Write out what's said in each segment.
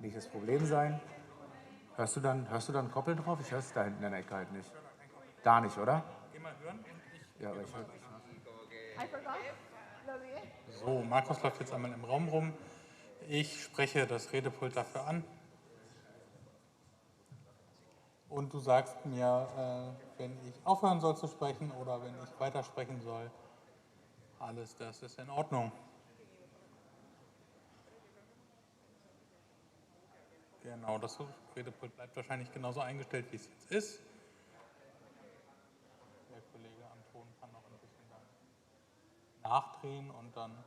nicht das Problem sein. Hörst du dann Koppel drauf? Ich höre es da hinten in der Ecke halt nicht. Gar nicht, oder? Geh mal hören und ich. Ja, aber ich höre. So, Markus läuft jetzt einmal im Raum rum. Ich spreche das Redepult dafür an. Und du sagst mir, wenn ich aufhören soll zu sprechen oder wenn ich weitersprechen soll. Alles das ist in Ordnung. Genau, das Redepult bleibt wahrscheinlich genauso eingestellt, wie es jetzt ist. Der Kollege am Ton kann noch ein bisschen dann nachdrehen und dann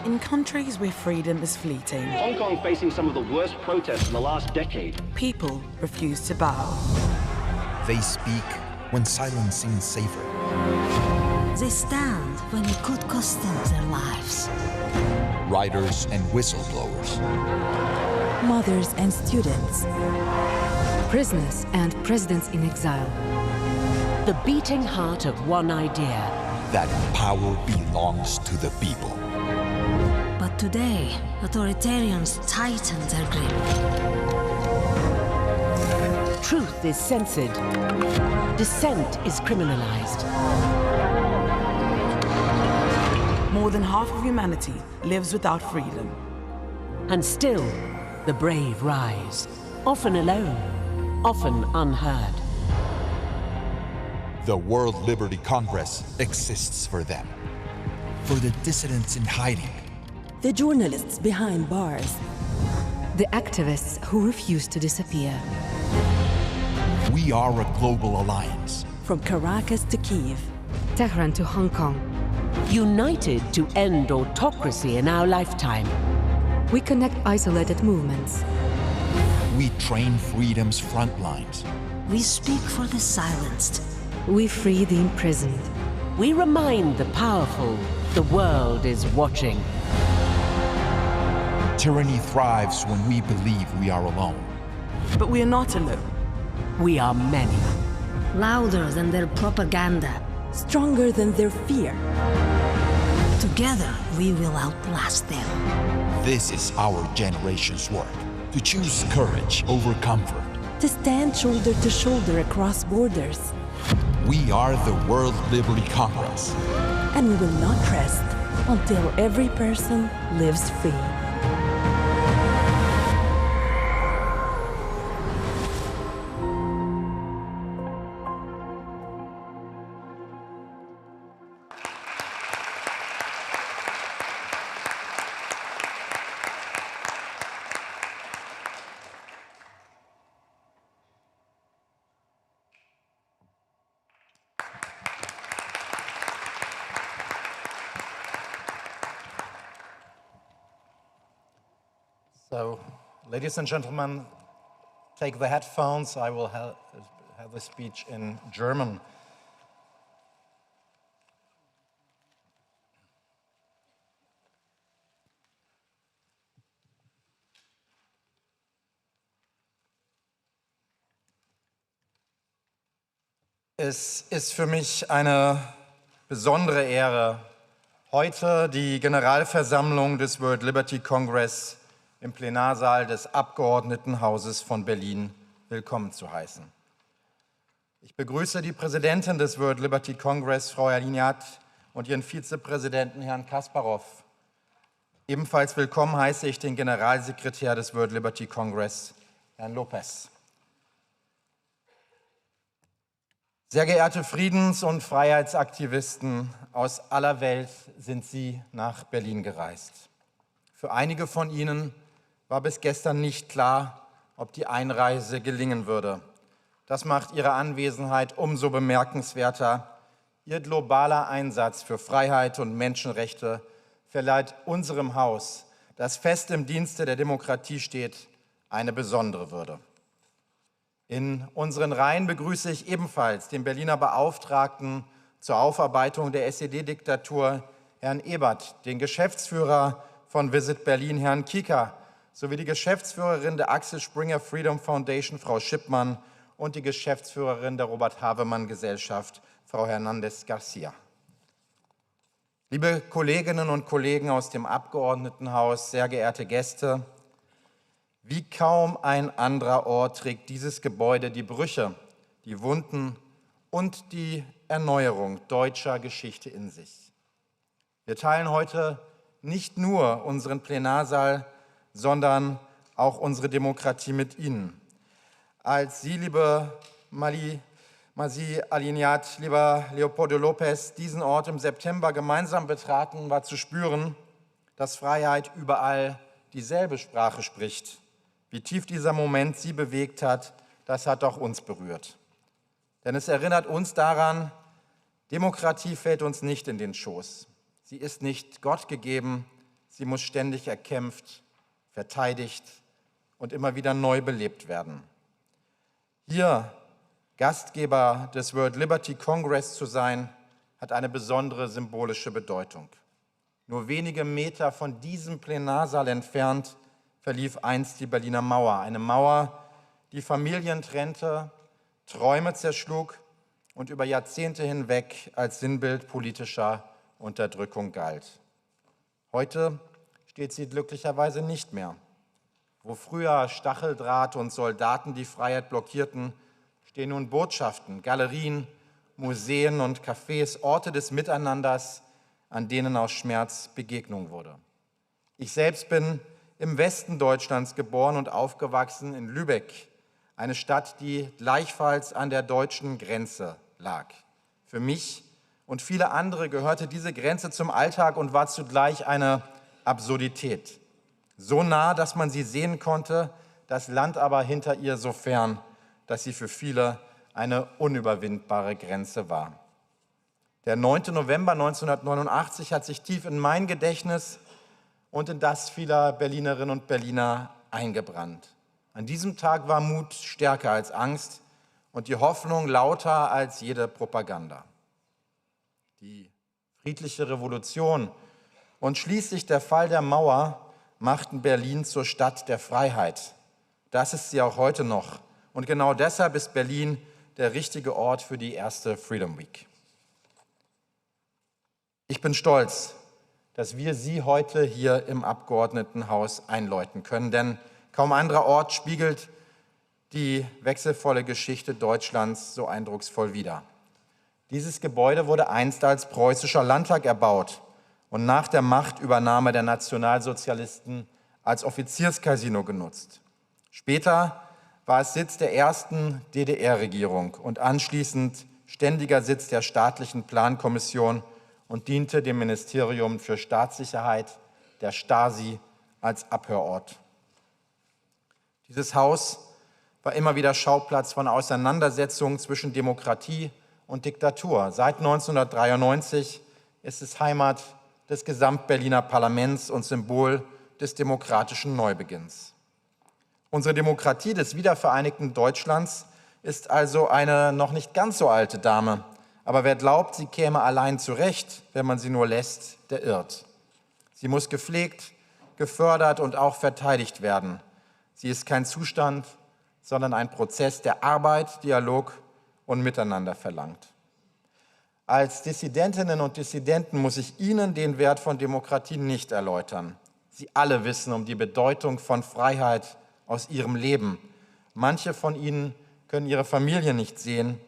In countries where freedom is fleeting, Hong Kong facing some of the worst protests in the last decade. people refuse to bow. They speak when silence seems safer. They stand when it could cost them their lives. Writers and whistleblowers. Mothers and students. Prisoners and presidents in exile. The beating heart of one idea. That power belongs to the people. But today, authoritarians tighten their grip. Truth is censored. Dissent is criminalized. More than half of humanity lives without freedom. And still, the brave rise. Often alone, often unheard. The World Liberty Congress exists for them. For the dissidents in hiding. The journalists behind bars. The activists who refuse to disappear. We are a global alliance. From Caracas to Kiev. Tehran to Hong Kong. United to end autocracy in our lifetime. We connect isolated movements. We train freedom's front lines. We speak for the silenced. We free the imprisoned. We remind the powerful the world is watching. Tyranny thrives when we believe we are alone. But we are not alone. We are many. Louder than their propaganda. Stronger than their fear. Together, we will outlast them. This is our generation's work. To choose courage over comfort. To stand shoulder to shoulder across borders. We are the World Liberty Congress. And we will not rest until every person lives free. So, ladies and gentlemen, take the headphones. I will have the speech in German. Es ist für mich eine besondere Ehre, heute die Generalversammlung des World Liberty Congress im Plenarsaal des Abgeordnetenhauses von Berlin willkommen zu heißen. Ich begrüße die Präsidentin des World Liberty Congress, Frau Aliniat, und ihren Vizepräsidenten, Herrn Kasparov. Ebenfalls willkommen heiße ich den Generalsekretär des World Liberty Congress, Herrn Lopez. Sehr geehrte Friedens- und Freiheitsaktivisten aus aller Welt sind Sie nach Berlin gereist. Für einige von Ihnen war bis gestern nicht klar, ob die Einreise gelingen würde. Das macht Ihre Anwesenheit umso bemerkenswerter. Ihr globaler Einsatz für Freiheit und Menschenrechte verleiht unserem Haus, das fest im Dienste der Demokratie steht, eine besondere Würde. In unseren Reihen begrüße ich ebenfalls den Berliner Beauftragten zur Aufarbeitung der SED-Diktatur, Herrn Ebert, den Geschäftsführer von Visit Berlin, Herrn Kieker, sowie die Geschäftsführerin der Axel Springer Freedom Foundation, Frau Schippmann, und die Geschäftsführerin der Robert-Havemann-Gesellschaft, Frau Hernandez Garcia. Liebe Kolleginnen und Kollegen aus dem Abgeordnetenhaus, sehr geehrte Gäste, wie kaum ein anderer Ort trägt dieses Gebäude die Brüche, die Wunden und die Erneuerung deutscher Geschichte in sich. Wir teilen heute nicht nur unseren Plenarsaal, sondern auch unsere Demokratie mit Ihnen. Als Sie, liebe Masi Aliniat, lieber Leopoldo Lopez, diesen Ort im September gemeinsam betraten, war zu spüren, dass Freiheit überall dieselbe Sprache spricht. Wie tief dieser Moment Sie bewegt hat, das hat auch uns berührt. Denn es erinnert uns daran, Demokratie fällt uns nicht in den Schoß. Sie ist nicht Gott gegeben, Sie muss ständig erkämpft, verteidigt und immer wieder neu belebt werden. Hier Gastgeber des World Liberty Congress zu sein, hat eine besondere symbolische Bedeutung. Nur wenige Meter von diesem Plenarsaal entfernt verlief einst die Berliner Mauer, eine Mauer, die Familien trennte, Träume zerschlug und über Jahrzehnte hinweg als Sinnbild politischer Unterdrückung galt. Heute steht sie glücklicherweise nicht mehr. Wo früher Stacheldraht und Soldaten die Freiheit blockierten, stehen nun Botschaften, Galerien, Museen und Cafés, Orte des Miteinanders, an denen aus Schmerz Begegnung wurde. Ich selbst bin im Westen Deutschlands geboren und aufgewachsen in Lübeck, eine Stadt, die gleichfalls an der deutschen Grenze lag. Für mich und viele andere gehörte diese Grenze zum Alltag und war zugleich eine Absurdität. So nah, dass man sie sehen konnte, das Land aber hinter ihr so fern, dass sie für viele eine unüberwindbare Grenze war. Der 9. November 1989 hat sich tief in mein Gedächtnis und in das vieler Berlinerinnen und Berliner eingebrannt. An diesem Tag war Mut stärker als Angst und die Hoffnung lauter als jede Propaganda. Die friedliche Revolution und schließlich der Fall der Mauer machten Berlin zur Stadt der Freiheit. Das ist sie auch heute noch. Und genau deshalb ist Berlin der richtige Ort für die erste Freedom Week. Ich bin stolz, dass wir Sie heute hier im Abgeordnetenhaus einläuten können, denn kaum anderer Ort spiegelt die wechselvolle Geschichte Deutschlands so eindrucksvoll wider. Dieses Gebäude wurde einst als preußischer Landtag erbaut und nach der Machtübernahme der Nationalsozialisten als Offizierscasino genutzt. Später war es Sitz der ersten DDR-Regierung und anschließend ständiger Sitz der staatlichen Plankommission und diente dem Ministerium für Staatssicherheit, der Stasi, als Abhörort. Dieses Haus war immer wieder Schauplatz von Auseinandersetzungen zwischen Demokratie und Diktatur. Seit 1993 ist es Heimat des Gesamtberliner Parlaments und Symbol des demokratischen Neubeginns. Unsere Demokratie des wiedervereinigten Deutschlands ist also eine noch nicht ganz so alte Dame. Aber wer glaubt, sie käme allein zurecht, wenn man sie nur lässt, der irrt. Sie muss gepflegt, gefördert und auch verteidigt werden. Sie ist kein Zustand, sondern ein Prozess, der Arbeit, Dialog und Miteinander verlangt. Als Dissidentinnen und Dissidenten muss ich Ihnen den Wert von Demokratie nicht erläutern. Sie alle wissen um die Bedeutung von Freiheit aus ihrem Leben. Manche von Ihnen können ihre Familie nicht sehen,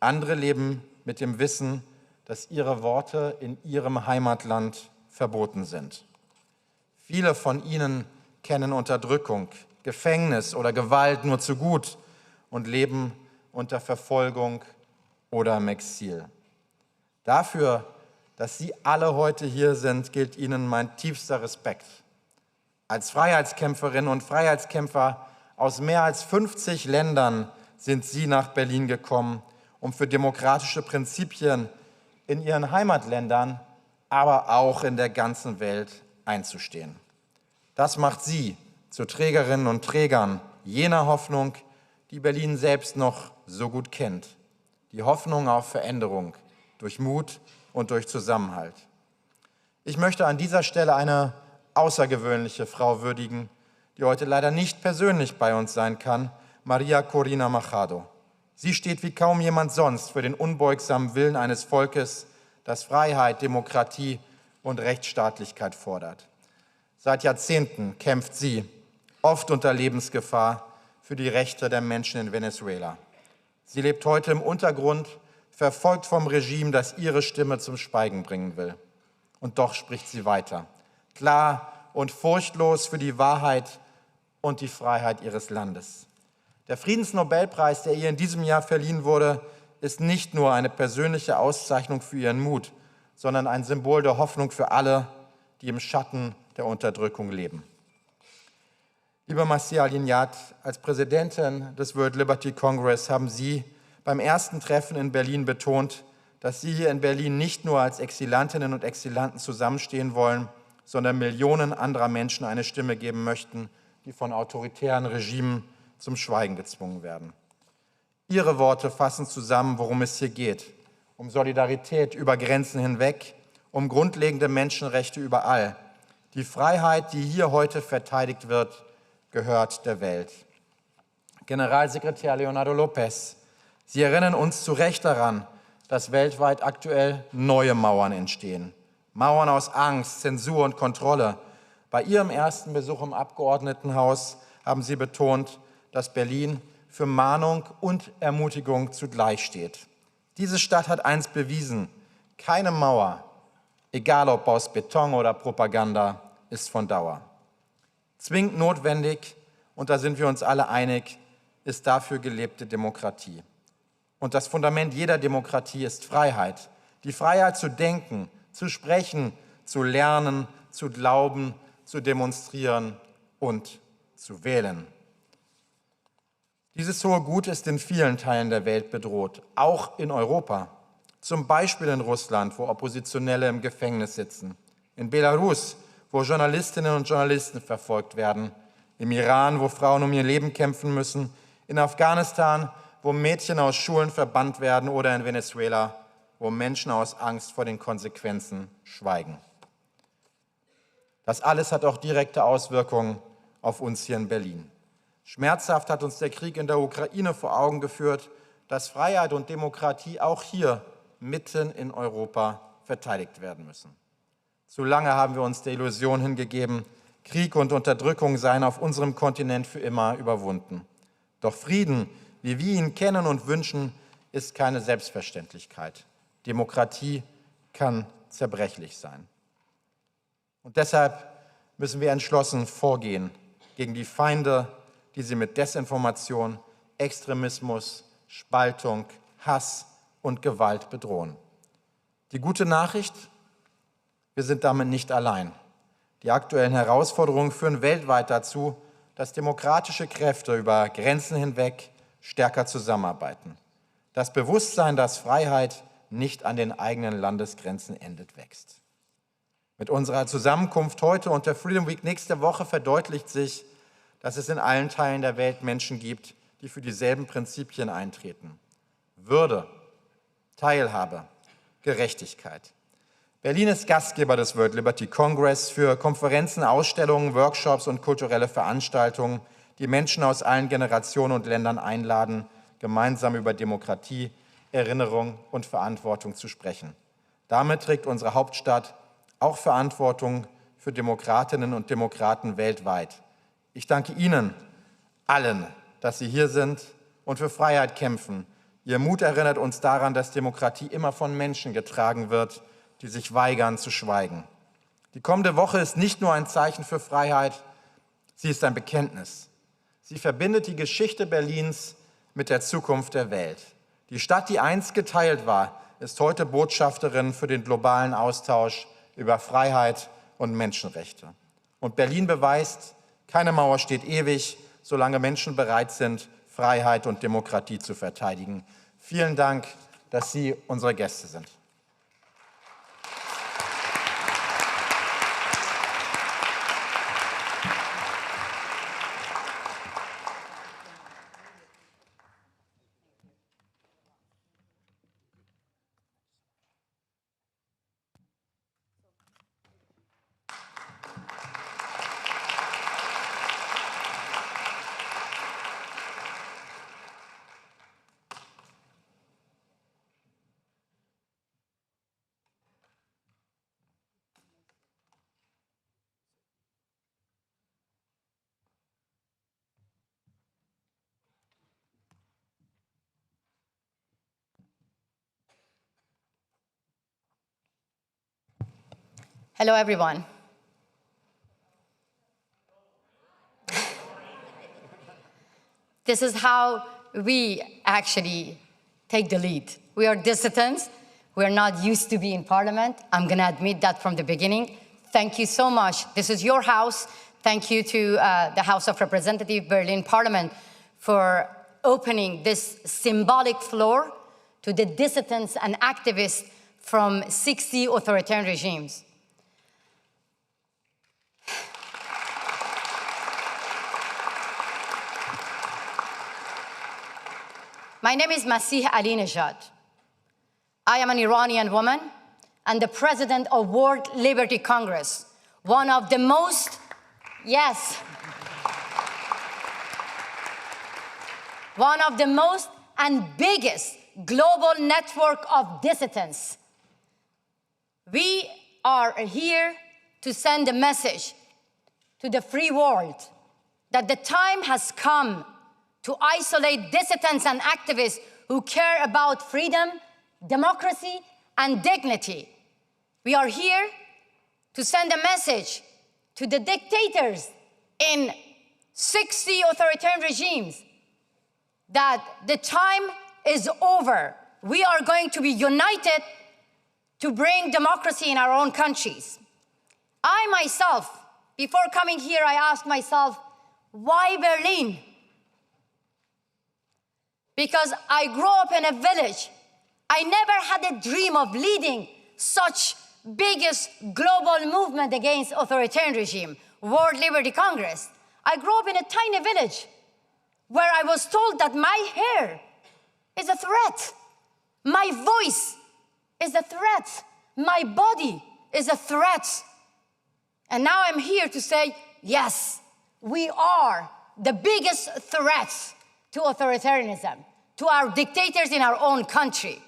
andere leben mit dem Wissen, dass ihre Worte in ihrem Heimatland verboten sind. Viele von ihnen kennen Unterdrückung, Gefängnis oder Gewalt nur zu gut und leben unter Verfolgung oder im Exil. Dafür, dass Sie alle heute hier sind, gilt Ihnen mein tiefster Respekt. Als Freiheitskämpferinnen und Freiheitskämpfer aus mehr als 50 Ländern sind Sie nach Berlin gekommen, um für demokratische Prinzipien in Ihren Heimatländern, aber auch in der ganzen Welt einzustehen. Das macht Sie zu Trägerinnen und Trägern jener Hoffnung, die Berlin selbst noch so gut kennt. Die Hoffnung auf Veränderung durch Mut und durch Zusammenhalt. Ich möchte an dieser Stelle eine außergewöhnliche Frau würdigen, die heute leider nicht persönlich bei uns sein kann, Maria Corina Machado. Sie steht wie kaum jemand sonst für den unbeugsamen Willen eines Volkes, das Freiheit, Demokratie und Rechtsstaatlichkeit fordert. Seit Jahrzehnten kämpft sie, oft unter Lebensgefahr, für die Rechte der Menschen in Venezuela. Sie lebt heute im Untergrund, verfolgt vom Regime, das ihre Stimme zum Schweigen bringen will. Und doch spricht sie weiter, klar und furchtlos für die Wahrheit und die Freiheit ihres Landes. Der Friedensnobelpreis, der ihr in diesem Jahr verliehen wurde, ist nicht nur eine persönliche Auszeichnung für ihren Mut, sondern ein Symbol der Hoffnung für alle, die im Schatten der Unterdrückung leben. Liebe Marcia Alignat, als Präsidentin des World Liberty Congress haben Sie beim ersten Treffen in Berlin betont, dass Sie hier in Berlin nicht nur als Exilantinnen und Exilanten zusammenstehen wollen, sondern Millionen anderer Menschen eine Stimme geben möchten, die von autoritären Regimen zum Schweigen gezwungen werden. Ihre Worte fassen zusammen, worum es hier geht. Um Solidarität über Grenzen hinweg, um grundlegende Menschenrechte überall. Die Freiheit, die hier heute verteidigt wird, gehört der Welt. Generalsekretär Leonardo López, Sie erinnern uns zu Recht daran, dass weltweit aktuell neue Mauern entstehen. Mauern aus Angst, Zensur und Kontrolle. Bei Ihrem ersten Besuch im Abgeordnetenhaus haben Sie betont, dass Berlin für Mahnung und Ermutigung zugleich steht. Diese Stadt hat eins bewiesen: keine Mauer, egal ob aus Beton oder Propaganda, ist von Dauer. Zwingend notwendig, und da sind wir uns alle einig, ist dafür gelebte Demokratie. Und das Fundament jeder Demokratie ist Freiheit. Die Freiheit zu denken, zu sprechen, zu lernen, zu glauben, zu demonstrieren und zu wählen. Dieses hohe Gut ist in vielen Teilen der Welt bedroht, auch in Europa. Zum Beispiel in Russland, wo Oppositionelle im Gefängnis sitzen. In Belarus, wo Journalistinnen und Journalisten verfolgt werden. Im Iran, wo Frauen um ihr Leben kämpfen müssen. In Afghanistan, wo Mädchen aus Schulen verbannt werden. Oder in Venezuela, wo Menschen aus Angst vor den Konsequenzen schweigen. Das alles hat auch direkte Auswirkungen auf uns hier in Berlin. Schmerzhaft hat uns der Krieg in der Ukraine vor Augen geführt, dass Freiheit und Demokratie auch hier mitten in Europa verteidigt werden müssen. Zu lange haben wir uns der Illusion hingegeben, Krieg und Unterdrückung seien auf unserem Kontinent für immer überwunden. Doch Frieden, wie wir ihn kennen und wünschen, ist keine Selbstverständlichkeit. Demokratie kann zerbrechlich sein. Und deshalb müssen wir entschlossen vorgehen gegen die Feinde, die sie mit Desinformation, Extremismus, Spaltung, Hass und Gewalt bedrohen. Die gute Nachricht: wir sind damit nicht allein. Die aktuellen Herausforderungen führen weltweit dazu, dass demokratische Kräfte über Grenzen hinweg stärker zusammenarbeiten. Das Bewusstsein, dass Freiheit nicht an den eigenen Landesgrenzen endet, wächst. Mit unserer Zusammenkunft heute und der Freedom Week nächste Woche verdeutlicht sich, dass es in allen Teilen der Welt Menschen gibt, die für dieselben Prinzipien eintreten. Würde, Teilhabe, Gerechtigkeit. Berlin ist Gastgeber des World Liberty Congress für Konferenzen, Ausstellungen, Workshops und kulturelle Veranstaltungen, die Menschen aus allen Generationen und Ländern einladen, gemeinsam über Demokratie, Erinnerung und Verantwortung zu sprechen. Damit trägt unsere Hauptstadt auch Verantwortung für Demokratinnen und Demokraten weltweit. Ich danke Ihnen allen, dass Sie hier sind und für Freiheit kämpfen. Ihr Mut erinnert uns daran, dass Demokratie immer von Menschen getragen wird, die sich weigern zu schweigen. Die kommende Woche ist nicht nur ein Zeichen für Freiheit, sie ist ein Bekenntnis. Sie verbindet die Geschichte Berlins mit der Zukunft der Welt. Die Stadt, die einst geteilt war, ist heute Botschafterin für den globalen Austausch über Freiheit und Menschenrechte. Und Berlin beweist, keine Mauer steht ewig, solange Menschen bereit sind, Freiheit und Demokratie zu verteidigen. Vielen Dank, dass Sie unsere Gäste sind. Hello, everyone. This is how we actually take the lead. We are dissidents. We're not used to be in parliament. I'm going to admit that from the beginning. Thank you so much. This is your house. Thank you to the House of Representatives, Berlin Parliament, for opening this symbolic floor to the dissidents and activists from 60 authoritarian regimes. My name is Masih Alinejad. I am an Iranian woman and the president of World Liberty Congress, one of the most, yes, one of the most and biggest global network of dissidents. We are here to send a message to the free world that the time has come to isolate dissidents and activists who care about freedom, democracy, and dignity. We are here to send a message to the dictators in 60 authoritarian regimes that the time is over. We are going to be united to bring democracy in our own countries. I myself, before coming here, I asked myself, why Berlin? Because I grew up in a village. I never had a dream of leading such biggest global movement against authoritarian regime, World Liberty Congress. I grew up in a tiny village where I was told that my hair is a threat. My voice is a threat. My body is a threat. And now I'm here to say, yes, we are the biggest threats to authoritarianism, to our dictators in our own country.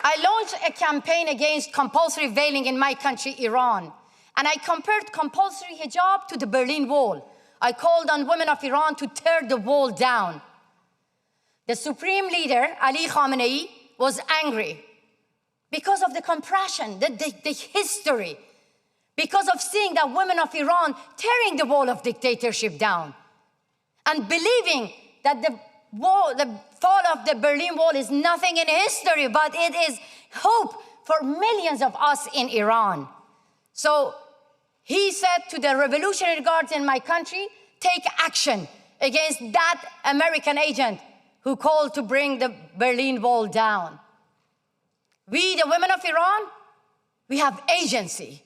I launched a campaign against compulsory veiling in my country, Iran. And I compared compulsory hijab to the Berlin Wall. I called on women of Iran to tear the wall down. The supreme leader, Ali Khamenei, was angry because of the compression, the history, because of seeing that women of Iran tearing the wall of dictatorship down and believing that the fall of the Berlin Wall is nothing in history, but it is hope for millions of us in Iran. So he said to the Revolutionary Guards in my country, take action against that American agent who called to bring the Berlin Wall down. We, the women of Iran, we have agency.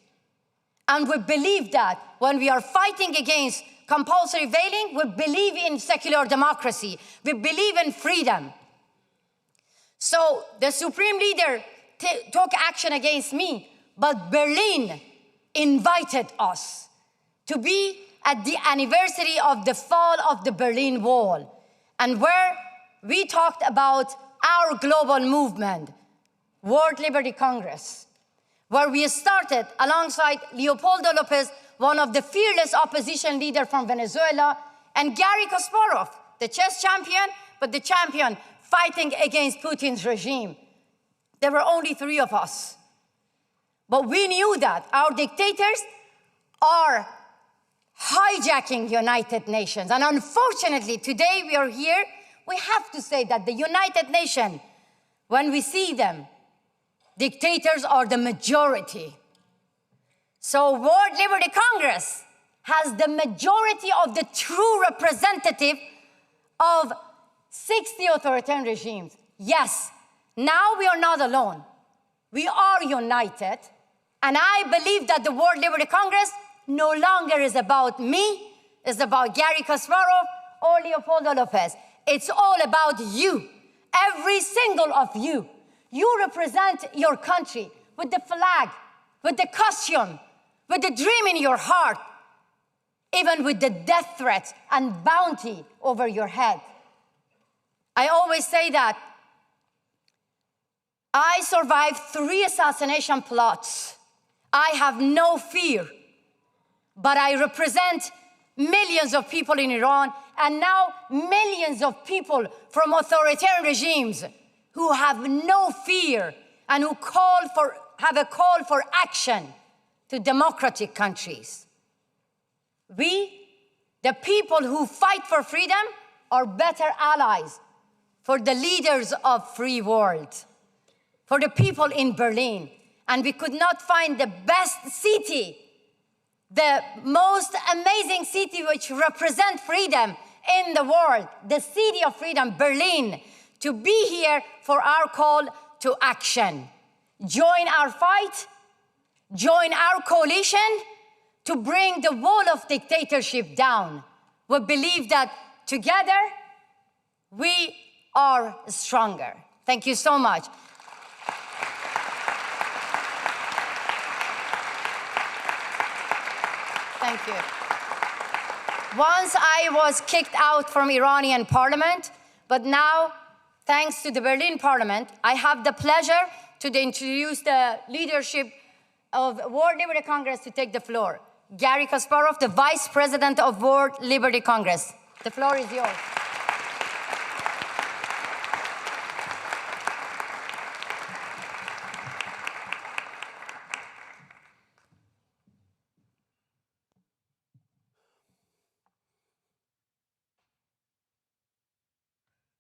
And we believe that when we are fighting against compulsory veiling, we believe in secular democracy. We believe in freedom. So the supreme leader took action against me, but Berlin invited us to be at the anniversary of the fall of the Berlin Wall, and where we talked about our global movement, World Liberty Congress, where we started alongside Leopoldo Lopez, one of the fearless opposition leaders from Venezuela, and Garry Kasparov, the chess champion, but the champion fighting against Putin's regime. There were only 3 of us. But we knew that our dictators are hijacking United Nations. And unfortunately, today we are here, we have to say that the United Nations, when we see them, dictators are the majority. So World Liberty Congress has the majority of the true representative of 60 authoritarian regimes. Yes, now we are not alone. We are united. And I believe that the World Liberty Congress no longer is about me, it's about Garry Kasparov or Leopoldo Lopez. It's all about you, every single of you. You represent your country with the flag, with the costume, with the dream in your heart, even with the death threats and bounty over your head. I always say that I survived 3 assassination plots. I have no fear, but I represent millions of people in Iran and now millions of people from authoritarian regimes who have no fear and who have a call for action to democratic countries. We, the people who fight for freedom, are better allies for the leaders of free world, for the people in Berlin. And we could not find the best city, the most amazing city which represents freedom in the world, the city of freedom, Berlin, to be here for our call to action. Join our fight, join our coalition to bring the wall of dictatorship down. We believe that together we are stronger. Thank you so much. Thank you. Once I was kicked out from Iranian parliament, but now, thanks to the Berlin parliament, I have the pleasure to introduce the leadership of World Liberty Congress to take the floor. Gary Kasparov, the Vice President of World Liberty Congress. The floor is yours.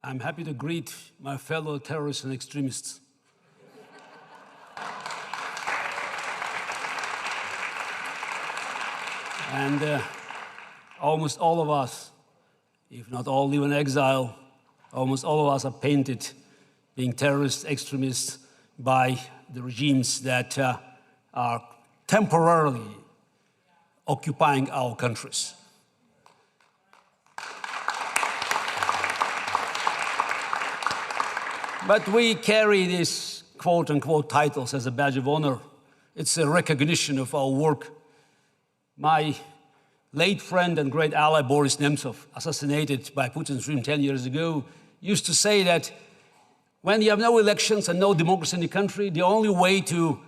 I'm happy to greet my fellow terrorists and extremists. And almost all of us, if not all live in exile, almost all of us are painted being terrorists, extremists by the regimes that are temporarily occupying our countries. But we carry these quote-unquote titles as a badge of honor. It's a recognition of our work. My late friend and great ally, Boris Nemtsov, assassinated by Putin's regime 10 years ago, used to say that when you have no elections and no democracy in the country, the only way to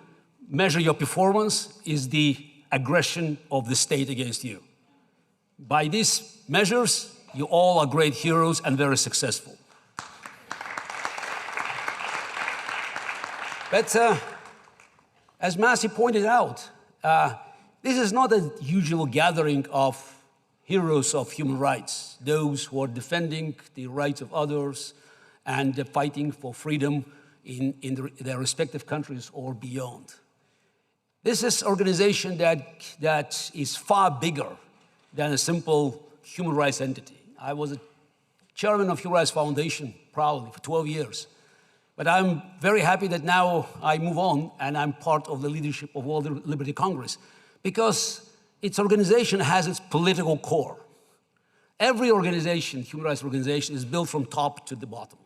measure your performance is the aggression of the state against you. By these measures, you all are great heroes and very successful. But as Masi pointed out, this is not a usual gathering of heroes of human rights, those who are defending the rights of others and fighting for freedom in their respective countries or beyond. This is an organization that is far bigger than a simple human rights entity. I was a chairman of Human Rights Foundation, proudly, for 12 years. But I'm very happy that now I move on and I'm part of the leadership of World Liberty Congress because its organization has its political core. Every organization, human rights organization, is built from top to the bottom.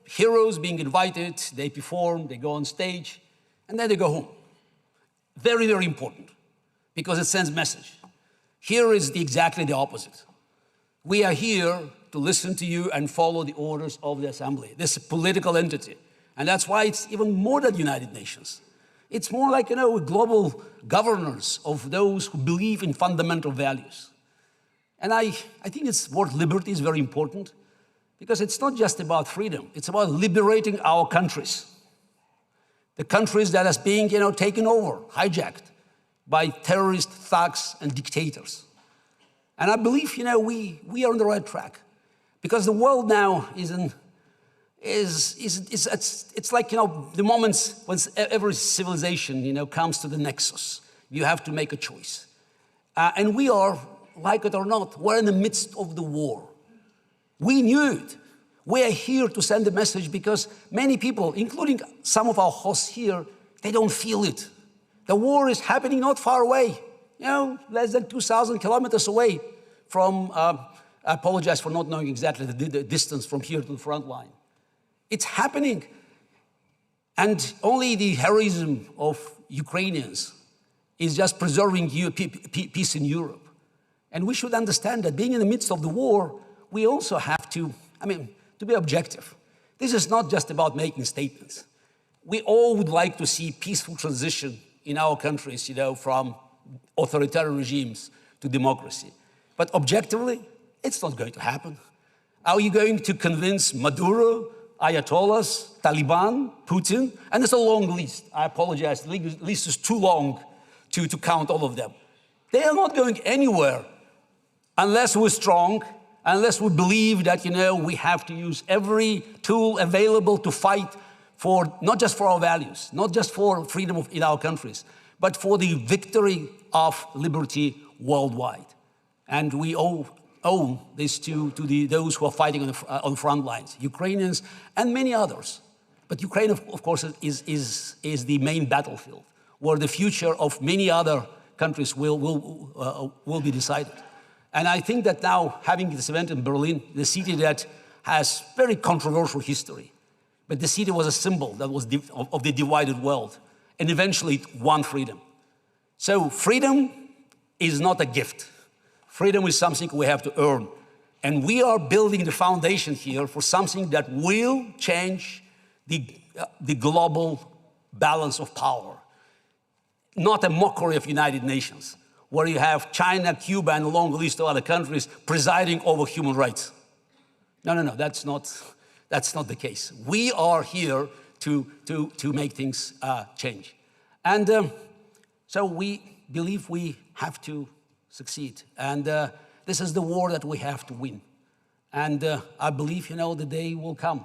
Heroes being invited, they perform, they go on stage, and then they go home. Very, very important because it sends a message. Here is exactly the opposite. We are here to listen to you and follow the orders of the Assembly. This is a political entity. And that's why it's even more than the United Nations. It's more like, global governors of those who believe in fundamental values. And I think word liberty is very important because it's not just about freedom. It's about liberating our countries. The countries that are being, taken over, hijacked by terrorist thugs and dictators. And I believe, we are on the right track. Because the world now it's like, the moments when every civilization, comes to the nexus. You have to make a choice. And we are, like it or not, we're in the midst of the war. We knew it. We are here to send a message because many people, including some of our hosts here, they don't feel it. The war is happening not far away, less than 2,000 kilometers away from, I apologize for not knowing exactly the distance from here to the front line. It's happening. And only the heroism of Ukrainians is just preserving peace in Europe. And we should understand that being in the midst of the war, we also have to be objective. This is not just about making statements. We all would like to see peaceful transition in our countries, from authoritarian regimes to democracy. But objectively, it's not going to happen. Are you going to convince Maduro, Ayatollahs, Taliban, Putin? And it's a long list. I apologize, the list is too long to count all of them. They are not going anywhere unless we're strong, unless we believe that, we have to use every tool available to fight for, not just for our values, not just for freedom in our countries, but for the victory of liberty worldwide. And we owe this to those who are fighting on the front lines, Ukrainians and many others. But Ukraine, of course, is the main battlefield, where the future of many other countries will be decided. And I think that now, having this event in Berlin, the city that has very controversial history, but the city was a symbol that was of the divided world, and eventually it won freedom. So freedom is not a gift. Freedom is something we have to earn. And we are building the foundation here for something that will change the global balance of power. Not a mockery of United Nations, where you have China, Cuba, and a long list of other countries presiding over human rights. No, that's not the case. We are here to make things change. And so we believe we have to succeed. And this is the war that we have to win. And I believe, the day will come,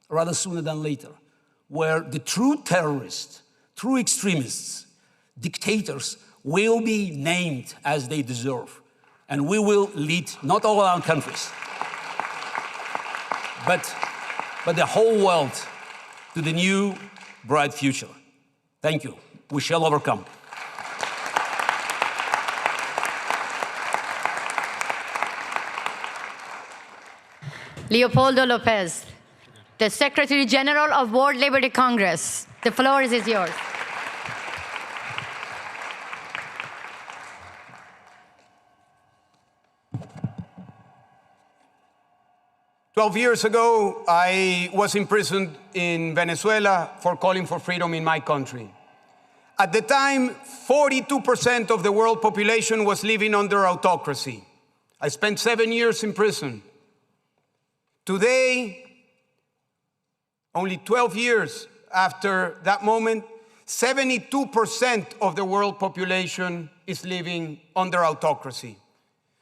rather sooner than later, where the true terrorists, true extremists, dictators will be named as they deserve. And we will lead not all our countries, but the whole world to the new, bright future. Thank you. We shall overcome. Leopoldo Lopez, the Secretary General of World Liberty Congress. The floor is yours. "12 years ago, I was imprisoned in Venezuela for calling for freedom in my country. At the time, 42% of the world population was living under autocracy. I spent 7 years in prison. Today, only 12 years after that moment, 72% of the world population is living under autocracy.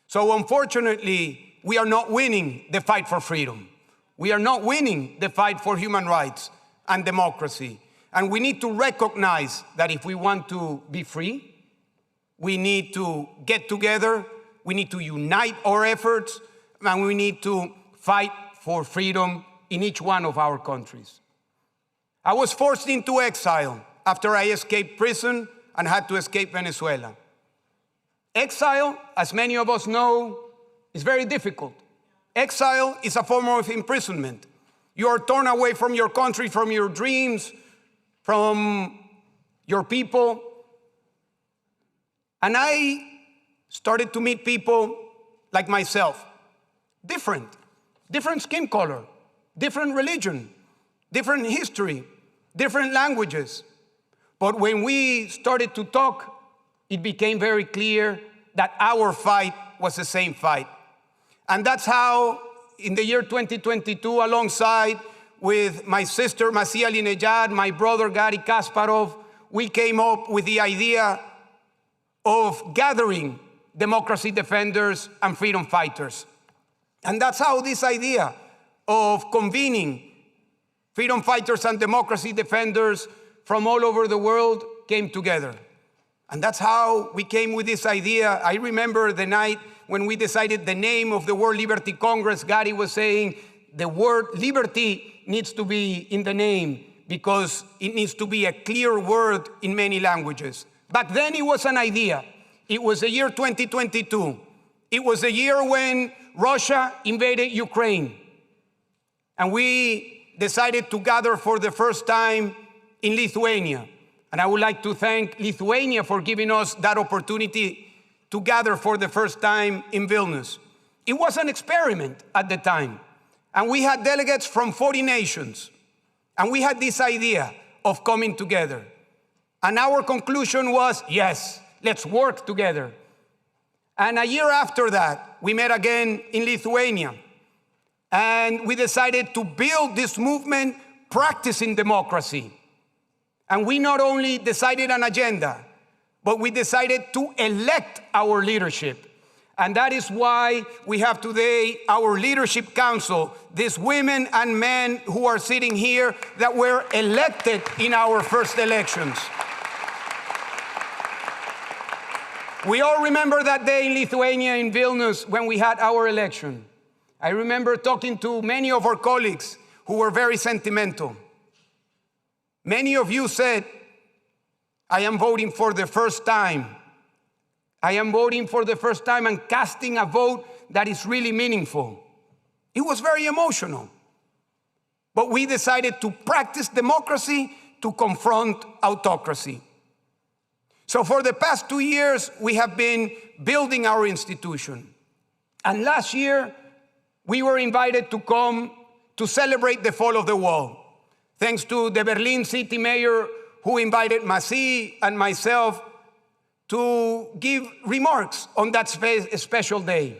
So unfortunately, we are not winning the fight for freedom. We are not winning the fight for human rights and democracy. And we need to recognize that if we want to be free, we need to get together, we need to unite our efforts, and we need to fight for freedom in each one of our countries. I was forced into exile after I escaped prison and had to escape Venezuela. Exile, as many of us know, is very difficult. Exile is a form of imprisonment. You are torn away from your country, from your dreams, from your people. And I started to meet people like myself, different skin color, different religion, different history, different languages. But when we started to talk, it became very clear that our fight was the same fight. And that's how, in the year 2022, alongside with my sister, Masih Alinejad, my brother, Gary Kasparov, we came up with the idea of gathering democracy defenders and freedom fighters. And that's how this idea of convening freedom fighters and democracy defenders from all over the world came together. And that's how we came with this idea. I remember the night when we decided the name of the World Liberty Congress. Gary was saying the word liberty needs to be in the name because it needs to be a clear word in many languages. Back then it was an idea. It was the year 2022. It was the year when Russia invaded Ukraine. And we decided to gather for the first time in Lithuania. And I would like to thank Lithuania for giving us that opportunity to gather for the first time in Vilnius. It was an experiment at the time. And we had delegates from 40 nations. And we had this idea of coming together. And our conclusion was, yes, let's work together. And a year after that, we met again in Lithuania. And we decided to build this movement practicing democracy. And we not only decided an agenda, but we decided to elect our leadership. And that is why we have today our leadership council, these women and men who are sitting here that were elected in our first elections. We all remember that day in Lithuania, in Vilnius, when we had our election. I remember talking to many of our colleagues who were very sentimental. Many of you said, I am voting for the first time I am voting for the first time and casting a vote that is really meaningful. It was very emotional. But we decided to practice democracy to confront autocracy. So for the past 2 years, we have been building our institution. And last year, we were invited to come to celebrate the fall of the wall. Thanks to the Berlin city mayor who invited Masi and myself to give remarks on that special day.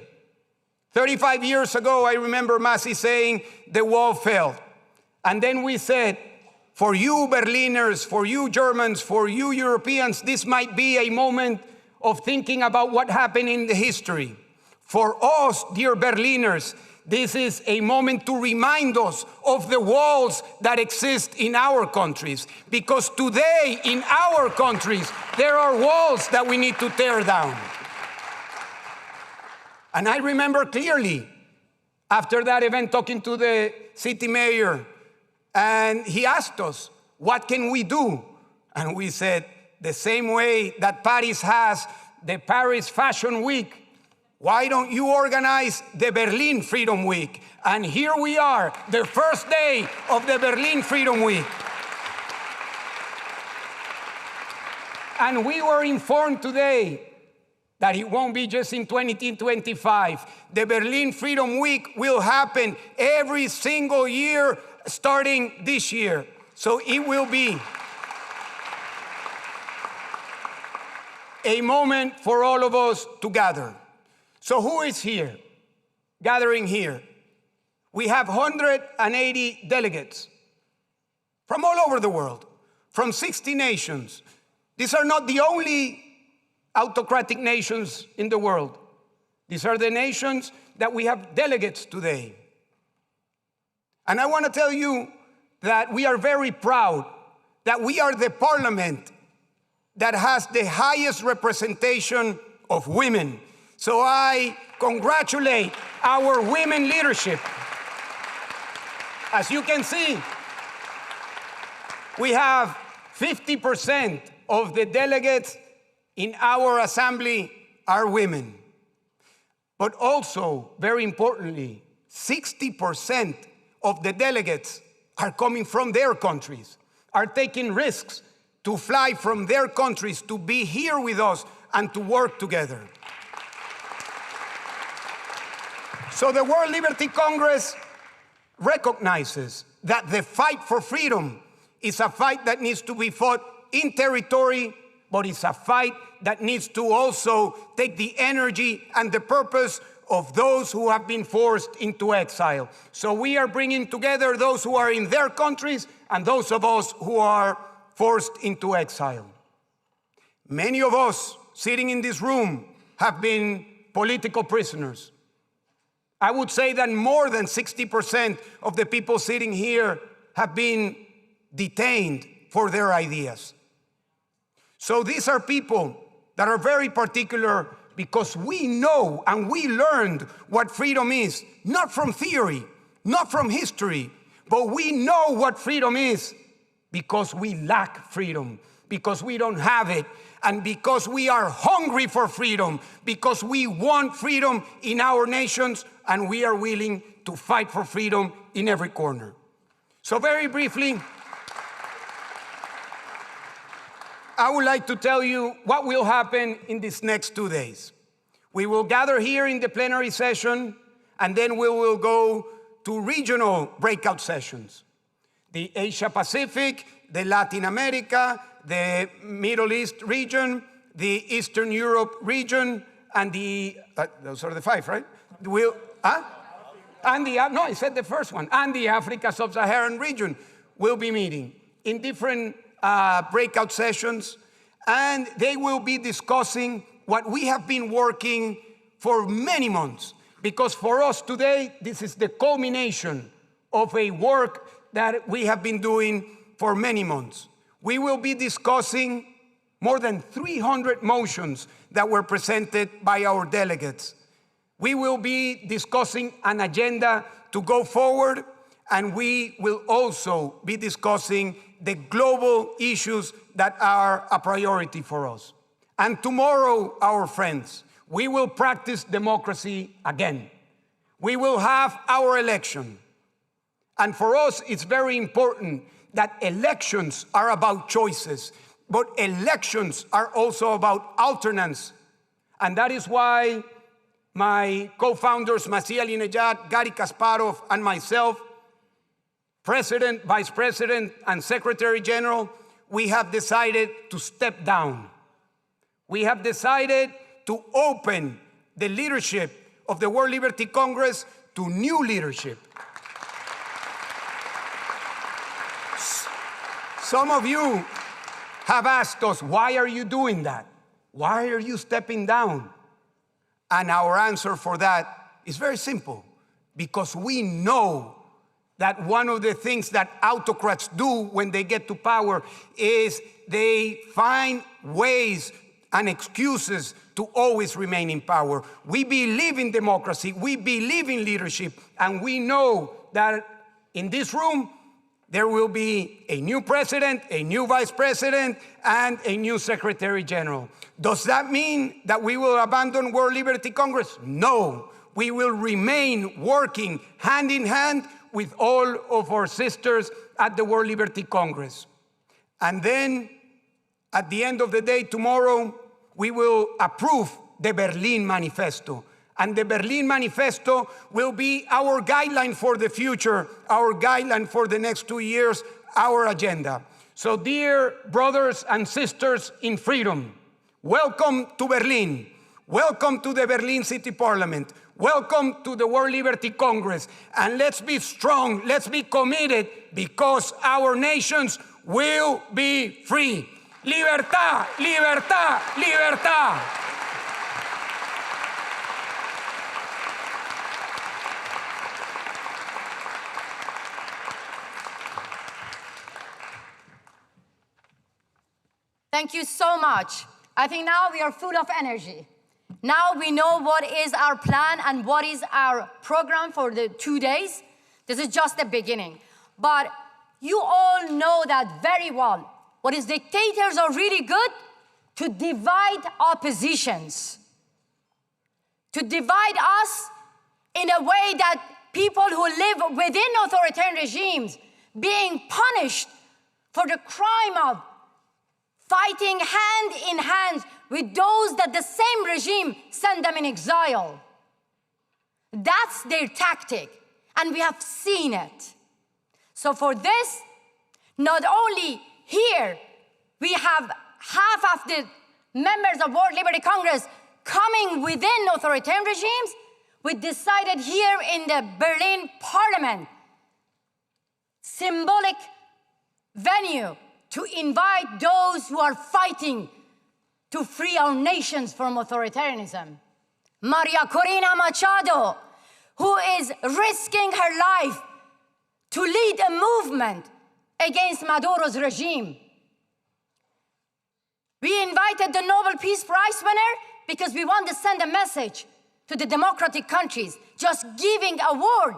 35 years ago, I remember Masi saying, the wall fell. And then we said, for you Berliners, for you Germans, for you Europeans, this might be a moment of thinking about what happened in the history. For us, dear Berliners, this is a moment to remind us of the walls that exist in our countries. Because today, in our countries, there are walls that we need to tear down. And I remember clearly, after that event, talking to the city mayor, and he asked us, what can we do? And we said, the same way that Paris has the Paris Fashion Week, why don't you organize the Berlin Freedom Week? And here we are, the first day of the Berlin Freedom Week. And we were informed today that it won't be just in 2025. The Berlin Freedom Week will happen every single year starting this year. So it will be a moment for all of us to gather. So who is here, gathering here? We have 180 delegates from all over the world, from 60 nations. These are not the only autocratic nations in the world. These are the nations that we have delegates today. And I want to tell you that we are very proud that we are the parliament that has the highest representation of women. So I congratulate our women leadership. As you can see, we have 50% of the delegates in our assembly are women. But also, very importantly, 60% of the delegates are coming from their countries, are taking risks to fly from their countries to be here with us and to work together. So the World Liberty Congress recognizes that the fight for freedom is a fight that needs to be fought in territory, but it's a fight that needs to also take the energy and the purpose of those who have been forced into exile. So we are bringing together those who are in their countries and those of us who are forced into exile. Many of us sitting in this room have been political prisoners. I would say that more than 60% of the people sitting here have been detained for their ideas. So these are people that are very particular because we know and we learned what freedom is, not from theory, not from history, but we know what freedom is because we lack freedom, because we don't have it, and because we are hungry for freedom, because we want freedom in our nations, and we are willing to fight for freedom in every corner. So very briefly, I would like to tell you what will happen in these next 2 days. We will gather here in the plenary session, and then we will go to regional breakout sessions. The Asia Pacific, the Latin America, the Middle East region, the Eastern Europe region, and the, those are the 5, right? And no, I said the first one, and the Africa Sub-Saharan region will be meeting in different breakout sessions, and they will be discussing what we have been working for many months. Because for us today, this is the culmination of a work that we have been doing for many months. We will be discussing more than 300 motions that were presented by our delegates. We will be discussing an agenda to go forward, and we will also be discussing the global issues that are a priority for us. And tomorrow, our friends, we will practice democracy again. We will have our election. And for us, it's very important that elections are about choices, but elections are also about alternates. And that is why my co-founders, Masih Alinejad, Gary Kasparov, and myself, President, Vice President, and Secretary General, we have decided to step down. We have decided to open the leadership of the World Liberty Congress to new leadership. Some of you have asked us, why are you doing that? Why are you stepping down? And our answer for that is very simple. Because we know that one of the things that autocrats do when they get to power is they find ways and excuses to always remain in power. We believe in democracy, we believe in leadership, and we know that in this room, there will be a new president, a new vice president, and a new secretary general. Does that mean that we will abandon World Liberty Congress? No, we will remain working hand in hand with all of our sisters at the World Liberty Congress. And then, at the end of the day tomorrow, we will approve the Berlin Manifesto. And the Berlin Manifesto will be our guideline for the future, our guideline for the next 2 years, our agenda. So dear brothers and sisters in freedom, welcome to Berlin. Welcome to the Berlin City Parliament. Welcome to the World Liberty Congress. And let's be strong, let's be committed, because our nations will be free. Libertad, libertad, libertad. Thank you so much. I think now we are full of energy. Now we know what is our plan and what is our program for the 2 days. This is just the beginning. But you all know that very well. What is dictators are really good? To divide oppositions. To divide us in a way that people who live within authoritarian regimes being punished for the crime of fighting hand in hand with those that the same regime sent them in exile. That's their tactic, and we have seen it. So for this, not only here, we have half of the members of World Liberty Congress coming within authoritarian regimes. We decided here in the Berlin Parliament, symbolic venue, to invite those who are fighting to free our nations from authoritarianism. Maria Corina Machado, who is risking her life to lead a movement against Maduro's regime. We invited the Nobel Peace Prize winner because we want to send a message to the democratic countries. Just giving a award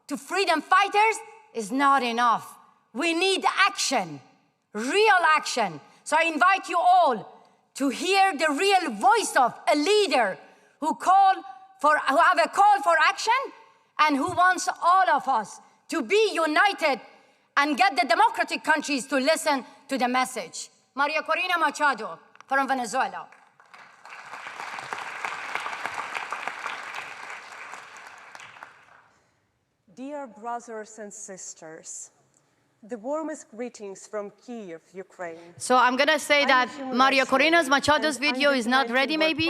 to freedom fighters is not enough. We need action. Real action. So I invite you all to hear the real voice of a leader who have a call for action and who wants all of us to be united and get the democratic countries to listen to the message. Maria Corina Machado from Venezuela. Dear brothers and sisters, the warmest greetings from Kyiv, Ukraine. So I'm going to say that Maria Corina Machado's video is not ready, maybe?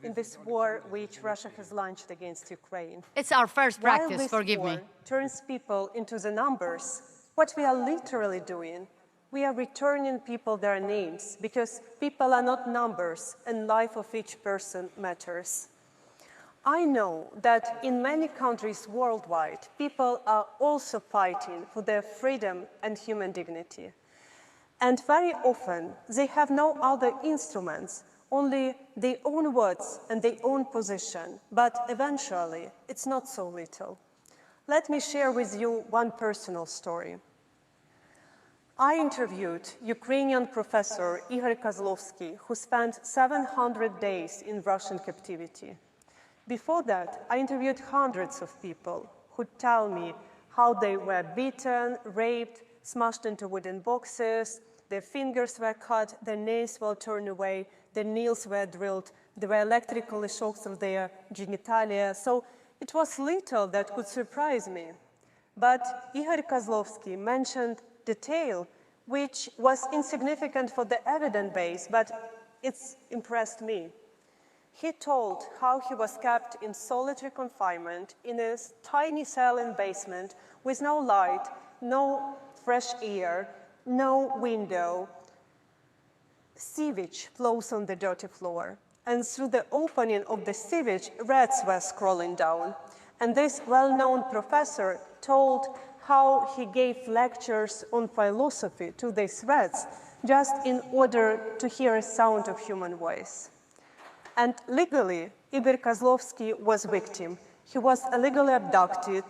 In this war which Russia has launched against Ukraine. It's our first practice, forgive me. Turns people into the numbers. What we are literally doing, we are returning people their names, because people are not numbers and life of each person matters. I know that in many countries worldwide, people are also fighting for their freedom and human dignity. And very often, they have no other instruments, only their own words and their own position. But eventually, it's not so little. Let me share with you one personal story. I interviewed Ukrainian professor Igor Kozlovsky, who spent 700 days in Russian captivity. Before that, I interviewed hundreds of people who tell me how they were beaten, raped, smashed into wooden boxes, their fingers were cut, their nails were torn away, their nails were drilled, there were electrical shocks of their genitalia. So it was little that could surprise me. But Igor Kozlovsky mentioned detail which was insignificant for the evidence base, but it's impressed me. He told how he was kept in solitary confinement in a tiny cell in basement with no light, no fresh air, no window. Sewage flows on the dirty floor, and through the opening of the sewage, rats were crawling down. And this well-known professor told how he gave lectures on philosophy to these rats just in order to hear a sound of human voice. And legally, Igor Kozlovsky was a victim. He was illegally abducted,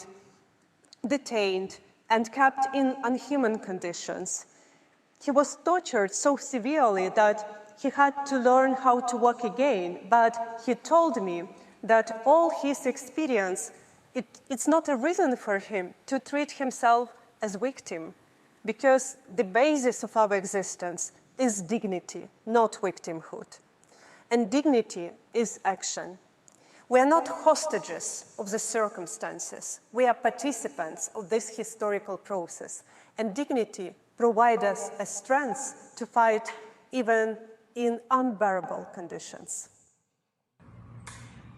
detained, and kept in inhuman conditions. He was tortured so severely that he had to learn how to walk again, but he told me that all his experience, it's not a reason for him to treat himself as a victim, because the basis of our existence is dignity, not victimhood. And dignity is action. We are not hostages of the circumstances. We are participants of this historical process. And dignity provides us a strength to fight even in unbearable conditions.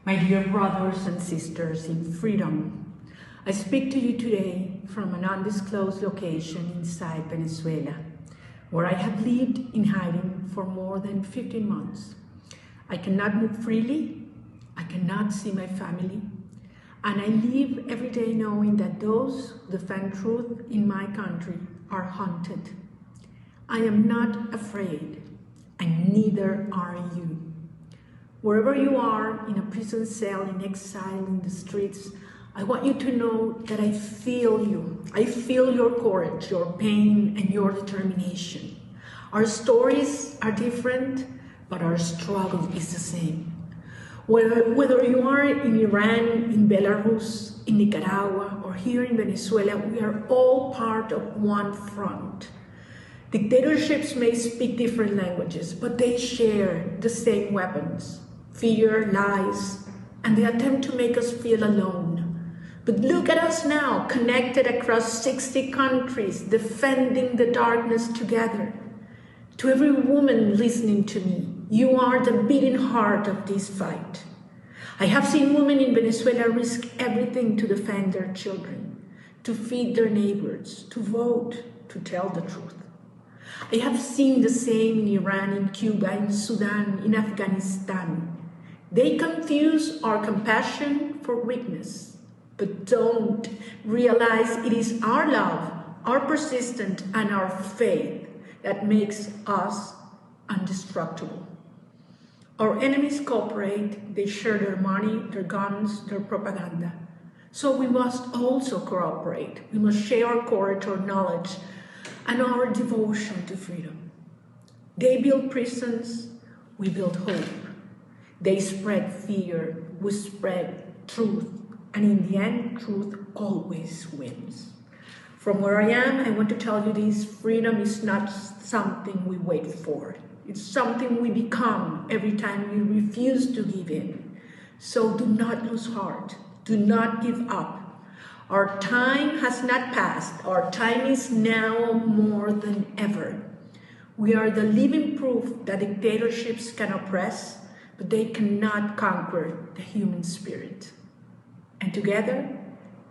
My dear brothers and sisters in freedom, I speak to you today from an undisclosed location inside Venezuela, where I have lived in hiding for more than 15 months. I cannot move freely, I cannot see my family, and I live every day knowing that those who defend truth in my country are hunted. I am not afraid, and neither are you. Wherever you are, in a prison cell, in exile, in the streets, I want you to know that I feel you. I feel your courage, your pain, and your determination. Our stories are different, but our struggle is the same. Whether you are in Iran, in Belarus, in Nicaragua, or here in Venezuela, we are all part of one front. Dictatorships may speak different languages, but they share the same weapons: fear, lies, and the attempt to make us feel alone. But look at us now, connected across 60 countries, defending the darkness together. To every woman listening to me, you are the beating heart of this fight. I have seen women in Venezuela risk everything to defend their children, to feed their neighbors, to vote, to tell the truth. I have seen the same in Iran, in Cuba, in Sudan, in Afghanistan. They confuse our compassion for weakness, but don't realize it is our love, our persistence, and our faith that makes us indestructible. Our enemies cooperate, they share their money, their guns, their propaganda. So we must also cooperate. We must share our courage, our knowledge, and our devotion to freedom. They build prisons, we build hope. They spread fear, we spread truth, and in the end, truth always wins. From where I am, I want to tell you this: freedom is not something we wait for. It's something we become every time we refuse to give in. So do not lose heart. Do not give up. Our time has not passed. Our time is now more than ever. We are the living proof that dictatorships can oppress, but they cannot conquer the human spirit. And together,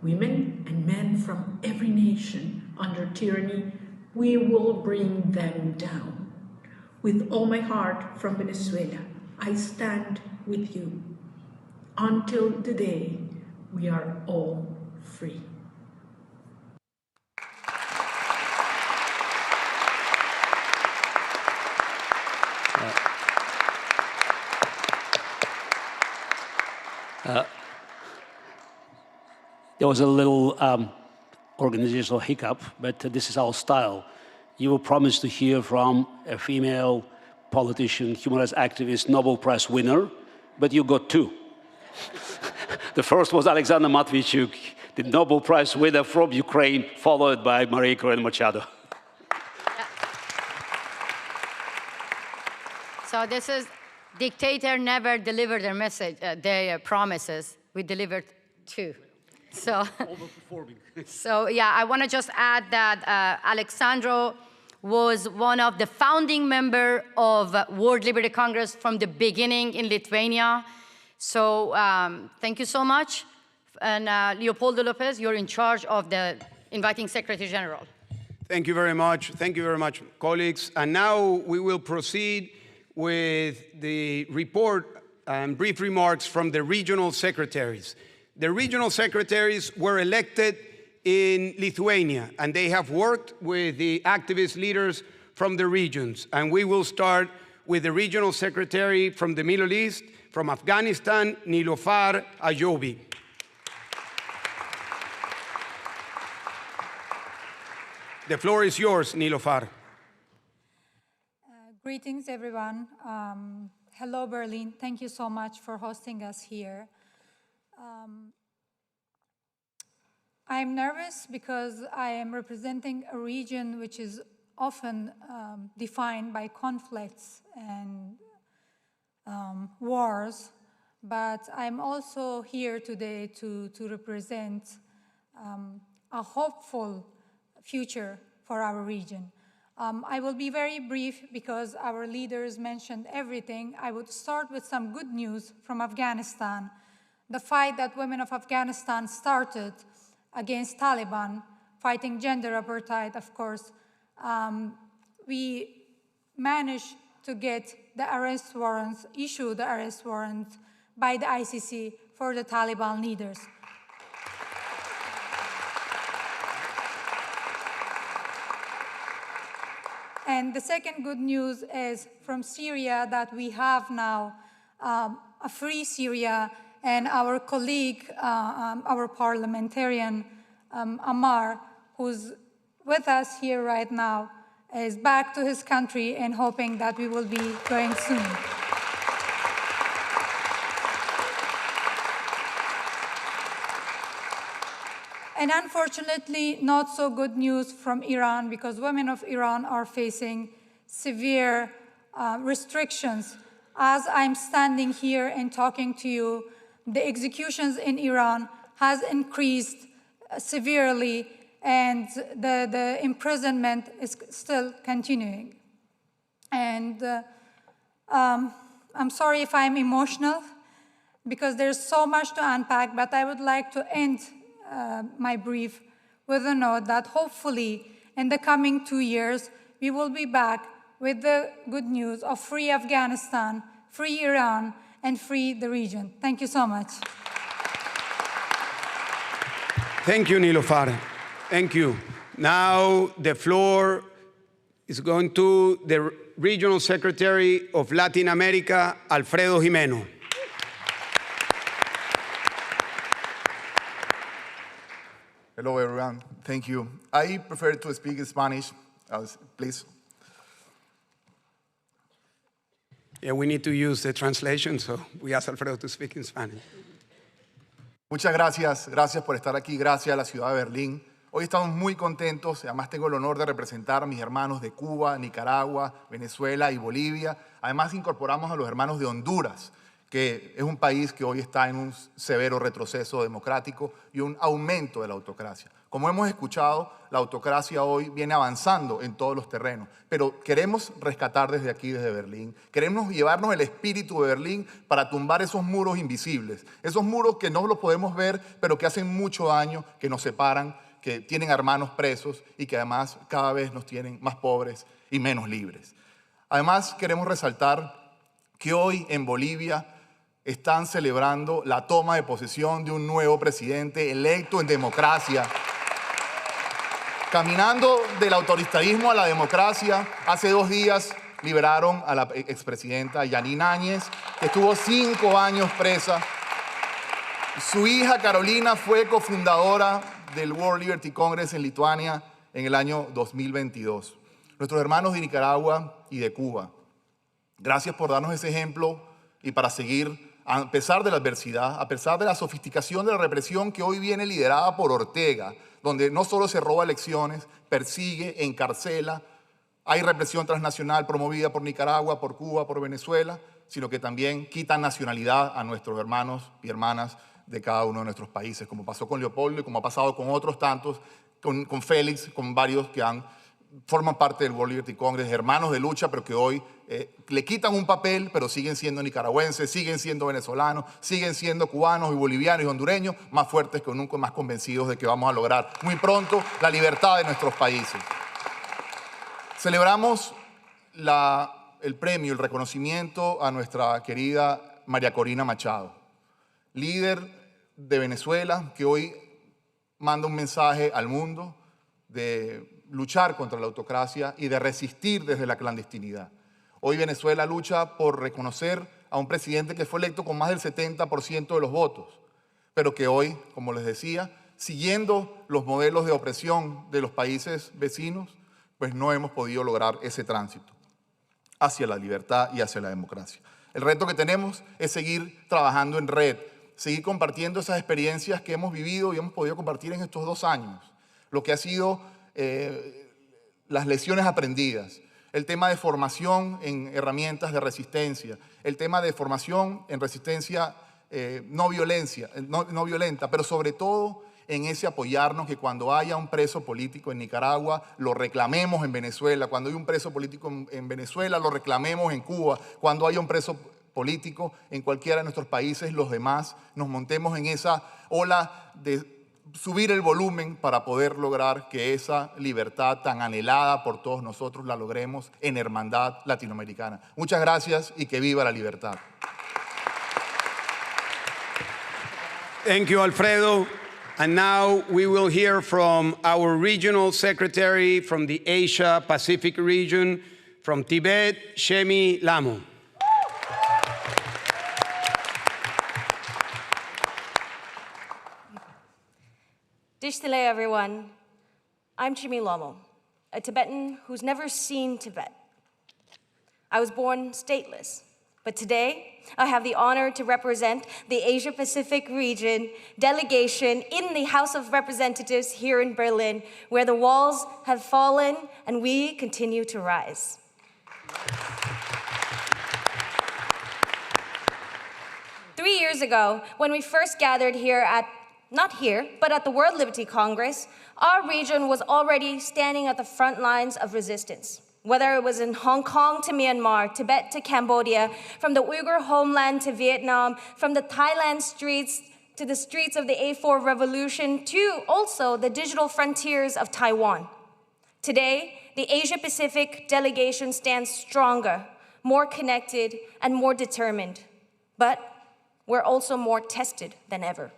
women and men from every nation under tyranny, we will bring them down. With all my heart from Venezuela, I stand with you until the day we are all free. There was a little organizational hiccup, but this is our style. you will promise to hear from a female politician, human rights activist, Nobel Prize winner, but you got two. The first was Alexander Matvichuk, the Nobel Prize winner from Ukraine, followed by Maria Corina Machado. So this is, dictator never delivered their message, their promises. We delivered two. So, so yeah, I want to just add that Alexandro was one of the founding members of World Liberty Congress from the beginning in Lithuania. So thank you so much. And Leopoldo Lopez, you're in charge of the inviting Secretary General. Thank you very much. Thank you very much, colleagues. And now we will proceed with the report and brief remarks from the regional secretaries. The regional secretaries were elected in Lithuania, and they have worked with the activist leaders from the regions. And we will start with the regional secretary from the Middle East, from Afghanistan, Nilofar Ayobi. The floor is yours, Nilofar. Greetings, everyone. Hello, Berlin. Thank you so much for hosting us here. I'm nervous because I am representing a region which is often defined by conflicts and wars, but I'm also here today to represent a hopeful future for our region. I will be very brief because our leaders mentioned everything. I would start with some good news from Afghanistan. The fight that women of Afghanistan started against Taliban, fighting gender apartheid, of course, we managed to get the arrest warrants, issue the arrest warrant by the ICC for the Taliban leaders. And the second good news is from Syria that we have now a free Syria, and our colleague, our parliamentarian, Ammar, who's with us here right now, is back to his country and hoping that we will be going soon. And unfortunately, not so good news from Iran, because women of Iran are facing severe restrictions. As I'm standing here and talking to you, the executions in Iran has increased severely, and the imprisonment is still continuing. And I'm sorry if I'm emotional, because there's so much to unpack, but I would like to end my brief with a note that hopefully in the coming 2 years, we will be back with the good news of free Afghanistan, free Iran, and free the region. Thank you so much. Thank you, Nilofar. Thank you. Now the floor is going to the Regional Secretary of Latin America, Alfredo Jimeno. Hello, everyone. Thank you. I prefer to speak in Spanish, please. Yeah, we need to use the translation, so we ask Alfredo to speak in Spanish. Muchas gracias. Gracias por estar aquí. Gracias a la ciudad de Berlín. Hoy estamos muy contentos. Además, tengo el honor de representar a mis hermanos de Cuba, Nicaragua, Venezuela y Bolivia. Además, incorporamos a los hermanos de Honduras, que es un país que hoy está en un severo retroceso democrático y un aumento de la autocracia. Como hemos escuchado, la autocracia hoy viene avanzando en todos los terrenos, pero queremos rescatar desde aquí, desde Berlín. Queremos llevarnos el espíritu de Berlín para tumbar esos muros invisibles, esos muros que no los podemos ver, pero que hacen mucho daño, que nos separan, que tienen hermanos presos y que además cada vez nos tienen más pobres y menos libres. Además, queremos resaltar que hoy en Bolivia están celebrando la toma de posesión de un nuevo presidente electo en democracia. Caminando del autoritarismo a la democracia, hace 2 días liberaron a la expresidenta Yanine Áñez, que estuvo 5 años presa. Su hija Carolina fue cofundadora del World Liberty Congress en Lituania en el año 2022. nuestros hermanos de Nicaragua y de Cuba. Gracias por darnos ese ejemplo y para seguir, a pesar de la adversidad, a pesar de la sofisticación de la represión que hoy viene liderada por Ortega, donde no solo se roba elecciones, persigue, encarcela, hay represión transnacional promovida por Nicaragua, por Cuba, por Venezuela, sino que también quitan nacionalidad a nuestros hermanos y hermanas de cada uno de nuestros países, como pasó con Leopoldo y como ha pasado con otros tantos, con Félix, con varios que forman parte del World Liberty Congress, hermanos de lucha, pero que hoy le quitan un papel, pero siguen siendo nicaragüenses, siguen siendo venezolanos, siguen siendo cubanos y bolivianos y hondureños, más fuertes que nunca, más convencidos de que vamos a lograr muy pronto la libertad de nuestros países. Celebramos el premio, el reconocimiento a nuestra querida María Corina Machado, líder de Venezuela, que hoy manda un mensaje al mundo de luchar contra la autocracia y de resistir desde la clandestinidad. Hoy Venezuela lucha por reconocer a un presidente que fue electo con más del 70% de los votos, pero que hoy, como les decía, siguiendo los modelos de opresión de los países vecinos, pues no hemos podido lograr ese tránsito hacia la libertad y hacia la democracia. El reto que tenemos es seguir trabajando en red, seguir compartiendo esas experiencias que hemos vivido y hemos podido compartir en estos 2 años, lo que ha sido las lecciones aprendidas, el tema de formación en herramientas de resistencia, el tema de formación en resistencia no violenta, pero sobre todo en ese apoyarnos que cuando haya un preso político en Nicaragua, lo reclamemos en Venezuela, cuando hay un preso político en Venezuela, lo reclamemos en Cuba, cuando haya un preso político en cualquiera de nuestros países, los demás nos montemos en esa ola de subir el volumen para poder lograr que esa libertad tan anhelada por todos nosotros la logremos en hermandad latinoamericana. Muchas gracias y que viva la libertad. Thank you, Alfredo. And now we will hear from our regional secretary from the Asia Pacific region, from Tibet, Shemi Lamo. Dishtile, everyone. I'm Shemi Lamo, a Tibetan who's never seen Tibet. I was born stateless, but today I have the honor to represent the Asia-Pacific region delegation in the House of Representatives here in Berlin, where the walls have fallen and we continue to rise. Three years ago, when we first gathered here not here, but at the World Liberty Congress, our region was already standing at the front lines of resistance. Whether it was in Hong Kong to Myanmar, Tibet to Cambodia, from the Uyghur homeland to Vietnam, from the Thailand streets to the streets of the A4 revolution, to also the digital frontiers of Taiwan. Today, the Asia-Pacific delegation stands stronger, more connected, and more determined. But we're also more tested than ever.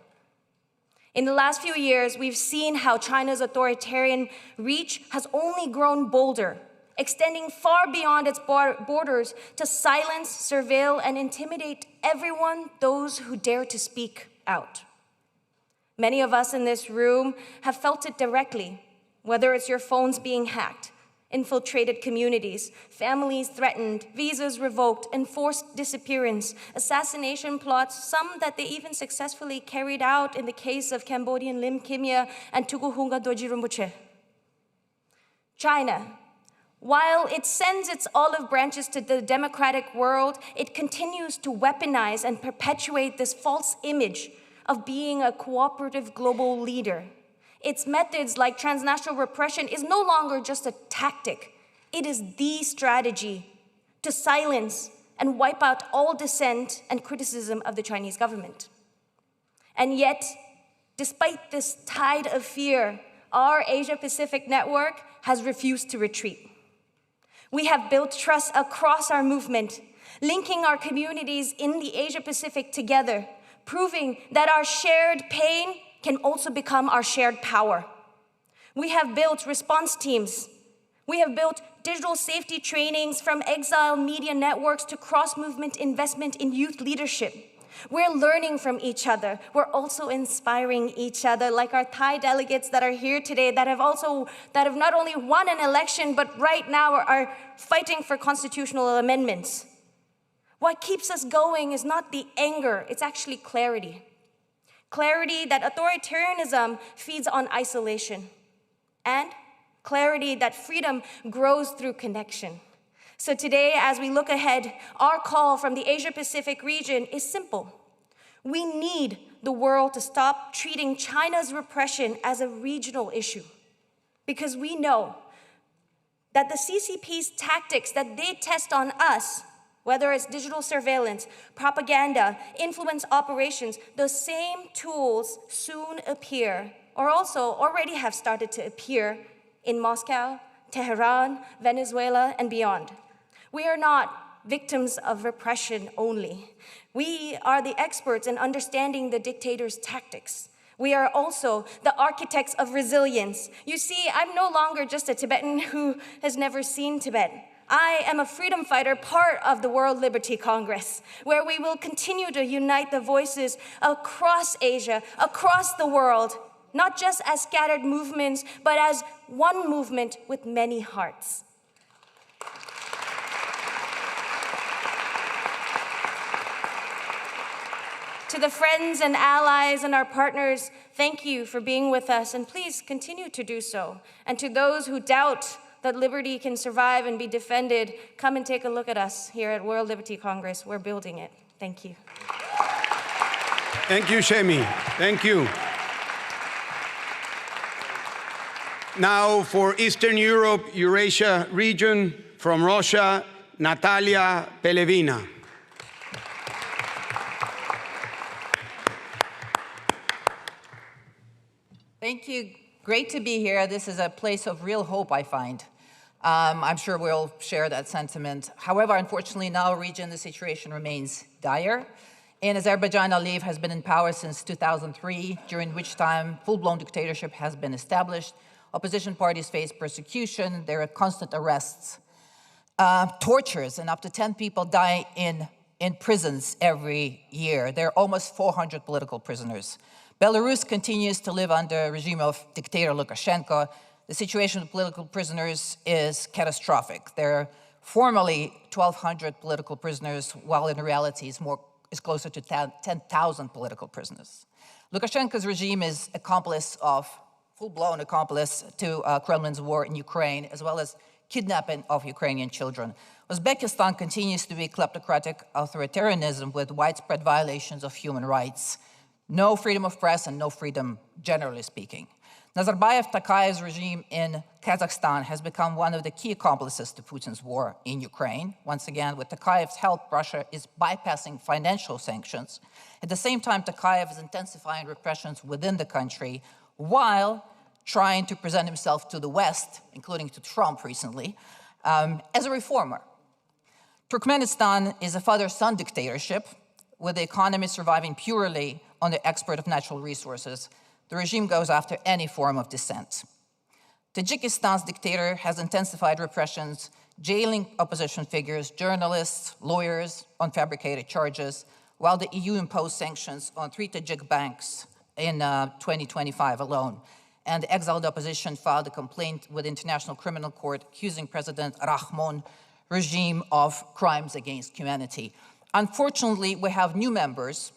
In the last few years, we've seen how China's authoritarian reach has only grown bolder, extending far beyond its borders to silence, surveil, and intimidate everyone, those who dare to speak out. Many of us in this room have felt it directly, whether it's your phones being hacked, infiltrated communities, families threatened, visas revoked, enforced disappearance, assassination plots, some that they even successfully carried out in the case of Cambodian Lim Kimya and Tukuhunga Dorji Rinpoche. China, while it sends its olive branches to the democratic world, it continues to weaponize and perpetuate this false image of being a cooperative global leader. Its methods, like transnational repression, is no longer just a tactic. It is the strategy to silence and wipe out all dissent and criticism of the Chinese government. And yet, despite this tide of fear, our Asia-Pacific network has refused to retreat. We have built trust across our movement, linking our communities in the Asia-Pacific together, proving that our shared pain can also become our shared power. We have built response teams. We have built digital safety trainings from exile media networks to cross-movement investment in youth leadership. We're learning from each other. We're also inspiring each other, like our Thai delegates that are here today that have not only won an election, but right now are fighting for constitutional amendments. What keeps us going is not the anger, it's actually clarity. Clarity that authoritarianism feeds on isolation, and clarity that freedom grows through connection. So today, as we look ahead, our call from the Asia-Pacific region is simple. We need the world to stop treating China's repression as a regional issue, because we know that the CCP's tactics that they test on us, whether it's digital surveillance, propaganda, influence operations, those same tools soon appear, or also already have started to appear in Moscow, Tehran, Venezuela, and beyond. We are not victims of repression only. We are the experts in understanding the dictator's tactics. We are also the architects of resilience. You see, I'm no longer just a Tibetan who has never seen Tibet. I am a freedom fighter, part of the World Liberty Congress, where we will continue to unite the voices across Asia, across the world, not just as scattered movements, but as one movement with many hearts. To the friends and allies and our partners, thank you for being with us, and please continue to do so. And to those who doubt that liberty can survive and be defended, come and take a look at us here at World Liberty Congress. We're building it. Thank you. Thank you, Shemi. Thank you. Now for Eastern Europe, Eurasia region, from Russia, Natalia Pelevina. Thank you. Great to be here. This is a place of real hope, I find. I'm sure we'll share that sentiment. However, unfortunately, in our region, the situation remains dire. In Azerbaijan, Aliyev has been in power since 2003, during which time full-blown dictatorship has been established. Opposition parties face persecution. There are constant arrests, tortures, and up to 10 people die in prisons every year. There are almost 400 political prisoners. Belarus continues to live under a regime of dictator Lukashenko. The situation with political prisoners is catastrophic. There are formally 1,200 political prisoners, while in reality is closer to 10,000 political prisoners. Lukashenko's regime is full-blown accomplice to Kremlin's war in Ukraine, as well as kidnapping of Ukrainian children. Uzbekistan continues to be kleptocratic authoritarianism with widespread violations of human rights. No freedom of press and no freedom, generally speaking. Nazarbayev Takayev's regime in Kazakhstan has become one of the key accomplices to Putin's war in Ukraine. Once again, with Takayev's help, Russia is bypassing financial sanctions. At the same time, Takayev is intensifying repressions within the country while trying to present himself to the West, including to Trump recently, as a reformer. Turkmenistan is a father-son dictatorship, with the economy surviving purely on the export of natural resources. The regime goes after any form of dissent. Tajikistan's dictator has intensified repressions, jailing opposition figures, journalists, lawyers on fabricated charges, while the EU imposed sanctions on 3 Tajik banks in 2025 alone. And the exiled opposition filed a complaint with the International Criminal Court accusing President Rahmon's regime of crimes against humanity. Unfortunately, we have new members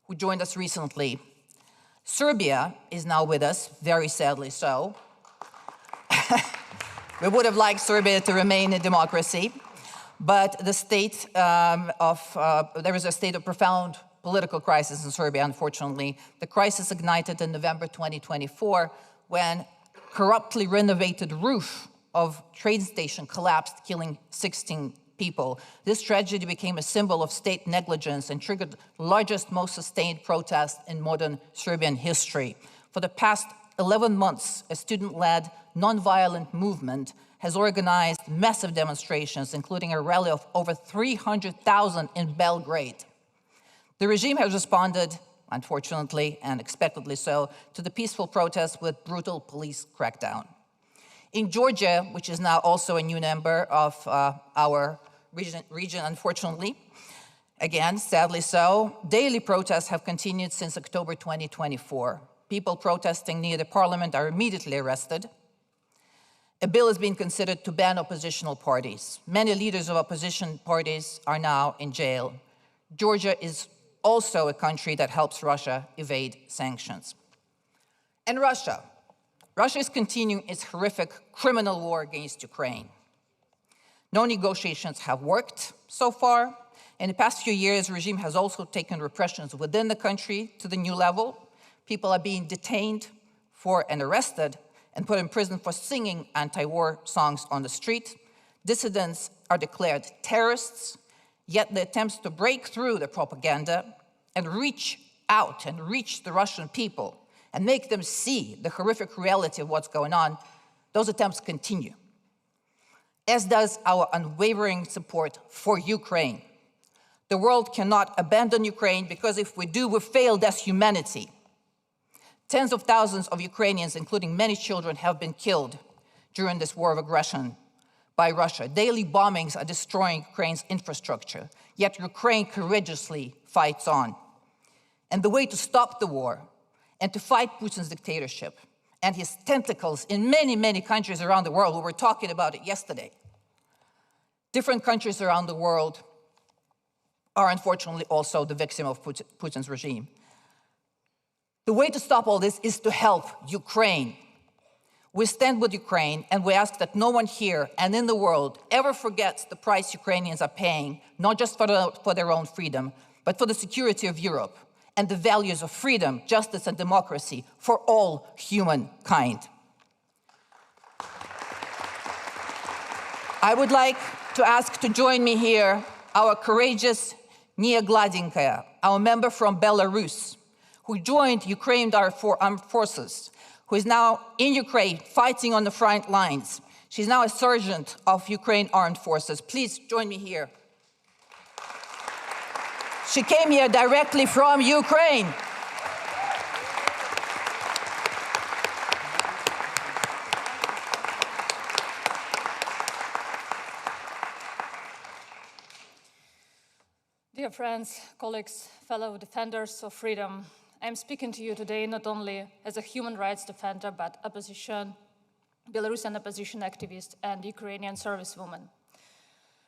who joined us recently. Serbia is now with us, very sadly so. We would have liked Serbia to remain a democracy, but there is a state of profound political crisis in Serbia, unfortunately. The crisis ignited in November 2024 when corruptly renovated roof of train station collapsed, killing 16 people. This tragedy became a symbol of state negligence and triggered the largest, most sustained protest in modern Serbian history. For the past 11 months, a student-led, non-violent movement has organized massive demonstrations, including a rally of over 300,000 in Belgrade. The regime has responded, unfortunately and expectedly so, to the peaceful protests with brutal police crackdown. In Georgia, which is now also a new member of our region, unfortunately, Again, sadly so, daily protests have continued since October 2024. People protesting near the parliament are immediately arrested. A bill is being considered to ban oppositional parties. Many leaders of opposition parties are now in jail. Georgia is also a country that helps Russia evade sanctions. And Russia is continuing its horrific criminal war against Ukraine. No negotiations have worked so far. In the past few years, the regime has also taken repressions within the country to the new level. People are being detained and arrested and put in prison for singing anti-war songs on the street. Dissidents are declared terrorists, yet the attempts to break through the propaganda and reach out and reach the Russian people and make them see the horrific reality of what's going on, those attempts continue, as does our unwavering support for Ukraine. The world cannot abandon Ukraine because if we do, we failed as humanity. Tens of thousands of Ukrainians, including many children, have been killed during this war of aggression by Russia. Daily bombings are destroying Ukraine's infrastructure, yet Ukraine courageously fights on. And the way to stop the war and to fight Putin's dictatorship and his tentacles in many, many countries around the world, we were talking about it yesterday. Different countries around the world are unfortunately also the victim of Putin's regime. The way to stop all this is to help Ukraine. We stand with Ukraine and we ask that no one here and in the world ever forgets the price Ukrainians are paying, not just for their own freedom, but for the security of Europe and the values of freedom, justice, and democracy for all humankind. I would like to ask to join me here our courageous Nia Gladinkaya, our member from Belarus, who joined Ukraine's armed forces, who is now in Ukraine fighting on the front lines. She's now a sergeant of Ukraine Armed Forces. Please join me here. She came here directly from Ukraine. Dear friends, colleagues, fellow defenders of freedom, I'm speaking to you today not only as a human rights defender, but Belarusian opposition activist and Ukrainian servicewoman.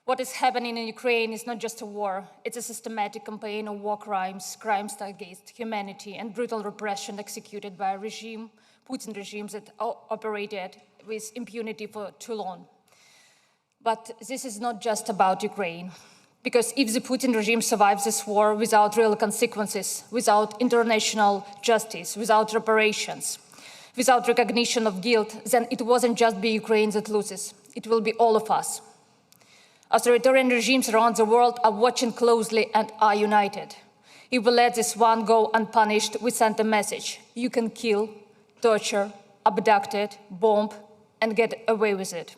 What is happening in Ukraine is not just a war, it's a systematic campaign of war crimes, crimes against humanity, and brutal repression executed by a regime, Putin regimes that operated with impunity for too long. But this is not just about Ukraine. Because if the Putin regime survives this war without real consequences, without international justice, without reparations, without recognition of guilt, then it wasn't just be Ukraine that loses. It will be all of us. Authoritarian regimes around the world are watching closely and are united. If we let this one go unpunished, we send a message. You can kill, torture, abduct it, bomb, and get away with it.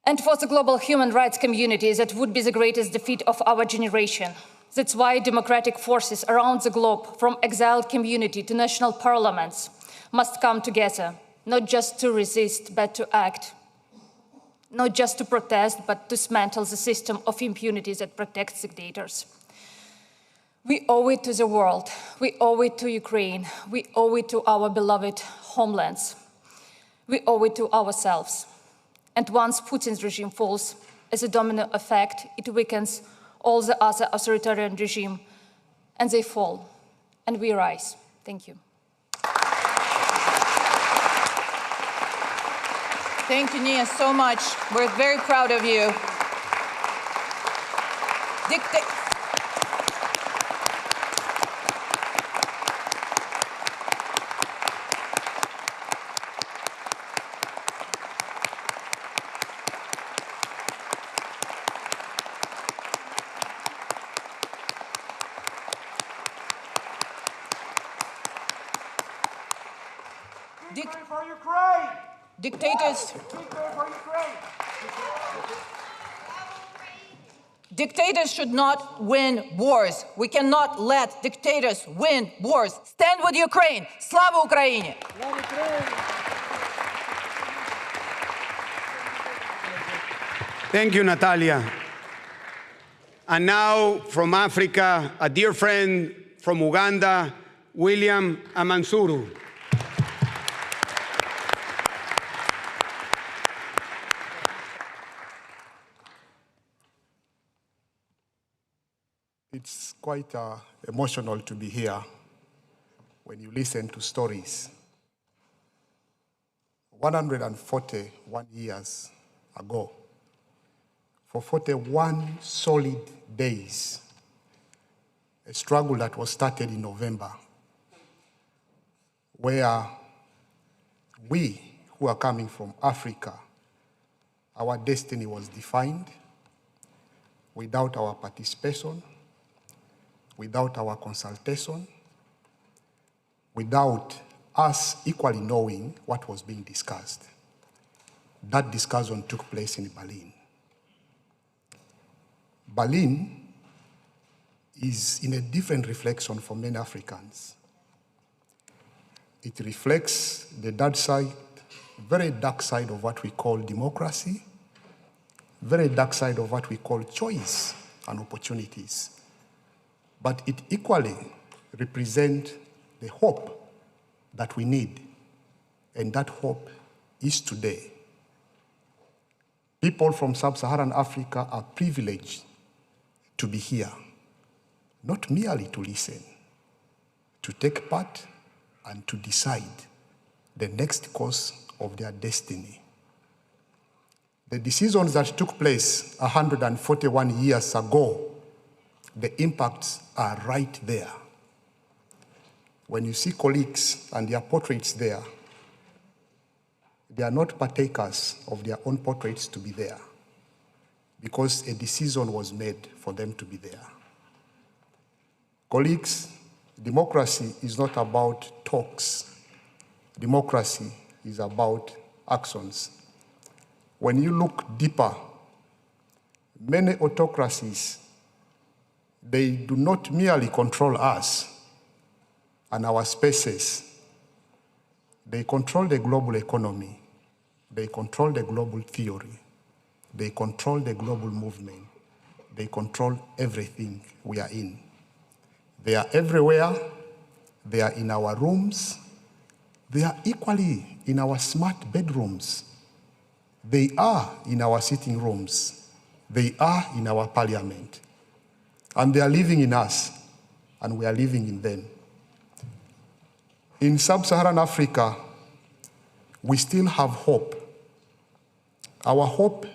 And for the global human rights community, that would be the greatest defeat of our generation. That's why democratic forces around the globe, from exiled community to national parliaments, must come together, not just to resist, but to act. Not just to protest, but to dismantle the system of impunity that protects dictators. We owe it to the world. We owe it to Ukraine. We owe it to our beloved homelands. We owe it to ourselves. And once Putin's regime falls, as a domino effect, it weakens all the other authoritarian regimes, and they fall, and we rise. Thank you. Thank you, Nia, so much. We're very proud of you. Dictators should not win wars. We cannot let dictators win wars. Stand with Ukraine. Slava Ukraini! Thank you, Natalia. And now from Africa, a dear friend from Uganda, William Amansuru. It's quite emotional to be here when you listen to stories. 141 years ago, for 41 solid days, a struggle that was started in November, where we who are coming from Africa, our destiny was defined without our participation, without our consultation, without us equally knowing what was being discussed. That discussion took place in Berlin. Berlin is in a different reflection for many Africans. It reflects the dark side, very dark side of what we call democracy, very dark side of what we call choice and opportunities. But it equally represents the hope that we need, and that hope is today. People from sub-Saharan Africa are privileged to be here, not merely to listen, to take part and to decide the next course of their destiny. The decisions that took place 141 years ago, the impacts are right there. When you see colleagues and their portraits there, they are not partakers of their own portraits to be there, because a decision was made for them to be there. Colleagues, democracy is not about talks. Democracy is about actions. When you look deeper, many autocracies, they do not merely control us and our spaces. They control the global economy. They control the global theory. They control the global movement. They control everything we are in. They are everywhere. They are in our rooms. They are equally in our smart bedrooms. They are in our sitting rooms. They are in our parliament. And they are living in us, and we are living in them. In sub-Saharan Africa, we still have hope. Our hope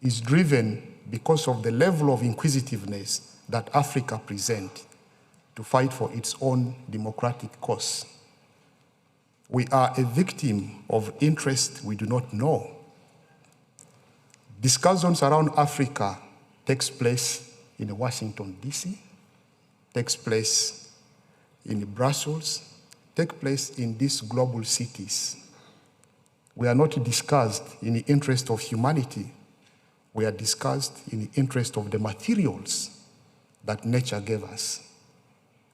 is driven because of the level of inquisitiveness that Africa presents to fight for its own democratic cause. We are a victim of interests we do not know. Discussions around Africa takes place in Washington, D.C., takes place in Brussels, take place in these global cities. We are not discussed in the interest of humanity. We are discussed in the interest of the materials that nature gave us.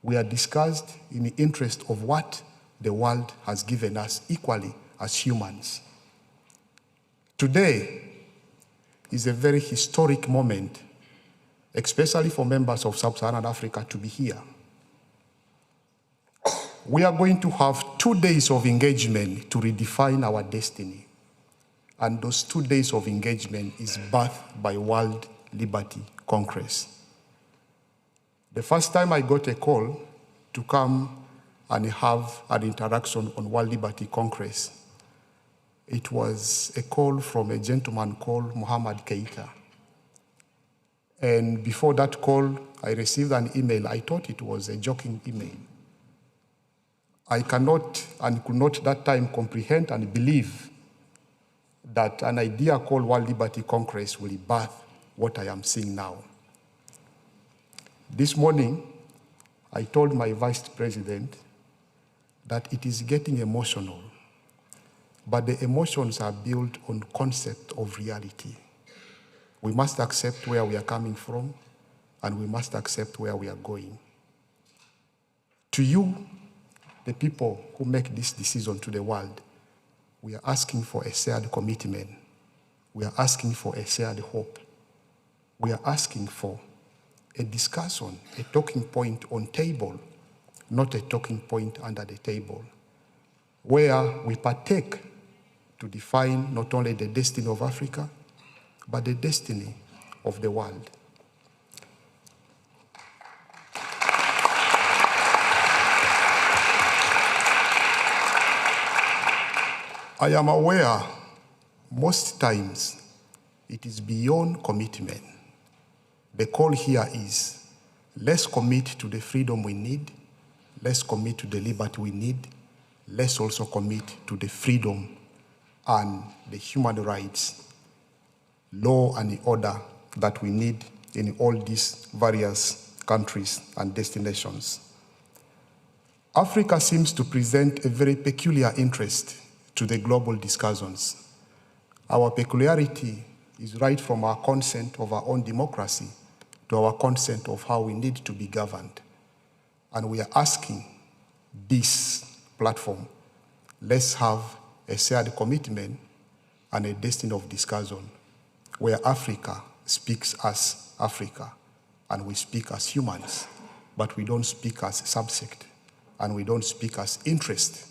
We are discussed in the interest of what the world has given us equally as humans. Today is a very historic moment, especially for members of sub-Saharan Africa to be here. We are going to have 2 days of engagement to redefine our destiny. And those 2 days of engagement is birthed by World Liberty Congress. The first time I got a call to come and have an interaction on World Liberty Congress, it was a call from a gentleman called Muhammad Keita. And before that call, I received an email. I thought it was a joking email. I cannot and could not that time comprehend and believe that an idea called World Liberty Congress will birth what I am seeing now. This morning, I told my vice president that it is getting emotional, but the emotions are built on concept of reality. We must accept where we are coming from, and we must accept where we are going. To you, the people who make this decision to the world, we are asking for a shared commitment. We are asking for a shared hope. We are asking for a discussion, a talking point on table, not a talking point under the table, where we partake to define not only the destiny of Africa, but the destiny of the world. I am aware most times it is beyond commitment. The call here is, let's commit to the freedom we need, let's commit to the liberty we need, let's also commit to the freedom and the human rights, law and order that we need in all these various countries and destinations. Africa seems to present a very peculiar interest to the global discussions. Our peculiarity is right from our concept of our own democracy to our concept of how we need to be governed. And we are asking this platform, let's have a shared commitment and a destiny of discussion where Africa speaks as Africa and we speak as humans, but we don't speak as subsect and we don't speak as interest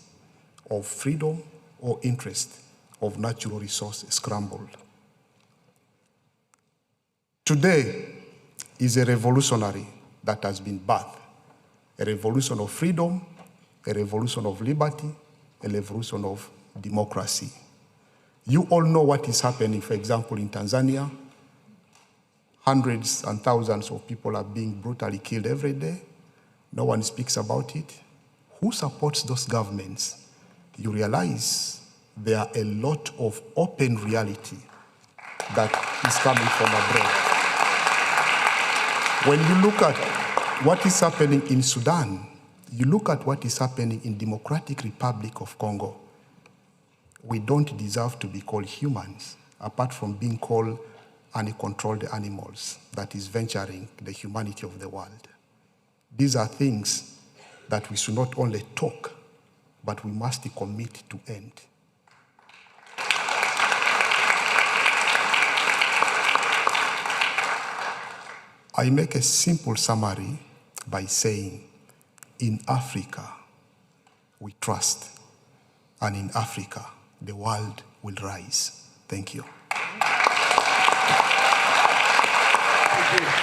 of freedom or interest of natural resource scrambled. Today is a revolutionary that has been birthed, a revolution of freedom, a revolution of liberty, a revolution of democracy. You all know what is happening, for example, in Tanzania. Hundreds and thousands of people are being brutally killed every day. No one speaks about it. Who supports those governments? You realize there are a lot of open reality that is coming from abroad. When you look at what is happening in Sudan, you look at what is happening in Democratic Republic of Congo, we don't deserve to be called humans, apart from being called uncontrolled animals that is venturing the humanity of the world. These are things that we should not only talk, but we must commit to end. I make a simple summary by saying, in Africa, we trust, and in Africa, the world will rise. Thank you. Thank you.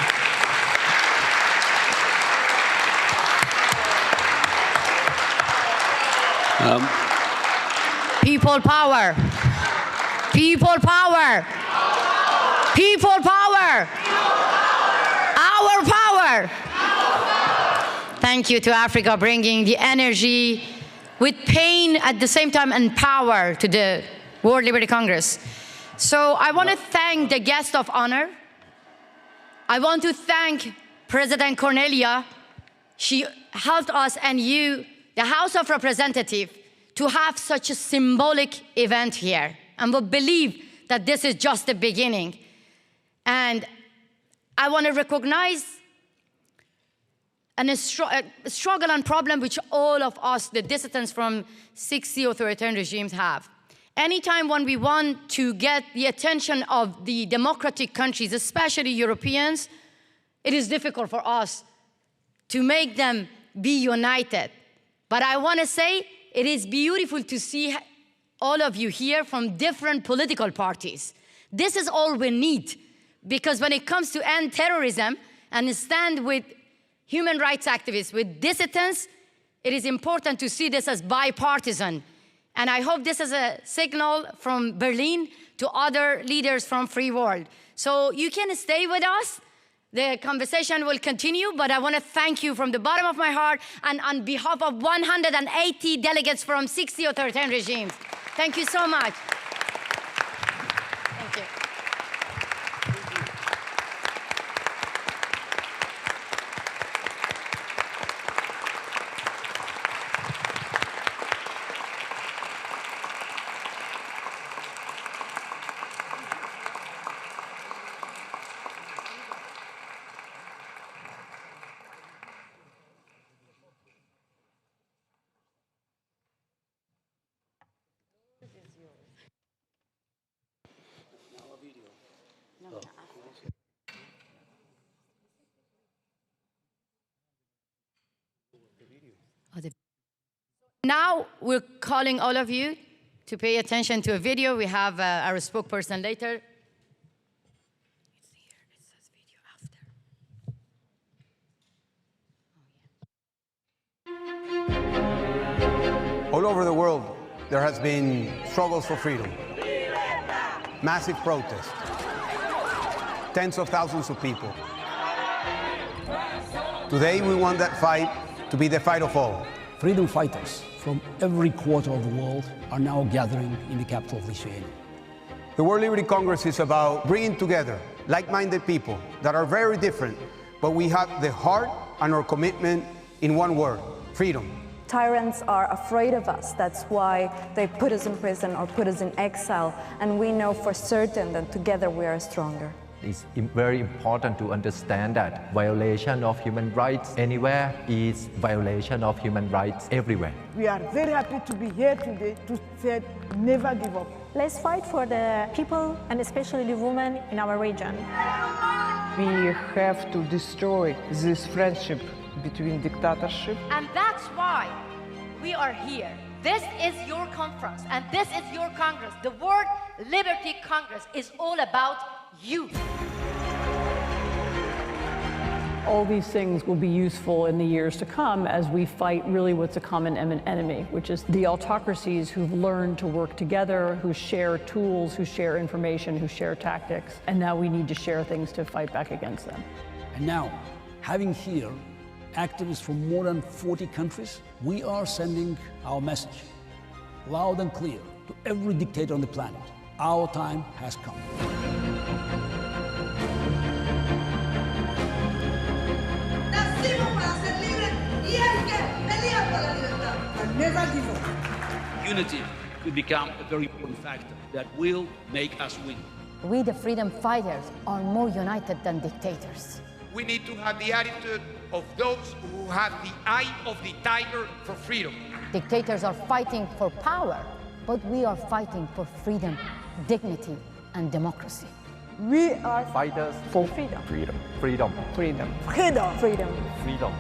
People power. People power. People power. Our power. Thank you to Africa bringing the energy with pain at the same time and power to the World Liberty Congress. So I want to thank the guest of honor. I want to thank President Cornelia. She helped us and you, the House of Representatives, to have such a symbolic event here. And we believe that this is just the beginning. And I want to recognize a struggle and problem which all of us, the dissidents from 60 authoritarian regimes have. Anytime when we want to get the attention of the democratic countries, especially Europeans, it is difficult for us to make them be united. But I want to say it is beautiful to see all of you here from different political parties. This is all we need, because when it comes to end terrorism and stand with human rights activists, with dissidents, it is important to see this as bipartisan. And I hope this is a signal from Berlin to other leaders from free world. So you can stay with us. The conversation will continue, but I want to thank you from the bottom of my heart and on behalf of 180 delegates from 60 authoritarian regimes. Thank you so much. Thank you. Now we're calling all of you to pay attention to a video. We have our spokesperson later. All over the world, there has been struggles for freedom, massive protests, tens of thousands of people. Today, we want that fight to be the fight of all. Freedom fighters from every quarter of the world are now gathering in the capital of Lithuania. The World Liberty Congress is about bringing together like-minded people that are very different, but we have the heart and our commitment in one word: freedom. Tyrants are afraid of us. That's why they put us in prison or put us in exile. And we know for certain that together we are stronger. It's very important to understand that violation of human rights anywhere is violation of human rights everywhere. We are very happy to be here today to say never give up. Let's fight for the people and especially the women in our region. We have to destroy this friendship between dictatorship. And that's why we are here. This is your conference and this is your Congress. The World Liberty Congress is all about you. All these things will be useful in the years to come as we fight really what's a common enemy, which is the autocracies who've learned to work together, who share tools, who share information, who share tactics. And now we need to share things to fight back against them. And now, having here activists from more than 40 countries, we are sending our message loud and clear to every dictator on the planet. Our time has come. Never give up. Unity could become a very important factor that will make us win. We, the freedom fighters, are more united than dictators. We need to have the attitude of those who have the eye of the tiger for freedom. Dictators are fighting for power, but we are fighting for freedom, dignity, and democracy. We are fighters for freedom. Freedom. Freedom. Freedom. Freedom. Freedom. Freedom.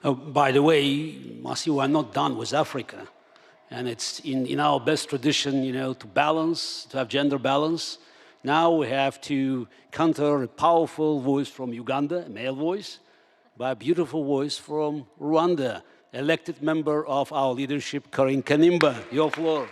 Oh, by the way, Masi, we're not done with Africa. And it's in our best tradition, to balance, to have gender balance. Now we have to counter a powerful voice from Uganda, a male voice, by a beautiful voice from Rwanda, elected member of our leadership, Corinne Kanimba. Your floor.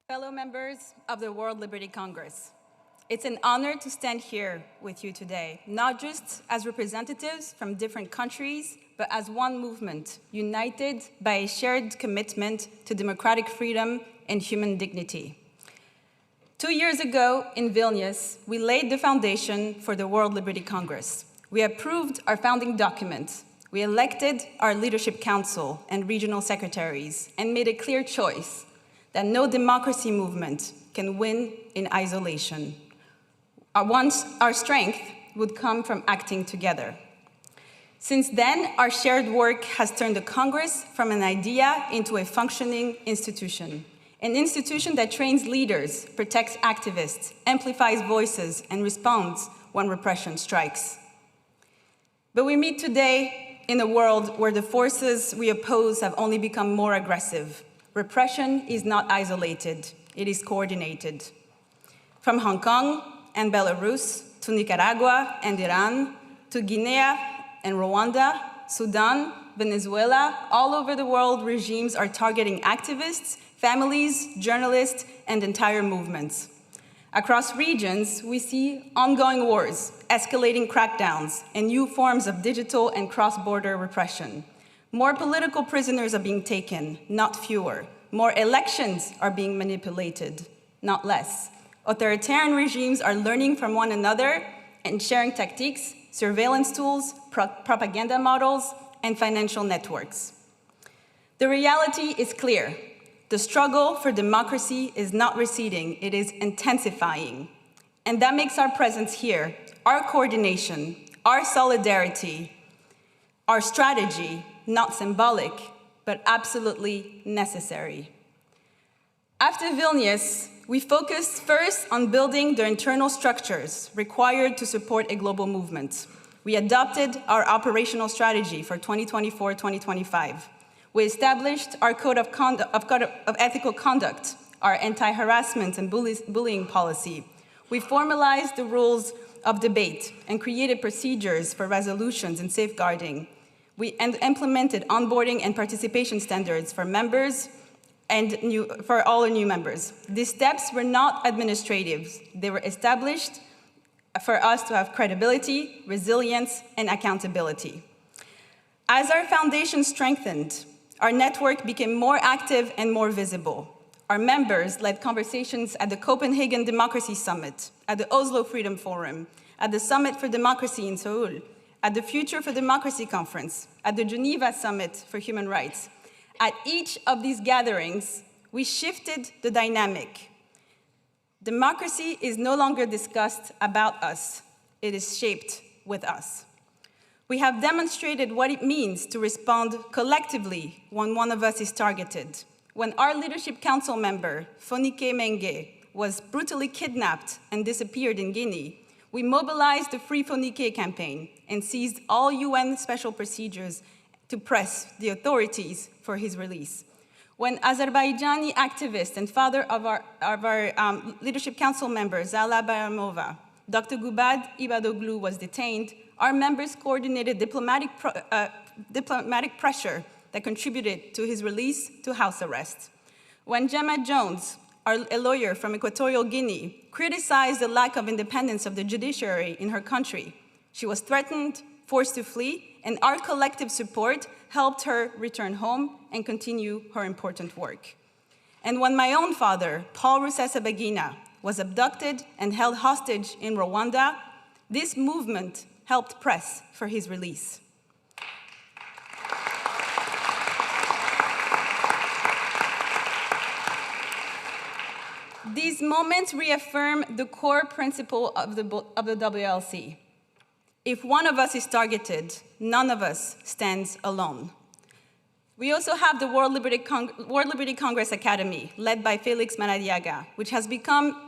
Fellow members of the World Liberty Congress, it's an honor to stand here with you today, not just as representatives from different countries, but as one movement, united by a shared commitment to democratic freedom and human dignity. 2 years ago in Vilnius, we laid the foundation for the World Liberty Congress. We approved our founding document. We elected our leadership council and regional secretaries and made a clear choice that no democracy movement can win in isolation. Our strength would come from acting together. Since then, our shared work has turned the Congress from an idea into a functioning institution, an institution that trains leaders, protects activists, amplifies voices, and responds when repression strikes. But we meet today in a world where the forces we oppose have only become more aggressive. Repression is not isolated, it is coordinated. From Hong Kong and Belarus to Nicaragua and Iran to Guinea and Rwanda, Sudan, Venezuela, all over the world, regimes are targeting activists, families, journalists, and entire movements. Across regions, we see ongoing wars, escalating crackdowns, and new forms of digital and cross-border repression. More political prisoners are being taken, not fewer. More elections are being manipulated, not less. Authoritarian regimes are learning from one another and sharing tactics, surveillance tools, propaganda models, and financial networks. The reality is clear. The struggle for democracy is not receding, it is intensifying. And that makes our presence here, our coordination, our solidarity, our strategy, not symbolic, but absolutely necessary. After Vilnius, we focused first on building the internal structures required to support a global movement. We adopted our operational strategy for 2024-2025. We established our code of ethical conduct, our anti-harassment and bullying policy. We formalized the rules of debate and created procedures for resolutions and safeguarding. We implemented onboarding and participation standards for members and for all new members. These steps were not administrative. They were established for us to have credibility, resilience, and accountability. As our foundation strengthened, our network became more active and more visible. Our members led conversations at the Copenhagen Democracy Summit, at the Oslo Freedom Forum, at the Summit for Democracy in Seoul, at the Future for Democracy Conference, at the Geneva Summit for Human Rights. At each of these gatherings, we shifted the dynamic. Democracy is no longer discussed about us, it is shaped with us. We have demonstrated what it means to respond collectively when one of us is targeted. When our Leadership Council member, Fonike Menge, was brutally kidnapped and disappeared in Guinea, we mobilized the Free Fonike campaign and seized all UN special procedures to press the authorities for his release. When Azerbaijani activist and father of our Leadership Council member, Zala Bayramova, Dr. Gubad Ibadoglu was detained, our members coordinated diplomatic pressure that contributed to his release to house arrest. When Gemma Jones, a lawyer from Equatorial Guinea, criticized the lack of independence of the judiciary in her country, she was threatened, forced to flee, and our collective support helped her return home and continue her important work. And when my own father, Paul Rusesabagina, was abducted and held hostage in Rwanda, this movement helped press for his release. These moments reaffirm the core principle of the WLC. If one of us is targeted, none of us stands alone. We also have the World Liberty Congress Academy, led by Felix Maradiaga, which has become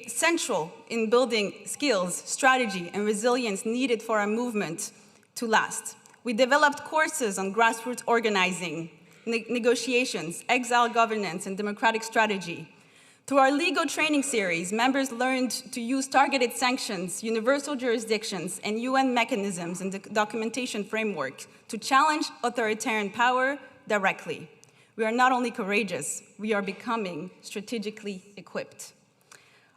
central in building skills, strategy, and resilience needed for our movement to last. We developed courses on grassroots organizing, negotiations, exile governance, and democratic strategy. Through our legal training series, members learned to use targeted sanctions, universal jurisdictions, and UN mechanisms and documentation framework to challenge authoritarian power directly. We are not only courageous, we are becoming strategically equipped.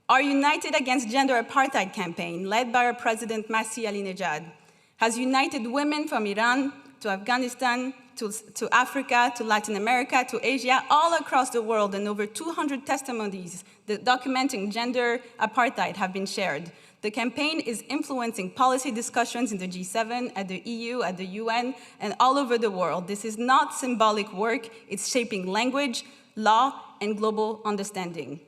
Our United Against Gender Apartheid campaign, led by our president, Masih Alinejad, has united women from Iran to Afghanistan, to Africa, to Latin America, to Asia, all across the world, and over 200 testimonies documenting gender apartheid have been shared. The campaign is influencing policy discussions in the G7, at the EU, at the UN, and all over the world. This is not symbolic work, it's shaping language, law, and global understanding.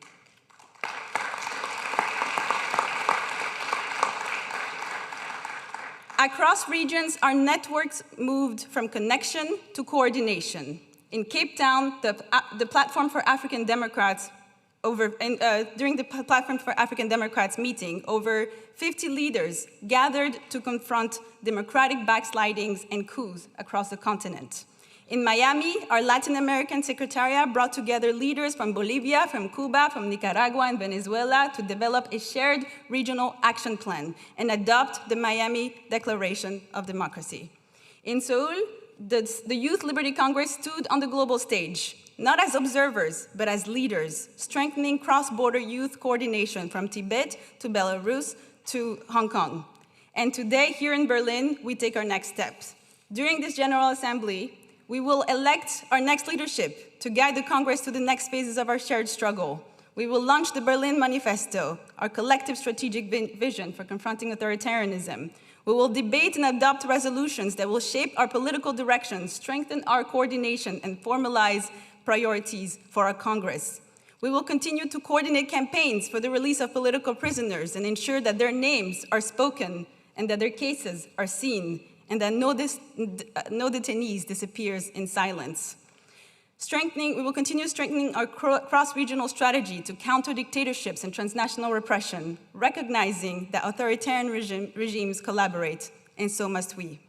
Across regions, our networks moved from connection to coordination. In Cape Town, the Platform for African Democrats, during the Platform for African Democrats meeting, over 50 leaders gathered to confront democratic backslidings and coups across the continent. In Miami, our Latin American Secretariat brought together leaders from Bolivia, from Cuba, from Nicaragua, and Venezuela to develop a shared regional action plan and adopt the Miami Declaration of Democracy. In Seoul, the Youth Liberty Congress stood on the global stage, not as observers, but as leaders, strengthening cross-border youth coordination from Tibet to Belarus to Hong Kong. And today, here in Berlin, we take our next steps. During this General Assembly, we will elect our next leadership to guide the Congress to the next phases of our shared struggle. We will launch the Berlin Manifesto, our collective strategic vision for confronting authoritarianism. We will debate and adopt resolutions that will shape our political direction, strengthen our coordination, and formalize priorities for our Congress. We will continue to coordinate campaigns for the release of political prisoners and ensure that their names are spoken and that their cases are seen and that no detainees disappears in silence. We will continue strengthening our cross-regional strategy to counter dictatorships and transnational repression, recognizing that authoritarian regimes collaborate, and so must we.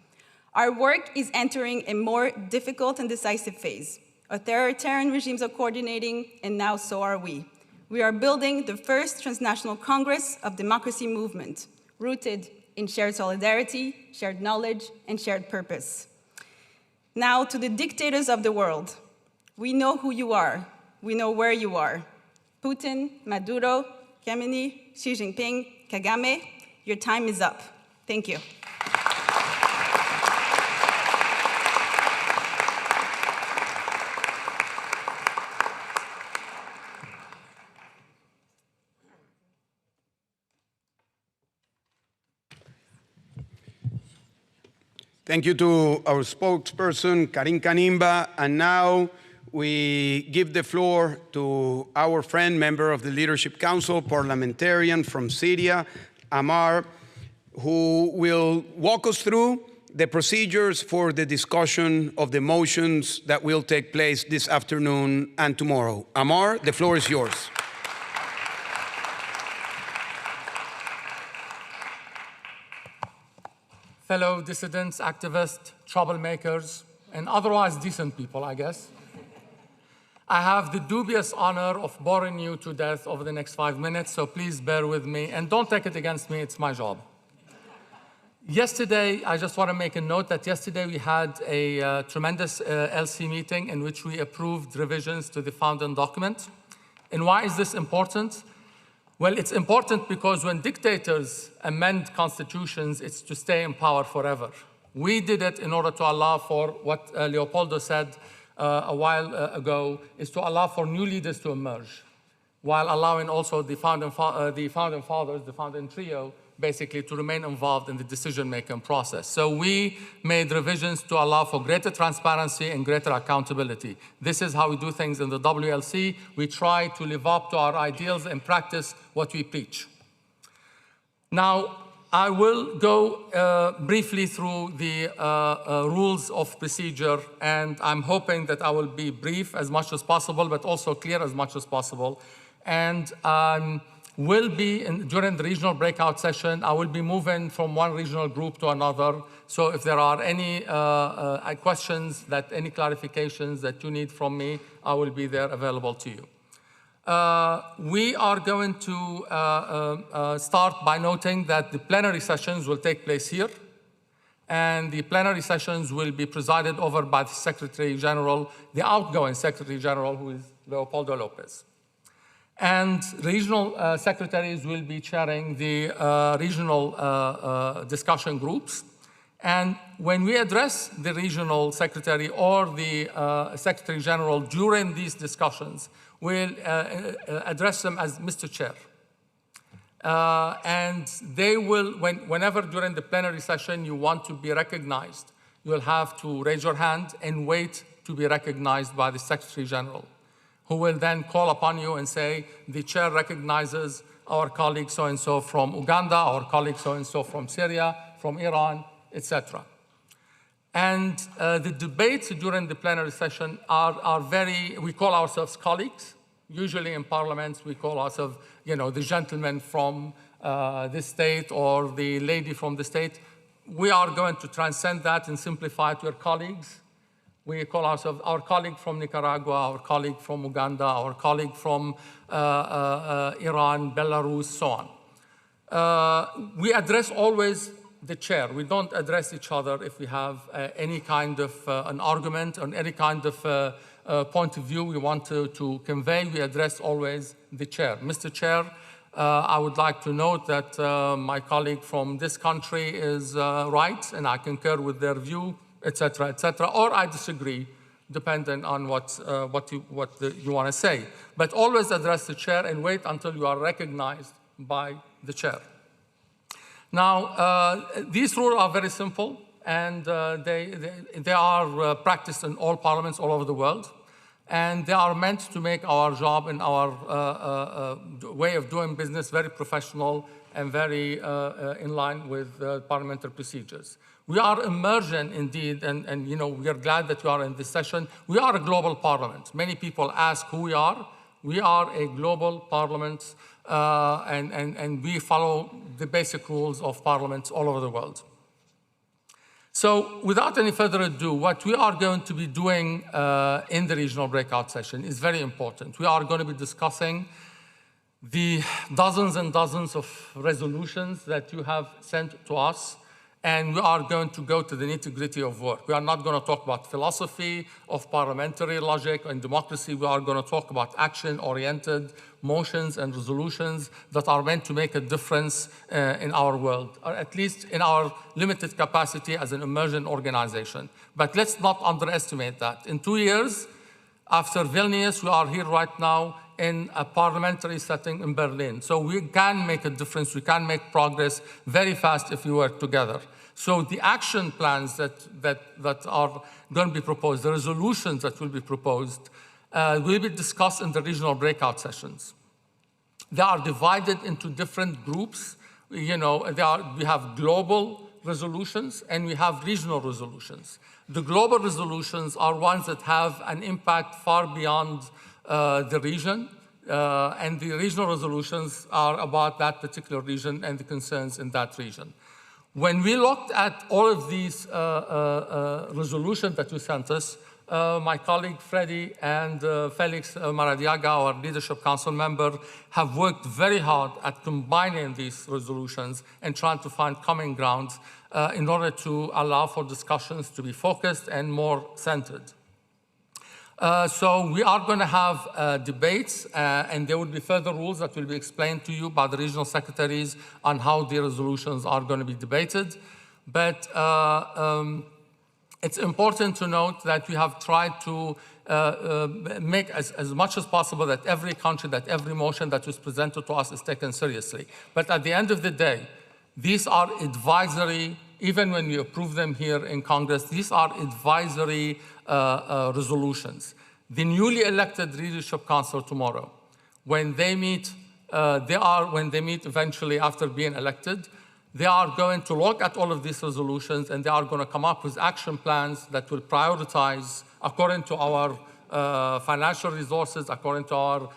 Our work is entering a more difficult and decisive phase. Authoritarian regimes are coordinating, and now so are we. We are building the first transnational Congress of democracy movement, rooted in shared solidarity, shared knowledge, and shared purpose. Now to the dictators of the world. We know who you are. We know where you are. Putin, Maduro, Khamenei, Xi Jinping, Kagame, your time is up. Thank you. Thank you to our spokesperson, Karim Kanimba. And now we give the floor to our friend, member of the Leadership Council, parliamentarian from Syria, Amar, who will walk us through the procedures for the discussion of the motions that will take place this afternoon and tomorrow. Amar, the floor is yours. Fellow dissidents, activists, troublemakers, and otherwise decent people, I guess. I have the dubious honor of boring you to death over the next 5 minutes, so please bear with me, and don't take it against me, it's my job. Yesterday, I just want to make a note that yesterday we had a tremendous LC meeting in which we approved revisions to the founding document. And why is this important? Well, it's important because when dictators amend constitutions, it's to stay in power forever. We did it in order to allow for what Leopoldo said a while ago, is to allow for new leaders to emerge, while allowing also the founding fathers, the founding trio, basically to remain involved in the decision-making process. So we made revisions to allow for greater transparency and greater accountability. This is how we do things in the WLC. We try to live up to our ideals and practice what we preach. Now, I will go briefly through the rules of procedure, and I'm hoping that I will be brief as much as possible, but also clear as much as possible. And will be, during the regional breakout session, I will be moving from one regional group to another. So if there are any questions, any clarifications that you need from me, I will be there available to you. We are going to start by noting that the plenary sessions will take place here, and the plenary sessions will be presided over by the Secretary General, the outgoing Secretary General, who is Leopoldo Lopez. And regional secretaries will be chairing the regional discussion groups. And when we address the regional secretary or the Secretary General during these discussions, we'll address them as Mr. Chair. And they will, whenever during the plenary session you want to be recognized, you'll have to raise your hand and wait to be recognized by the Secretary General, who will then call upon you and say, the chair recognizes our colleague so-and-so from Uganda, our colleague so-and-so from Syria, from Iran, etc. And the debates during the plenary session are very, we call ourselves colleagues. Usually in parliaments, we call ourselves, the gentleman from this state or the lady from the state. We are going to transcend that and simplify it to our colleagues. We call ourselves our colleague from Nicaragua, our colleague from Uganda, our colleague from Iran, Belarus, so on. We address always the chair. We don't address each other if we have any kind of an argument or any kind of point of view we want to convey. We address always the chair. Mr. Chair, I would like to note that my colleague from this country is right, and I concur with their view, etc., or I disagree, depending on what you want to say. But always address the chair and wait until you are recognized by the chair. Now, these rules are very simple, and they are practiced in all parliaments all over the world. And they are meant to make our job and our way of doing business very professional and very in line with parliamentary procedures. We are emerging indeed, and you know, we are glad that you are in this session. We are a global parliament. Many people ask who we are. We are a global parliament, and we follow the basic rules of parliaments all over the world. So without any further ado, what we are going to be doing in the regional breakout session is very important. We are going to be discussing the dozens and dozens of resolutions that you have sent to us, and we are going to go to the nitty-gritty of work. We are not going to talk about philosophy of parliamentary logic and democracy. We are going to talk about action-oriented motions and resolutions that are meant to make a difference in our world, or at least in our limited capacity as an emerging organization. But let's not underestimate that. In 2 years, after Vilnius, we are here right now in a parliamentary setting in Berlin. So we can make a difference, we can make progress very fast if we work together. So the action plans that are going to be proposed, the resolutions that will be proposed, will be discussed in the regional breakout sessions. They are divided into different groups. You know, we have global resolutions and we have regional resolutions. The global resolutions are ones that have an impact far beyond the region, and the regional resolutions are about that particular region and the concerns in that region. When we looked at all of these resolutions that you sent us, my colleague Freddie and Felix Maradiaga, our Leadership Council member, have worked very hard at combining these resolutions and trying to find common ground in order to allow for discussions to be focused and more centered. So we are going to have debates, and there will be further rules that will be explained to you by the regional secretaries on how the resolutions are going to be debated. But it's important to note that we have tried to make as much as possible that every country, that every motion that was presented to us is taken seriously. But at the end of the day, these are advisory, even when we approve them here in Congress, these are advisory resolutions. The newly elected Leadership Council tomorrow, when they meet eventually after being elected, they are going to look at all of these resolutions and they are going to come up with action plans that will prioritize according to our financial resources, according to our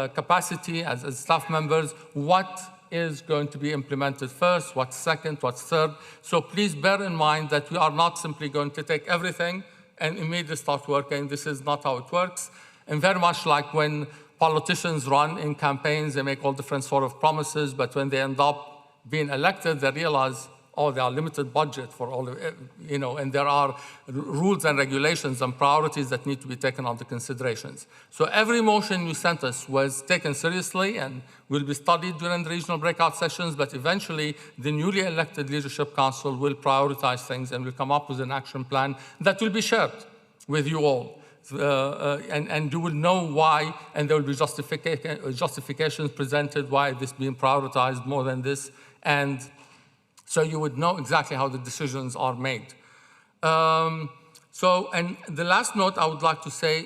capacity as staff members, what is going to be implemented first, what's second, what's third. So please bear in mind that we are not simply going to take everything and immediately start working. This is not how it works. And very much like when politicians run in campaigns, they make all different sort of promises, but when they end up being elected, they realize, oh, there are limited budget for all of it, you know, and there are rules and regulations and priorities that need to be taken under considerations. So every motion you sent us was taken seriously and will be studied during the regional breakout sessions, but eventually the newly elected Leadership Council will prioritize things and will come up with an action plan that will be shared with you all. And you will know why, and there will be justifications presented why this being prioritized more than this, and so you would know exactly how the decisions are made. And the last note I would like to say,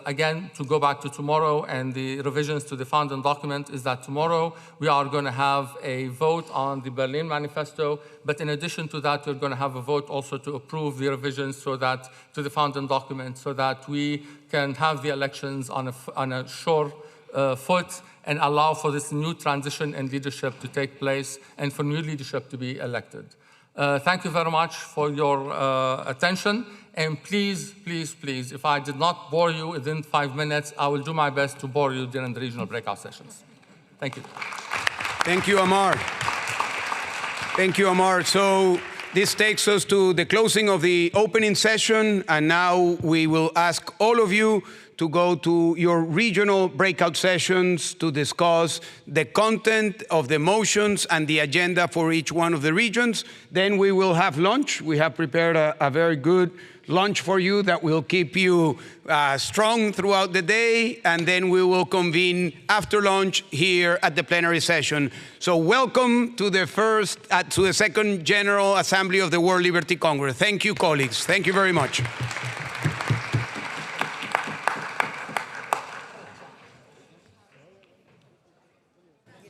again, to go back to tomorrow and the revisions to the founding document, is that tomorrow we are going to have a vote on the Berlin Manifesto, but in addition to that, we're going to have a vote also to approve the revisions to the founding document so that we can have the elections on a sure foot and allow for this new transition in leadership to take place and for new leadership to be elected. Thank you very much for your attention. And please, please, please, if I did not bore you within 5 minutes, I will do my best to bore you during the regional breakout sessions. Thank you. Thank you, Amar. Thank you, Amar. So this takes us to the closing of the opening session, and now we will ask all of you to go to your regional breakout sessions to discuss the content of the motions and the agenda for each one of the regions. Then we will have lunch. We have prepared a very good lunch for you that will keep you strong throughout the day, and then we will convene after lunch here at the plenary session. So welcome to the second General Assembly of the World Liberty Congress. Thank you, colleagues. Thank you very much.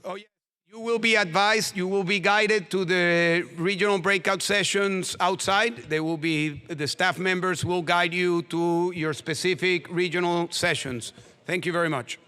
Oh, yeah. You will be advised, you will be guided to the regional breakout sessions outside. The staff members will guide you to your specific regional sessions. Thank you very much.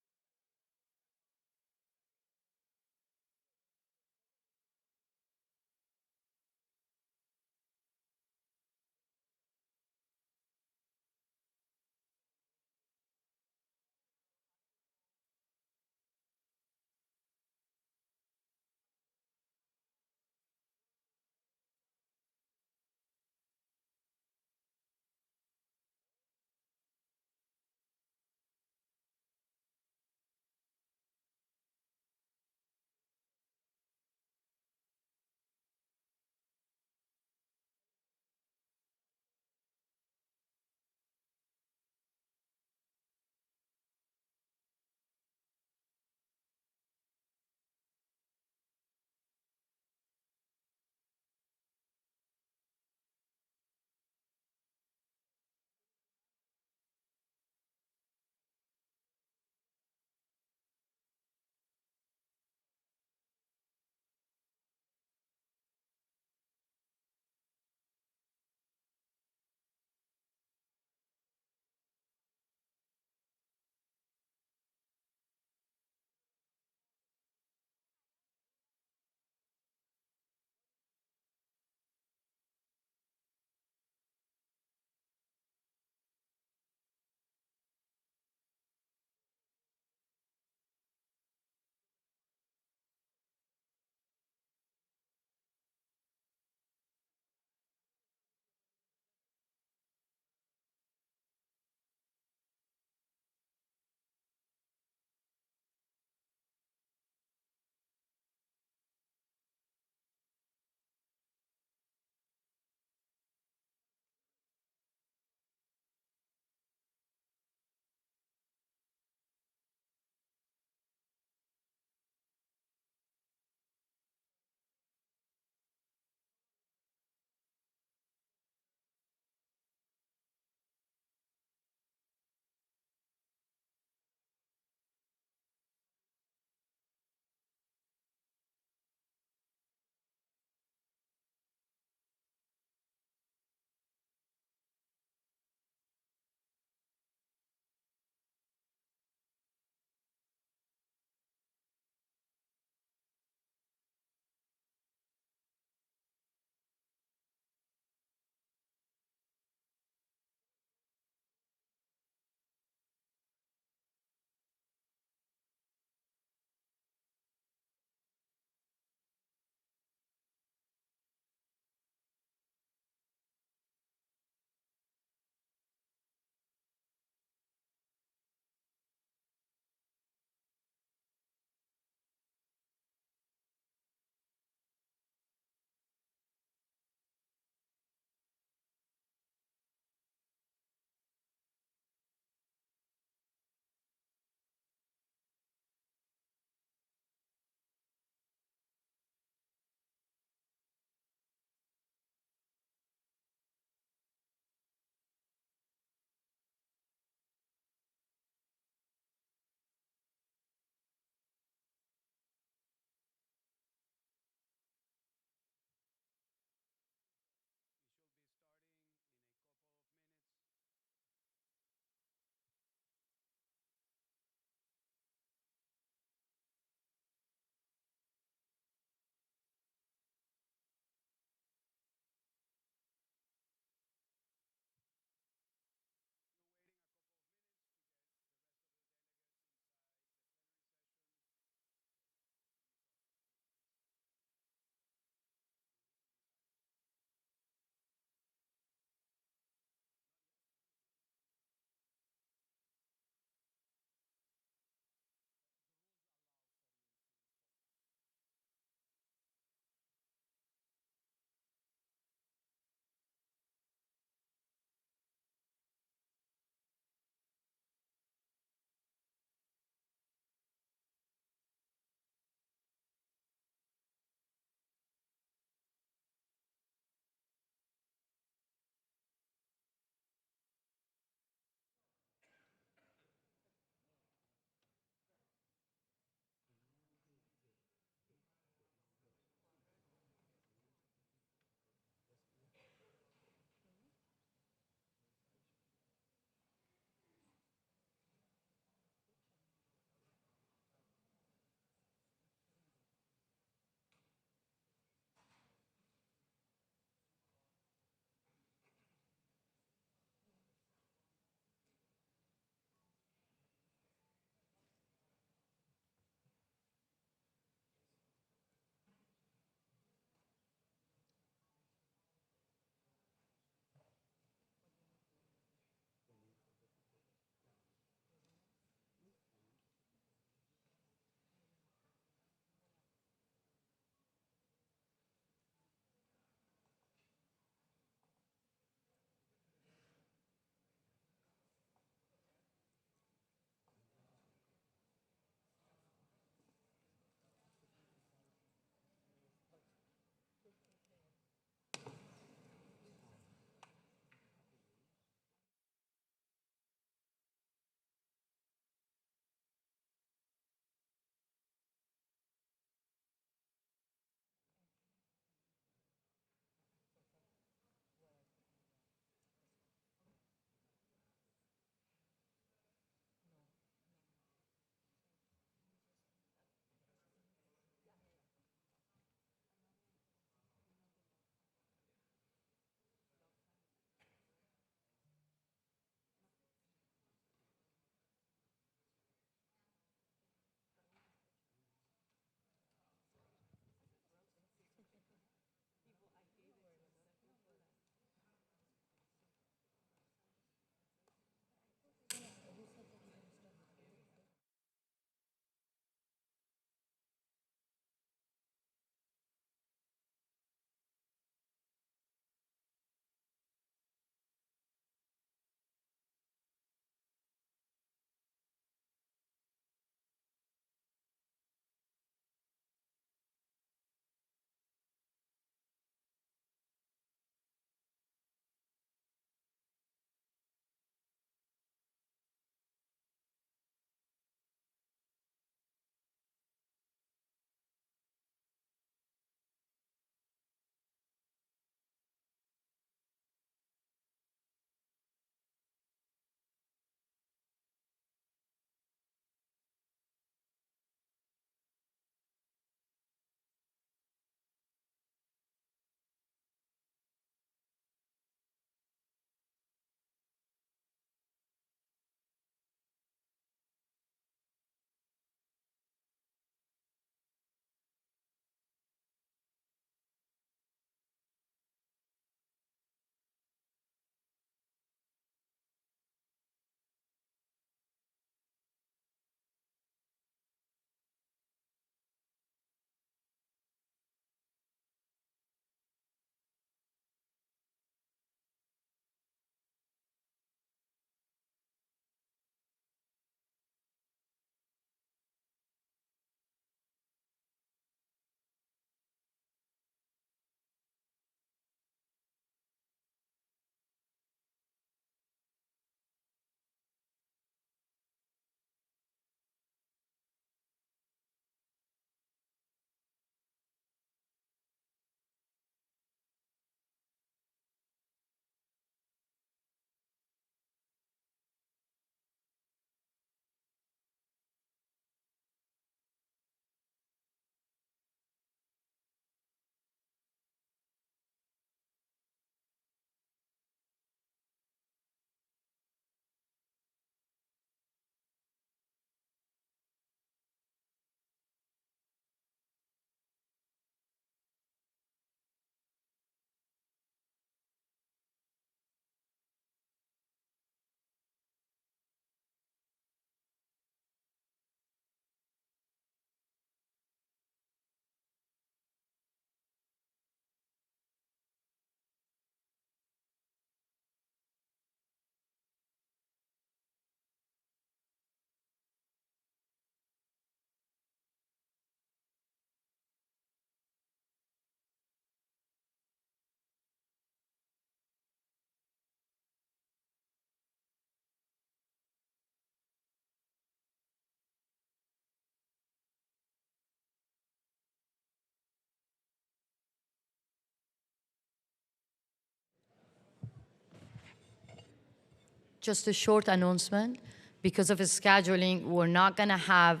just a short announcement. Because of scheduling, we're not going to have,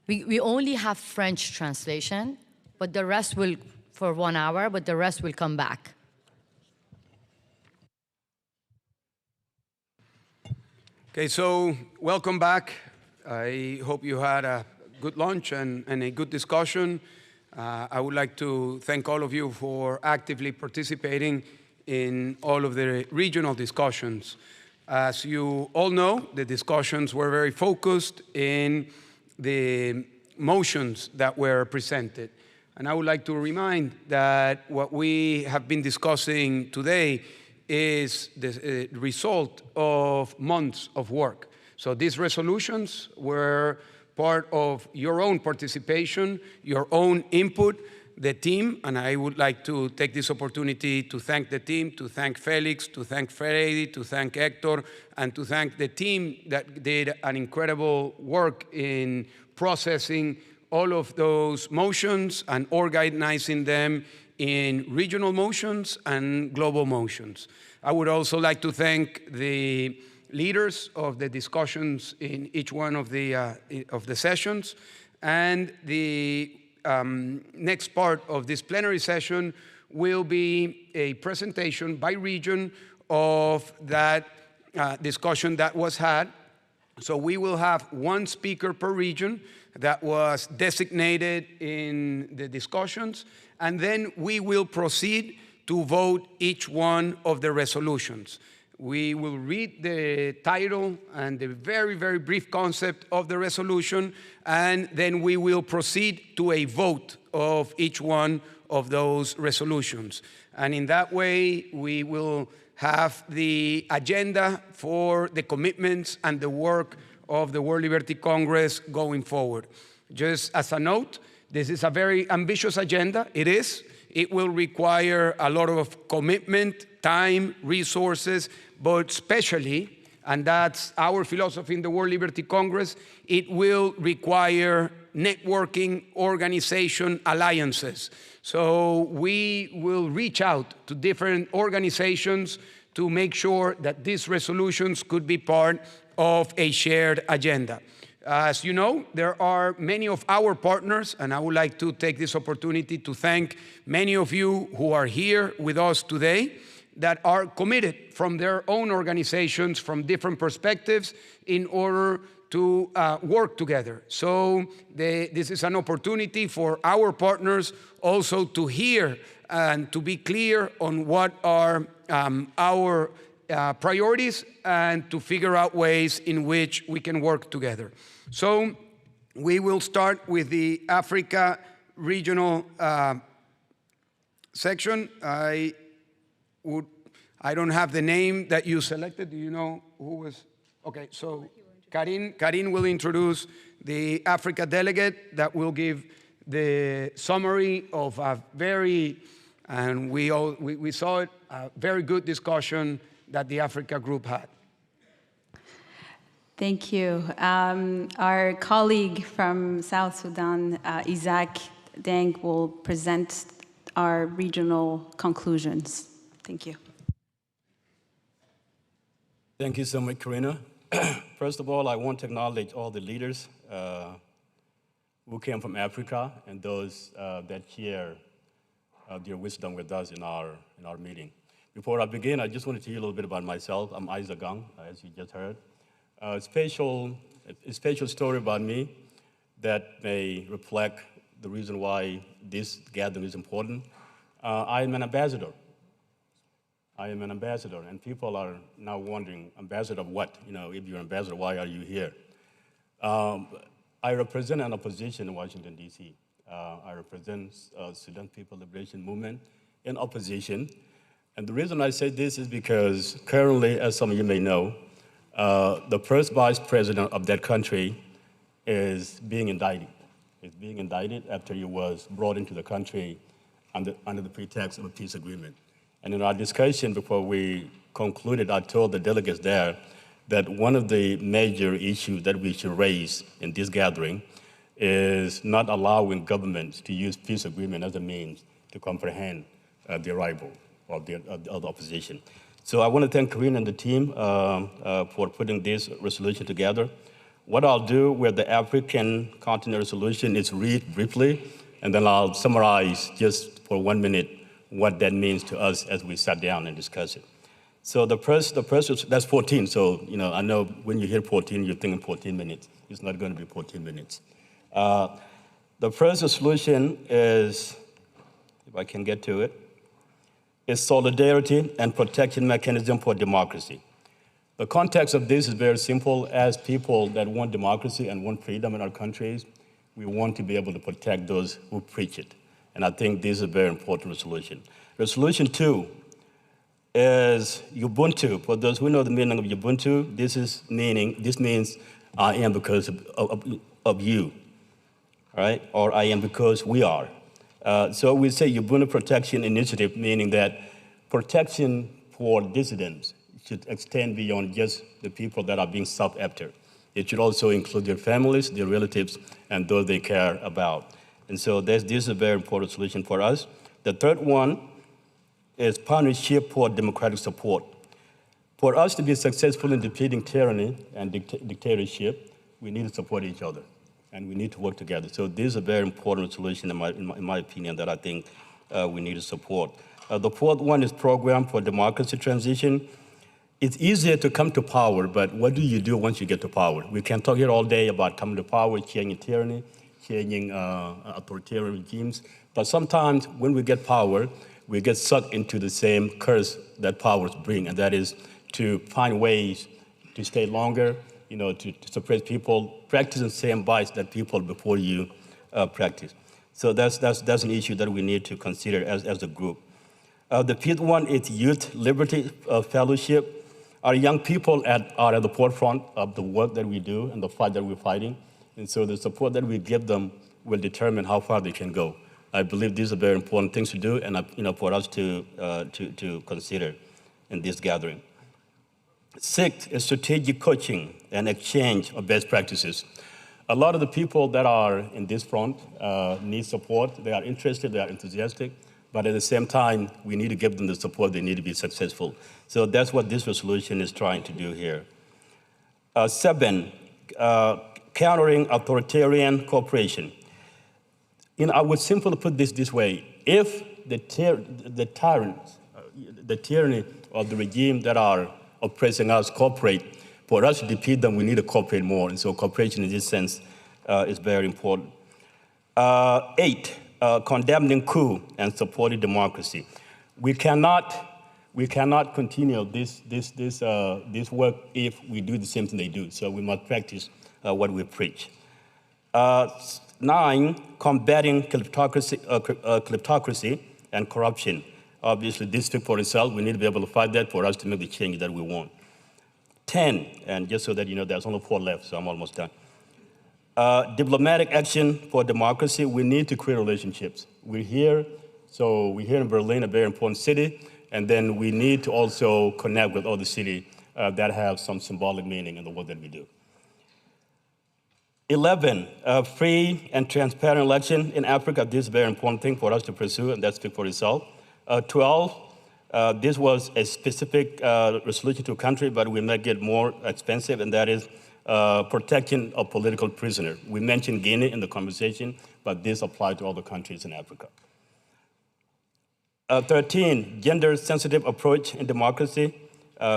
we only have French translation, but the rest will, for 1 hour, but the rest will come back. Okay, so welcome back. I hope you had a good lunch and a good discussion. I would like to thank all of you for actively participating in all of the regional discussions. As you all know, the discussions were very focused in the motions that were presented. And I would like to remind that what we have been discussing today is the result of months of work. So these resolutions were part of your own participation, your own input, the team, and I would like to take this opportunity to thank the team, to thank Felix, to thank Freddy, to thank Hector, and to thank the team that did an incredible work in processing all of those motions and organizing them in regional motions and global motions. I would also like to thank the leaders of the discussions in each one of the sessions, and the next part of this plenary session will be a presentation by region of that discussion that was had. So we will have one speaker per region that was designated in the discussions, and then we will proceed to vote each one of the resolutions. We will read the title and the very, very brief concept of the resolution, and then we will proceed to a vote of each one of those resolutions. And in that way, we will have the agenda for the commitments and the work of the World Liberty Congress going forward. Just as a note, this is a very ambitious agenda. It is. It will require a lot of commitment, time, resources, but especially, and that's our philosophy in the World Liberty Congress, it will require networking, organization, alliances. So we will reach out to different organizations to make sure that these resolutions could be part of a shared agenda. As you know, there are many of our partners, and I would like to take this opportunity to thank many of you who are here with us today that are committed from their own organizations, from different perspectives, in order to work together. So this is an opportunity for our partners also to hear and to be clear on what are our priorities and to figure out ways in which we can work together. So we will start with the Africa regional section. I don't have the name that you selected. Do you know who was? Okay, so Karin will introduce the Africa delegate that will give the summary of a very, and we saw it, a very good discussion that the Africa group had. Thank you. Our colleague from South Sudan, Isaac Deng, will present our regional conclusions. Thank you. Thank you so much, Karina. First of all, I want to acknowledge all the leaders who came from Africa and those that share their wisdom with us in our meeting. Before I begin, I just want to tell you a little bit about myself. I'm Isaac Deng, as you just heard. A special story about me that may reflect the reason why this gathering is important. I am an ambassador. I am an ambassador, and people are now wondering, ambassador of what? You know, if you're an ambassador, why are you here? I represent an opposition in Washington, D.C. I represent Sudan People Liberation Movement in opposition. And the reason I say this is because currently, as some of you may know, the first vice president of that country is being indicted. Is being indicted after he was brought into the country under the pretext of a peace agreement. And in our discussion before we concluded, I told the delegates there that one of the major issues that we should raise in this gathering is not allowing governments to use peace agreement as a means to comprehend the arrival of the opposition. So I want to thank Karina and the team for putting this resolution together. What I'll do with the African continent resolution is read briefly, and then I'll summarize just for 1 minute what that means to us as we sat down and discuss it. So the first, that's 14. So, I know when you hear 14, you're thinking 14 minutes. It's not going to be 14 minutes. The first resolution is, if I can get to it, is solidarity and protection mechanism for democracy. The context of this is very simple. As people that want democracy and want freedom in our countries, we want to be able to protect those who preach it. And I think this is a very important resolution. Resolution 2 is Ubuntu. For those who know the meaning of Ubuntu, this means I am because of you, right? Or I am because we are. So we say Ubuntu Protection Initiative, meaning that protection for dissidents should extend beyond just the people that are being sought after. It should also include their families, their relatives, and those they care about. And so this is a very important solution for us. The third one is partnership for democratic support. For us to be successful in defeating tyranny and dictatorship, we need to support each other, and we need to work together. So this is a very important solution, in my opinion, that I think we need to support. The fourth one is program for democracy transition. It's easier to come to power, but what do you do once you get to power? We can talk here all day about coming to power, changing tyranny, changing authoritarian regimes, but sometimes when we get power, we get sucked into the same curse that powers bring, and that is to find ways to stay longer, to suppress people, practice the same vice that people before you practice. So that's an issue that we need to consider as a group. The fifth one is Youth Liberty Fellowship. Our young people are at the forefront of the work that we do and the fight that we're fighting. And so the support that we give them will determine how far they can go. I believe these are very important things to do and for us to consider in this gathering. Sixth is strategic coaching and exchange of best practices. A lot of the people that are in this front need support. They are interested, they are enthusiastic, but at the same time, we need to give them the support they need to be successful. So that's what this resolution is trying to do here. 7, countering authoritarian cooperation. I would simply put this way. If the tyranny of the regime that are oppressing us cooperate, for us to defeat them, we need to cooperate more. And so cooperation in this sense is very important. 8, condemning coup and supporting democracy. We cannot continue this work if we do the same thing they do. So we must practice what we preach. 9, combating kleptocracy and corruption. Obviously, this speaks for itself. We need to be able to fight that for us to make the change that we want. 10, and just so that you know, there's only 4 left, so I'm almost done. Diplomatic action for democracy. We need to create relationships. We're here in Berlin, a very important city, and then we need to also connect with other cities that have some symbolic meaning in the work that we do. 11, free and transparent election in Africa. This is a very important thing for us to pursue, and that speaks for itself. 12, this was a specific resolution to a country, but we make it more expensive, and that is protection of political prisoners. We mentioned Guinea in the conversation, but this applies to other countries in Africa. 13, gender-sensitive approach in democracy.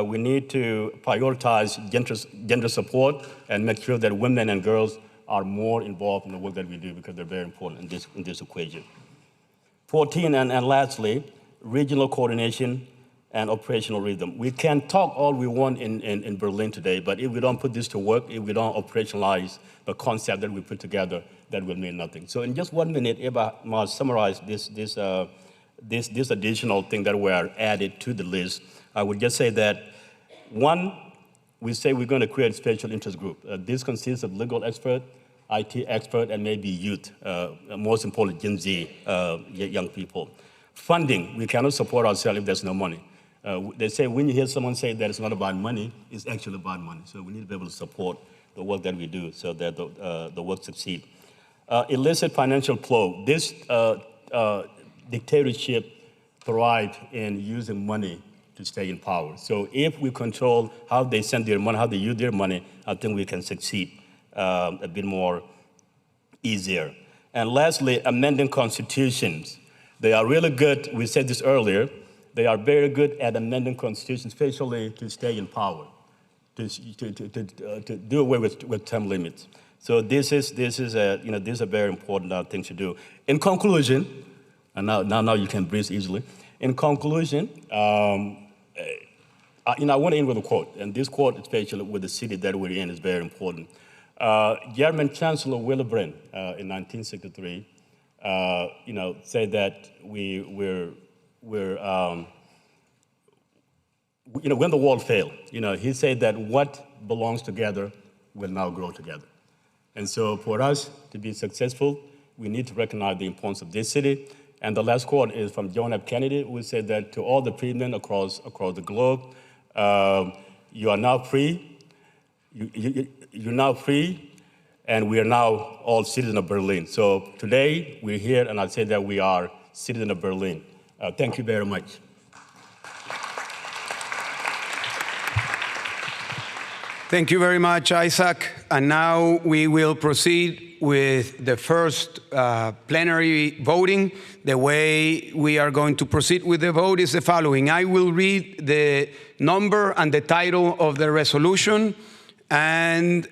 We need to prioritize gender support and make sure that women and girls are more involved in the work that we do because they're very important in this equation. 14, and lastly, regional coordination and operational rhythm. We can talk all we want in Berlin today, but if we don't put this to work, if we don't operationalize the concept that we put together, that will mean nothing. So in just 1 minute, if I must summarize this additional thing that were added to the list, I would just say that, 1, we say we're going to create a special interest group. This consists of legal expert, IT expert, and maybe youth, most importantly, Gen Z young people. Funding, we cannot support ourselves if there's no money. They say when you hear someone say that it's not about money, it's actually about money. So we need to be able to support the work that we do so that the work succeeds. Illicit financial flow. This dictatorship thrives in using money to stay in power. So if we control how they send their money, how they use their money, I think we can succeed a bit more easier. And lastly, amending constitutions. They are really good, we said this earlier, they are very good at amending constitutions, especially to stay in power, to do away with term limits. So this is a very important thing to do. In conclusion, and now you can breathe easily. In conclusion, I want to end with a quote, and this quote, especially with the city that we're in, is very important. German Chancellor Willy Brandt in 1963, said that when the world failed, he said that what belongs together will now grow together. And so for us to be successful, we need to recognize the importance of this city. And the last quote is from John F. Kennedy, who said that to all the freemen across the globe, you are now free. You're now free, and we are now all citizens of Berlin. So today we're here, and I say that we are citizens of Berlin. Thank you very much. Thank you very much, Isaac. And now we will proceed with the first plenary voting. The way we are going to proceed with the vote is the following. I will read the number and the title of the resolution, and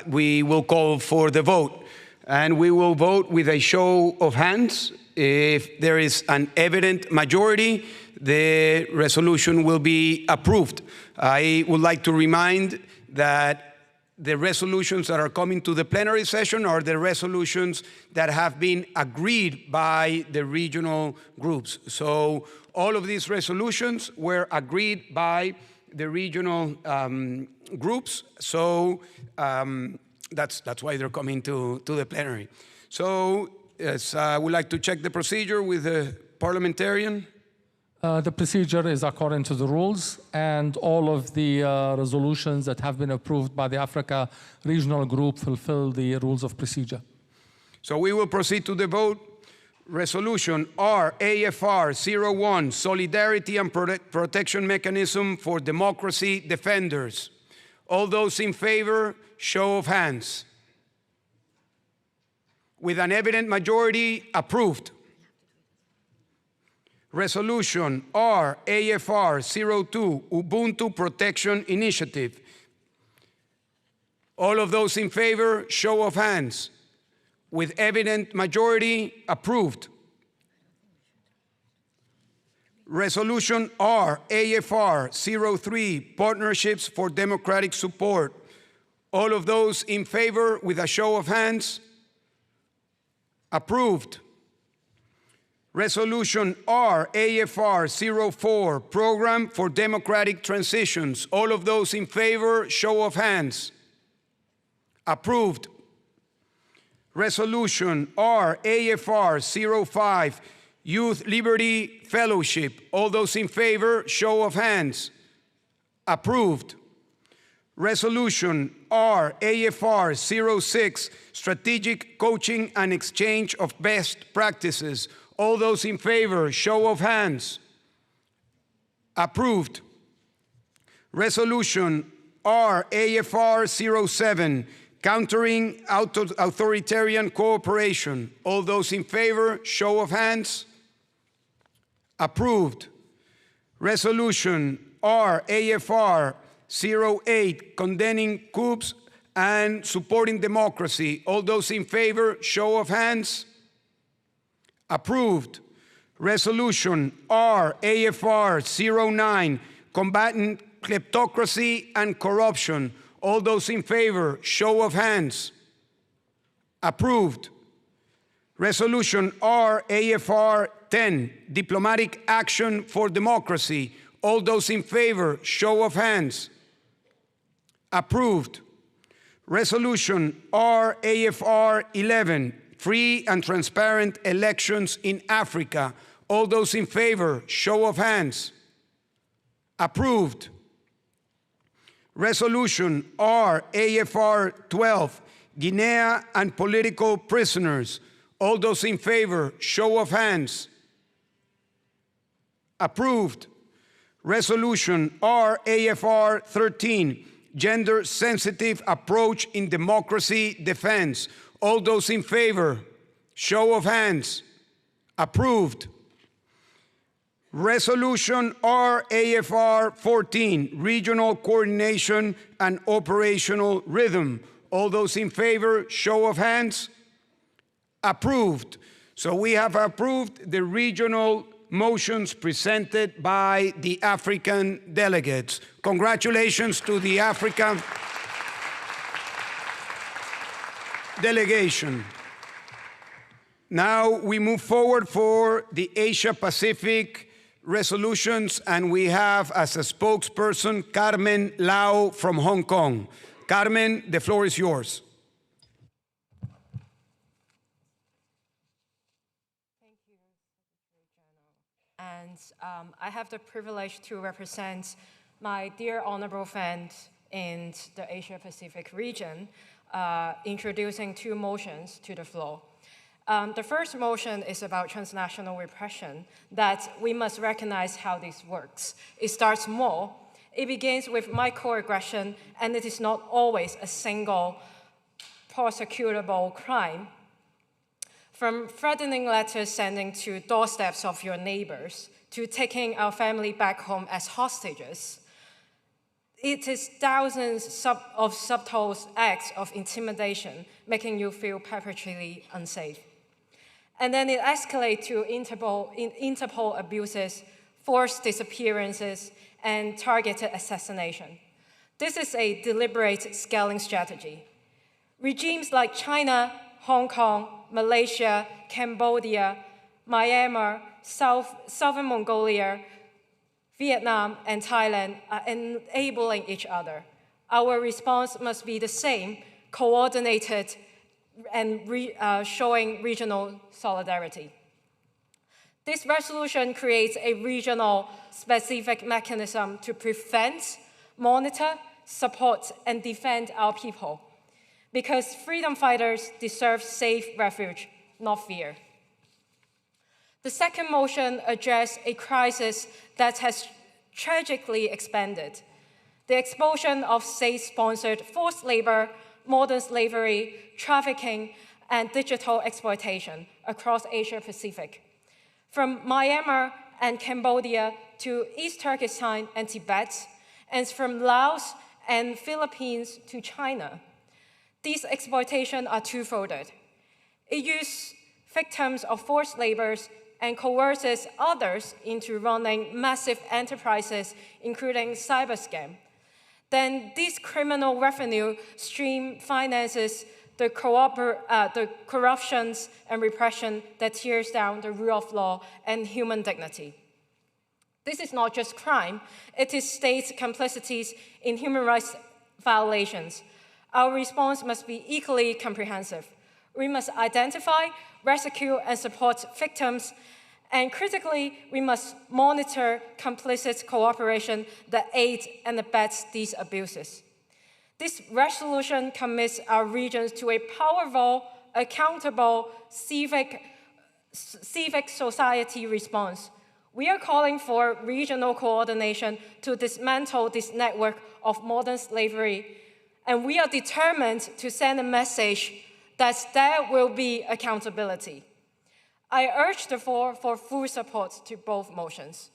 we will call for the vote. And we will vote with a show of hands. If there is an evident majority, the resolution will be approved. I would like to remind that the resolutions that are coming to the plenary session are the resolutions that have been agreed by the regional groups. So all of these resolutions were agreed by the regional groups. So that's why they're coming to the plenary. So yes, I would like to check the procedure with the parliamentarian. The procedure is according to the rules, and all of the resolutions that have been approved by the Africa Regional Group fulfill the rules of procedure. So we will proceed to the vote. Resolution R-AFR 01, Solidarity and Protection Mechanism for Democracy Defenders. All those in favor, show of hands. With an evident majority, approved. Resolution R-AFR 02, Ubuntu Protection Initiative. All of those in favor, show of hands. With evident majority, approved. Resolution R-AFR 03, Partnerships for Democratic Support. All of those in favor, with a show of hands, approved. Resolution R-AFR 04, Program for Democratic Transitions. All of those in favor, show of hands. Approved. Resolution R-AFR 05, Youth Liberty Fellowship. All those in favor, show of hands. Approved. Resolution R-AFR 06, Strategic Coaching and Exchange of Best Practices. All those in favor, show of hands. Approved. Resolution R-AFR 07, Countering Authoritarian Cooperation. All those in favor, show of hands. Approved. Resolution R-AFR 08, Condemning coups and Supporting Democracy. All those in favor, show of hands. Approved. Resolution R-AFR 09, Combating Kleptocracy and Corruption. All those in favor, show of hands. Approved. Resolution R-AFR 10, Diplomatic Action for Democracy. All those in favor, show of hands. Approved. Resolution R-AFR 11, Free and Transparent Elections in Africa. All those in favor, show of hands. Approved. Resolution R-AFR 12, Guinea and Political Prisoners. All those in favor, show of hands. Approved. Resolution RAFR 13, Gender-Sensitive Approach in Democracy Defense. All those in favor, show of hands. Approved. Resolution RAFR 14, Regional Coordination and Operational Rhythm. All those in favor, show of hands. Approved. So we have approved the regional motions presented by the African delegates. Congratulations to the Africa delegation. Now we move forward for the Asia-Pacific resolutions, and we have as a spokesperson Carmen Lau from Hong Kong. Carmen, the floor is yours. And I have the privilege to represent my dear honorable friend in the Asia-Pacific region, introducing two motions to the floor. The first motion is about transnational repression, that we must recognize how this works. It starts small. It begins with microaggression, and it is not always a single prosecutable crime. From threatening letters sending to doorsteps of your neighbors, to taking our family back home as hostages, it is thousands of subtle acts of intimidation, making you feel perpetually unsafe. And then it escalates to Interpol abuses, forced disappearances, and targeted assassination. This is a deliberate scaling strategy. Regimes like China, Hong Kong, Malaysia, Cambodia, Myanmar, Southern Mongolia, Vietnam, and Thailand are enabling each other. Our response must be the same, coordinated, and showing regional solidarity. This resolution creates a regional specific mechanism to prevent, monitor, support, and defend our people, because freedom fighters deserve safe refuge, not fear. The second motion addresses a crisis that has tragically expanded: the expulsion of state-sponsored forced labor, modern slavery, trafficking, and digital exploitation across Asia-Pacific. From Myanmar and Cambodia to East Turkestan and Tibet, and from Laos and Philippines to China. These exploitations are two-folded. It uses victims of forced labors and coerces others into running massive enterprises, including cyber scam. Then this criminal revenue stream finances the corruptions and repression that tears down the rule of law and human dignity. This is not just crime, it is state complicities in human rights violations. Our response must be equally comprehensive. We must identify, rescue, and support victims, and critically, we must monitor complicit cooperation that aids and abets these abuses. This resolution commits our regions to a powerful, accountable, civic society response. We are calling for regional coordination to dismantle this network of modern slavery, and we are determined to send a message that there will be accountability. I urge the floor for full support to both motions.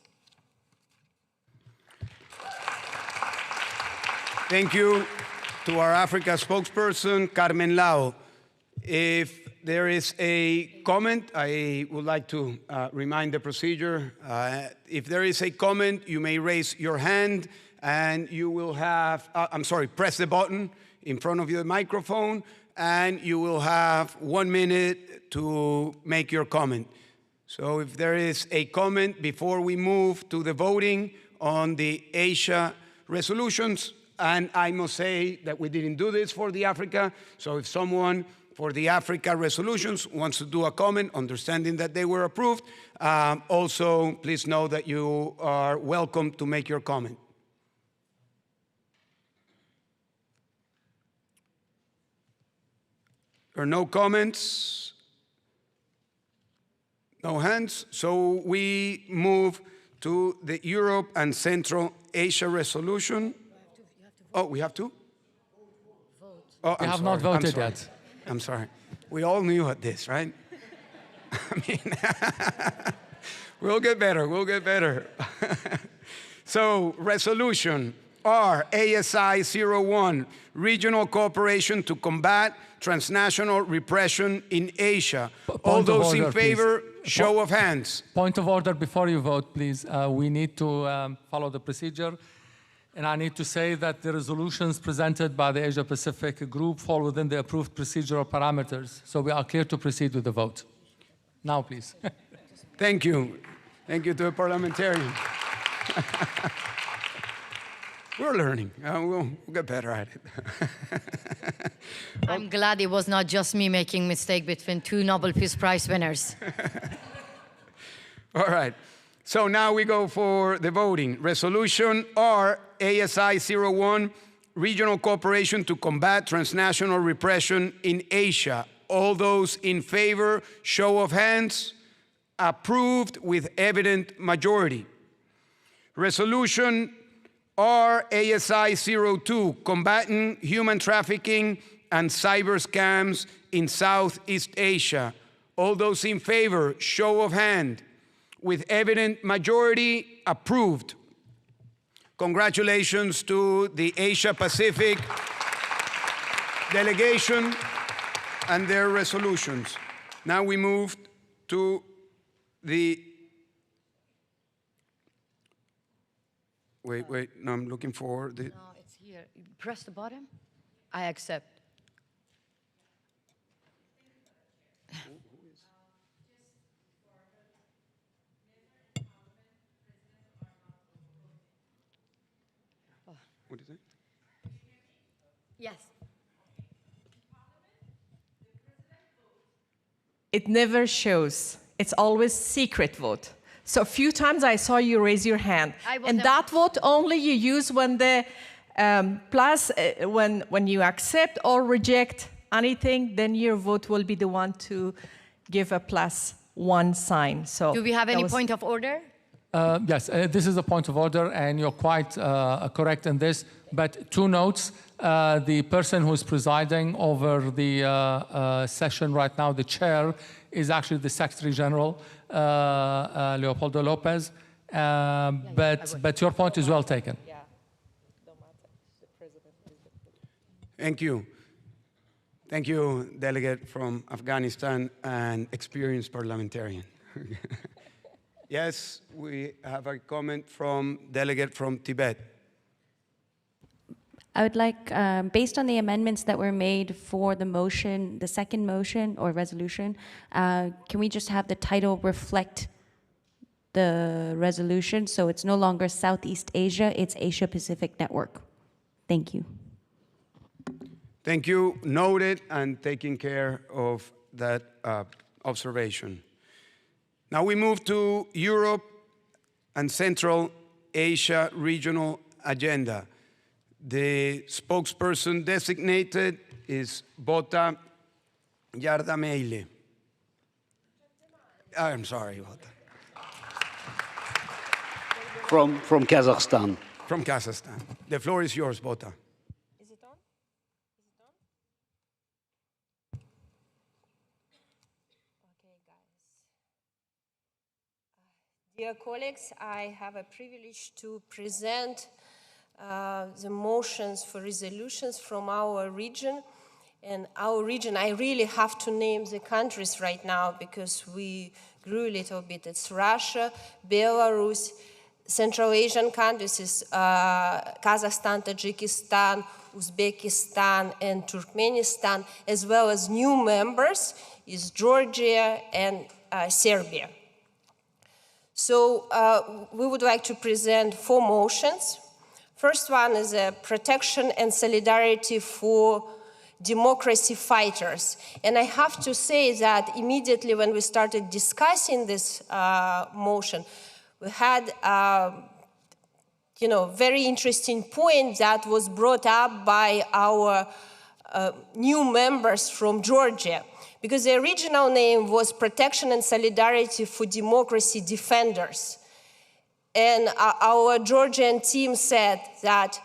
Thank you to our Africa spokesperson, Carmen Lau. If there is a comment, I would like to remind the procedure. If there is a comment, you may raise your hand and you will have, press the button in front of your microphone, and you will have 1 minute to make your comment. So if there is a comment before we move to the voting on the Asia resolutions, and I must say that we didn't do this for the Africa, so if someone for the Africa resolutions wants to do a comment, understanding that they were approved, also please know that you are welcome to make your comment. There are no comments, no hands, so we move to the Europe and Central Asia resolution. Oh, we have to? Oh, We have not voted yet. I'm sorry. We all knew at this, right? I mean, we'll get better, we'll get better. So, resolution R-ASI 01, Regional Cooperation to Combat Transnational Repression in Asia. All those in favor, show of hands. Point of order before you vote, please. We need to follow the procedure. And I need to say that the resolutions presented by the Asia Pacific group fall within the approved procedural parameters. So we are clear to proceed with the vote. Now, please. Thank you. Thank you to the parliamentarian. We're learning. We'll get better at it. I'm glad it was not just me making mistake between two Nobel Peace Prize winners. All right. So now we go for the voting. Resolution R-ASI 01, Regional Cooperation to Combat Transnational Repression in Asia. All those in favor, show of hands. Approved with evident majority. Resolution R-ASI 02, Combating Human Trafficking and Cyber Scams in Southeast Asia. All those in favor, show of hand. With evident majority, approved. Congratulations to the Asia Pacific delegation and their resolutions. Now we move to the... Wait, no, I'm looking for the... No, it's here. Press the bottom. I accept. What is it? Yes. It never shows. It's always secret vote. So a few times I saw you raise your hand. And that vote only you use when the when you accept or reject anything, then your vote will be the one to give a +1 sign. So do we have any point of order? Yes, this is a point of order, and you're quite correct in this. But two notes. The person who's presiding over the session right now, the chair, is actually the Secretary General, Leopoldo Lopez. But your point is well taken. Thank you. Thank you, delegate from Afghanistan and experienced parliamentarian. Yes, we have a comment from delegate from Tibet. I would like, based on the amendments that were made for the motion, the second motion or resolution, can we just have the title reflect the resolution? So it's no longer Southeast Asia, it's Asia Pacific Network. Thank you. Thank you. Noted and taking care of that observation. Now we move to Europe and Central Asia regional agenda. The spokesperson designated is Bota Yardameile. I'm sorry, Bota. From Kazakhstan. From Kazakhstan. The floor is yours, Bota. Is it on? Okay, guys. Dear colleagues, I have a privilege to present the motions for resolutions from our region. And our region, I really have to name the countries right now because we grew a little bit. It's Russia, Belarus, Central Asian countries is Kazakhstan, Tajikistan, Uzbekistan, and Turkmenistan, as well as new members is Georgia and Serbia. So we would like to present 4 motions. First one is a protection and solidarity for democracy fighters. And I have to say that immediately when we started discussing this motion, we had very interesting point that was brought up by our new members from Georgia. Because the original name was Protection and Solidarity for Democracy Defenders. And our Georgian team said that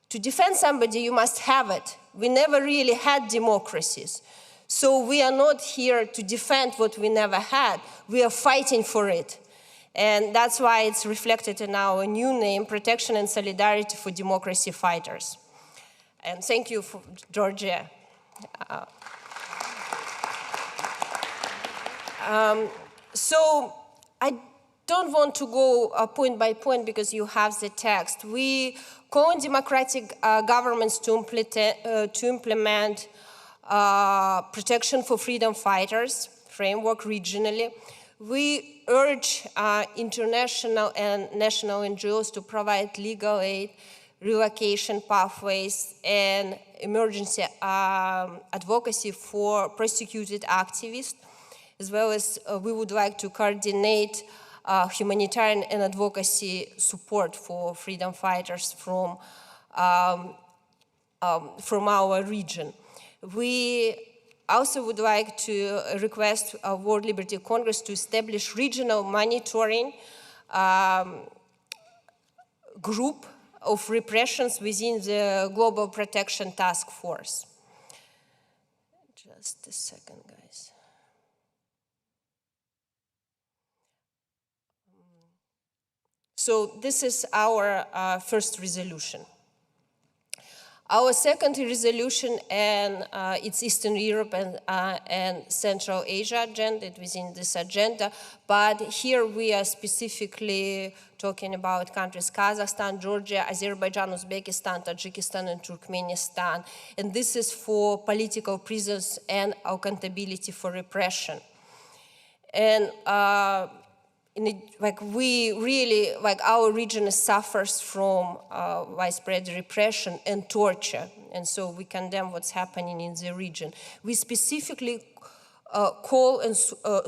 to defend somebody, you must have it. We never really had democracies. So we are not here to defend what we never had. We are fighting for it. And that's why it's reflected in our new name, Protection and Solidarity for Democracy Fighters. And thank you, for Georgia. So I don't want to go point by point because you have the text. We call on democratic governments to implement protection for freedom fighters framework regionally. We urge international and national NGOs to provide legal aid, relocation pathways, and emergency advocacy for prosecuted activists, as well as we would like to coordinate humanitarian and advocacy support for freedom fighters from our region. We also would like to request World Liberty Congress to establish regional monitoring group of repressions within the Global Protection Task Force. Just a second, guys. So this is our first resolution. Our second resolution, and it's Eastern Europe and Central Asia agenda, within this agenda, but here we are specifically talking about countries Kazakhstan, Georgia, Azerbaijan, Uzbekistan, Tajikistan, and Turkmenistan. And this is for political prisoners and accountability for repression. And our region suffers from widespread repression and torture, and so we condemn what's happening in the region. We specifically call and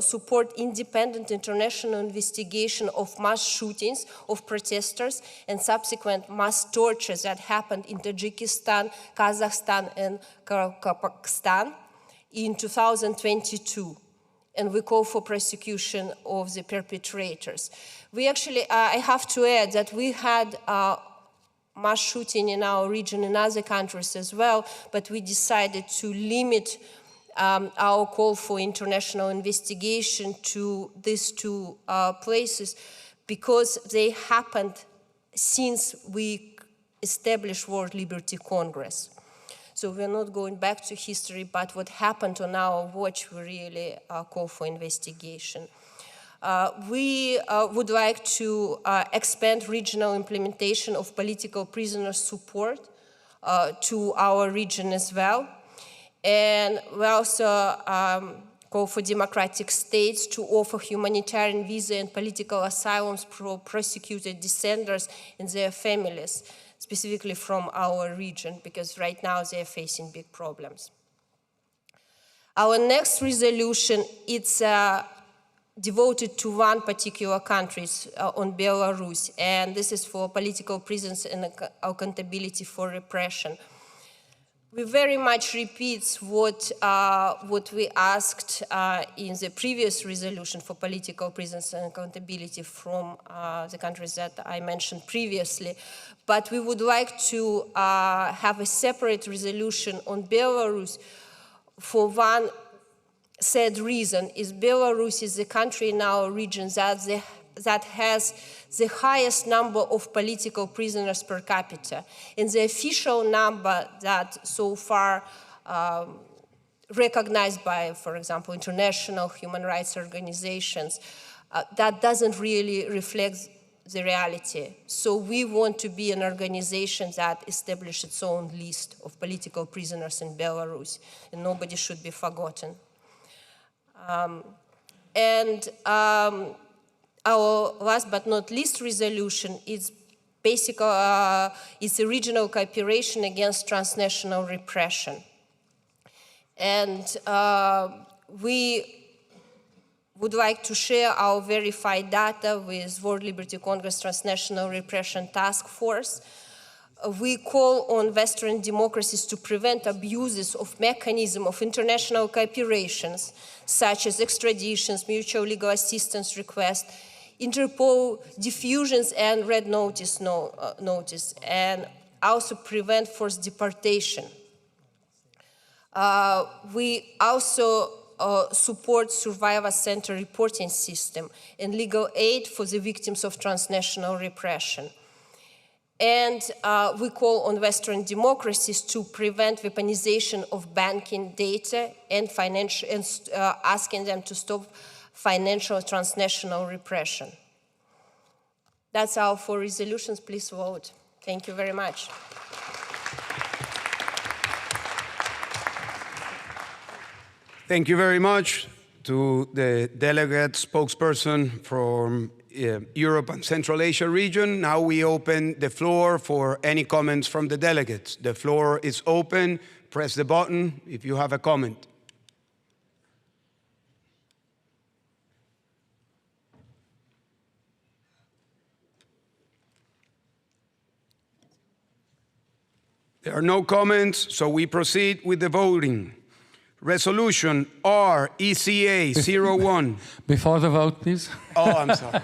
support independent international investigation of mass shootings of protesters and subsequent mass torture that happened in Tajikistan, Kazakhstan, and Kazakhstan in 2022. And we call for prosecution of the perpetrators. We actually, I have to add that we had mass shooting in our region in other countries as well, but we decided to limit our call for international investigation to these two places because they happened since we established World Liberty Congress. So we're not going back to history, but what happened on our watch, we really call for investigation. We would like to expand regional implementation of political prisoner support to our region as well. And we also call for democratic states to offer humanitarian visa and political asylums for prosecuted dissenters and their families, specifically from our region, because right now they are facing big problems. Our next resolution, it's devoted to one particular country, on Belarus, and this is for political prisons and accountability for repression. We very much repeat what we asked in the previous resolution for political prisons and accountability from the countries that I mentioned previously. But we would like to have a separate resolution on Belarus for one sad reason. Is Belarus is the country in our region that has the highest number of political prisoners per capita. And the official number that so far recognized by, for example, international human rights organizations, that doesn't really reflect the reality. So we want to be an organization that establishes its own list of political prisoners in Belarus, and nobody should be forgotten. Our last but not least resolution is basically it's a regional cooperation against transnational repression. And we would like to share our verified data with World Liberty Congress Transnational Repression Task Force. We call on Western democracies to prevent abuses of mechanisms of international cooperations, such as extraditions, mutual legal assistance requests, Interpol diffusions and red notice, and also prevent forced deportation. We also support Survivor Center reporting system and legal aid for the victims of transnational repression. And we call on Western democracies to prevent weaponization of banking data and asking them to stop financial transnational repression. That's our 4 resolutions. Please vote. Thank you very much. Thank you very much to the delegate spokesperson from Europe and Central Asia region. Now we open the floor for any comments from the delegates. The floor is open. Press the button if you have a comment. There are no comments, so we proceed with the voting. Resolution RECA 01. Before the vote, please. Oh, I'm sorry.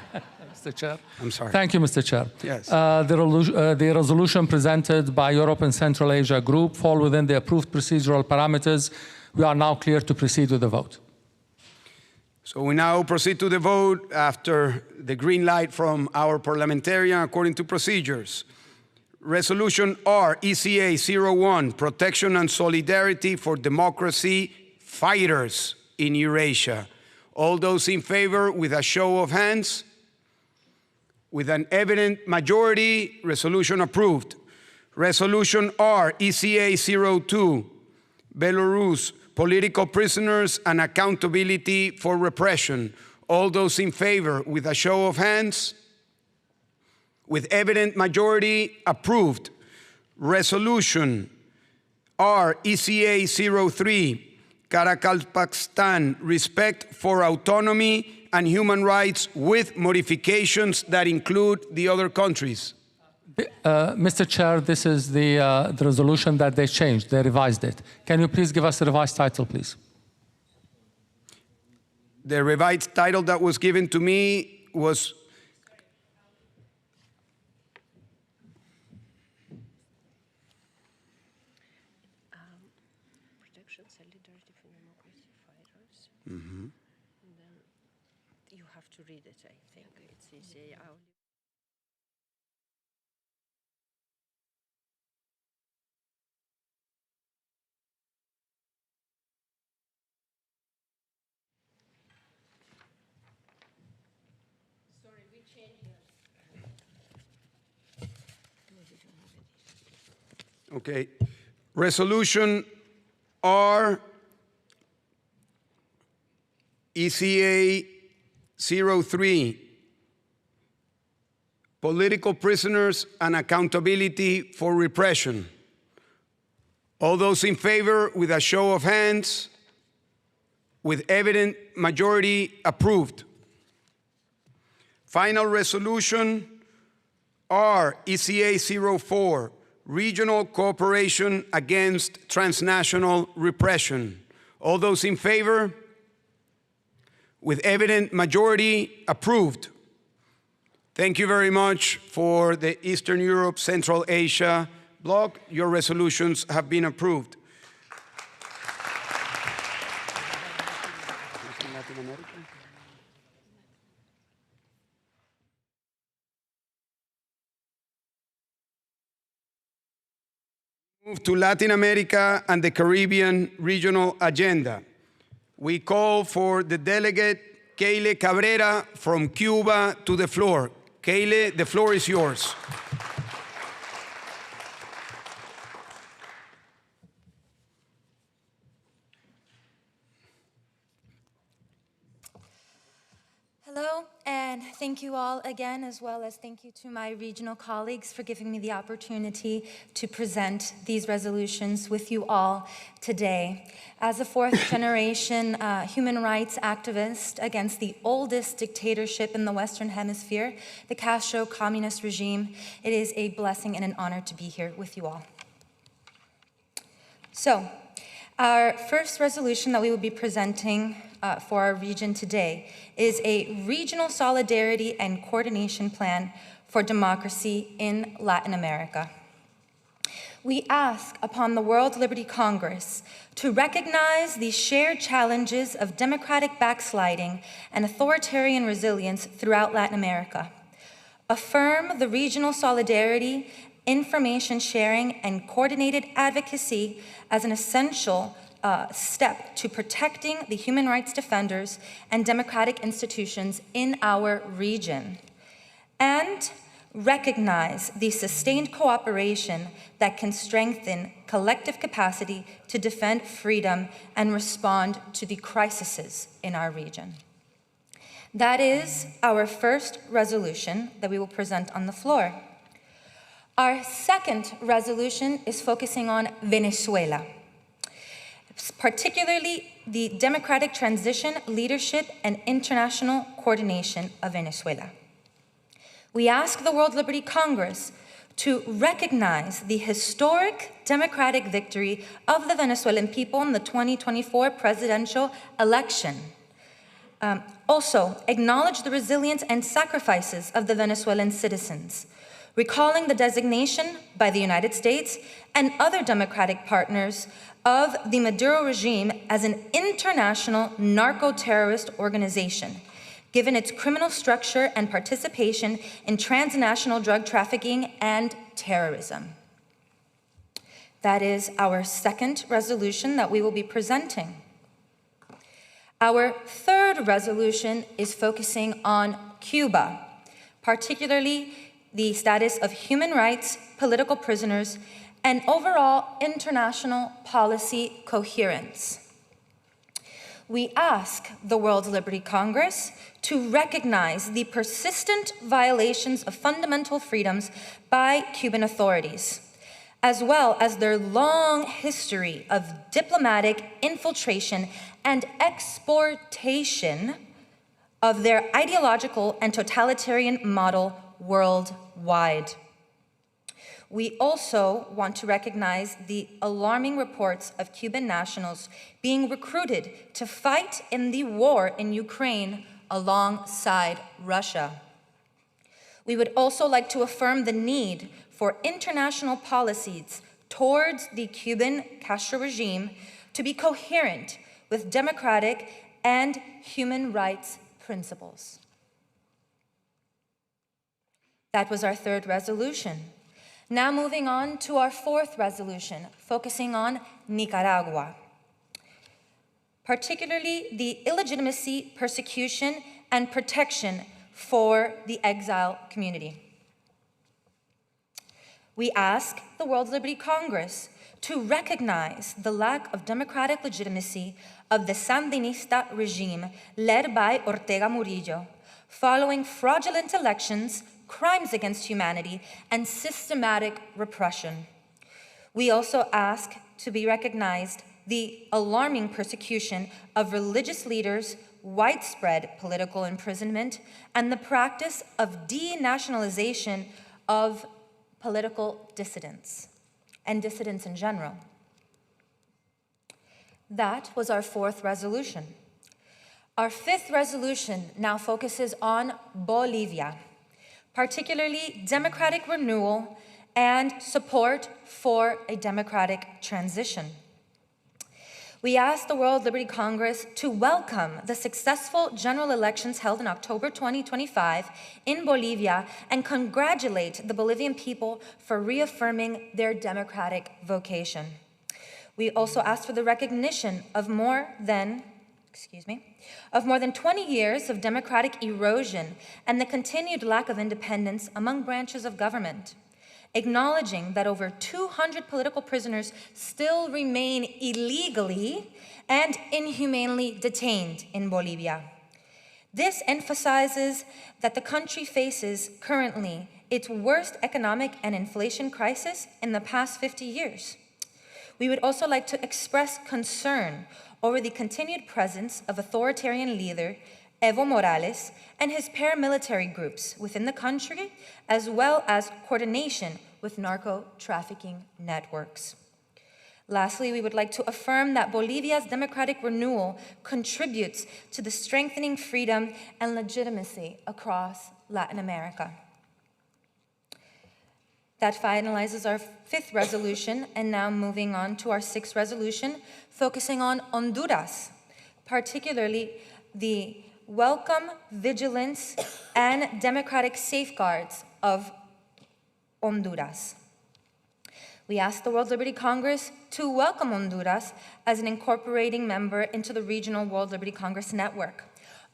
Mr. Chair. I'm sorry. Thank you, Mr. Chair. Yes. The resolution presented by Europe and Central Asia Group fall within the approved procedural parameters. We are now clear to proceed with the vote. So we now proceed to the vote after the green light from our parliamentarian according to procedures. Resolution RECA 01, Protection and Solidarity for Democracy Fighters in Eurasia. All those in favor with a show of hands. With an evident majority, resolution approved. Resolution RECA 02, Belarus, Political Prisoners and Accountability for Repression. All those in favor with a show of hands. With evident majority, approved. Resolution RECA 03, Karakalpakstan, Respect for Autonomy and Human Rights with modifications that include the other countries. Mr. Chair, this is the resolution that they changed. They revised it. Can you please give us the revised title, please? The revised title that was given to me was Protection, Solidarity for Democracy Fighters. Mm-hmm. And then you have to read it, I think. It's easy. Sorry, we changed it. Okay. Resolution RECA 03, Political Prisoners and Accountability for Repression. All those in favor with a show of hands. With evident majority, approved. Final resolution RECA 04, Regional Cooperation Against Transnational Repression. All those in favor? With evident majority, approved. Thank you very much for the Eastern Europe, Central Asia bloc. Your resolutions have been approved. Move to Latin America and the Caribbean regional agenda. We call for the delegate Keile Cabrera from Cuba to the floor. Keile, the floor is yours. Hello, and thank you all again, as well as thank you to my regional colleagues for giving me the opportunity to present these resolutions with you all today. As a fourth-generation human rights activist against the oldest dictatorship in the Western Hemisphere, the Castro communist regime, it is a blessing and an honor to be here with you all. So, our first resolution that we will be presenting for our region today is a regional solidarity and coordination plan for democracy in Latin America. We ask upon the World Liberty Congress to recognize the shared challenges of democratic backsliding and authoritarian resilience throughout Latin America. Affirm the regional solidarity, information sharing, and coordinated advocacy as an essential step to protecting the human rights defenders and democratic institutions in our region. And recognize the sustained cooperation that can strengthen collective capacity to defend freedom and respond to the crises in our region. That is our first resolution that we will present on the floor. Our second resolution is focusing on Venezuela, particularly the democratic transition, leadership, and international coordination of Venezuela. We ask the World Liberty Congress to recognize the historic democratic victory of the Venezuelan people in the 2024 presidential election. Also, acknowledge the resilience and sacrifices of the Venezuelan citizens, recalling the designation by the United States and other democratic partners of the Maduro regime as an international narco-terrorist organization, given its criminal structure and participation in transnational drug trafficking and terrorism. That is our second resolution that we will be presenting. Our third resolution is focusing on Cuba, particularly the status of human rights, political prisoners, and overall international policy coherence. We ask the World Liberty Congress to recognize the persistent violations of fundamental freedoms by Cuban authorities, as well as their long history of diplomatic infiltration and exportation of their ideological and totalitarian model worldwide. We also want to recognize the alarming reports of Cuban nationals being recruited to fight in the war in Ukraine alongside Russia. We would also like to affirm the need for international policies towards the Cuban Castro regime to be coherent with democratic and human rights principles. That was our third resolution. Now moving on to our fourth resolution, focusing on Nicaragua, particularly the illegitimacy, persecution, and protection for the exile community. We ask the World Liberty Congress to recognize the lack of democratic legitimacy of the Sandinista regime led by Ortega Murillo, following fraudulent elections, crimes against humanity, and systematic repression. We also ask to be recognized the alarming persecution of religious leaders, widespread political imprisonment, and the practice of denationalization of political dissidents and dissidents in general. That was our fourth resolution. Our fifth resolution now focuses on Bolivia, particularly democratic renewal and support for a democratic transition. We ask the World Liberty Congress to welcome the successful general elections held in October 2025 in Bolivia and congratulate the Bolivian people for reaffirming their democratic vocation. We also ask for the recognition of more than 20 years of democratic erosion and the continued lack of independence among branches of government, acknowledging that over 200 political prisoners still remain illegally and inhumanely detained in Bolivia. This emphasizes that the country faces currently its worst economic and inflation crisis in the past 50 years. We would also like to express concern over the continued presence of authoritarian leader Evo Morales and his paramilitary groups within the country, as well as coordination with narco-trafficking networks. Lastly, we would like to affirm that Bolivia's democratic renewal contributes to the strengthening freedom and legitimacy across Latin America. That finalizes our 5th resolution, and now moving on to our 6th resolution, focusing on Honduras, particularly the welcome, vigilance, and democratic safeguards of Honduras. We ask the World Liberty Congress to welcome Honduras as an incorporating member into the regional World Liberty Congress network,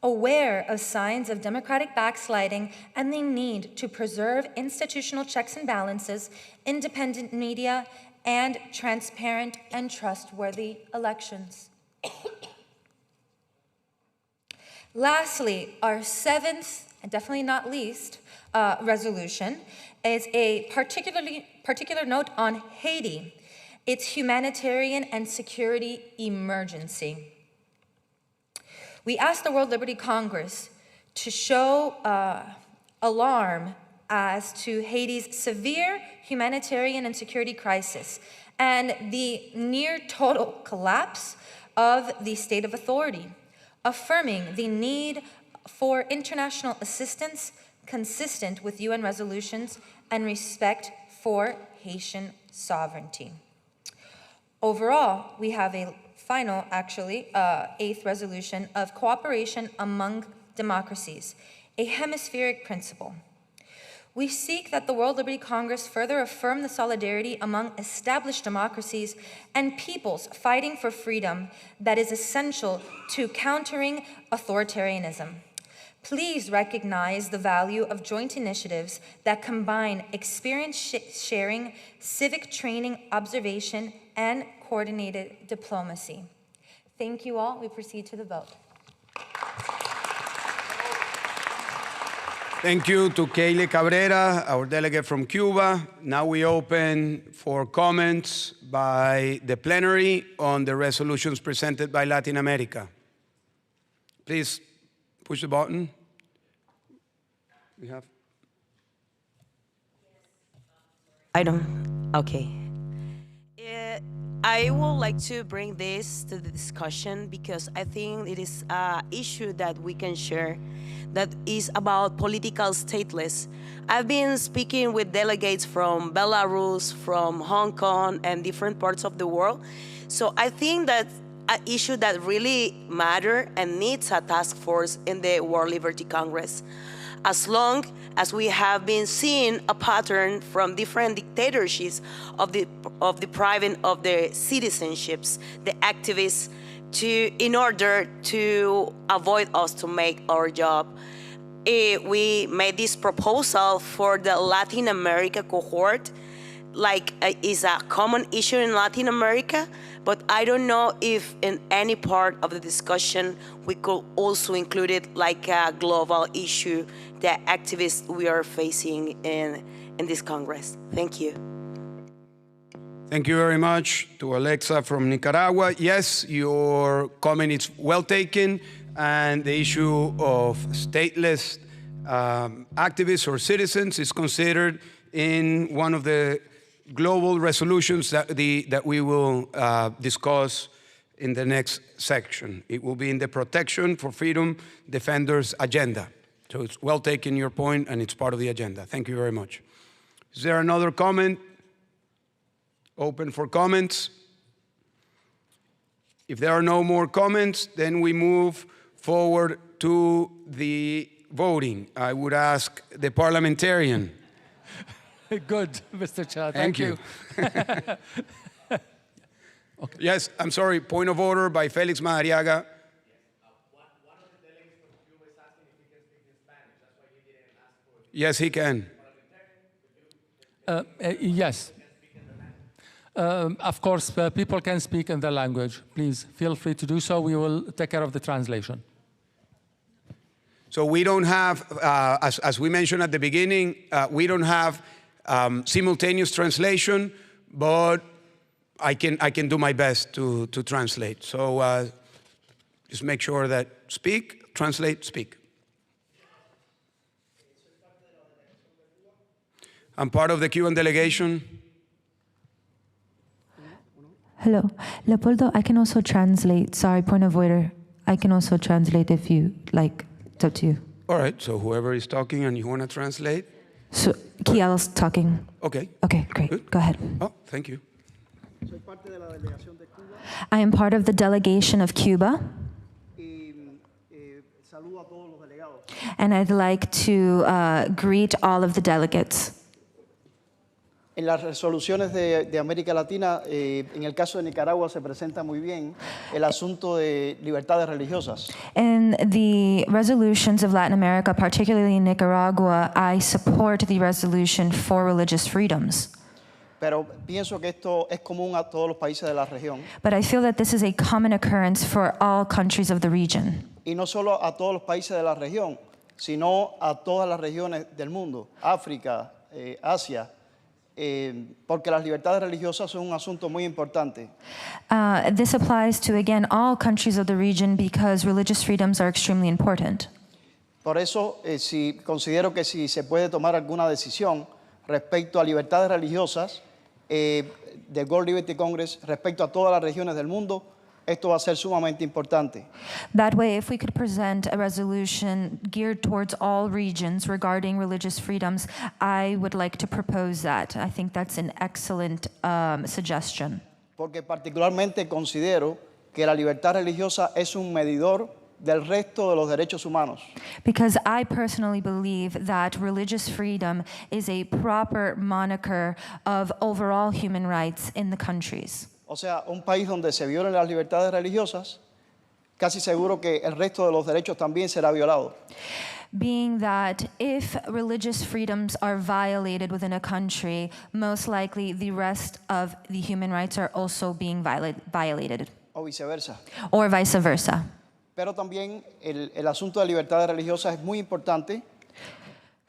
aware of signs of democratic backsliding and the need to preserve institutional checks and balances, independent media, and transparent and trustworthy elections. Lastly, our 7th, and definitely not least, resolution is a particular note on Haiti, its humanitarian and security emergency. We ask the World Liberty Congress to show alarm as to Haiti's severe humanitarian and security crisis and the near total collapse of the state of authority, affirming the need for international assistance consistent with UN resolutions and respect for Haitian sovereignty. Overall, we have a final, actually, 8th resolution of cooperation among democracies, a hemispheric principle. We seek that the World Liberty Congress further affirm the solidarity among established democracies and peoples fighting for freedom that is essential to countering authoritarianism. Please recognize the value of joint initiatives that combine experience sharing, civic training, observation, and coordinated diplomacy. Thank you all. We proceed to the vote. Thank you to Kaylee Cabrera, our delegate from Cuba. Now we open for comments by the plenary on the resolutions presented by Latin America. Please push the button. We have. Okay. I would like to bring this to the discussion because I think it is an issue that we can share that is about political stateless. I've been speaking with delegates from Belarus, from Hong Kong, and different parts of the world. So I think that's an issue that really matters and needs a task force in the World Liberty Congress. As long as we have been seeing a pattern from different dictatorships of depriving of the citizenships, the activists, in order to avoid us to make our job. We made this proposal for the Latin America cohort, is a common issue in Latin America, but I don't know if in any part of the discussion we could also include it like a global issue that activists we are facing in this Congress. Thank you. Thank you very much to Alexa from Nicaragua. Yes, your comment is well taken, and the issue of stateless activists or citizens is considered in one of the global resolutions that we will discuss in the next section. It will be in the Protection for Freedom Defenders agenda. So it's well taken, your point, and it's part of the agenda. Thank you very much. Is there another comment? Open for comments. If there are no more comments, then we move forward to the voting. I would ask the parliamentarian. Good, Mr. Chair. Thank you. Okay. Yes, I'm sorry, point of order by Felix Madariaga. Yes, he can. Yes. Of course, people can speak in their language. Please feel free to do so. We will take care of the translation. So we don't have, as we mentioned at the beginning, we don't have simultaneous translation, but I can do my best to translate. So just make sure that speak, translate, speak. I'm part of the Cuban delegation. Hello. Leopoldo, I can also translate. Sorry, point of order. I can also translate if you like. It's up to you. All right, so whoever is talking and you want to translate? So, Kiel's talking. Okay. Okay, great. Good. Go ahead. Oh, thank you. I am part of the delegation of Cuba. And I'd like to greet all of the delegates. En las resoluciones de América Latina, en el caso de Nicaragua, se presenta muy bien el asunto de libertades religiosas. In the resolutions of Latin America, particularly in Nicaragua, I support the resolution for religious freedoms. Pero pienso que esto es común a todos los países de la región. But I feel that this is a common occurrence for all countries of the region. Y no solo a todos los países de la región, sino a todas las regiones del mundo, África, Asia. Porque las libertades religiosas son un asunto muy importante. This applies to, again, all countries of the region because religious freedoms are extremely important. Por eso, considero que si se puede tomar alguna decisión respecto a libertades religiosas del World Liberty Congress, respecto a todas las regiones del mundo, esto va a ser sumamente importante. That way, if we could present a resolution geared towards all regions regarding religious freedoms, I would like to propose that. I think that's an excellent suggestion. Porque particularmente considero que la libertad religiosa es un medidor del resto de los derechos humanos. Because I personally believe that religious freedom is a proper moniker of overall human rights in the countries. O sea, un país donde se violen las libertades religiosas, casi seguro que el resto de los derechos también será violado. Being that if religious freedoms are violated within a country, most likely the rest of the human rights are also being violated. O viceversa. Or vice versa. Pero también el asunto de libertades religiosas es muy importante.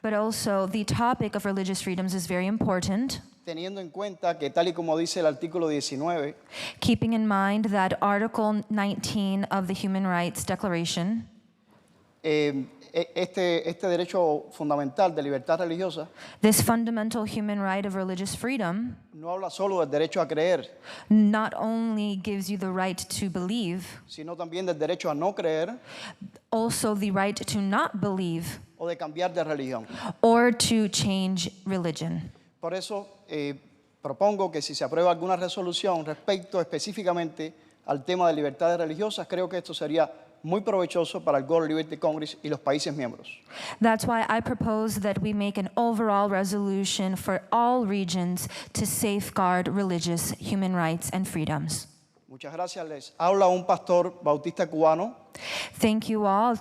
But also the topic of religious freedoms is very important. Teniendo en cuenta que tal y como dice el artículo 19, keeping in mind that Article 19 of the Human Rights Declaration, este derecho fundamental de libertad religiosa, this fundamental human right of religious freedom, no habla solo del derecho a creer, not only gives you the right to believe, sino también del derecho a no creer, also the right to not believe, o de cambiar de religión, or to change religion. Por eso propongo que si se aprueba alguna resolución respecto específicamente al tema de libertades religiosas, creo que esto sería muy provechoso para el World Liberty Congress y los países miembros. That's why I propose that we make an overall resolution for all regions to safeguard religious human rights and freedoms. Muchas gracias. Les habla un pastor bautista cubano. Thank you all.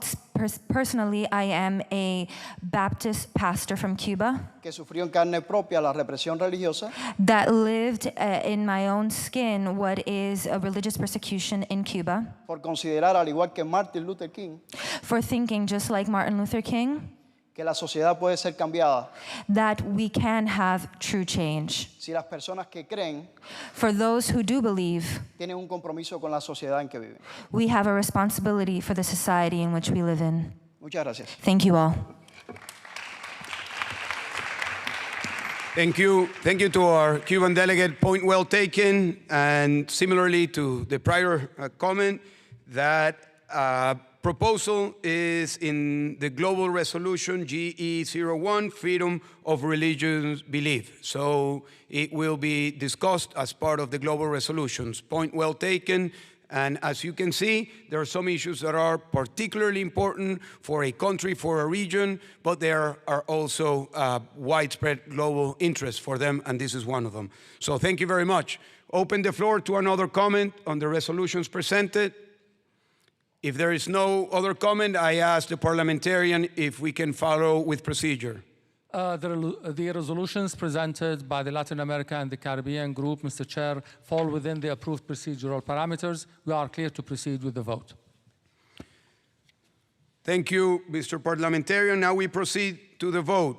Personally, I am a Baptist pastor from Cuba. Que sufrió en carne propia la represión religiosa. That lived in my own skin what is a religious persecution in Cuba. Por considerar, al igual que Martin Luther King, for thinking just like Martin Luther King, que la sociedad puede ser cambiada. That we can have true change. Si las personas que creen, for those who do believe, tienen un compromiso con la sociedad en que viven. We have a responsibility for the society in which we live in. Muchas gracias. Thank you all. Thank you. Thank you to our Cuban delegate. Point well taken. And similarly to the prior comment, that proposal is in the global resolution GE01, freedom of religious belief. So it will be discussed as part of the global resolutions. Point well taken. And as you can see, there are some issues that are particularly important for a country, for a region, but there are also widespread global interests for them, and this is one of them. So thank you very much. Open the floor to another comment on the resolutions presented. If there is no other comment, I ask the parliamentarian if we can follow with procedure. The resolutions presented by the Latin America and the Caribbean group, Mr. Chair, fall within the approved procedural parameters. We are clear to proceed with the vote. Thank you, Mr. Parliamentarian. Now we proceed to the vote.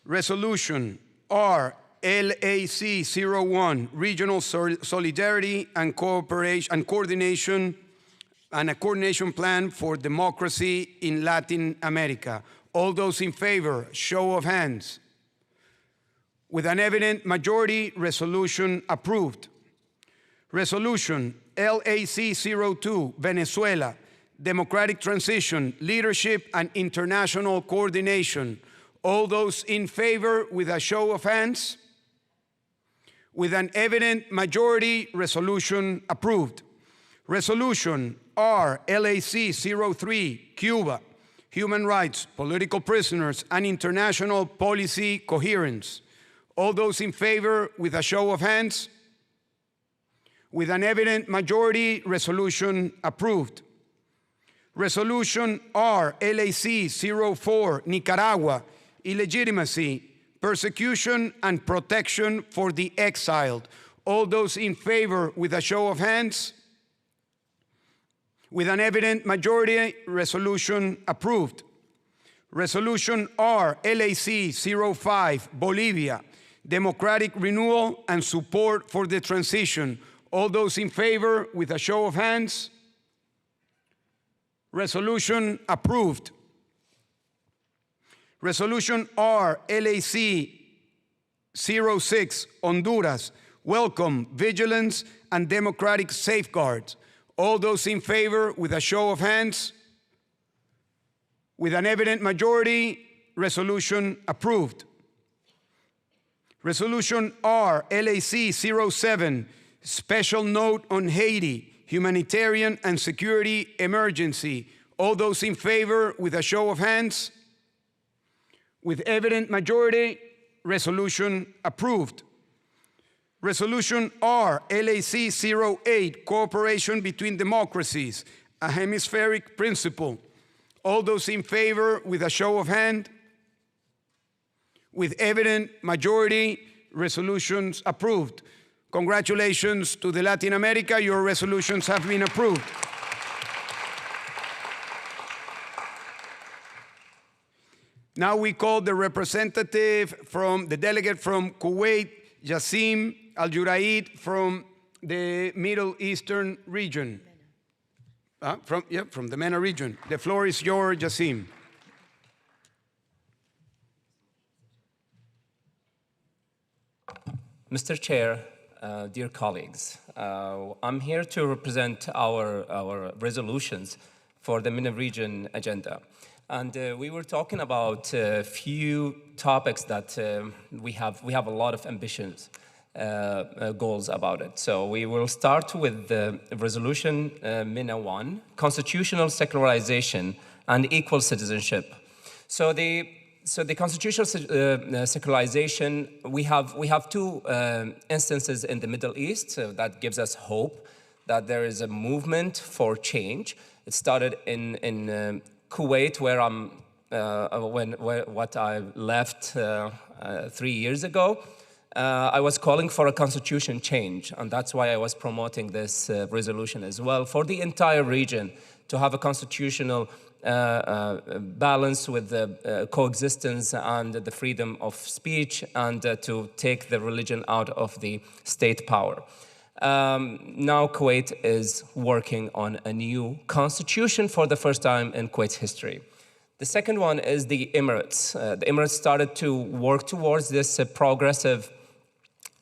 Resolution RLAC 01, Regional Solidarity and Cooperation and Coordination, and a coordination plan for democracy in Latin America. All those in favor, show of hands. With an evident majority, resolution approved. Resolution LAC-02, Venezuela, democratic transition, leadership, and international coordination. All those in favor with a show of hands. With an evident majority, resolution approved. Resolution R-LAC-03, Cuba, human rights, political prisoners, and international policy coherence. All those in favor with a show of hands. With an evident majority, resolution approved. Resolution R-LAC-04, Nicaragua, illegitimacy, persecution, and protection for the exiled. All those in favor with a show of hands. With an evident majority, resolution approved. Resolution R-LAC-05, Bolivia, democratic renewal and support for the transition. All those in favor with a show of hands. Resolution approved. Resolution R-LAC-06, Honduras, welcome, vigilance, and democratic safeguards. All those in favor with a show of hands. With an evident majority, resolution approved. Resolution R-LAC-07, special note on Haiti, humanitarian and security emergency. All those in favor with a show of hands. With evident majority, resolution approved. Resolution R-LAC-08, cooperation between democracies, a hemispheric principle. All those in favor with a show of hand. With evident majority, resolutions approved. Congratulations to the Latin America, your resolutions have been approved. Now we call the representative from the delegate from Kuwait, Jassim Al-Juraid from the Middle Eastern region. From the MENA region. The floor is yours, Jassim. Mr. Chair, dear colleagues, I'm here to represent our resolutions for the MENA region agenda. And we were talking about a few topics that we have a lot of ambitions, goals about it. So we will start with the resolution MENA 1, constitutional secularization and equal citizenship. So the constitutional secularization, we have two instances in the Middle East that gives us hope that there is a movement for change. It started in Kuwait, where I left 3 years ago. I was calling for a constitution change, and that's why I was promoting this resolution as well for the entire region, to have a constitutional balance with the coexistence and the freedom of speech, and to take the religion out of the state power. Now Kuwait is working on a new constitution for the first time in Kuwait's history. The second one is the Emirates. The Emirates started to work towards this progressive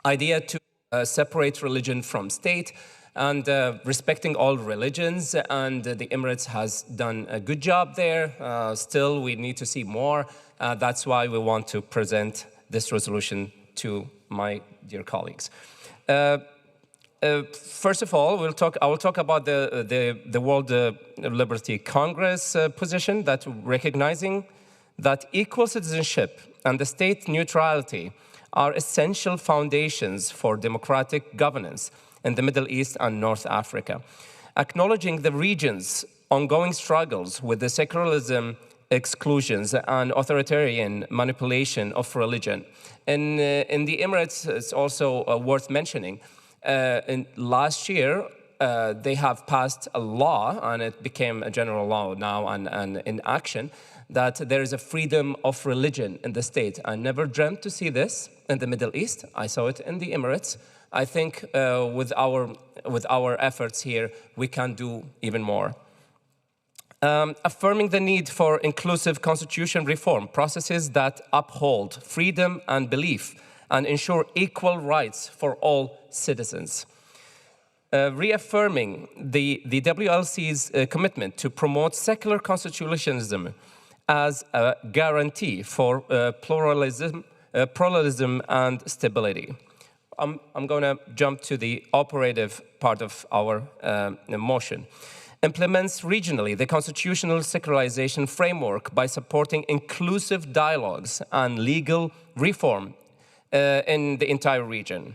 idea to separate religion from state and respecting all religions, and the Emirates has done a good job there. Still, we need to see more. That's why we want to present this resolution to my dear colleagues. First of all, I will talk about the World Liberty Congress position, that recognizing that equal citizenship and the state neutrality are essential foundations for democratic governance in the Middle East and North Africa. Acknowledging the region's ongoing struggles with the secularism, exclusions, and authoritarian manipulation of religion. In the Emirates, it's also worth mentioning, last year, they have passed a law, and it became a general law now and in action, that there is a freedom of religion in the state. I never dreamt to see this in the Middle East. I saw it in the Emirates. I think with our efforts here, we can do even more. Affirming the need for inclusive constitution reform, processes that uphold freedom and belief and ensure equal rights for all citizens. reaffirming the WLC's commitment to promote secular constitutionalism as a guarantee for pluralism and stability. I'm going to jump to the operative part of our motion. Implements regionally the constitutional secularization framework by supporting inclusive dialogues and legal reform in the entire region.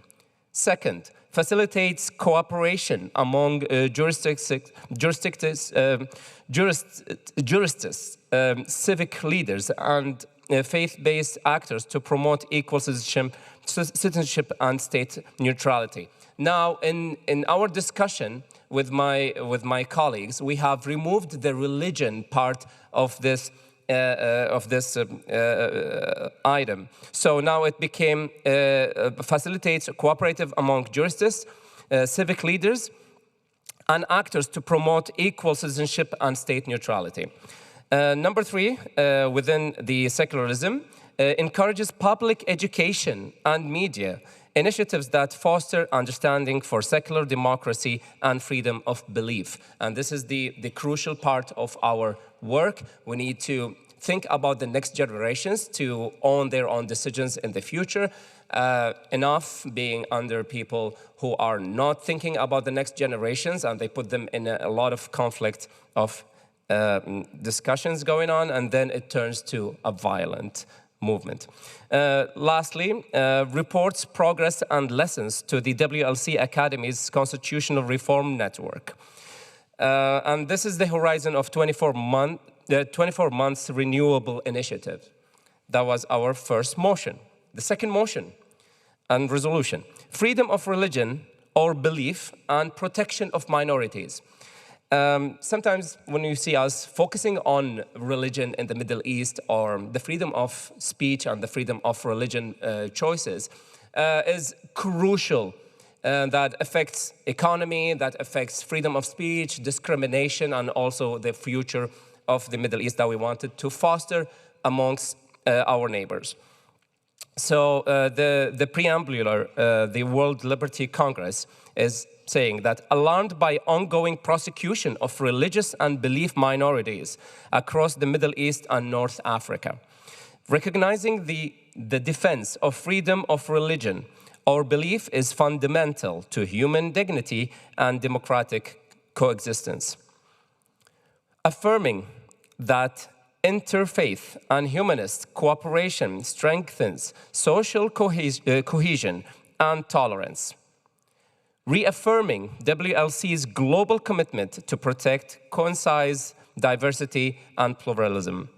Second, facilitates cooperation among jurists, civic leaders, and faith-based actors to promote equal citizenship and state neutrality. Now, in our discussion with my colleagues, we have removed the religion part of this item. So now it became facilitates cooperative among jurists, civic leaders, and actors to promote equal citizenship and state neutrality. Number three, within the secularism, encourages public education and media initiatives that foster understanding for secular democracy and freedom of belief. And this is the crucial part of our work. We need to think about the next generations to own their own decisions in the future. Enough being under people who are not thinking about the next generations, and they put them in a lot of conflict of discussions going on, and then it turns to a violent movement. Lastly, reports progress and lessons to the WLC Academy's Constitutional Reform Network. And this is the horizon of 24 months renewable initiative. That was our first motion. The second motion and resolution: freedom of religion or belief and protection of minorities. Sometimes when you see us focusing on religion in the Middle East, or the freedom of speech and the freedom of religion choices is crucial. That affects economy, that affects freedom of speech, discrimination, and also the future of the Middle East that we wanted to foster amongst our neighbors. So the preambular, the World Liberty Congress, is saying that alarmed by ongoing prosecution of religious and belief minorities across the Middle East and North Africa, recognizing the defense of freedom of religion or belief is fundamental to human dignity and democratic coexistence. Affirming that interfaith and humanist cooperation strengthens social cohesion and tolerance. Reaffirming WLC's global commitment to protect, coincide diversity and pluralism.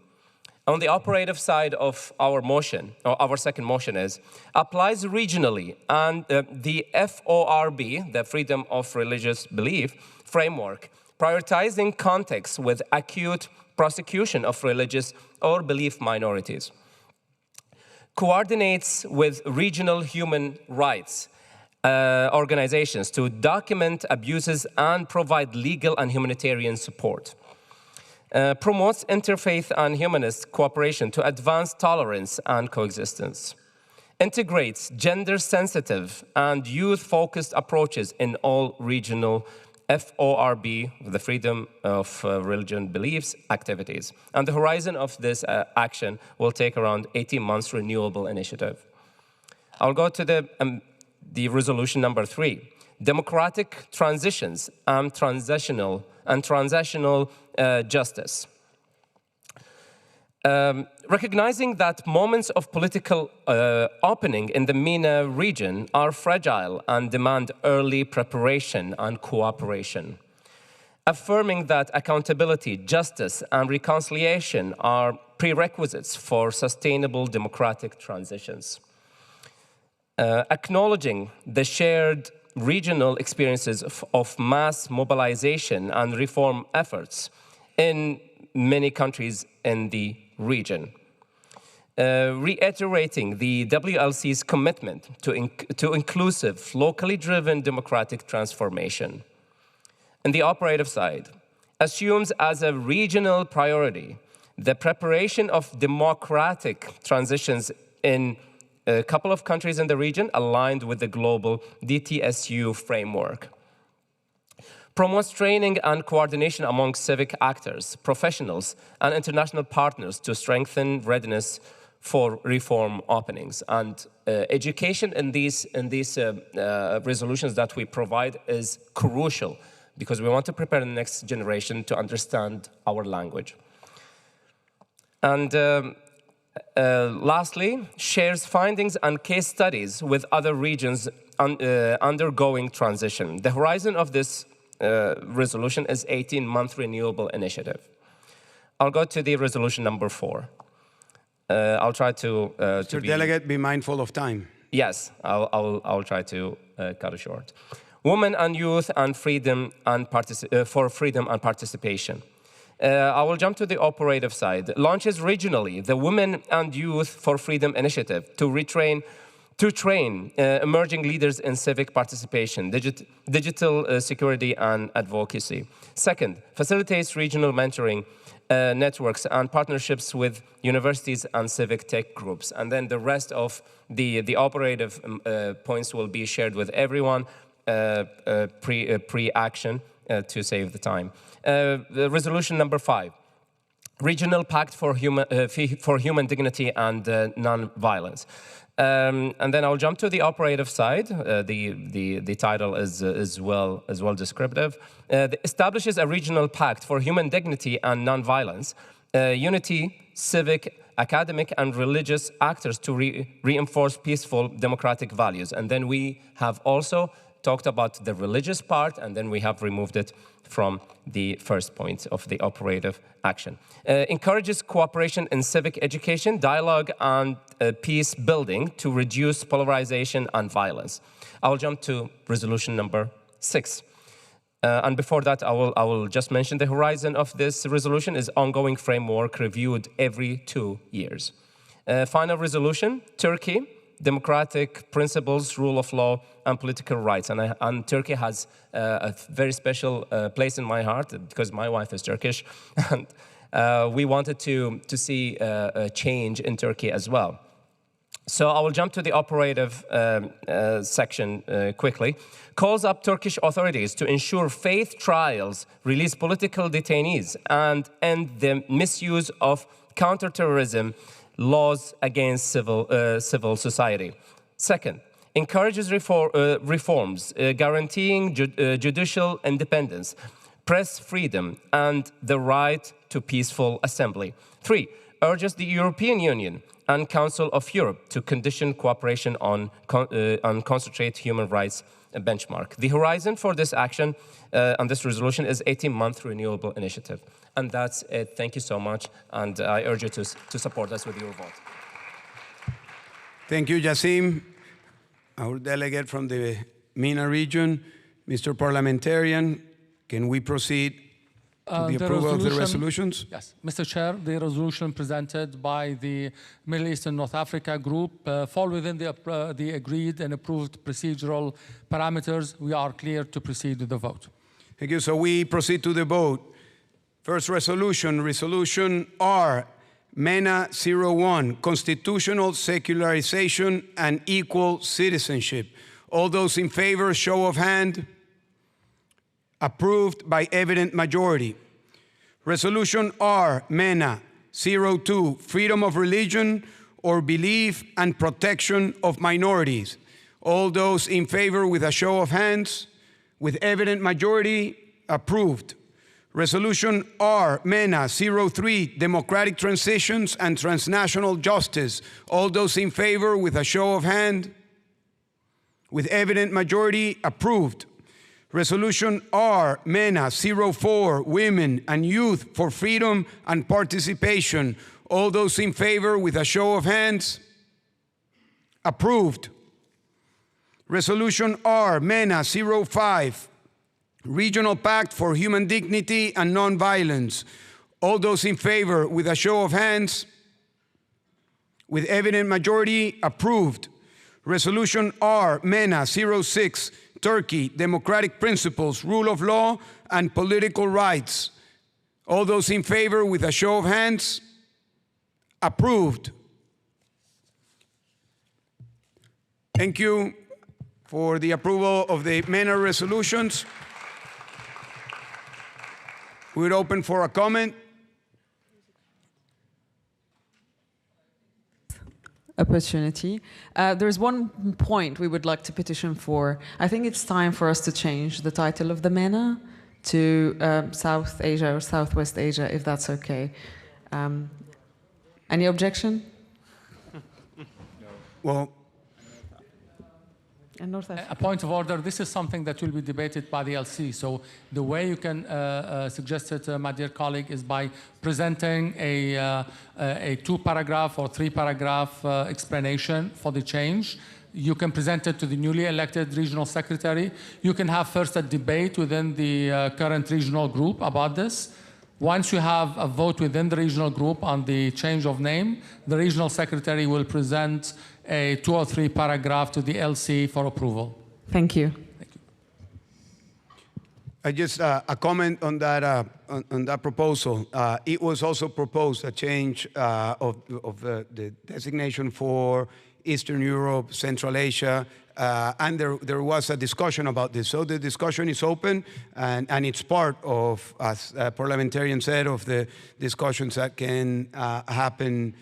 On the operative side of our motion, or our second motion, is applies regionally, and the FORB, the Freedom of Religious Belief framework, prioritizing contexts with acute prosecution of religious or belief minorities. Coordinates with regional human rights organizations to document abuses and provide legal and humanitarian support. Promotes interfaith and humanist cooperation to advance tolerance and coexistence. Integrates gender-sensitive and youth-focused approaches in all regional FORB, the Freedom of Religion Beliefs, activities. And the horizon of this action will take around 18 months renewable initiative. I'll go to the resolution number 3. Democratic transitions and transitional justice. Recognizing that moments of political opening in the MENA region are fragile and demand early preparation and cooperation. Affirming that accountability, justice, and reconciliation are prerequisites for sustainable democratic transitions. Acknowledging the shared regional experiences of mass mobilization and reform efforts in many countries in the region. Reiterating the WLC's commitment to inclusive, locally driven democratic transformation. And the operative side assumes as a regional priority the preparation of democratic transitions in a couple of countries in the region aligned with the global DTSU framework. promotes training and coordination among civic actors, professionals, and international partners to strengthen readiness for reform openings. And education in these resolutions that we provide is crucial because we want to prepare the next generation to understand our language. And lastly, shares findings and case studies with other regions undergoing transition. The horizon of this resolution is 18-month renewable initiative. I'll go to the resolution number 4. I'll try to Mr. Delegate, be mindful of time. Yes, I'll try to cut it short. Women and youth and freedom and for freedom and participation. I will jump to the operative side. Launches regionally the Women and Youth for Freedom Initiative to train emerging leaders in civic participation, digital security and advocacy. Second, facilitates regional mentoring networks and partnerships with universities and civic tech groups. And then the rest of the operative points will be shared with everyone pre-action to save the time. The resolution number 5. Regional Pact for Human Dignity and Non-Violence. And then I'll jump to the operative side. The title is well descriptive. Establishes a regional pact for human dignity and non-violence, unity, civic, academic, and religious actors to reinforce peaceful democratic values. And then we have also talked about the religious part, and then we have removed it from the first point of the operative action. Encourages cooperation in civic education, dialogue, and peace building to reduce polarization and violence. I'll jump to resolution number 6. And before that, I will just mention the horizon of this resolution is ongoing framework reviewed every 2 years. Final resolution, Turkey. Democratic principles, rule of law, and political rights. And Turkey has a very special place in my heart because my wife is Turkish. And we wanted to see a change in Turkey as well. So I will jump to the operative section quickly. Calls up Turkish authorities to ensure faith trials, release political detainees, and end the misuse of counterterrorism laws against civil society. Second, encourages reforms guaranteeing judicial independence, press freedom, and the right to peaceful assembly. 3, urges the European Union and Council of Europe to condition cooperation on concentrate human rights benchmark. The horizon for this action and this resolution is 18-month renewable initiative. And that's it. Thank you so much. And I urge you to support us with your vote. Thank you, Yassim. Our delegate from the MENA region, Mr. Parliamentarian, can we proceed to the approval of the resolutions? Yes, Mr. Chair, the resolution presented by the Middle East and North Africa group fall within the agreed and approved procedural parameters. We are clear to proceed with the vote. Thank you. So we proceed to the vote. First resolution, Resolution R, MENA 01, Constitutional Secularization and Equal Citizenship. All those in favor, show of hand. Approved by evident majority. Resolution R, MENA 02, Freedom of Religion or Belief and Protection of Minorities. All those in favor with a show of hands. With evident majority, approved. Resolution R, MENA 03, Democratic Transitions and Transnational Justice. All those in favor with a show of hand. With evident majority, approved. Resolution R, MENA 04, Women and Youth for Freedom and Participation. All those in favor with a show of hands. Approved. Resolution R, MENA 05, Regional Pact for Human Dignity and Nonviolence. All those in favor with a show of hands. With evident majority, approved. Resolution R, MENA 06, Turkey, Democratic Principles, Rule of Law, and Political Rights. All those in favor with a show of hands. Approved. Thank you for the approval of the MENA resolutions. We would open for a comment. Opportunity. There's one point we would like to petition for. I think it's time for us to change the title of the MENA to South Asia or Southwest Asia, if that's okay. Any objection? Well, a point of order. This is something that will be debated by the LC. So the way you can suggest it, my dear colleague, is by presenting a 2-paragraph or 3-paragraph explanation for the change. You can present it to the newly elected regional secretary. You can have first a debate within the current regional group about this. Once you have a vote within the regional group on the change of name, the regional secretary will present a 2 or 3 paragraph to the LC for approval. Thank you. I just a comment on that proposal. It was also proposed a change of the designation for Eastern Europe, Central Asia, and there was a discussion about this. So the discussion is open, and it's part of, as a parliamentarian said, of the discussions that can happen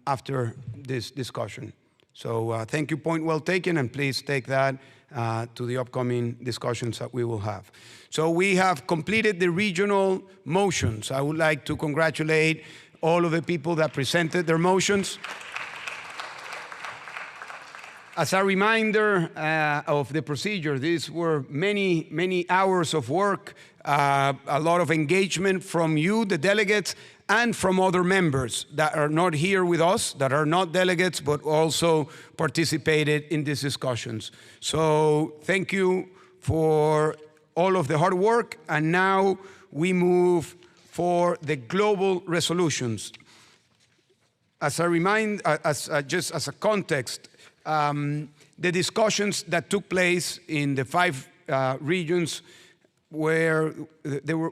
after this discussion. So thank you, point well taken, and please take that to the upcoming discussions that we will have. So we have completed the regional motions. I would like to congratulate all of the people that presented their motions. As a reminder of the procedure, these were many, many hours of work, a lot of engagement from you, the delegates, and from other members that are not here with us, that are not delegates, but also participated in these discussions. So thank you for all of the hard work, and now we move for the global resolutions. As a reminder, just as a context, the discussions that took place in the 5 regions where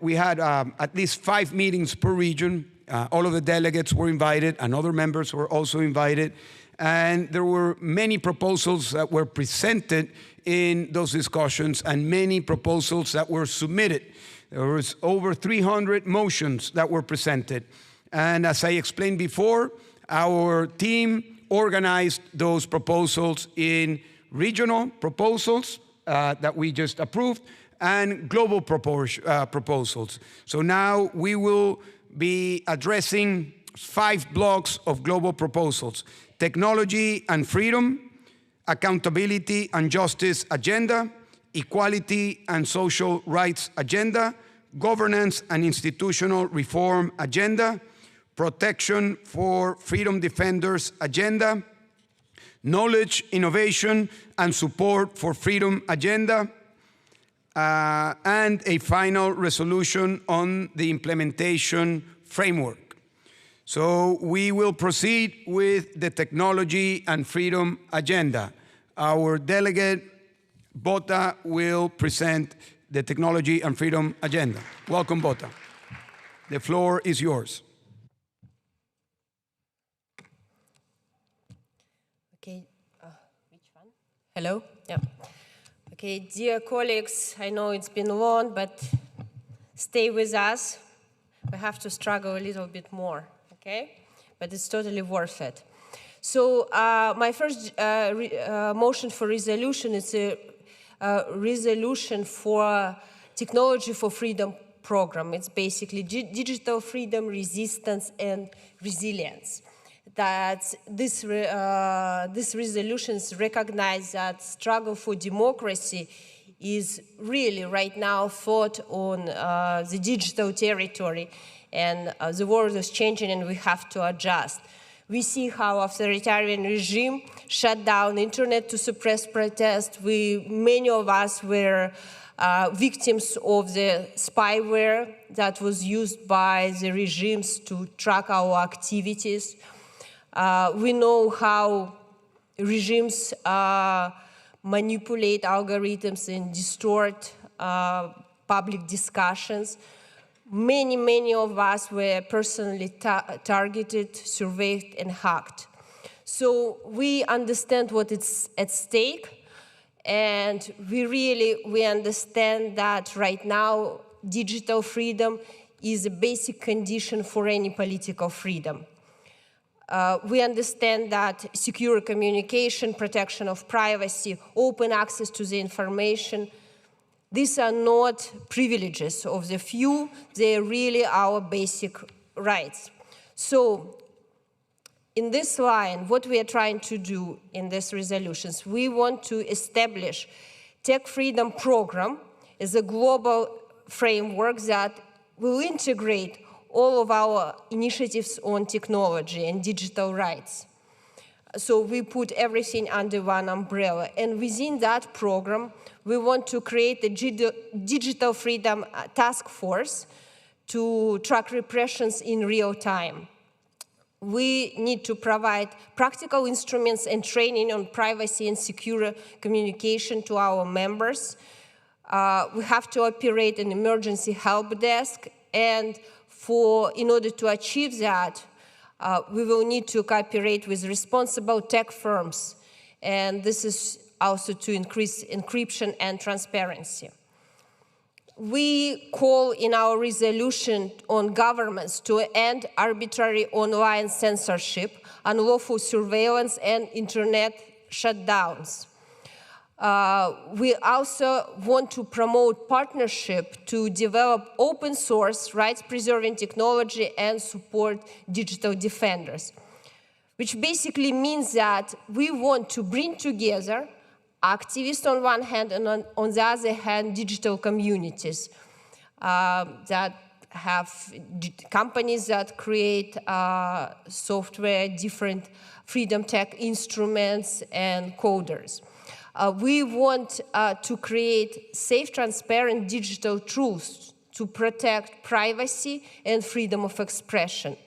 we had at least 5 meetings per region. All of the delegates were invited, and other members were also invited. And there were many proposals that were presented in those discussions, and many proposals that were submitted. There was over 300 motions that were presented. And as I explained before, our team organized those proposals in regional proposals that we just approved, and global proposals. So now we will be addressing 5 blocks of global proposals: technology and freedom, accountability and justice agenda, equality and social rights agenda, governance and institutional reform agenda, protection for freedom defenders agenda, knowledge, innovation, and support for freedom agenda, and a final resolution on the implementation framework. So we will proceed with the technology and freedom agenda. Our delegate, Bota, will present the technology and freedom agenda. Welcome, Bota. The floor is yours. Okay, which one? Hello? Yeah. Okay, dear colleagues, I know it's been long, but stay with us. We have to struggle a little bit more, okay? But it's totally worth it. So my first motion for resolution is a resolution for Technology for Freedom program. It's basically digital freedom, resistance, and resilience. That these resolutions recognize that struggle for democracy is really right now fought on the digital territory, and the world is changing and we have to adjust. We see how authoritarian regime shut down internet to suppress protest. Many of us were victims of the spyware that was used by the regimes to track our activities. We know how regimes manipulate algorithms and distort public discussions. Many of us were personally targeted, surveyed, and hacked. So we understand what is at stake, and we understand that right now digital freedom is a basic condition for any political freedom. We understand that secure communication, protection of privacy, open access to the information, these are not privileges of the few, they are really our basic rights. So, in this line, what we are trying to do in these resolutions, we want to establish Tech Freedom Program as a global framework that will integrate all of our initiatives on technology and digital rights. So we put everything under one umbrella. And within that program, we want to create a digital freedom task force to track repressions in real time. We need to provide practical instruments and training on privacy and secure communication to our members. We have to operate an emergency help desk, and in order to achieve that, we will need to cooperate with responsible tech firms, and this is also to increase encryption and transparency. We call in our resolution on governments to end arbitrary online censorship, unlawful surveillance, and internet shutdowns. We also want to promote partnership to develop open source, rights-preserving technology and support digital defenders, which basically means that we want to bring together activists on one hand and on the other hand digital communities that have companies that create software, different freedom tech instruments and coders. We want to create safe, transparent digital tools to protect privacy and freedom of expression.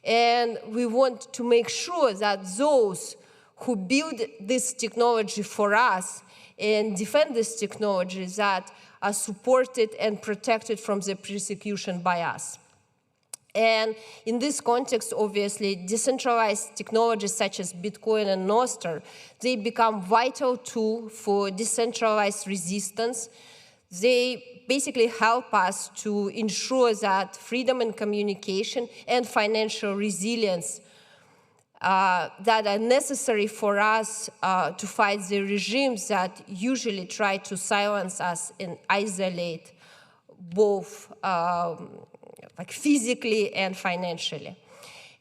And we want to make sure that those who build this technology for us and defend this technology that are supported and protected from the persecution by us. And in this context, obviously, decentralized technologies such as Bitcoin and Nostr, they become vital tool for decentralized resistance. They basically help us to ensure that freedom in communication and financial resilience that are necessary for us to fight the regimes that usually try to silence us and isolate both like physically and financially.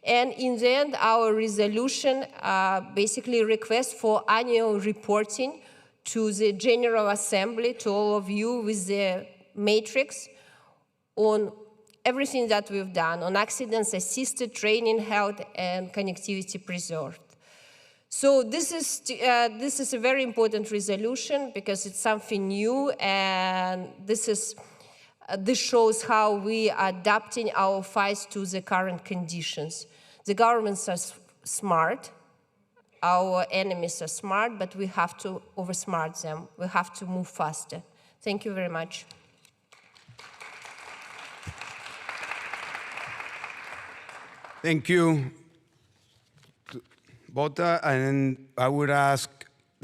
And in the end, our resolution basically requests for annual reporting to the General Assembly, to all of you, with the matrix on everything that we've done, on accidents assisted, training held, and connectivity preserved. So this is a very important resolution because it's something new, and this shows how we are adapting our fights to the current conditions. The governments are smart, our enemies are smart, but we have to oversmart them. We have to move faster. Thank you very much. Thank you, Bota, and I would ask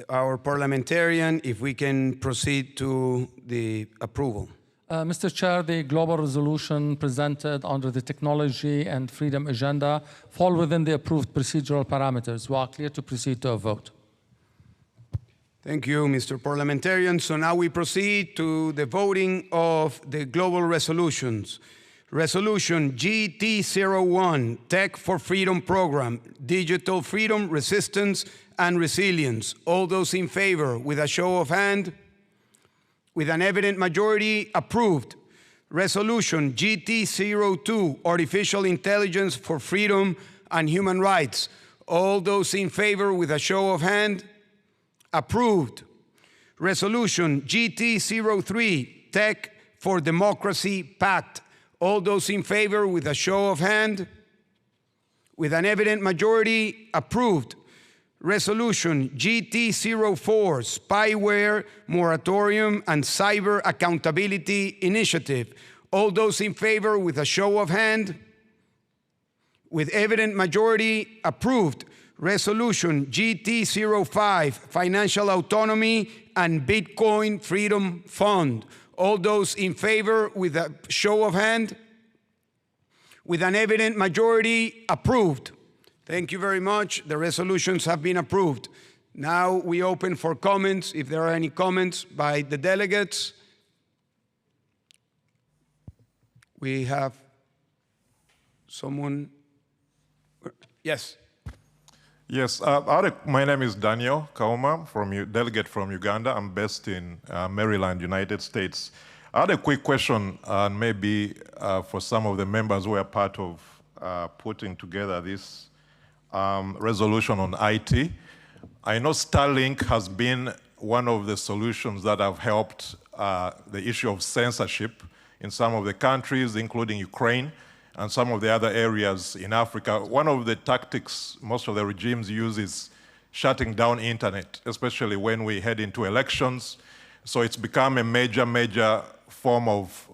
our parliamentarian if we can proceed to the approval. Mr. Chair, the global resolution presented under the technology and freedom agenda fall within the approved procedural parameters. We are clear to proceed to a vote. Thank you, Mr. Parliamentarian. So now we proceed to the voting of the global resolutions. Resolution GT01, Tech for Freedom Program, Digital Freedom, Resistance, and Resilience. All those in favor, with a show of hand. With an evident majority, approved. Resolution GT02, Artificial Intelligence for Freedom and Human Rights. All those in favor, with a show of hand. Approved. Resolution GT03, Tech for Democracy Pact. All those in favor, with a show of hand. With an evident majority, approved. Resolution GT04, Spyware Moratorium and Cyber Accountability Initiative. All those in favor, with a show of hand. With evident majority, approved. Resolution GT05, Financial Autonomy and Bitcoin Freedom Fund. All those in favor with a show of hand? With an evident majority, approved. Thank you very much. The resolutions have been approved. Now we open for comments, if there are any comments by the delegates. We have someone. Yes. Yes, my name is Daniel Kauma, delegate from Uganda. I'm based in Maryland, United States. I had a quick question, maybe for some of the members who are part of putting together this resolution on IT. I know Starlink has been one of the solutions that have helped the issue of censorship in some of the countries, including Ukraine, and some of the other areas in Africa. One of the tactics most of the regimes use is shutting down internet, especially when we head into elections. So it's become a major form of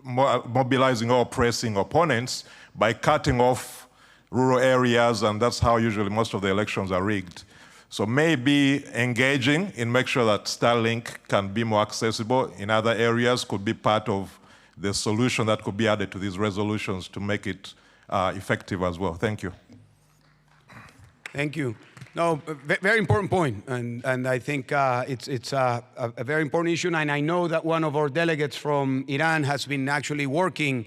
mobilizing or oppressing opponents by cutting off rural areas, and that's how usually most of the elections are rigged. So maybe engaging in make sure that Starlink can be more accessible in other areas could be part of the solution that could be added to these resolutions to make it effective as well. Thank you. Thank you. No, very important point, and I think it's a very important issue, and I know that one of our delegates from Iran has been actually working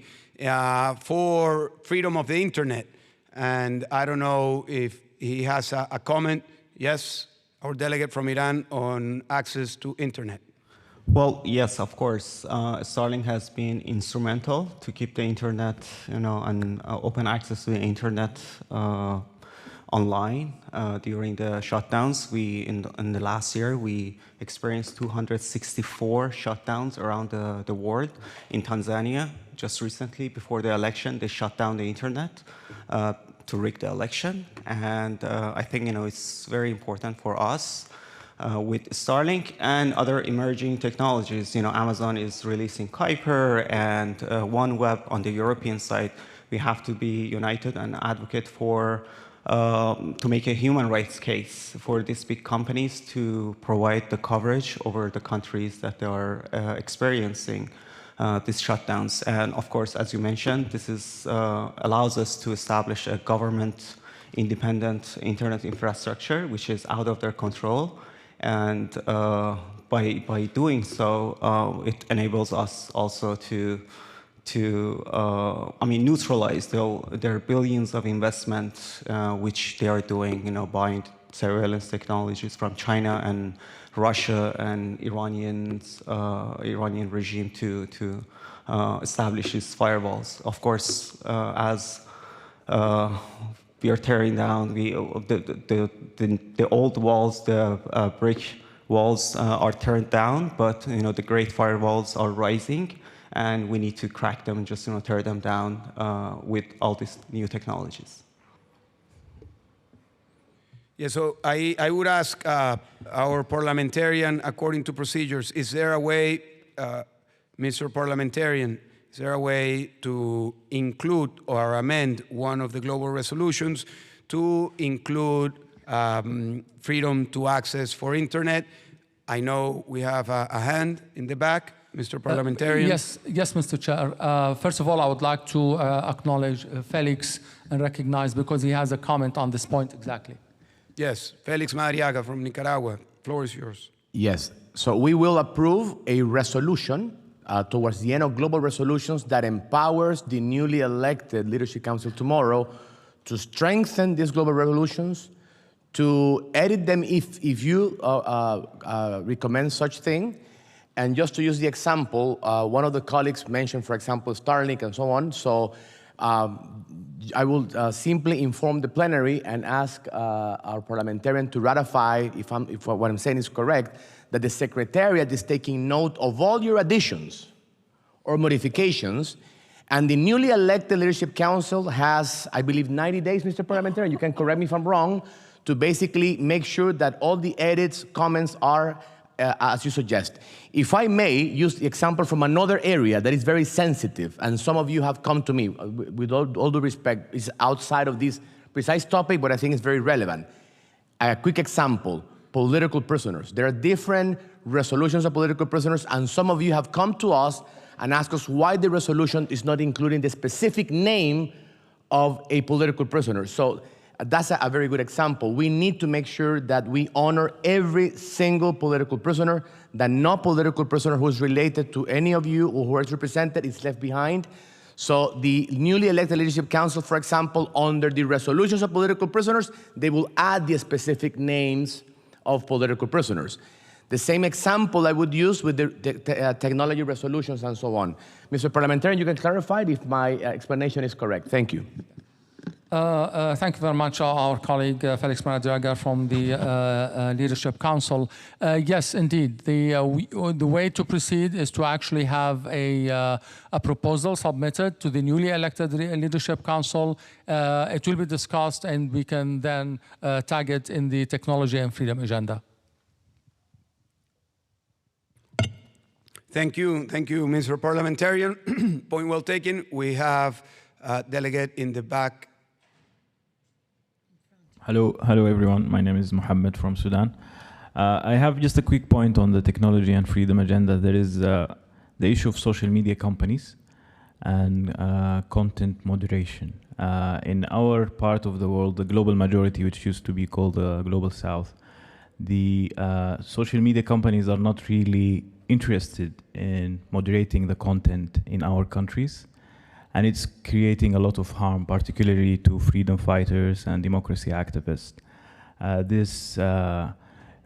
for freedom of the internet, and I don't know if he has a comment. Yes, our delegate from Iran on access to internet. Well, yes, of course. Starlink has been instrumental to keep the internet, and open access to the internet online during the shutdowns. In the last year, we experienced 264 shutdowns around the world. In Tanzania, just recently, before the election, they shut down the internet to rig the election. And I think, it's very important for us with Starlink and other emerging technologies. Amazon is releasing Kuiper and OneWeb on the European side. We have to be united and advocate for to make a human rights case for these big companies to provide the coverage over the countries that they are experiencing these shutdowns. And of course, as you mentioned, this is allows us to establish a government independent internet infrastructure, which is out of their control. And by doing so, it enables us also to neutralize their billions of investment which they are doing, buying surveillance technologies from China and Russia and Iranian regime to establish these firewalls. Of course, as we are tearing down the old walls, the brick walls are turned down, but the great firewalls are rising. And we need to crack them and just tear them down with all these new technologies. Yeah, so I would ask our parliamentarian, according to procedures, is there a way, Mr. Parliamentarian, is there a way to include or amend one of the global resolutions to include freedom to access for internet? I know we have a hand in the back. Mr. Parliamentarian. Yes, Mr. Chair. First of all, I would like to acknowledge Felix and recognize because he has a comment on this point exactly. Yes, Felix Madariaga from Nicaragua. Floor is yours. Yes, so we will approve a resolution towards the end of global resolutions that empowers the newly elected Leadership Council tomorrow to strengthen these global resolutions, to edit them if you recommend such thing. And just to use the example, one of the colleagues mentioned, for example, Starlink and so on. So I will simply inform the plenary and ask our parliamentarian to ratify, if what I'm saying is correct, that the Secretariat is taking note of all your additions or modifications. And the newly elected Leadership Council has, I believe, 90 days, Mr. Parliamentarian, you can correct me if I'm wrong, to basically make sure that all the edits, comments are as you suggest. If I may use the example from another area that is very sensitive, and some of you have come to me, with all due respect, is outside of this precise topic, but I think it's very relevant. A quick example. political prisoners. There are different resolutions of political prisoners, and some of you have come to us and asked us why the resolution is not including the specific name of a political prisoner. So that's a very good example. We need to make sure that we honor every single political prisoner, that no political prisoner who is related to any of you or who is represented is left behind. So the newly elected Leadership Council, for example, under the resolutions of political prisoners, they will add the specific names of political prisoners. The same example I would use with the technology resolutions and so on. Mr. Parliamentarian, you can clarify if my explanation is correct. Thank you. Thank you very much, our colleague Felix Maradiaga from the Leadership Council. Yes, indeed. The way to proceed is to actually have a proposal submitted to the newly elected Leadership Council. It will be discussed, and we can then tag it in the Technology and Freedom Agenda. Thank you, Mr. Parliamentarian. Point well taken. We have a delegate in the back. Hello everyone. My name is Mohammed from Sudan. I have just a quick point on the technology and freedom agenda. There is the issue of social media companies and content moderation. In our part of the world, the global majority, which used to be called the Global South, the social media companies are not really interested in moderating the content in our countries. And it's creating a lot of harm, particularly to freedom fighters and democracy activists. This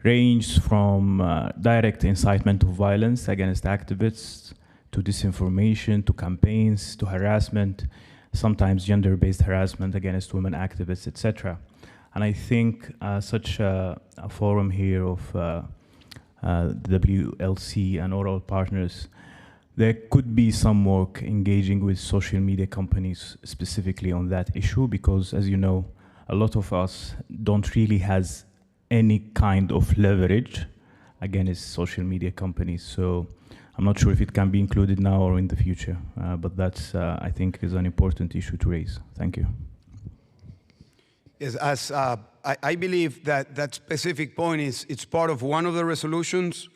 ranges from direct incitement of violence against activists, to disinformation, to campaigns, to harassment, sometimes gender-based harassment against women activists, etc. And I think such a forum here of WLC and all our partners, there could be some work engaging with social media companies specifically on that issue, because as you know, a lot of us don't really has any kind of leverage against social media companies. So I'm not sure if it can be included now or in the future, but that's, I think, is an important issue to raise. Thank you. Yes, as I believe that specific point it's part of one of the resolutions.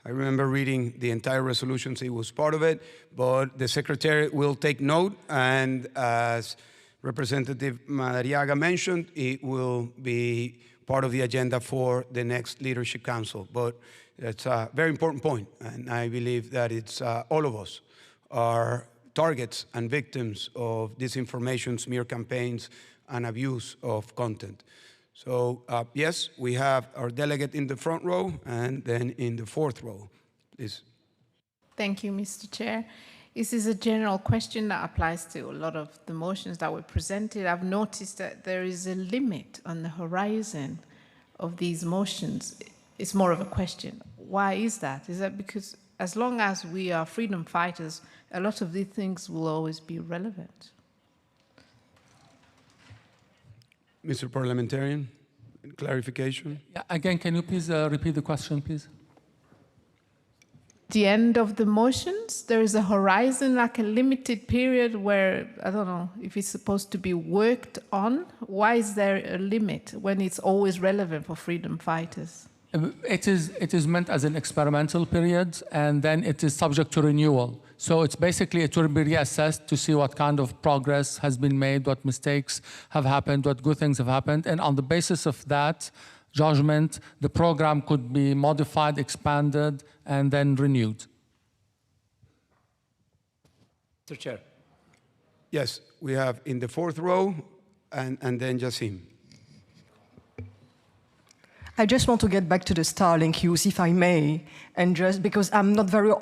I remember reading the entire resolution, so it was part of it, but the Secretary will take note, and as Representative Madariaga mentioned, it will be part of the agenda for the next Leadership Council. But it's a very important point, and I believe that it's all of us are targets and victims of disinformation, smear campaigns, and abuse of content. So yes, we have our delegate in the front row and then in the fourth row, please. Thank you, Mr. Chair. This is a general question that applies to a lot of the motions that were presented. I've noticed that there is a limit on the horizon of these motions. It's more of a question. Why is that? Is that because as long as we are freedom fighters, a lot of these things will always be relevant? Mr. Parliamentarian, clarification? Yeah, again, can you please repeat the question, please? The end of the motions, there is a horizon, like a limited period where, I don't know, if it's supposed to be worked on. Why is there a limit when it's always relevant for freedom fighters? It is meant as an experimental period, and then it is subject to renewal. So it's basically, it will be reassessed to see what kind of progress has been made, what mistakes have happened, what good things have happened. And on the basis of that judgment, the program could be modified, expanded, and then renewed. Mr. Chair. Yes, we have in the fourth row, and then Jassim. I just want to get back to the Starlink use, if I may, and just because I'm not very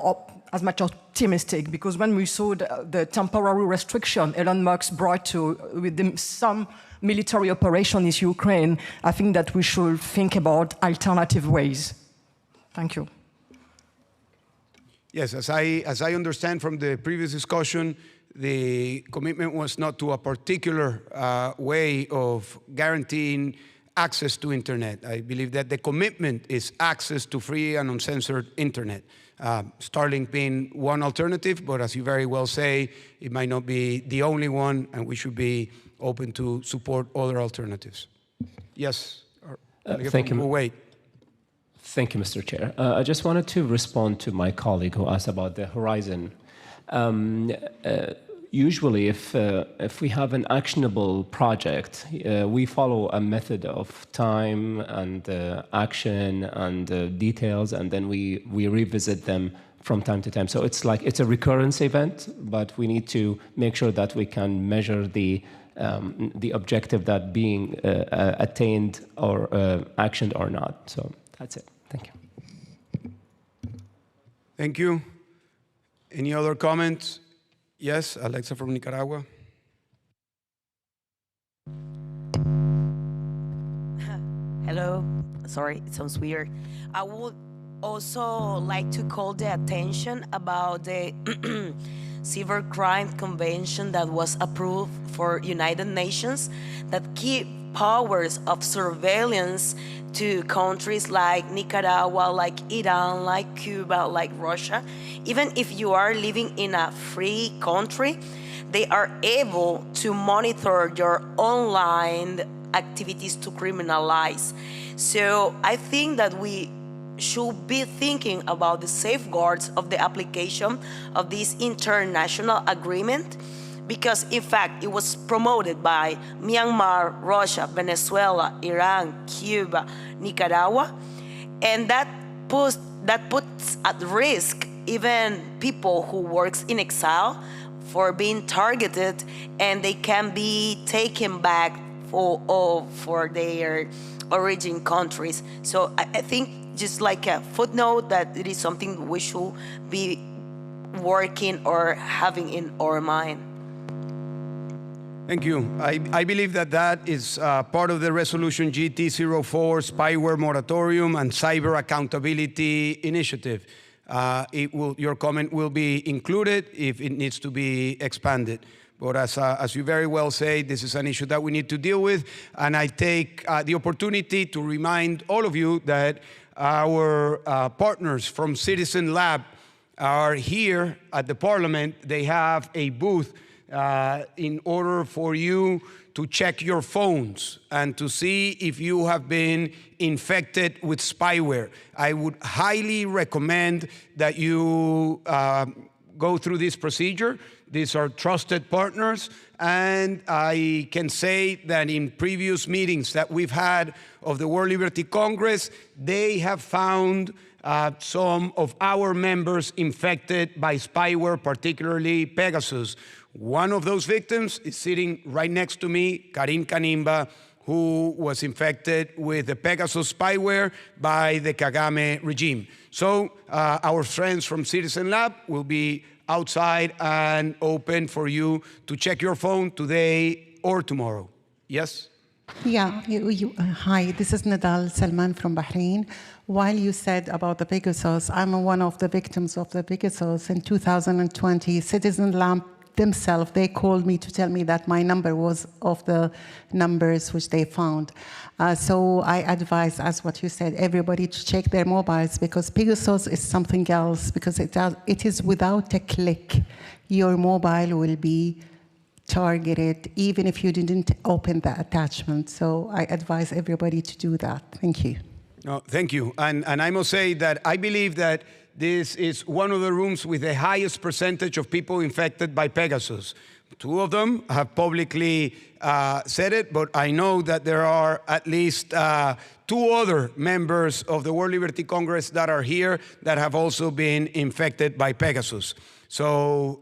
as much optimistic, because when we saw the temporary restriction Elon Musk brought to with some military operation in Ukraine, I think that we should think about alternative ways. Thank you. Yes, as I understand from the previous discussion, the commitment was not to a particular way of guaranteeing access to internet. I believe that the commitment is access to free and uncensored internet. Starlink being one alternative, but as you very well say, it might not be the only one, and we should be open to support other alternatives. Yes. Thank you. We'll wait. Thank you, Mr. Chair. I just wanted to respond to my colleague who asked about the horizon. Usually, if we have an actionable project, we follow a method of time and action and details, and then we revisit them from time to time. So it's like it's a recurrence event, but we need to make sure that we can measure the objective that being attained or actioned or not. So that's it. Thank you. Thank you. Any other comments? Yes, Alexa from Nicaragua. Hello. Sorry, it sounds weird. I would also like to call the attention about the Cybercrime Convention that was approved for United Nations that give powers of surveillance to countries like Nicaragua, like Iran, like Cuba, like Russia. Even if you are living in a free country, they are able to monitor your online activities to criminalize. So I think that we should be thinking about the safeguards of the application of this international agreement, because in fact it was promoted by Myanmar, Russia, Venezuela, Iran, Cuba, Nicaragua, and that puts at risk even people who works in exile for being targeted, and they can be taken back for their origin countries. So I think just like a footnote that it is something we should be working or having in our mind. Thank you. I believe that is part of the resolution GT04 spyware moratorium and cyber accountability initiative. Your comment will be included if it needs to be expanded. But as you very well say, this is an issue that we need to deal with. And I take the opportunity to remind all of you that our partners from Citizen Lab are here at the Parliament. They have a booth in order for you to check your phones and to see if you have been infected with spyware. I would highly recommend that you go through this procedure. These are trusted partners, and I can say that in previous meetings that we've had of the World Liberty Congress, they have found some of our members infected by spyware, particularly Pegasus. One of those victims is sitting right next to me, Karim Kanimba, who was infected with the Pegasus spyware by the Kagame regime. So our friends from Citizen Lab will be outside and open for you to check your phone today or tomorrow. Yes? Yeah, hi, this is Nadal Salman from Bahrain. While you said about the Pegasus, I'm one of the victims of the Pegasus. In 2020, Citizen Lab themselves, they called me to tell me that my number was of the numbers which they found. So I advise, as what you said, everybody to check their mobiles, because Pegasus is something else, because it is without a click. Your mobile will be targeted even if you didn't open the attachment. So I advise everybody to do that. Thank you. No, thank you. And I must say that I believe that this is one of the rooms with the highest percentage of people infected by Pegasus. Two of them have publicly said it, but I know that there are at least two other members of the World Liberty Congress that are here that have also been infected by Pegasus. So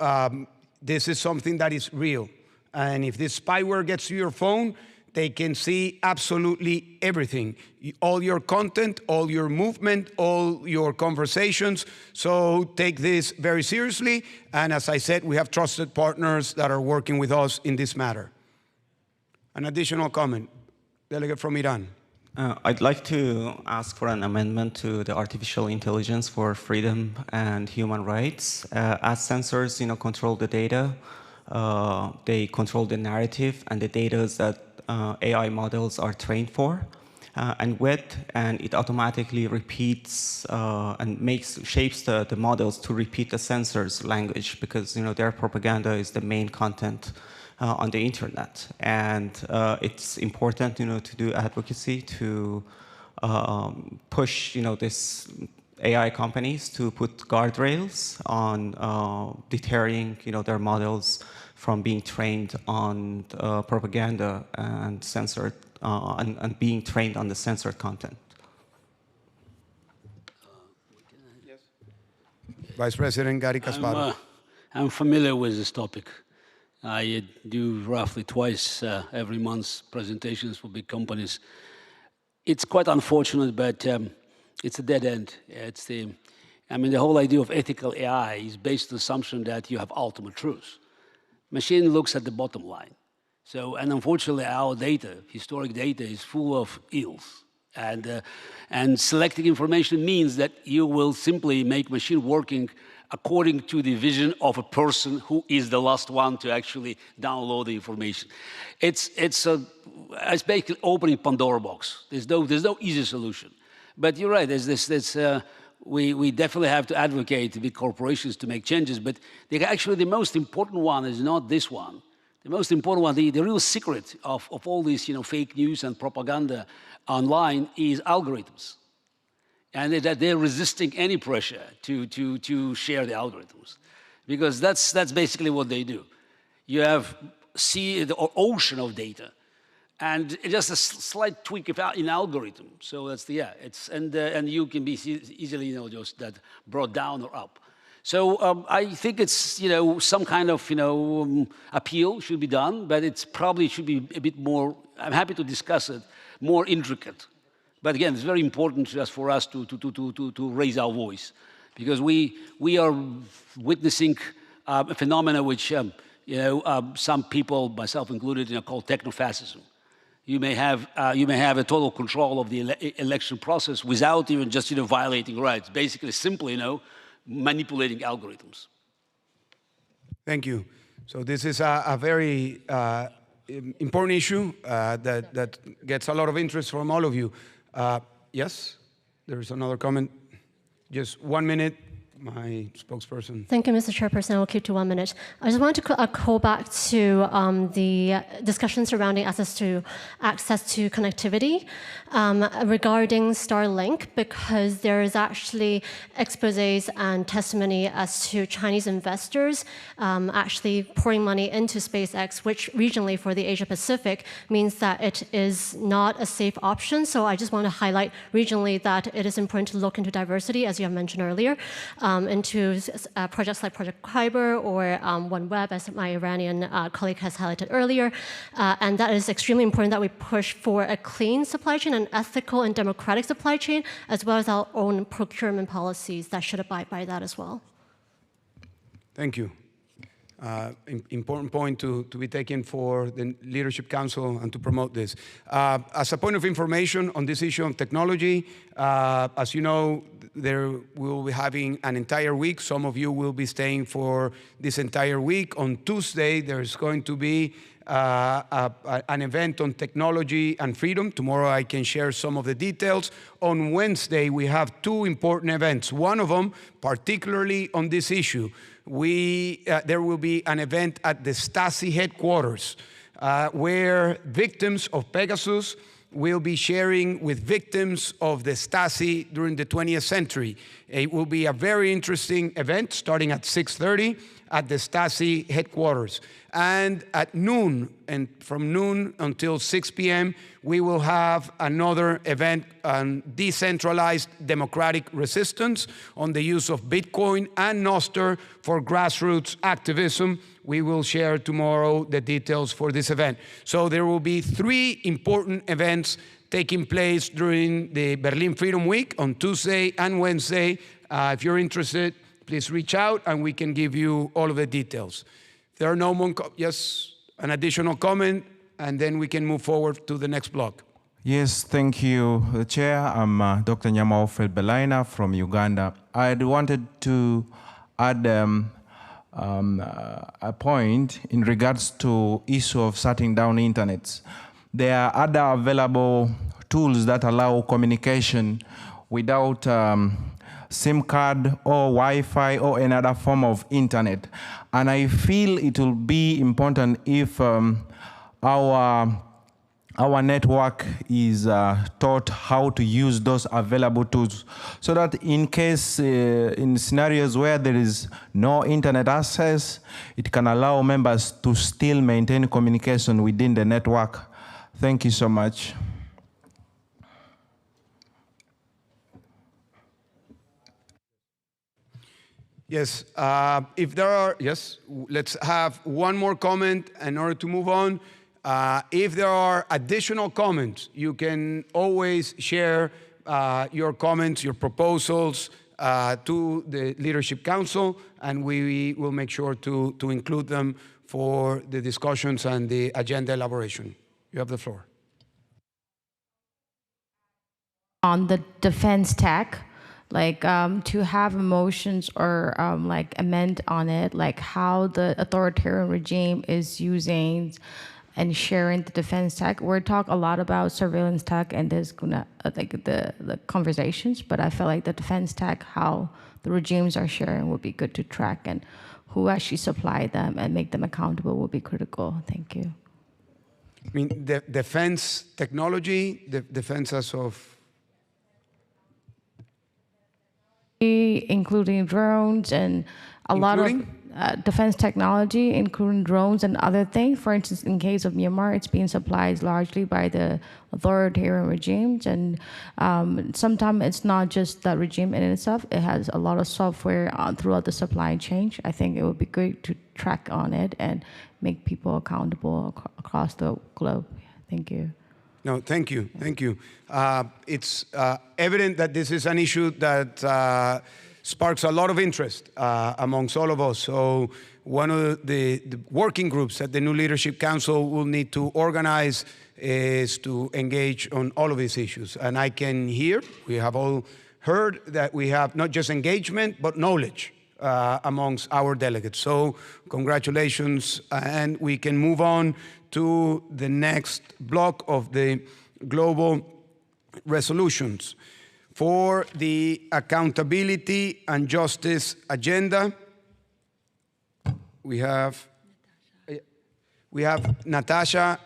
this is something that is real. And if this spyware gets to your phone, they can see absolutely everything, all your content, all your movement, all your conversations. So take this very seriously. And as I said, we have trusted partners that are working with us in this matter. An additional comment, delegate from Iran. I'd like to ask for an amendment to the artificial intelligence for freedom and human rights. As sensors, control the data, they control the narrative and the data that AI models are trained for, and it automatically repeats and shapes the models to repeat the sensors' language, because their propaganda is the main content on the internet. And it's important to do advocacy to push, this AI companies to put guardrails on deterring, their models from being trained on propaganda and censored and being trained on the censored content. Vice President Gary Kasparov. I'm familiar with this topic. I do roughly twice every month presentations for big companies. It's quite unfortunate, but it's a dead end. The whole idea of ethical AI is based on the assumption that you have ultimate truth. Machine looks at the bottom line. And unfortunately, our data, historic data, is full of ills. And selecting information means that you will simply make machine working according to the vision of a person who is the last one to actually download the information. It's basically opening Pandora box. There's no easy solution. But you're right. We definitely have to advocate the big corporations to make changes. But actually, the most important one is not this one. The most important one, the real secret of all this, fake news and propaganda online is algorithms, and that they're resisting any pressure to share the algorithms, because that's basically what they do. You have the ocean of data, and just a slight tweak in algorithm. So that's and you can be easily just that brought down or up. So I think it's some kind of appeal should be done, but it's probably should be a bit more. I'm happy to discuss it, more intricate. But again, it's very important just for us to raise our voice, because we are witnessing a phenomena which some people, myself included, call techno-fascism. You may have a total control of the election process without even just violating rights. Basically, simply manipulating algorithms. Thank you. So this is a very important issue that gets a lot of interest from all of you. Yes, there's another comment. Just 1 minute, my spokesperson. Thank you, Mr. Chairperson. I will keep to 1 minute. I just wanted to call back to the discussion surrounding access to connectivity regarding Starlink, because there is actually exposés and testimony as to Chinese investors actually pouring money into SpaceX, which regionally for the Asia Pacific means that it is not a safe option. So I just want to highlight regionally that it is important to look into diversity, as you have mentioned earlier, into projects like Project Kuiper or OneWeb, as my Iranian colleague has highlighted earlier. And that is extremely important that we push for a clean supply chain, an ethical and democratic supply chain, as well as our own procurement policies that should abide by that as well. Thank you. Important point to be taken for the Leadership Council and to promote this. As a point of information on this issue of technology, as you know, we will be having an entire week. Some of you will be staying for this entire week. On Tuesday, there's going to be an event on technology and freedom. Tomorrow I can share some of the details. On Wednesday, we have two important events. One of them, particularly on this issue, there will be an event at the Stasi headquarters where victims of Pegasus will be sharing with victims of the Stasi during the 20th century. It will be a very interesting event starting at 6:30 at the Stasi headquarters. And at noon, and from noon until 6 p.m., we will have another event on decentralized democratic resistance on the use of Bitcoin and Nostr for grassroots activism. We will share tomorrow the details for this event. So there will be three important events taking place during the Berlin Freedom Week on Tuesday and Wednesday. If you're interested, please reach out and we can give you all of the details. If there are no more, yes, an additional comment, and then we can move forward to the next block. Yes, thank you, Chair. I'm Dr. Nyamao Felbelaina from Uganda. I wanted to add a point in regards to issue of shutting down internets. There are other available tools that allow communication without SIM card or Wi-Fi or another form of internet. And I feel it will be important if our our network is taught how to use those available tools so that in case, in scenarios where there is no internet access, it can allow members to still maintain communication within the network. Thank you so much. Yes, if there are, yes, let's have one more comment in order to move on. If there are additional comments, you can always share your comments, your proposals to the Leadership Council, and we will make sure to include them for the discussions and the agenda elaboration. You have the floor. On the defense tech, like to have emotions or like amend on it, like how the authoritarian regime is using and sharing the defense tech. We're talking a lot about surveillance tech and there's gonna like the conversations, but I feel like the defense tech, how the regimes are sharing would be good to track, and who actually supply them and make them accountable would be critical. Thank you. I mean, the defense technology, the defense as of including drones and a lot of defense technology, including drones and other things. For instance, in case of Myanmar, it's being supplied largely by the authoritarian regimes. And sometimes it's not just the regime in itself. It has a lot of software throughout the supply chain. I think it would be great to track on it and make people accountable across the globe. Thank you. No, thank you, thank you. It's evident that this is an issue that sparks a lot of interest amongst all of us. So one of the working groups that the new Leadership Council will need to organize is to engage on all of these issues. And I can hear, we have all heard that we have not just engagement, but knowledge amongst our delegates. So congratulations, and we can move on to the next block of the global resolutions. For the accountability and justice agenda, we have Natasha.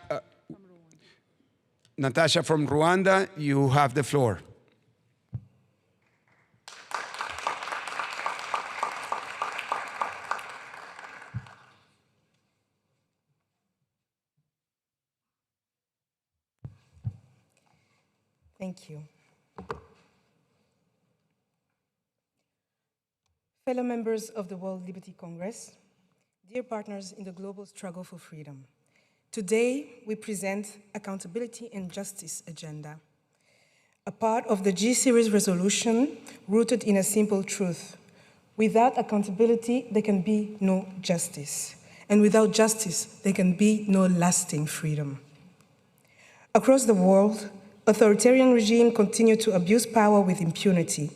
Natasha from Rwanda, you have the floor. Thank you. Fellow members of the World Liberty Congress, dear partners in the global struggle for freedom, today we present Accountability and Justice Agenda, a part of the G-Series resolution rooted in a simple truth. Without accountability, there can be no justice. And without justice, there can be no lasting freedom. Across the world, authoritarian regimes continue to abuse power with impunity.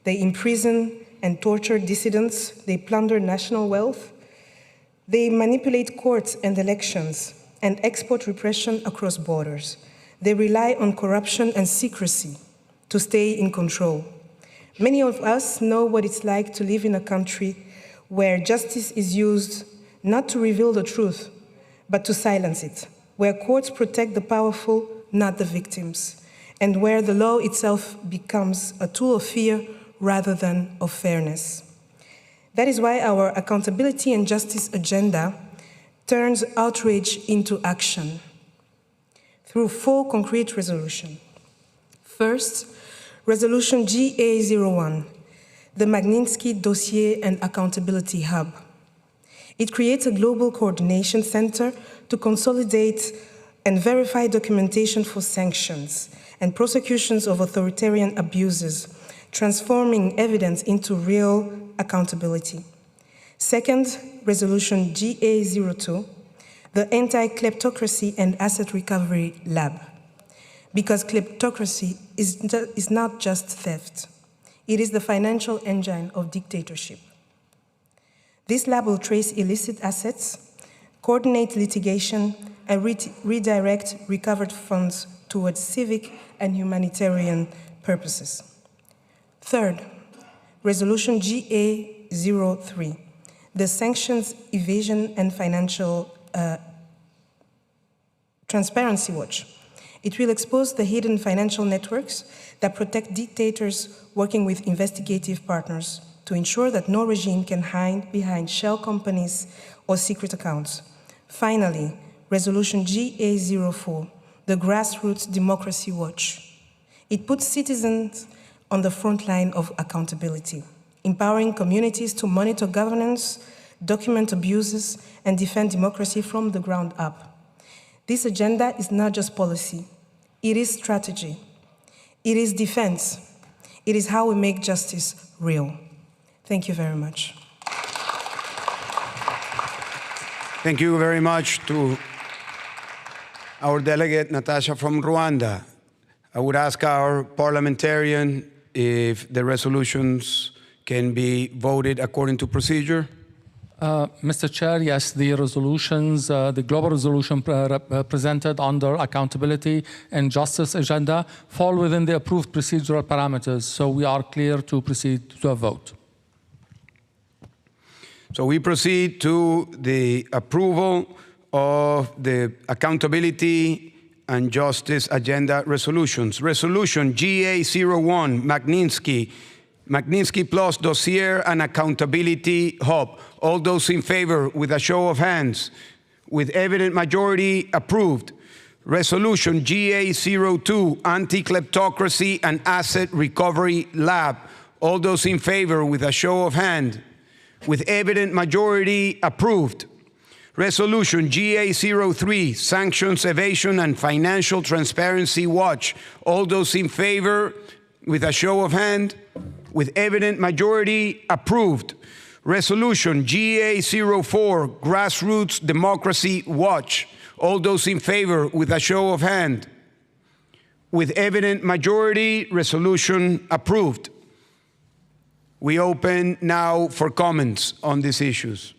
They imprison and torture dissidents, they plunder national wealth, they manipulate courts and elections, and export repression across borders. They rely on corruption and secrecy to stay in control. Many of us know what it's like to live in a country where justice is used not to reveal the truth, but to silence it, where courts protect the powerful, not the victims, and where the law itself becomes a tool of fear rather than of fairness. That is why our accountability and justice agenda turns outrage into action through 4 concrete resolutions. First, Resolution GA01, the Magnitsky Dossier and Accountability Hub. It creates a global coordination center to consolidate and verify documentation for sanctions and prosecutions of authoritarian abuses, transforming evidence into real accountability. Second, Resolution GA02, the Anti-Kleptocracy and Asset Recovery Lab. Because kleptocracy is not just theft, it is the financial engine of dictatorship. This lab will trace illicit assets, coordinate litigation, and redirect recovered funds towards civic and humanitarian purposes. Third, Resolution GA03, the Sanctions Evasion and Financial Transparency Watch. It will expose the hidden financial networks that protect dictators working with investigative partners to ensure that no regime can hide behind shell companies or secret accounts. Finally, Resolution GA04, the Grassroots Democracy Watch. It puts citizens on the front line of accountability, empowering communities to monitor governance, document abuses, and defend democracy from the ground up. This agenda is not just policy, it is strategy, it is defense, it is how we make justice real. Thank you very much. Thank you very much to our delegate, Natasha from Rwanda. I would ask our parliamentarian if the resolutions can be voted according to procedure. Mr. Chair, yes, the resolutions, the global resolution presented under accountability and justice agenda fall within the approved procedural parameters, so we are clear to proceed to a vote. So we proceed to the approval of the accountability and justice agenda resolutions. Resolution GA01, Magnitsky Plus Dossier and Accountability Hub. All those in favor with a show of hands. With evident majority, approved. Resolution GA02, Anti-Kleptocracy and Asset Recovery Lab. All those in favor with a show of hands. With evident majority, approved. Resolution GA03, Sanctions Evasion and Financial Transparency Watch. All those in favor with a show of hands. With evident majority, approved. Resolution GA04, Grassroots Democracy Watch. All those in favor with a show of hand. With evident majority, resolution approved. We open now for comments on these issues.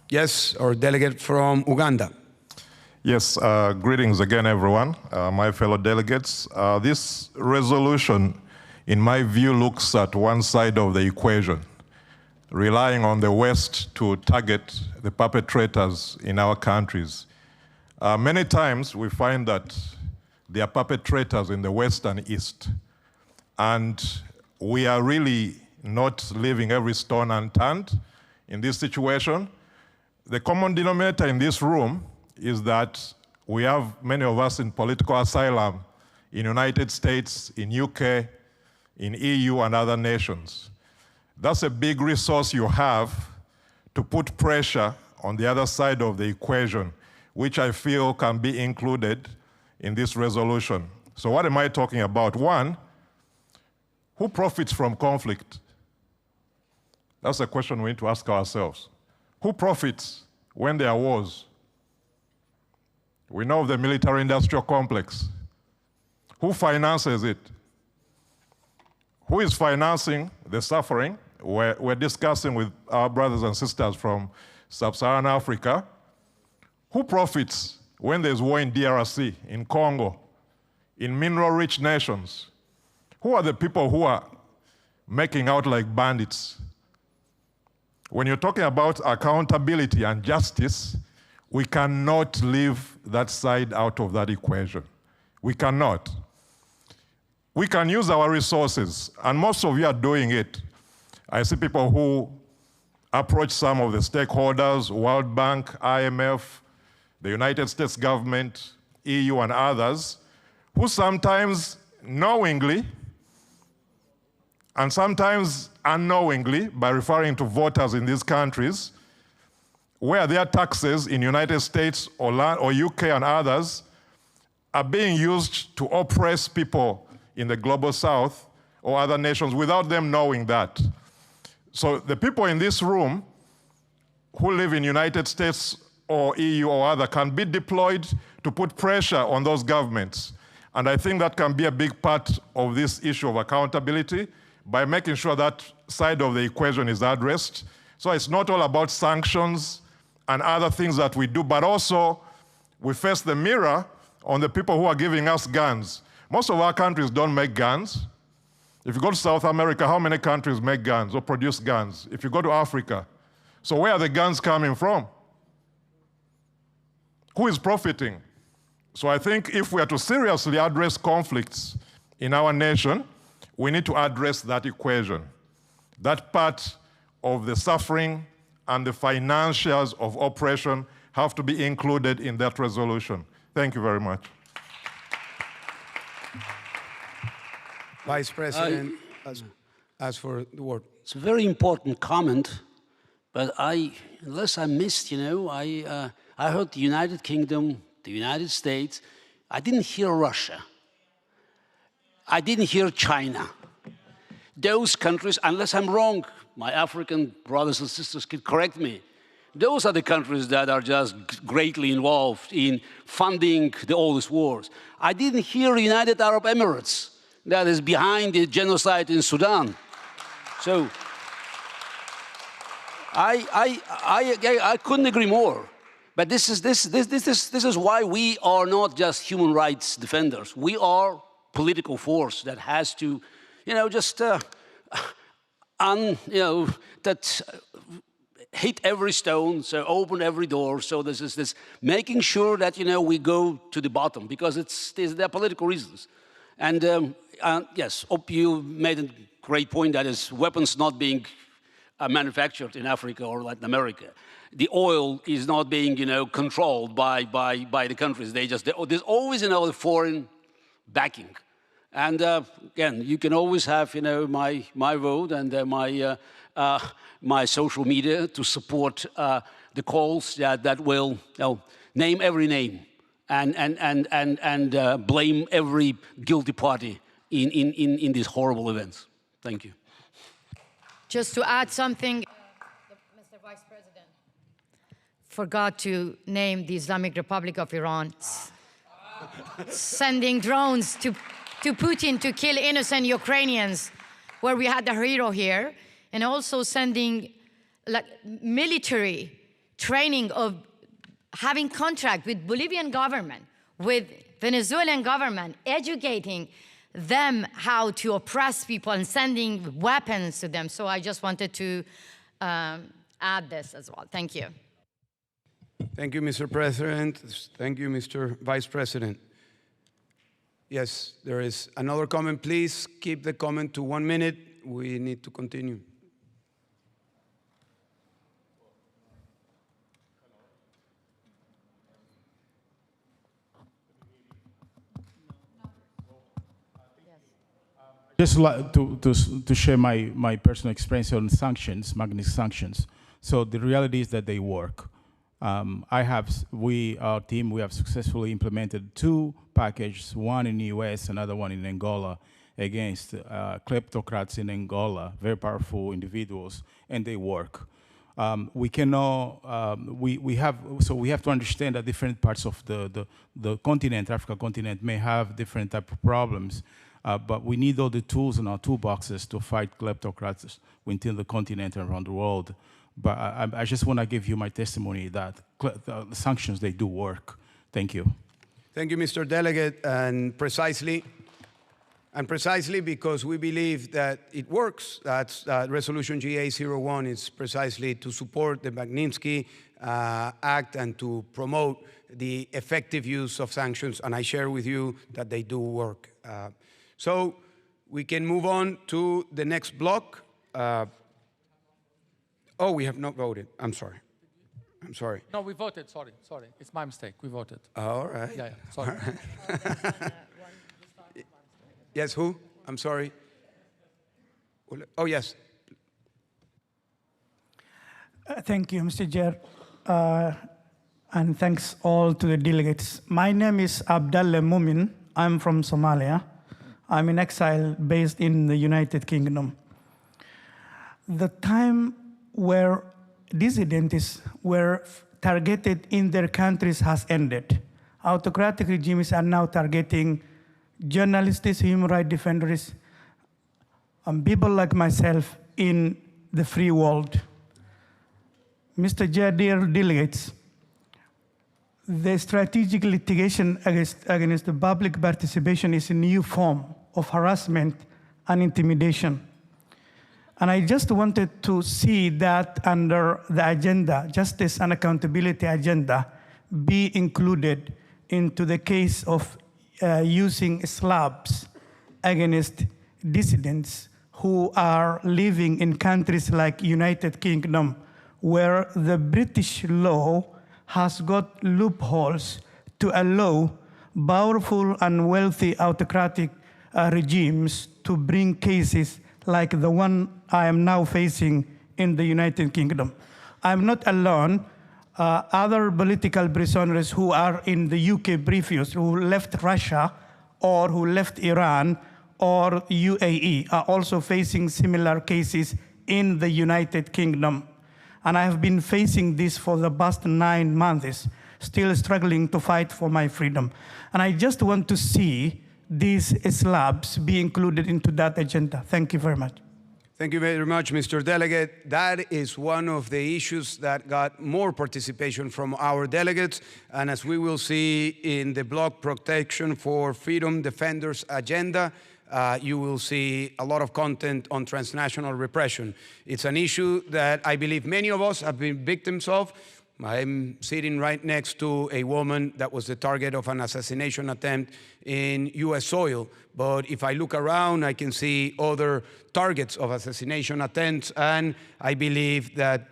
Yes, our delegate from Uganda. Yes, greetings again, everyone, my fellow delegates. This resolution, in my view, looks at one side of the equation, relying on the West to target the perpetrators in our countries. Many times we find that there are perpetrators in the West and East, and we are really not leaving every stone unturned in this situation. The common denominator in this room is that we have many of us in political asylum in United States, in UK, in EU and other nations. That's a big resource you have to put pressure on the other side of the equation, which I feel can be included in this resolution. So what am I talking about? One, who profits from conflict? That's a question we need to ask ourselves. Who profits when there are wars? We know of the military-industrial complex. Who finances it? Who is financing the suffering? We're discussing with our brothers and sisters from sub-Saharan Africa. Who profits when there's war in DRC, in Congo, in mineral-rich nations? Who are the people who are making out like bandits? When you're talking about accountability and justice, we cannot leave that side out of that equation. We cannot. We can use our resources, and most of you are doing it. I see people who approach some of the stakeholders, World Bank, IMF, the United States government, EU and others, who sometimes knowingly and sometimes unknowingly, by referring to voters in these countries, where their taxes in United States or UK and others are being used to oppress people in the global south or other nations without them knowing that. So the people in this room who live in United States or EU or other can be deployed to put pressure on those governments. And I think that can be a big part of this issue of accountability by making sure that side of the equation is addressed. So it's not all about sanctions and other things that we do, but also we face the mirror on the people who are giving us guns. Most of our countries don't make guns. If you go to South America, how many countries make guns or produce guns? If you go to Africa, so where are the guns coming from? Who is profiting? So I think if we are to seriously address conflicts in our nation, we need to address that equation. That part of the suffering and the financials of oppression have to be included in that resolution. Thank you very much. Vice President, ask for the word. It's a very important comment, but unless I missed, I heard the United Kingdom, the United States. I didn't hear Russia. I didn't hear China. Those countries, unless I'm wrong, my African brothers and sisters can correct me. Those are the countries that are just greatly involved in funding all these wars. I didn't hear United Arab Emirates that is behind the genocide in Sudan. So I couldn't agree more. But this is why we are not just human rights defenders. We are political force that has to, that hit every stone, so open every door. So this is this making sure that we go to the bottom, because there are political reasons. And yes, you made a great point, that is weapons not being manufactured in Africa or Latin America. The oil is not being controlled by the countries. There's always the foreign backing. And again, you can always have my vote and my social media to support the calls that will name every name and blame every guilty party in these horrible events. Thank you. Just to add something, Mr. Vice President forgot to name the Islamic Republic of Iran, sending drones to Putin to kill innocent Ukrainians, where we had the hero here, and also sending military training of having contract with Bolivian government, with Venezuelan government, educating them how to oppress people and sending weapons to them. So I just wanted to add this as well. Thank you. Thank you, Mr. President. Thank you, Mr. Vice President. Yes, there is another comment. Please keep the comment to 1 minute. We need to continue. Just like to share my personal experience on sanctions, Magnitsky sanctions. So the reality is that they work. Our team, we have successfully implemented 2 packages, one in the US, another one in Angola, against kleptocrats in Angola, very powerful individuals, and they work. We have to understand that different parts of the continent, Africa continent, may have different type of problems. But we need all the tools in our toolboxes to fight kleptocrats within the continent and around the world. But I just want to give you my testimony that the sanctions, they do work. Thank you. Thank you, Mr. Delegate. And precisely because we believe that it works, that's Resolution GA01 is precisely to support the Magnitsky Act and to promote the effective use of sanctions. And I share with you that they do work. So we can move on to the next block. Oh, we have not voted. I'm sorry. No, we voted. Sorry. It's my mistake. We voted. All right. Yeah, sorry. Yes, who? I'm sorry. Oh, yes. Thank you, Mr. Chair. And thanks all to the delegates. My name is Abdallah Mumin. I'm from Somalia. I'm in exile based in the United Kingdom. The time where dissidents were targeted in their countries has ended. Autocratic regimes are now targeting journalists, human rights defenders, and people like myself in the free world. Mr. Chair, dear delegates, the strategic litigation against the public participation is a new form of harassment and intimidation. And I just wanted to see that under the agenda, justice and accountability agenda, be included into the case of using slabs against dissidents who are living in countries like United Kingdom, where the British law has got loopholes to allow powerful and wealthy autocratic regimes to bring cases like the one I am now facing in the United Kingdom. I'm not alone. Other political prisoners who are in the UK previous, who left Russia or who left Iran or UAE are also facing similar cases in the United Kingdom. And I have been facing this for the past 9 months, still struggling to fight for my freedom. And I just want to see these slabs be included into that agenda. Thank you very much. Thank you very much, Mr. Delegate. That is one of the issues that got more participation from our delegates. And as we will see in the Bloc Protection for Freedom Defenders agenda, you will see a lot of content on transnational repression. It's an issue that I believe many of us have been victims of. I'm sitting right next to a woman that was the target of an assassination attempt in US soil. But if I look around, I can see other targets of assassination attempts, and I believe that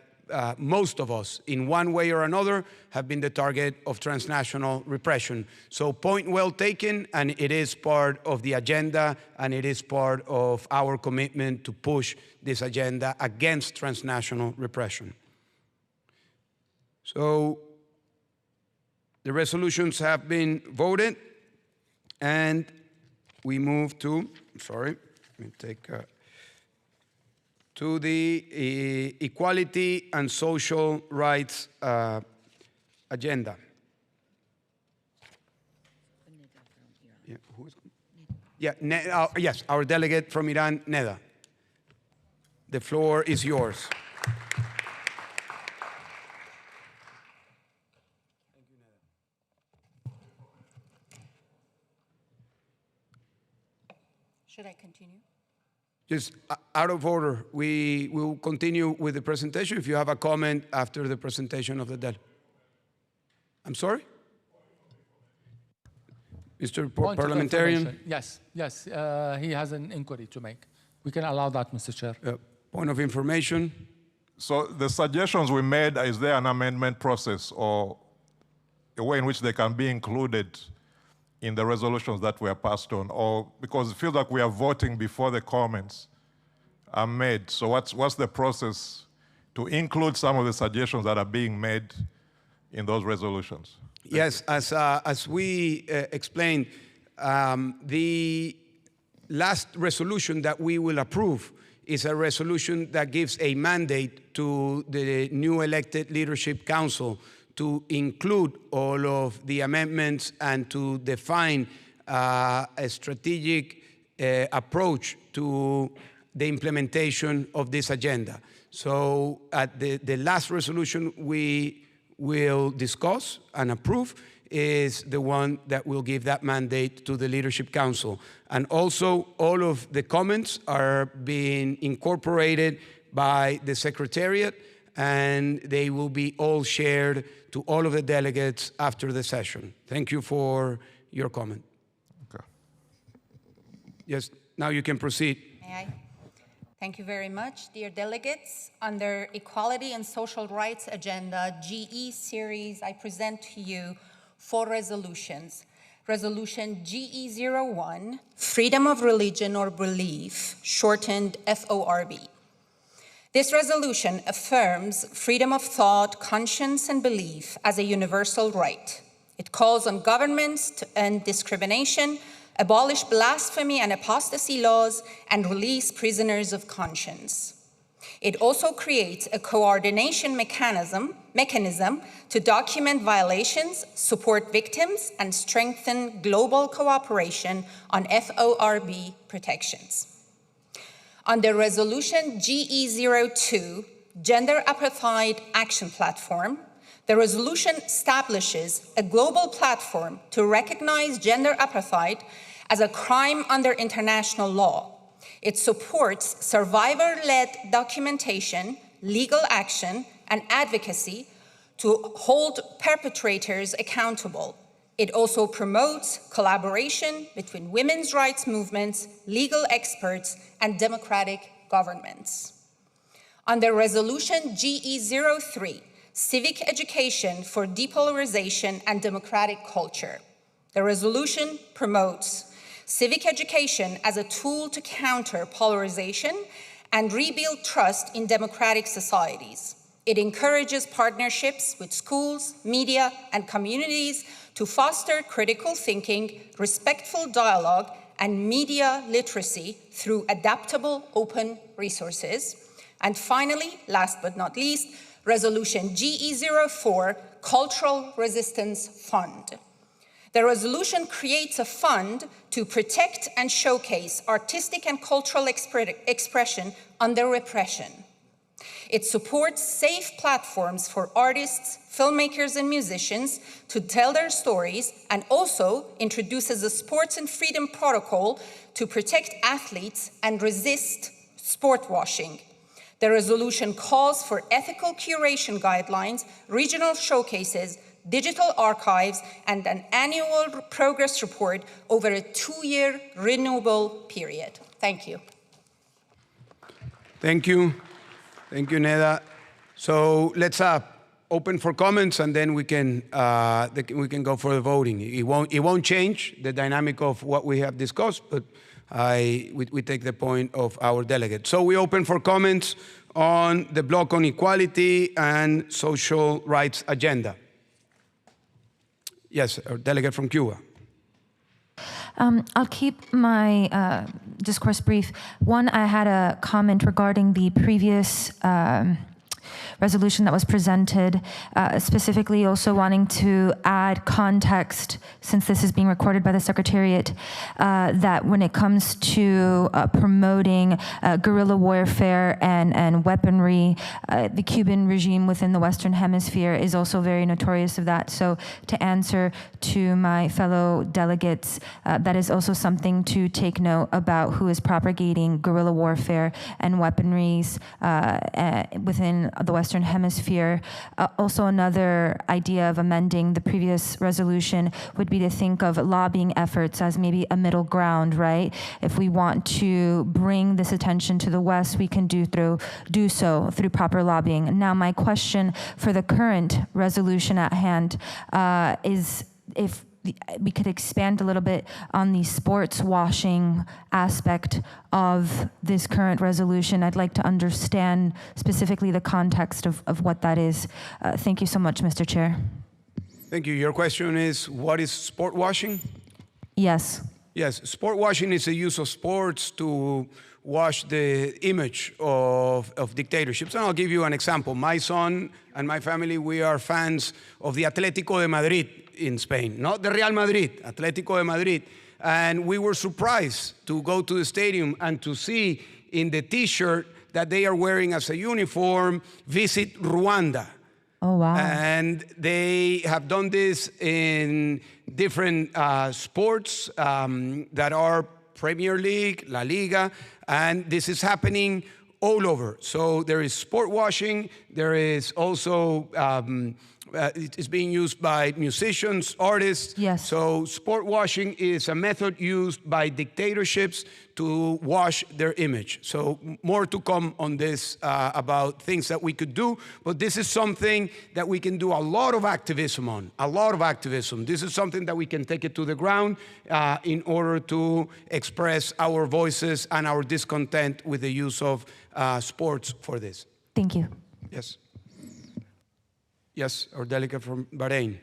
most of us, in one way or another, have been the target of transnational repression. So point well taken, and it is part of the agenda, and it is part of our commitment to push this agenda against transnational repression. So the resolutions have been voted, and we move to, let me take to the Equality and Social Rights agenda. Yeah, who is it? Yeah, yes, our delegate from Iran, Neda. The floor is yours. Should I continue? Just out of order, we will continue with the presentation. If you have a comment after the presentation of the delegate. I'm sorry? Mr. Parliamentarian? Yes, he has an inquiry to make. We can allow that, Mr. Chair. Point of information. So the suggestions we made, is there an amendment process or a way in which they can be included in the resolutions that were passed on? Or because it feels like we are voting before the comments are made. So what's the process to include some of the suggestions that are being made in those resolutions? Yes, as we explained, the last resolution that we will approve is a resolution that gives a mandate to the new elected Leadership Council to include all of the amendments and to define a strategic approach to the implementation of this agenda. So at the last resolution we will discuss and approve is the one that will give that mandate to the Leadership Council. And also all of the comments are being incorporated by the Secretariat, and they will be all shared to all of the delegates after the session. Thank you for your comment. Okay. Yes, now you can proceed. May I? Thank you very much. Dear delegates, under Equality and Social Rights Agenda, GE series, I present to you 4 resolutions. Resolution GE01, Freedom of Religion or Belief, shortened FORB. This resolution affirms freedom of thought, conscience, and belief as a universal right. It calls on governments to end discrimination, abolish blasphemy and apostasy laws, and release prisoners of conscience. It also creates a coordination mechanism to document violations, support victims, and strengthen global cooperation on FORB protections. Under Resolution GE02, Gender Apartheid Action Platform, the resolution establishes a global platform to recognize gender apartheid as a crime under international law. It supports survivor-led documentation, legal action, and advocacy to hold perpetrators accountable. It also promotes collaboration between women's rights movements, legal experts, and democratic governments. Under Resolution GE03, Civic Education for Depolarization and Democratic Culture, the resolution promotes civic education as a tool to counter polarization and rebuild trust in democratic societies. It encourages partnerships with schools, media, and communities to foster critical thinking, respectful dialogue, and media literacy through adaptable open resources. And finally, last but not least, Resolution GE04, Cultural Resistance Fund. The resolution creates a fund to protect and showcase artistic and cultural expression under repression. It supports safe platforms for artists, filmmakers, and musicians to tell their stories, and also introduces a sports and freedom protocol to protect athletes and resist sport washing. The resolution calls for ethical curation guidelines, regional showcases, digital archives, and an annual progress report over a 2-year renewable period. Thank you. Thank you. Thank you, Neda. So let's open for comments, and then we can go for the voting. It won't change the dynamic of what we have discussed, but we take the point of our delegate. So we open for comments on the block on equality and social rights agenda. Yes, our delegate from Cuba. I'll keep my discourse brief. One, I had a comment regarding the previous resolution that was presented, specifically also wanting to add context, since this is being recorded by the Secretariat, that when it comes to promoting guerrilla warfare and weaponry, the Cuban regime within the Western Hemisphere is also very notorious of that. So to answer to my fellow delegates, that is also something to take note about who is propagating guerrilla warfare and weaponries within the Western Hemisphere. Also, another idea of amending the previous resolution would be to think of lobbying efforts as maybe a middle ground, right? If we want to bring this attention to the West, we can do so through proper lobbying. Now, my question for the current resolution at hand is if we could expand a little bit on the sports washing aspect of this current resolution. I'd like to understand specifically the context of what that is. Thank you so much, Mr. Chair. Thank you. Your question is, what is sport washing? Yes. Yes, sport washing is the use of sports to wash the image of dictatorships. And I'll give you an example. My son and my family, we are fans of the Atlético de Madrid in Spain, not the Real Madrid, Atlético de Madrid. And we were surprised to go to the stadium and to see in the T-shirt that they are wearing as a uniform, Visit Rwanda. Oh, wow. And they have done this in different sports that are Premier League, La Liga, and this is happening all over. So there is sport washing, there is also it's being used by musicians, artists. Yes. So sport washing is a method used by dictatorships to wash their image. So more to come on this about things that we could do, but this is something that we can do a lot of activism on, a lot of activism. This is something that we can take it to the ground in order to express our voices and our discontent with the use of sports for this. Thank you. Yes. Yes, our delegate from Bahrain.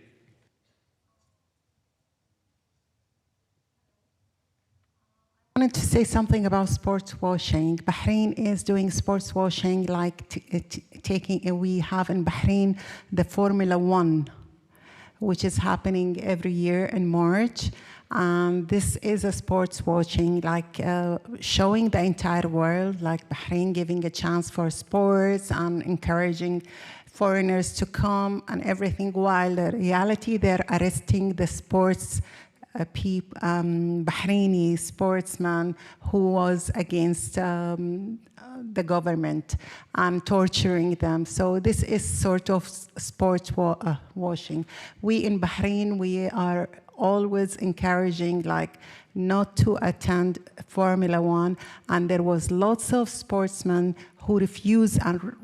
I wanted to say something about sports washing. Bahrain is doing sports washing, like we have in Bahrain the Formula One, which is happening every year in March. This is a sports washing, like showing the entire world, like Bahrain giving a chance for sports and encouraging foreigners to come and everything, while the reality they're arresting the sports Bahraini sportsman who was against the government and torturing them. So this is sort of sport washing. We in Bahrain, we are always encouraging like not to attend Formula One, and there was lots of sportsmen who refused and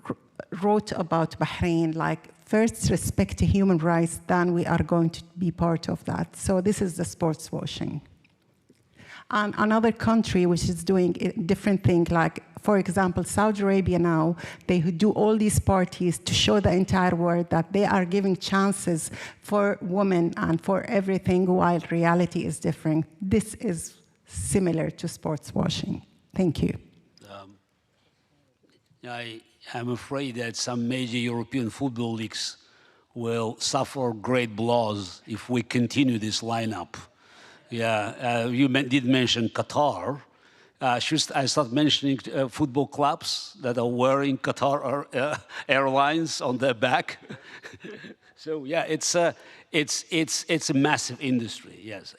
wrote about Bahrain, like first respect human rights, then we are going to be part of that. So this is the sports washing. And another country which is doing a different thing, like, for example, Saudi Arabia now, they do all these parties to show the entire world that they are giving chances for women and for everything, while reality is different. This is similar to sports washing. Thank you. I am afraid that some major European football leagues will suffer great blows if we continue this lineup. Yeah, you did mention Qatar. Should I start mentioning football clubs that are wearing Qatar Airlines on their back? So yeah, it's a massive industry. Yes,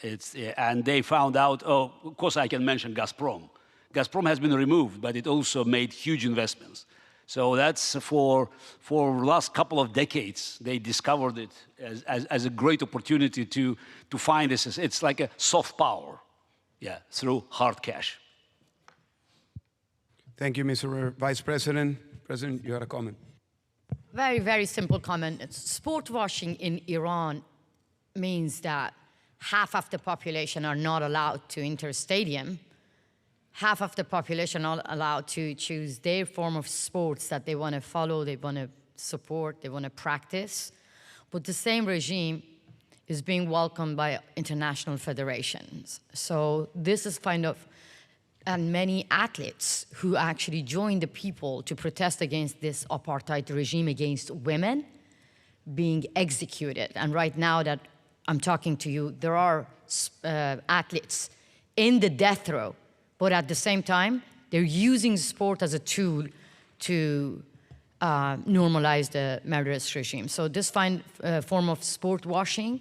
and they found out. Oh, of course, I can mention Gazprom. Gazprom has been removed, but it also made huge investments. So that's for the last couple of decades, they discovered it as a great opportunity to find this. It's like a soft power, yeah, through hard cash. Thank you, Mr. Vice President. President, you had a comment. Very, very simple comment. Sport washing in Iran means that half of the population are not allowed to enter a stadium. Half of the population are allowed to choose their form of sports that they want to follow, they want to support, they want to practice. But the same regime is being welcomed by international federations. So this is kind of, and many athletes who actually join the people to protest against this apartheid regime against women being executed. And right now that I'm talking to you, there are athletes in the death row. But at the same time, they're using sport as a tool to normalize the murderous regime. So this form of sport washing,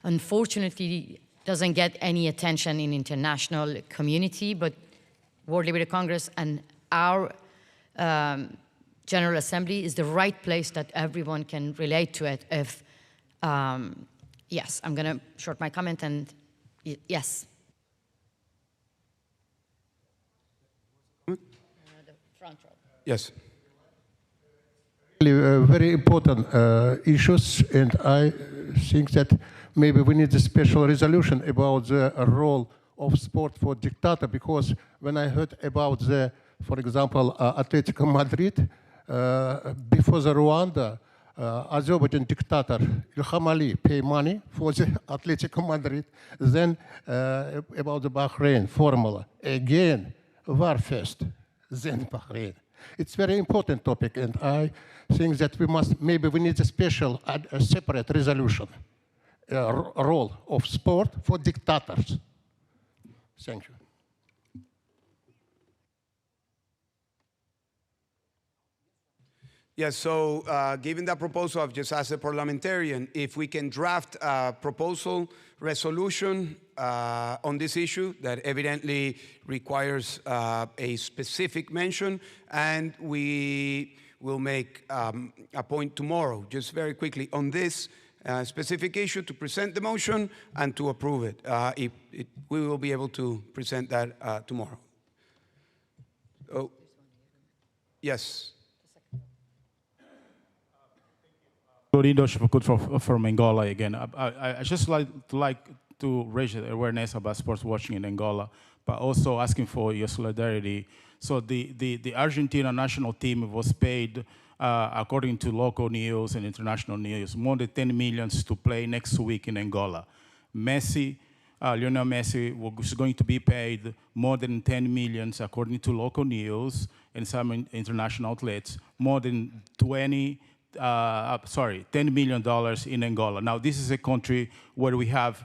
unfortunately, doesn't get any attention in international community, but World Liberty Congress and our General Assembly is the right place that everyone can relate to it if, yes, I'm gonna short my comment and yes. Yes. Very important issues, and I think that maybe we need a special resolution about the role of sport for dictator, because when I heard about the, for example, Atletico Madrid, before the Rwanda, Azerbaijan dictator Ilham Ali pay money for the Atletico Madrid, then about the Bahrain formula, again, Warfest, then Bahrain. It's very important topic, and I think that maybe we need a special, a separate resolution, role of sport for dictators. Thank you. Yes, so given that proposal, I've just asked the parliamentarian if we can draft a proposal resolution on this issue that evidently requires a specific mention, and we will make a point tomorrow, just very quickly, on this specific issue to present the motion and to approve it. We will be able to present that tomorrow. Oh, yes. Florido Shafakut from Angola again. I just like to raise awareness about sports watching in Angola, but also asking for your solidarity. So the Argentina national team was paid, according to local news and international news, more than 10 million to play next week in Angola. Lionel Messi was going to be paid more than 10 million, according to local news and some international outlets, more than $10 million in Angola. Now, this is a country where we have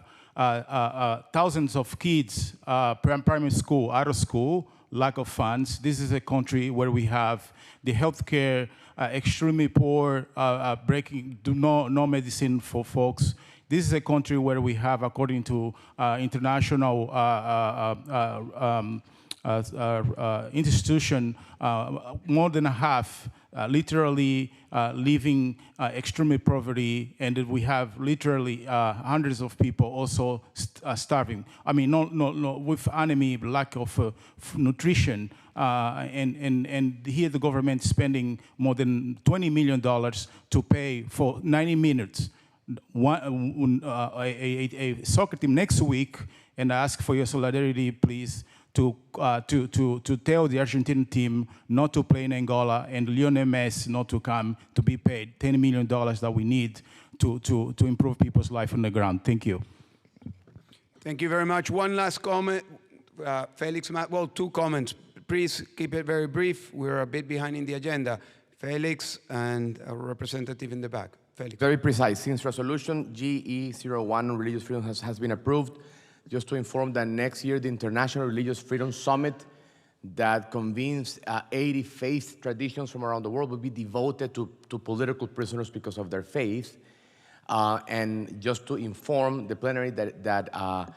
thousands of kids, primary school, out of school, lack of funds. This is a country where we have the healthcare extremely poor, no medicine for folks. This is a country where we have, according to international institution, more than half literally living extreme poverty, and that we have literally hundreds of people also starving. I mean, no, with anemia, lack of nutrition, and here the government spending more than $20 million to pay for 90 minutes. A soccer team next week, and I ask for your solidarity, please, to tell the Argentine team not to play in Angola and Lionel Messi not to come to be paid $10 million that we need to improve people's life on the ground. Thank you. Thank you very much. One last comment, Felix. Well, two comments. Please keep it very brief. We're a bit behind in the agenda. Felix and a representative in the back. Felix. Very precise. Since resolution GE01 on religious freedom has been approved, just to inform that next year the International Religious Freedom Summit that convenes 80 faith traditions from around the world will be devoted to political prisoners because of their faith. And just to inform the plenary that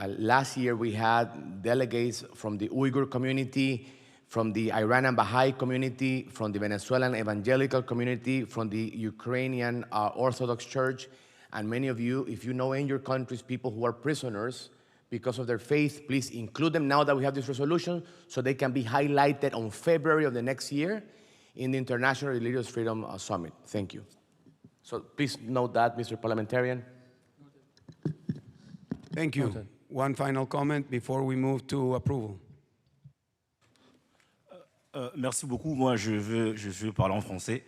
last year we had delegates from the Uyghur community, from the Iranian Baha'i community, from the Venezuelan evangelical community, from the Ukrainian Orthodox Church, and many of you, if you know in your countries people who are prisoners because of their faith, please include them now that we have this resolution so they can be highlighted on February of the next year in the International Religious Freedom Summit. Thank you. So please note that, Mr. Parliamentarian. Thank you. One final comment before we move to approval. Merci beaucoup. Moi, je veux parler en français.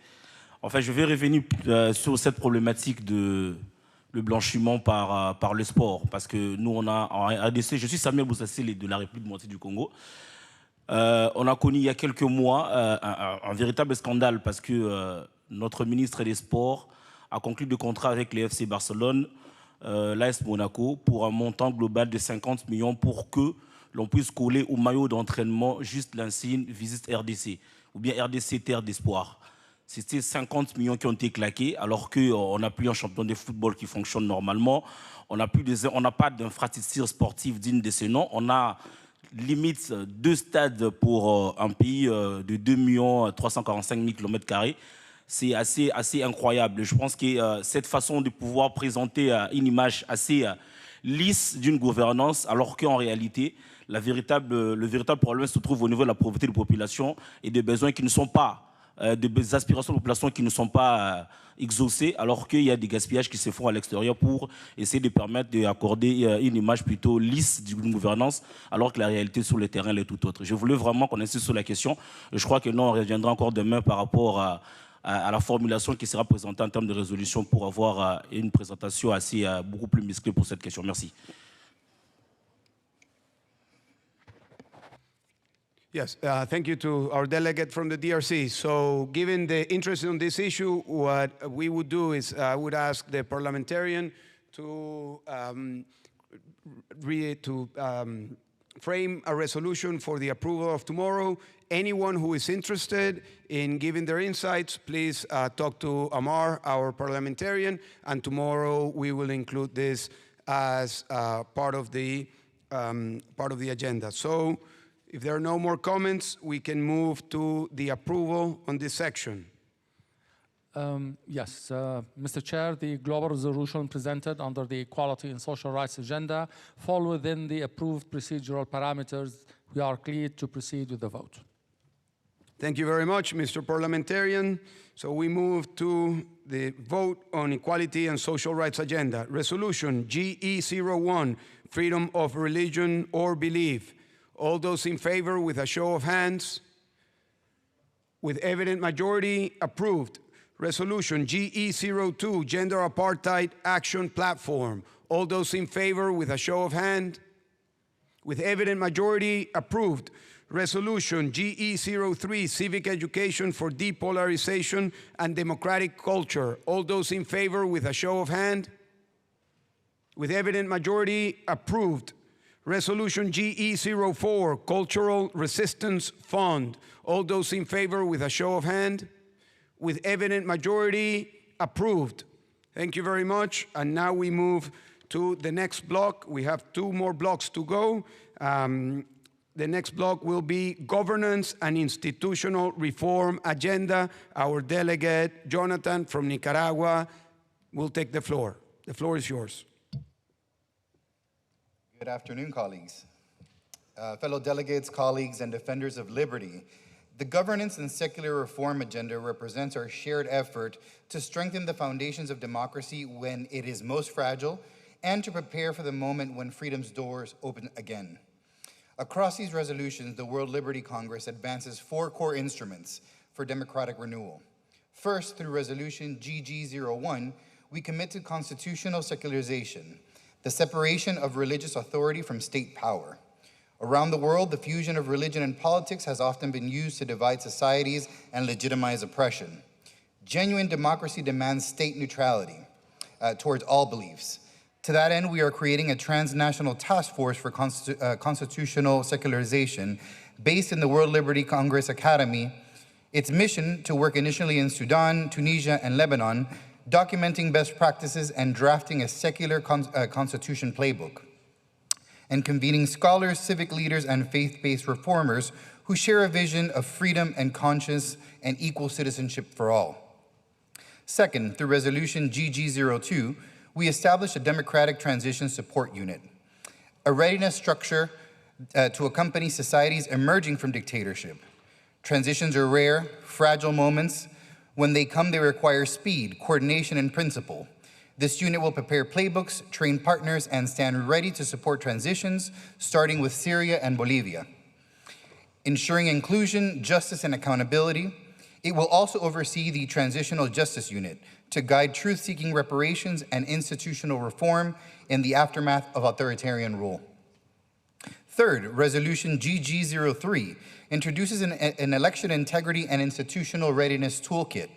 En fait, je vais revenir sur cette problématique de le blanchiment par le sport. Parce que nous, on a en RDC, je suis Samuel Boussassé de la République démocratique du Congo. On a connu il y a quelques mois un véritable scandale parce que notre ministre des Sports a conclu de contrat avec les FC Barcelone, l'AS Monaco, pour un montant global de 50 millions pour que l'on puisse coller au maillot d'entraînement juste l'insigne Visite RDC, ou bien RDC Terre d'Espoir. C'était 50 millions qui ont été claqués, alors qu'on n'a plus un champion de football qui fonctionne normalement, on n'a pas d'infrastructure sportive digne de ce nom, on a limite 2 stades pour un pays de 2 345 000 km². C'est assez incroyable. Je pense que cette façon de pouvoir présenter une image assez lisse d'une gouvernance, alors qu'en réalité, le véritable problème se trouve au niveau de la pauvreté de la population et des besoins qui ne sont pas, des aspirations de la population qui ne sont pas exaucées, alors qu'il y a des gaspillages qui se font à l'extérieur pour essayer de permettre d'accorder une image plutôt lisse d'une gouvernance, alors que la réalité sur le terrain est tout autre. Je voulais vraiment qu'on insiste sur la question. Je crois que nous, on reviendra encore demain par rapport à la formulation qui sera présentée en termes de résolution pour avoir une présentation beaucoup plus musclée pour cette question. Merci. Yes, thank you to our delegate from the DRC. So given the interest in this issue, what we would do is I would ask the parliamentarian to frame a resolution for the approval of tomorrow. Anyone who is interested in giving their insights, please talk to Amar, our parliamentarian, and tomorrow we will include this as part of the agenda. So if there are no more comments, we can move to the approval on this section. Yes, Mr. Chair, the global resolution presented under the Equality and Social Rights Agenda fall within the approved procedural parameters. We are clear to proceed with the vote. Thank you very much, Mr. Parliamentarian. So we move to the vote on Equality and Social Rights Agenda. Resolution GE01, freedom of religion or belief. All those in favor with a show of hands. With evident majority, approved. Resolution GE02, Gender Apartheid Action Platform. All those in favor with a show of hand. With evident majority, approved. Resolution GE03, Civic Education for Depolarization and Democratic Culture. All those in favor with a show of hand. With evident majority, approved. Resolution GE04, Cultural Resistance Fund. All those in favor with a show of hand. With evident majority, approved. Thank you very much. And now we move to the next block. We have 2 more blocks to go. The next block will be Governance and Institutional Reform Agenda. Our delegate, Jonathan from Nicaragua, will take the floor. The floor is yours. Good afternoon, colleagues. Fellow delegates, colleagues, and defenders of liberty, the Governance and Secular Reform Agenda represents our shared effort to strengthen the foundations of democracy when it is most fragile and to prepare for the moment when freedom's doors open again. Across these resolutions, the World Liberty Congress advances 4 core instruments for democratic renewal. First, through Resolution GG01, we commit to constitutional secularization, the separation of religious authority from state power. Around the world, the fusion of religion and politics has often been used to divide societies and legitimize oppression. Genuine democracy demands state neutrality towards all beliefs. To that end, we are creating a transnational task force for constitutional secularization based in the World Liberty Congress Academy. Its mission to work initially in Sudan, Tunisia, and Lebanon, documenting best practices and drafting a secular constitution playbook, and convening scholars, civic leaders, and faith-based reformers who share a vision of freedom and conscience and equal citizenship for all. Second, through Resolution GG02, we established a Democratic Transition Support Unit, a readiness structure to accompany societies emerging from dictatorship. Transitions are rare, fragile moments. When they come, they require speed, coordination, and principle. This unit will prepare playbooks, train partners, and stand ready to support transitions, starting with Syria and Bolivia. Ensuring inclusion, justice, and accountability, it will also oversee the Transitional Justice Unit to guide truth-seeking reparations and institutional reform in the aftermath of authoritarian rule. Third, Resolution GG03 introduces an election integrity and institutional readiness toolkit,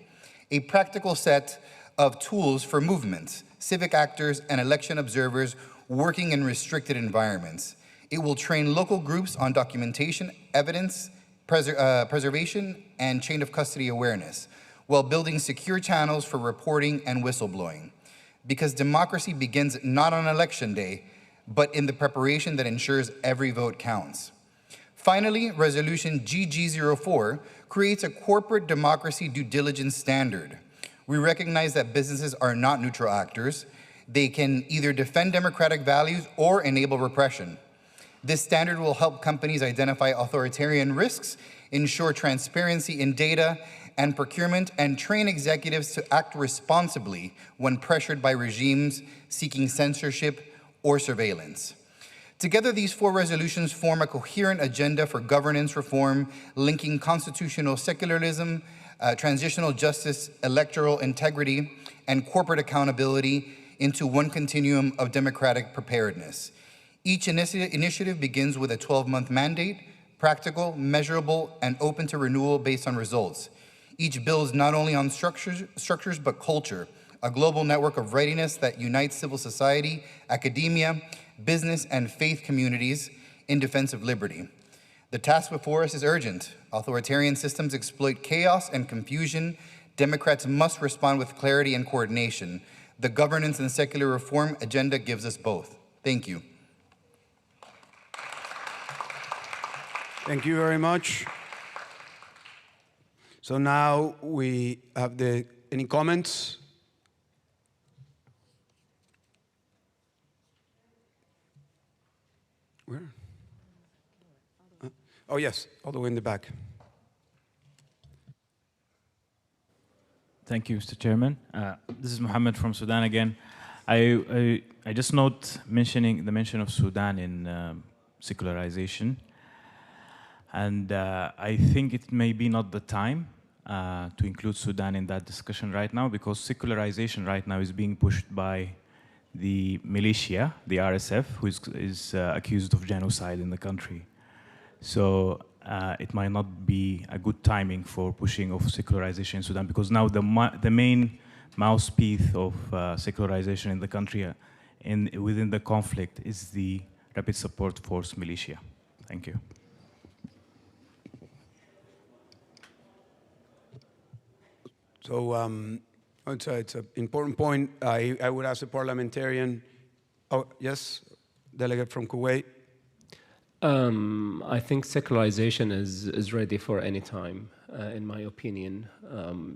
a practical set of tools for movements, civic actors, and election observers working in restricted environments. It will train local groups on documentation, evidence, preservation, and chain of custody awareness, while building secure channels for reporting and whistleblowing. Because democracy begins not on election day, but in the preparation that ensures every vote counts. Finally, Resolution GG04 creates a corporate democracy due diligence standard. We recognize that businesses are not neutral actors. They can either defend democratic values or enable repression. This standard will help companies identify authoritarian risks, ensure transparency in data and procurement, and train executives to act responsibly when pressured by regimes seeking censorship or surveillance. Together, these 4 resolutions form a coherent agenda for governance reform, linking constitutional secularism, transitional justice, electoral integrity, and corporate accountability into one continuum of democratic preparedness. Each initiative begins with a 12-month mandate, practical, measurable, and open to renewal based on results. Each builds not only on structures but culture, a global network of readiness that unites civil society, academia, business, and faith communities in defense of liberty. The task before us is urgent. Authoritarian systems exploit chaos and confusion. Democrats must respond with clarity and coordination. The Governance and Secular Reform Agenda gives us both. Thank you. Thank you very much. So now we have any comments? Where? Oh, yes, all the way in the back. Thank you, Mr. Chairman. This is Mohammed from Sudan again. I just note the mention of Sudan in secularization. And I think it may be not the time to include Sudan in that discussion right now, because secularization right now is being pushed by the militia, the RSF, who is accused of genocide in the country. So it might not be a good timing for pushing of secularization in Sudan, because now the main mouthpiece of secularization in the country within the conflict is the Rapid Support Force militia. Thank you. So It's an important point. I would ask the parliamentarian. Oh, yes, delegate from Kuwait. I think secularization is ready for any time, in my opinion,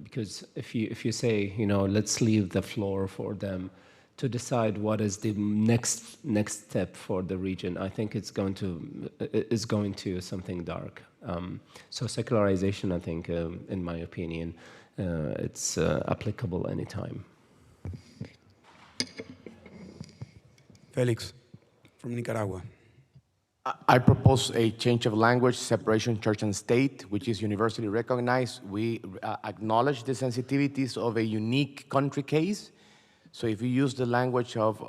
because if you say, let's leave the floor for them to decide what is the next step for the region, I think it's going to something dark. So secularization, I think, in my opinion, it's applicable anytime. Felix from Nicaragua. I propose a change of language, separation church and state, which is universally recognized. We acknowledge the sensitivities of a unique country case. So if you use the language of,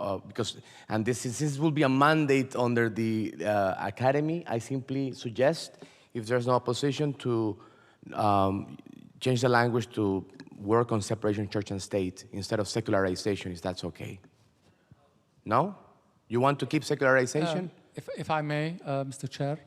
and this will be a mandate under the academy, I simply suggest, if there's no opposition, to change the language to work on separation church and state instead of secularization, if that's okay. No? You want to keep secularization? If I may, Mr. Chair,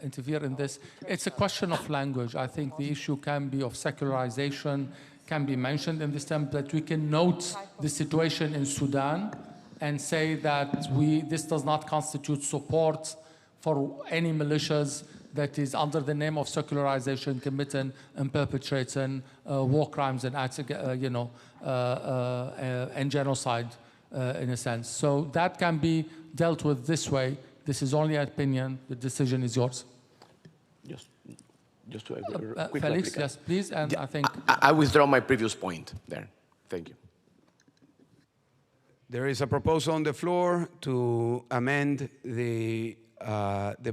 interfere in this, it's a question of language. I think the issue can be of secularization, can be mentioned in this term, that we can note the situation in Sudan and say that this does not constitute support for any militias that is under the name of secularization committing and perpetrating war crimes and acts, and genocide in a sense. So that can be dealt with this way. This is only an opinion. The decision is yours. Just to a quick Felix, replica. yes, please. And I think I withdraw my previous point there. Thank you. There is a proposal on the floor to amend the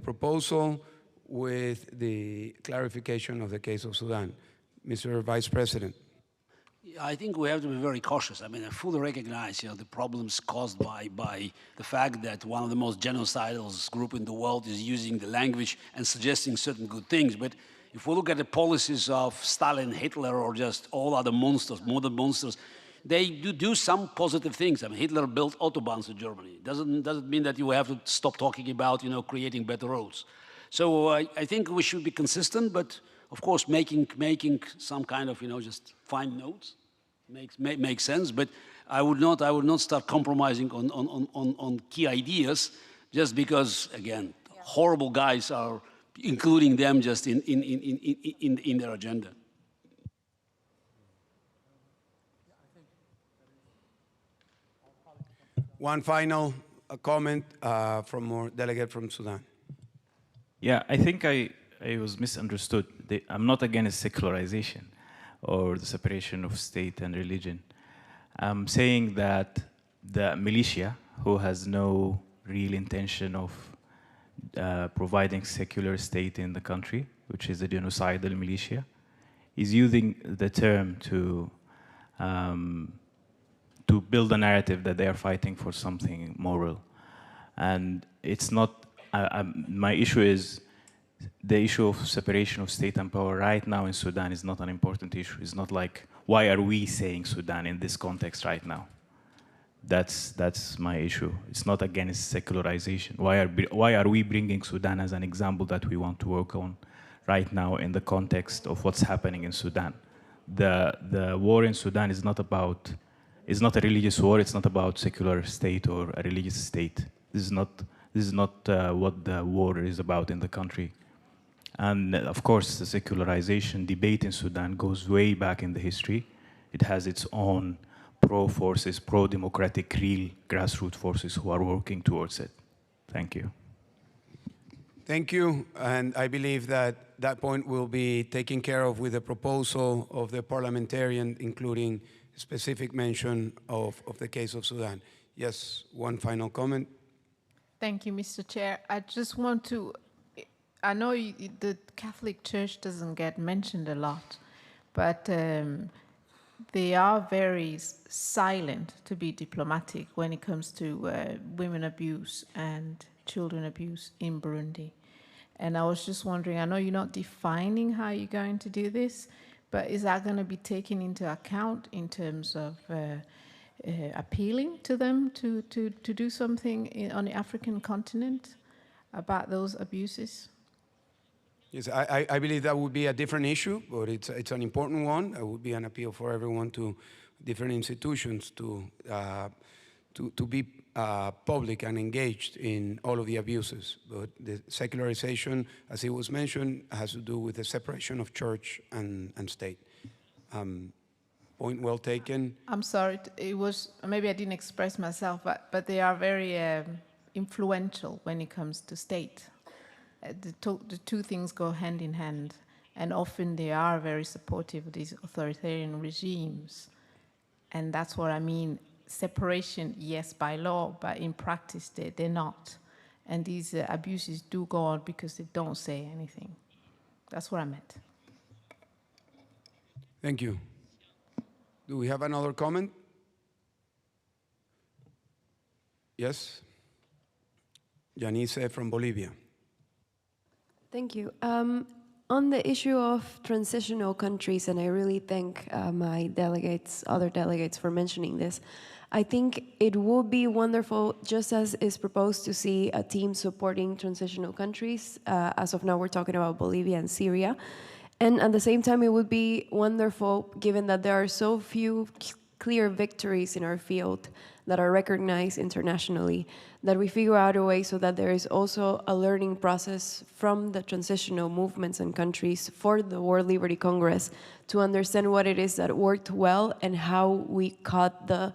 proposal with the clarification of the case of Sudan. Mr. Vice President. I think we have to be very cautious. I mean, I fully recognize, the problems caused by the fact that one of the most genocidal group in the world is using the language and suggesting certain good things. But if we look at the policies of Stalin, Hitler, or just all other monsters, modern monsters, they do some positive things. I mean, Hitler built autobahns in Germany. Doesn't mean that you have to stop talking about, creating better roads. So I think we should be consistent, but of course, making some kind of, just fine notes makes sense. But I would not start compromising on key ideas just because, again, horrible guys are including them just in their agenda. One final comment from our delegate from Sudan. Yeah, I think I was misunderstood. I'm not against secularization or the separation of state and religion. I'm saying that the militia, who has no real intention of providing secular state in the country, which is a genocidal militia, is using the term to build a narrative that they are fighting for something moral. And it's not, my issue is, the issue of separation of state and power right now in Sudan is not an important issue. It's not like, why are we saying Sudan in this context right now? That's my issue. It's not against secularization. Why are we bringing Sudan as an example that we want to work on right now in the context of what's happening in Sudan? The war in Sudan is not a religious war. It's not about secular state or a religious state. This is not what the war is about in the country. And of course, the secularization debate in Sudan goes way back in the history. It has its own pro-forces, pro-democratic, real grassroots forces who are working towards it. Thank you. Thank you, and I believe that point will be taken care of with the proposal of the parliamentarian, including specific mention of the case of Sudan. Yes, one final comment. Thank you, Mr. Chair. I just want to, I know the Catholic Church doesn't get mentioned a lot, but they are very silent, to be diplomatic, when it comes to women abuse and children abuse in Burundi. And I was just wondering, I know you're not defining how you're going to do this, but is that going to be taken into account in terms of appealing to them to do something on the African continent about those abuses? Yes, I believe that would be a different issue, but it's an important one. It would be an appeal for everyone to different institutions to be public and engaged in all of the abuses. But the secularization, as it was mentioned, has to do with the separation of church and state. Point well taken. I'm sorry, it was, maybe I didn't express myself, but they are very influential when it comes to state. The two things go hand in hand, and often they are very supportive of these authoritarian regimes. And that's what I mean. Separation, yes, by law, but in practice, they're not. And these abuses do go on because they don't say anything. That's what I meant. Thank you. Do we have another comment? Yes? Janice from Bolivia. Thank you. On the issue of transitional countries, and I really thank my delegates, other delegates for mentioning this, I think it would be wonderful, just as is proposed, to see a team supporting transitional countries. As of now, we're talking about Bolivia and Syria. And at the same time, it would be wonderful, given that there are so few clear victories in our field that are recognized internationally, that we figure out a way so that there is also a learning process from the transitional movements and countries for the World Liberty Congress to understand what it is that worked well and how we caught the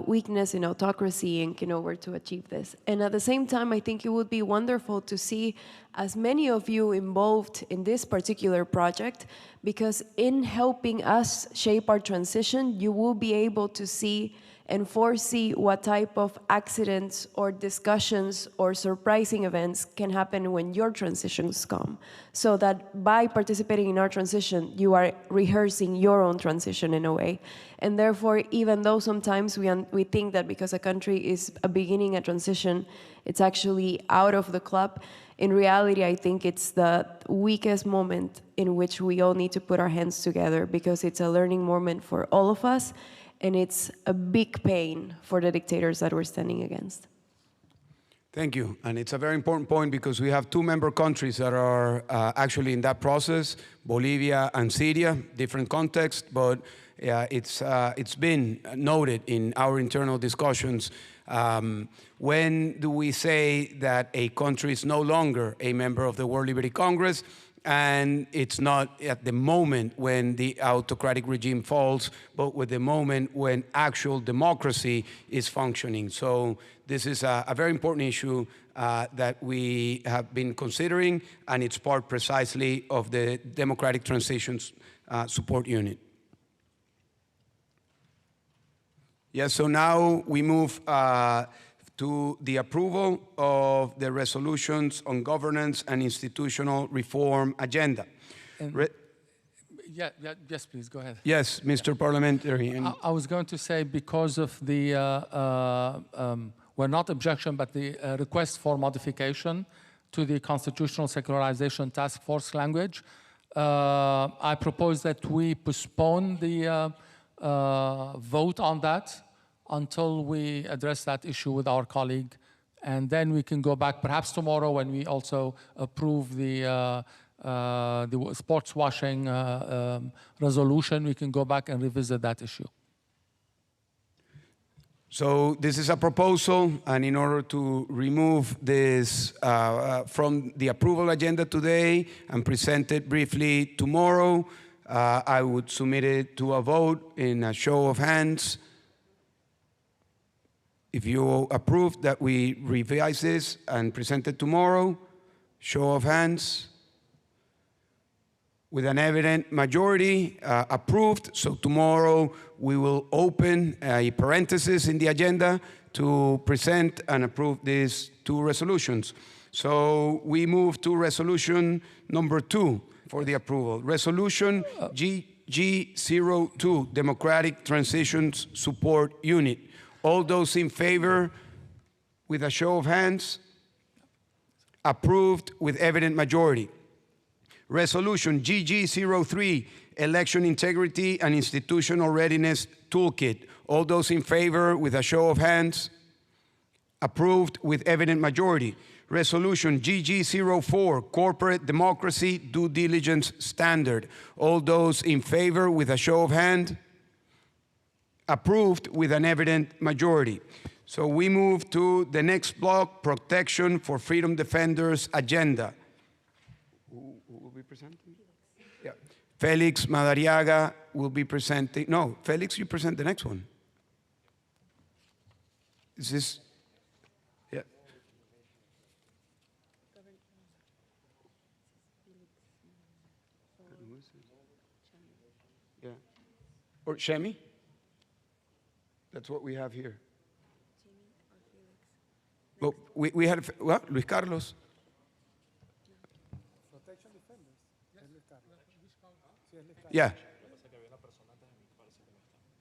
weakness in autocracy and in order to achieve this. And at the same time, I think it would be wonderful to see as many of you involved in this particular project, because in helping us shape our transition, you will be able to see and foresee what type of accidents or discussions or surprising events can happen when your transitions come. So that by participating in our transition, you are rehearsing your own transition in a way. And therefore, even though sometimes we think that because a country is beginning a transition, it's actually out of the club, in reality, I think it's the weakest moment in which we all need to put our hands together, because it's a learning moment for all of us. And it's a big pain for the dictators that we're standing against. Thank you. And it's a very important point because we have two member countries that are actually in that process, Bolivia and Syria, different context, but it's been noted in our internal discussions. When do we say that a country is no longer a member of the World Liberty Congress? And it's not at the moment when the autocratic regime falls, but with the moment when actual democracy is functioning. So this is a very important issue that we have been considering, and it's part precisely of the Democratic Transitions Support Unit. Yes, so now we move to the approval of the resolutions on governance and institutional reform agenda. Yes, please, go ahead. Yes, Mr. Parliamentary. I was going to say, because of the, well, not objection, but the request for modification to the Constitutional Secularization Task Force language, I propose that we postpone the vote on that until we address that issue with our colleague. And then we can go back, perhaps tomorrow, when we also approve the sports washing resolution, we can go back and revisit that issue. So this is a proposal, and in order to remove this from the approval agenda today and present it briefly tomorrow, I would submit it to a vote in a show of hands. If you approve that we revise this and present it tomorrow, show of hands. With an evident majority, approved. So tomorrow we will open a parenthesis in the agenda to present and approve these two resolutions. So we move to resolution number 2 for the approval. Resolution GG02, Democratic Transitions Support Unit. All those in favor, with a show of hands, approved with evident majority. Resolution GG03, Election Integrity and Institutional Readiness Toolkit. All those in favor, with a show of hands, approved with evident majority. Resolution GG04, Corporate Democracy Due Diligence Standard. All those in favor, with a show of hands, Approved with an evident majority. So we move to the next block, Protection for Freedom Defenders Agenda. Who will be presenting? Yeah. Felix Madariaga will be presenting. No, Felix, you present the next one. Is this? Yeah. Yeah. Or Shemi? That's what we have here. Well, we had, what? Luis Carlos. Yeah.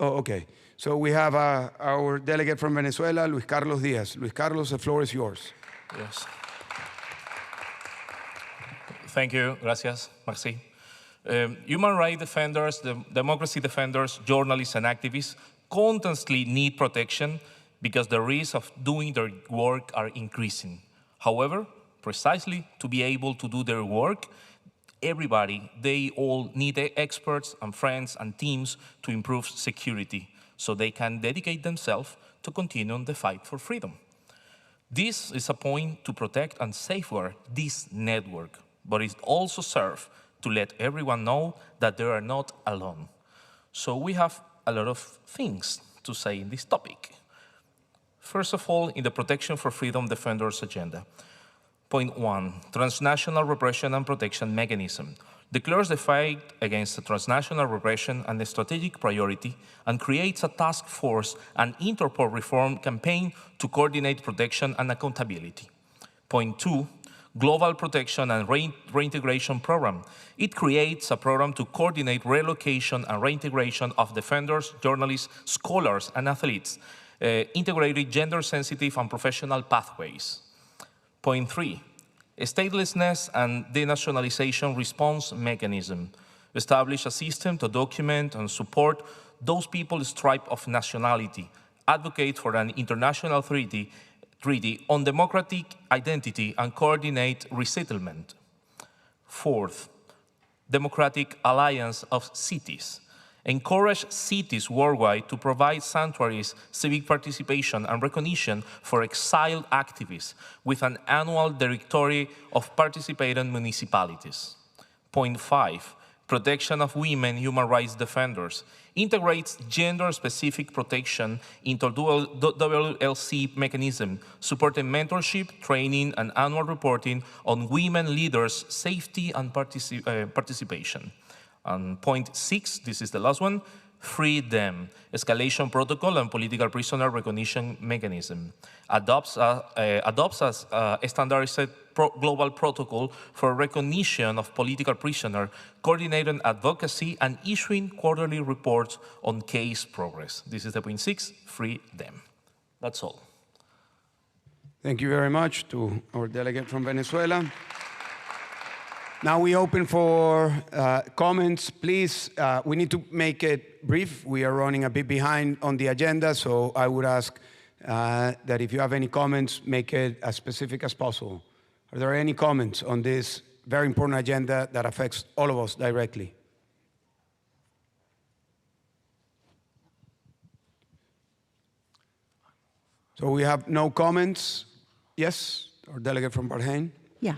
Oh, okay. So we have our delegate from Venezuela, Luis Carlos Diaz. Luis Carlos, the floor is yours. Yes. Thank you. Gracias. Merci. Human rights defenders, democracy defenders, journalists, and activists constantly need protection because the risks of doing their work are increasing. However, precisely to be able to do their work, they all need experts and friends and teams to improve security so they can dedicate themselves to continue the fight for freedom. This is a point to protect and safeguard this network, but it also serves to let everyone know that they are not alone. So we have a lot of things to say in this topic. First of all, in the Protection for Freedom Defenders agenda. Point 1, transnational repression and protection mechanism. Declares the fight against the transnational repression and a strategic priority and creates a task force and Interpol reform campaign to coordinate protection and accountability. Point 2, Global Protection and Reintegration Program. It creates a program to coordinate relocation and reintegration of defenders, journalists, scholars, and athletes, integrated gender-sensitive and professional pathways. Point 3, statelessness and denationalization response mechanism. Establish a system to document and support those people stripped of nationality. Advocate for an international treaty on democratic identity and coordinate resettlement. Fourth, democratic alliance of cities. Encourage cities worldwide to provide sanctuaries, civic participation, and recognition for exiled activists with an annual directory of participating municipalities. Point 5, protection of women human rights defenders. Integrates gender-specific protection into WLC mechanism, supporting mentorship, training, and annual reporting on women leaders' safety and participation. And point 6, this is the last one, free them, escalation protocol and political prisoner recognition mechanism. Adopts a standardized global protocol for recognition of political prisoner, coordinating advocacy and issuing quarterly reports on case progress. This is the point 6, free them. That's all. Thank you very much to our delegate from Venezuela. Now we open for comments. Please, we need to make it brief. We are running a bit behind on the agenda, so I would ask that if you have any comments, make it as specific as possible. Are there any comments on this very important agenda that affects all of us directly? So we have no comments. Yes, our delegate from Bahrain. Yeah.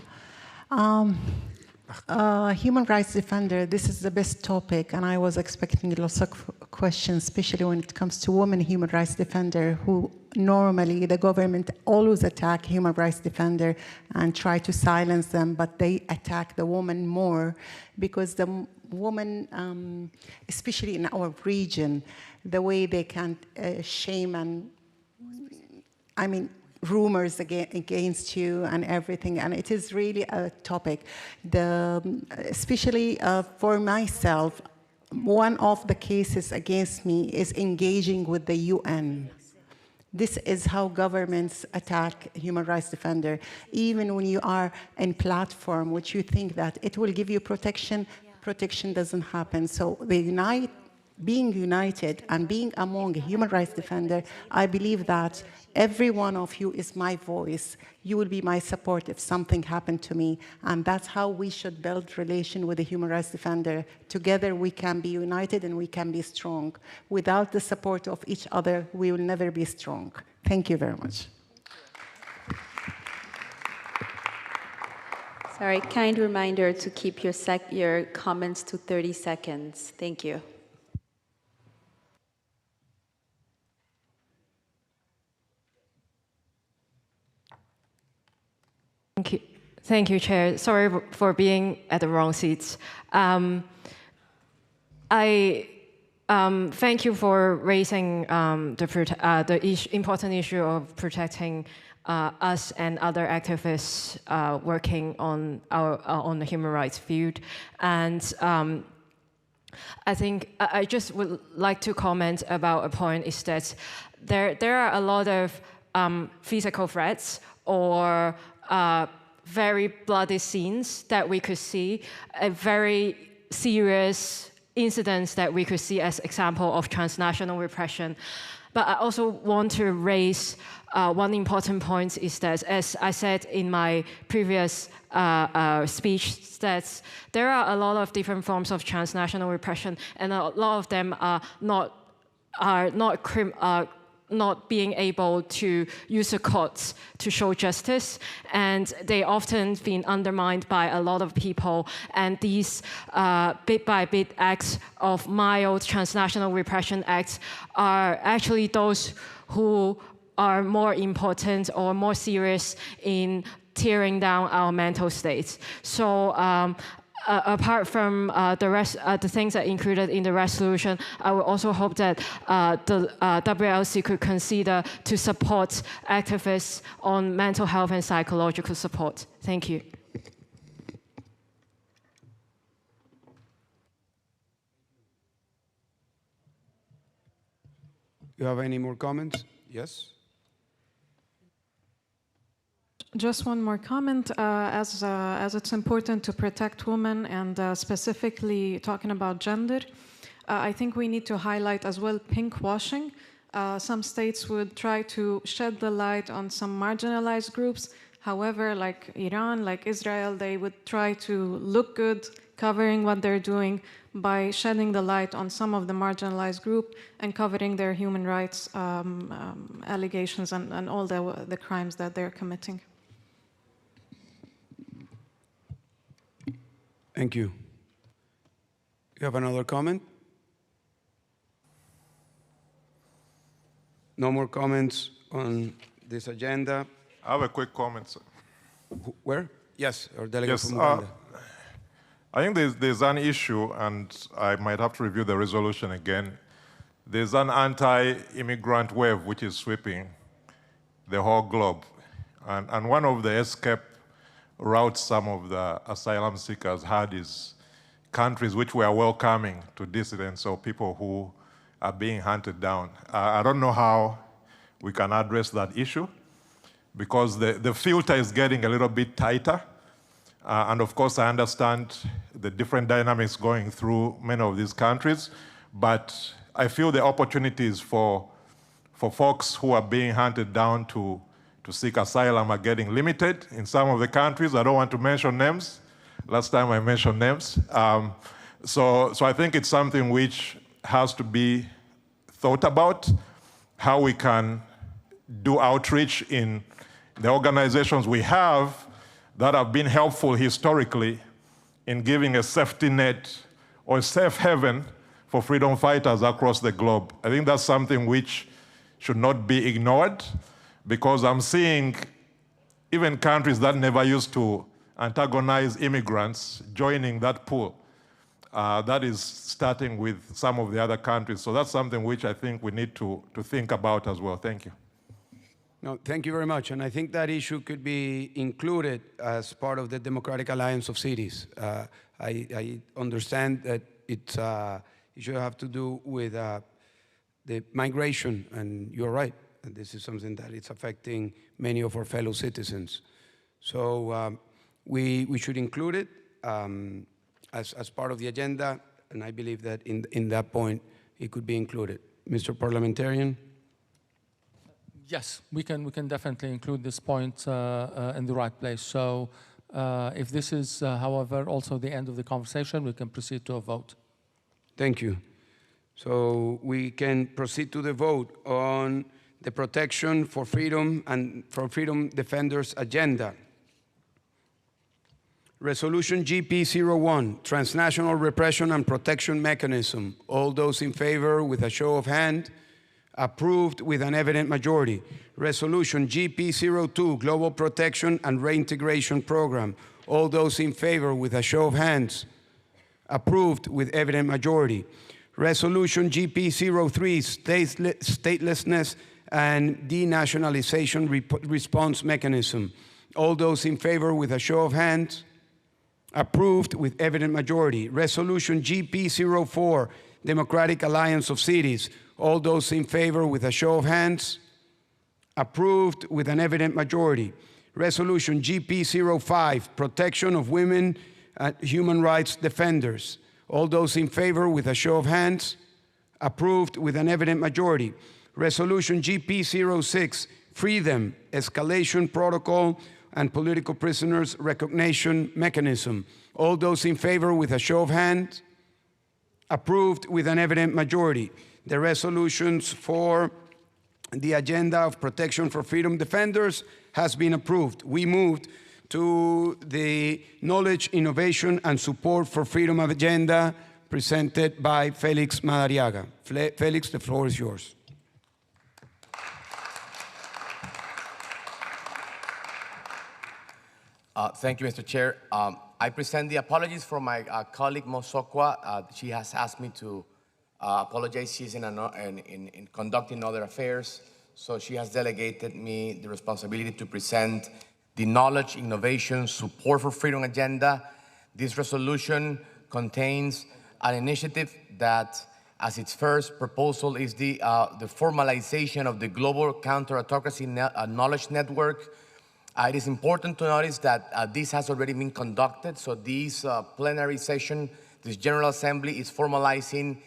Human rights defender, this is the best topic, and I was expecting lots of questions, especially when it comes to women human rights defender, who normally the government always attack human rights defender and try to silence them, but they attack the woman more because the woman, especially in our region, the way they can shame and, I mean, rumors against you and everything, and it is really a topic. Especially for myself, one of the cases against me is engaging with the UN. This is how governments attack human rights defender. Even when you are in platform, which you think that it will give you protection, protection doesn't happen. So the being united and being among a human rights defender, I believe that every one of you is my voice. You will be my support if something happened to me. And that's how we should build relation with a human rights defender. Together we can be united and we can be strong. Without the support of each other, we will never be strong. Thank you very much. Sorry, kind reminder to keep your comments to 30 seconds. Thank you. Thank you, Chair. Sorry for being at the wrong seats. I thank you for raising the important issue of protecting us and other activists working on the human rights field. And I think I just would like to comment about a point is that there are a lot of physical threats or very bloody scenes that we could see, a very serious incidents that we could see as example of transnational repression. But I also want to raise one important point is that, as I said in my previous speech, that there are a lot of different forms of transnational repression, and a lot of them are not being able to use the courts to show justice, and they often been undermined by a lot of people. And these bit by bit acts of mild transnational repression acts are actually those who are more important or more serious in tearing down our mental states. So apart from the things that are included in the resolution, I would also hope that the WLC could consider to support activists on mental health and psychological support. Thank you. You have any more comments? Yes? Just one more comment, as it's important to protect women and specifically talking about gender, I think we need to highlight as well pink washing. Some states would try to shed the light on some marginalized groups. However, like Iran, like Israel, they would try to look good covering what they're doing by shedding the light on some of the marginalized group and covering their human rights allegations and all the crimes that they're committing. Thank you. You have another comment? No more comments on this agenda. I have a quick comment, sir. Where? Yes, our delegate Yes, from Uganda. I think there's an issue, and I might have to review the resolution again. There's an anti-immigrant wave which is sweeping the whole globe. And one of the escape routes some of the asylum seekers had is countries which were welcoming to dissidents or people who are being hunted down. I don't know how we can address that issue because the filter is getting a little bit tighter. And of course, I understand the different dynamics going through many of these countries, but I feel the opportunities for folks who are being hunted down to seek asylum are getting limited in some of the countries. I don't want to mention names. Last time I mentioned names. So I think it's something which has to be thought about, how we can do outreach in the organizations we have that have been helpful historically in giving a safety net or a safe haven for freedom fighters across the globe. I think that's something which should not be ignored, because I'm seeing even countries that never used to antagonize immigrants joining that pool. That is starting with some of the other countries. So that's something which I think we need to think about as well. Thank you. No, thank you very much. And I think that issue could be included as part of the Democratic Alliance of Cities. I understand that it should have to do with the migration, and you're right. And this is something that is affecting many of our fellow citizens. So we should include it as part of the agenda, and I believe that in that point, it could be included. Mr. Parliamentarian? Yes, we can definitely include this point in the right place. So if this is, however, also the end of the conversation, we can proceed to a vote. Thank you. So we can proceed to the vote on the Protection for Freedom and for Freedom Defenders agenda. Resolution GP01, Transnational Repression and Protection Mechanism. All those in favor with a show of hand. Approved with an evident majority. Resolution GP02, Global Protection and Reintegration Program. All those in favor with a show of hands. Approved with evident majority. Resolution GP03, Statelessness and Denationalization Response Mechanism. All those in favor with a show of hands. Approved with evident majority. Resolution GP04, Democratic Alliance of Cities. All those in favor with a show of hands. Approved with an evident majority. Resolution GP05, Protection of Women and Human Rights Defenders. All those in favor with a show of hands. Approved with an evident majority. Resolution GP06, Freedom, Escalation Protocol and Political Prisoners Recognition Mechanism. All those in favor with a show of hands. Approved with an evident majority. The resolutions for the agenda of Protection for Freedom Defenders has been approved. We moved to the Knowledge, Innovation, and Support for Freedom agenda presented by Felix Madariaga. Felix, the floor is yours. Thank you, Mr. Chair. I present the apologies from my colleague Mosokwa. She has asked me to apologize. She's in conducting other affairs, so she has delegated me the responsibility to present the Knowledge, Innovation, Support for Freedom agenda. This resolution contains an initiative that, as its first proposal, is the formalization of the Global Counter-Autocracy Knowledge Network. It is important to notice that this has already been conducted, so this plenary session, this General Assembly is formalizing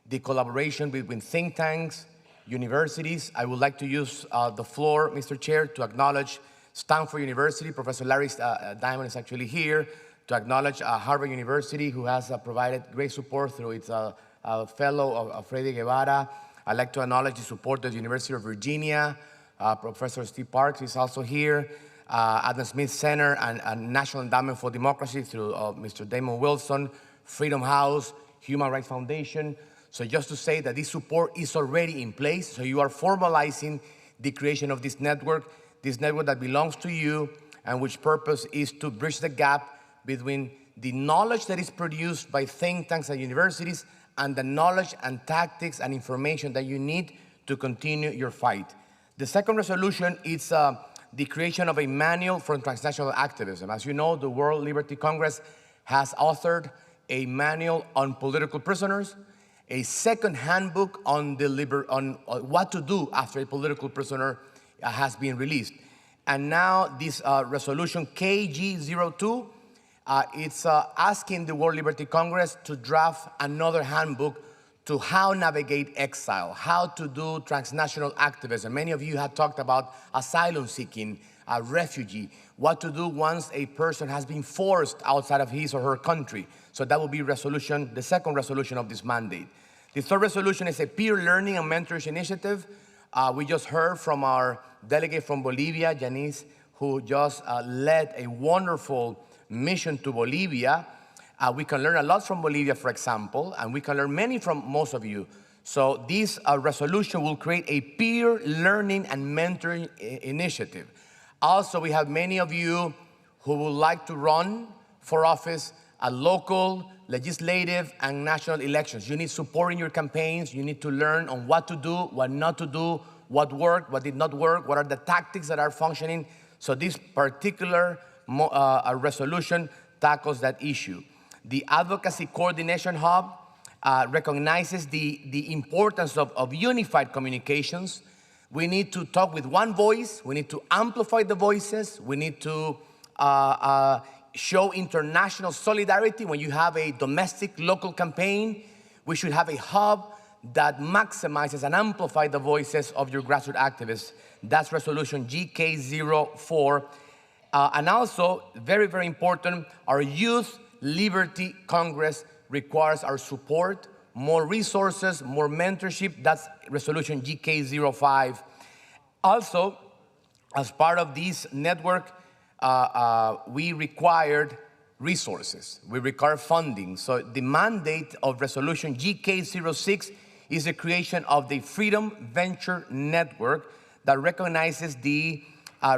the collaboration between think tanks, universities. I would like to use the floor, Mr. Chair, to acknowledge Stanford University. Professor Larry Diamond is actually here to acknowledge Harvard University, who has provided great support through its fellow of Freddy Guevara. I'd like to acknowledge the support of the University of Virginia. Professor Steve Parks is also here. Adam Smith Center and National Endowment for Democracy through Mr. Damon Wilson, Freedom House, Human Rights Foundation. So just to say that this support is already in place, so you are formalizing the creation of this network that belongs to you, and which purpose is to bridge the gap between the knowledge that is produced by think tanks and universities and the knowledge and tactics and information that you need to continue your fight. The second resolution is the creation of a manual for transnational activism. As you know, the World Liberty Congress has authored a manual on political prisoners, a second handbook on what to do after a political prisoner has been released. And now this resolution KG02, it's asking the World Liberty Congress to draft another handbook to how navigate exile, how to do transnational activism. Many of you have talked about asylum seeking, refugee, what to do once a person has been forced outside of his or her country. So that will be the second resolution of this mandate. The third resolution is a peer learning and mentorship initiative. We just heard from our delegate from Bolivia, Janice, who just led a wonderful mission to Bolivia. We can learn a lot from Bolivia, for example, and we can learn many from most of you. So this resolution will create a peer learning and mentoring initiative. Also, we have many of you who would like to run for office at local, legislative, and national elections. You need support in your campaigns. You need to learn on what to do, what not to do, what worked, what did not work, what are the tactics that are functioning. So this particular resolution tackles that issue. The Advocacy Coordination Hub recognizes the importance of unified communications. We need to talk with one voice. We need to amplify the voices. We need to show international solidarity. When you have a domestic local campaign, we should have a hub that maximizes and amplifies the voices of your grassroots activists. That's resolution GK04. And also, very, very important, our Youth Liberty Congress requires our support, more resources, more mentorship. That's resolution GK05. Also, as part of this network, we required resources. We require funding. So the mandate of resolution GK06 is the creation of the Freedom Venture Network that recognizes the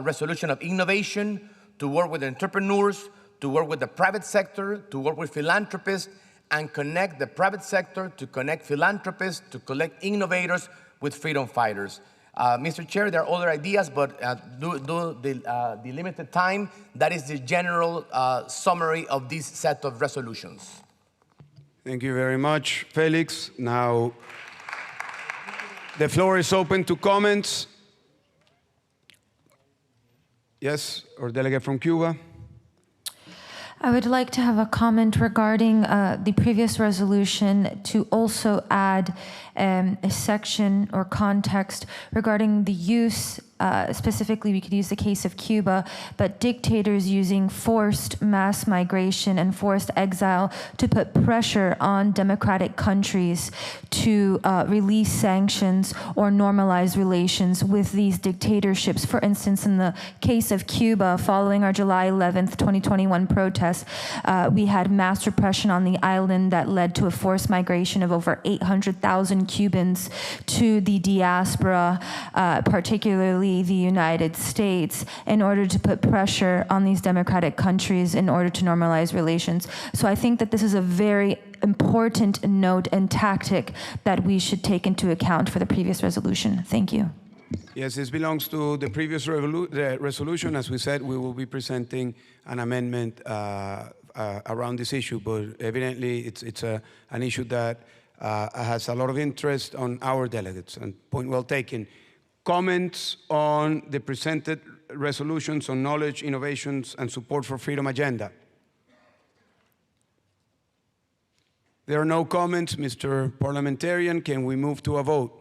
resolution of innovation, to work with entrepreneurs, to work with the private sector, to work with philanthropists, and connect the private sector, to connect philanthropists, to connect innovators with freedom fighters. Mr. Chair, there are other ideas, but due to the limited time, that is the general summary of this set of resolutions. Thank you very much, Felix. Now, the floor is open to comments. Yes, our delegate from Cuba. I would like to have a comment regarding the previous resolution to also add a section or context regarding the use, specifically we could use the case of Cuba, but dictators using forced mass migration and forced exile to put pressure on democratic countries to release sanctions or normalize relations with these dictatorships. For instance, in the case of Cuba, following our July 11th, 2021 protests, we had mass repression on the island that led to a forced migration of over 800,000 Cubans to the diaspora, particularly the United States, in order to put pressure on these democratic countries in order to normalize relations. So I think that this is a very important note and tactic that we should take into account for the previous resolution. Thank you. Yes, this belongs to the previous resolution. As we said, we will be presenting an amendment around this issue, but evidently it's an issue that has a lot of interest on our delegates, and point well taken. Comments on the presented resolutions on knowledge, innovations, and support for freedom agenda? There are no comments, Mr. Parliamentarian. Can we move to a vote?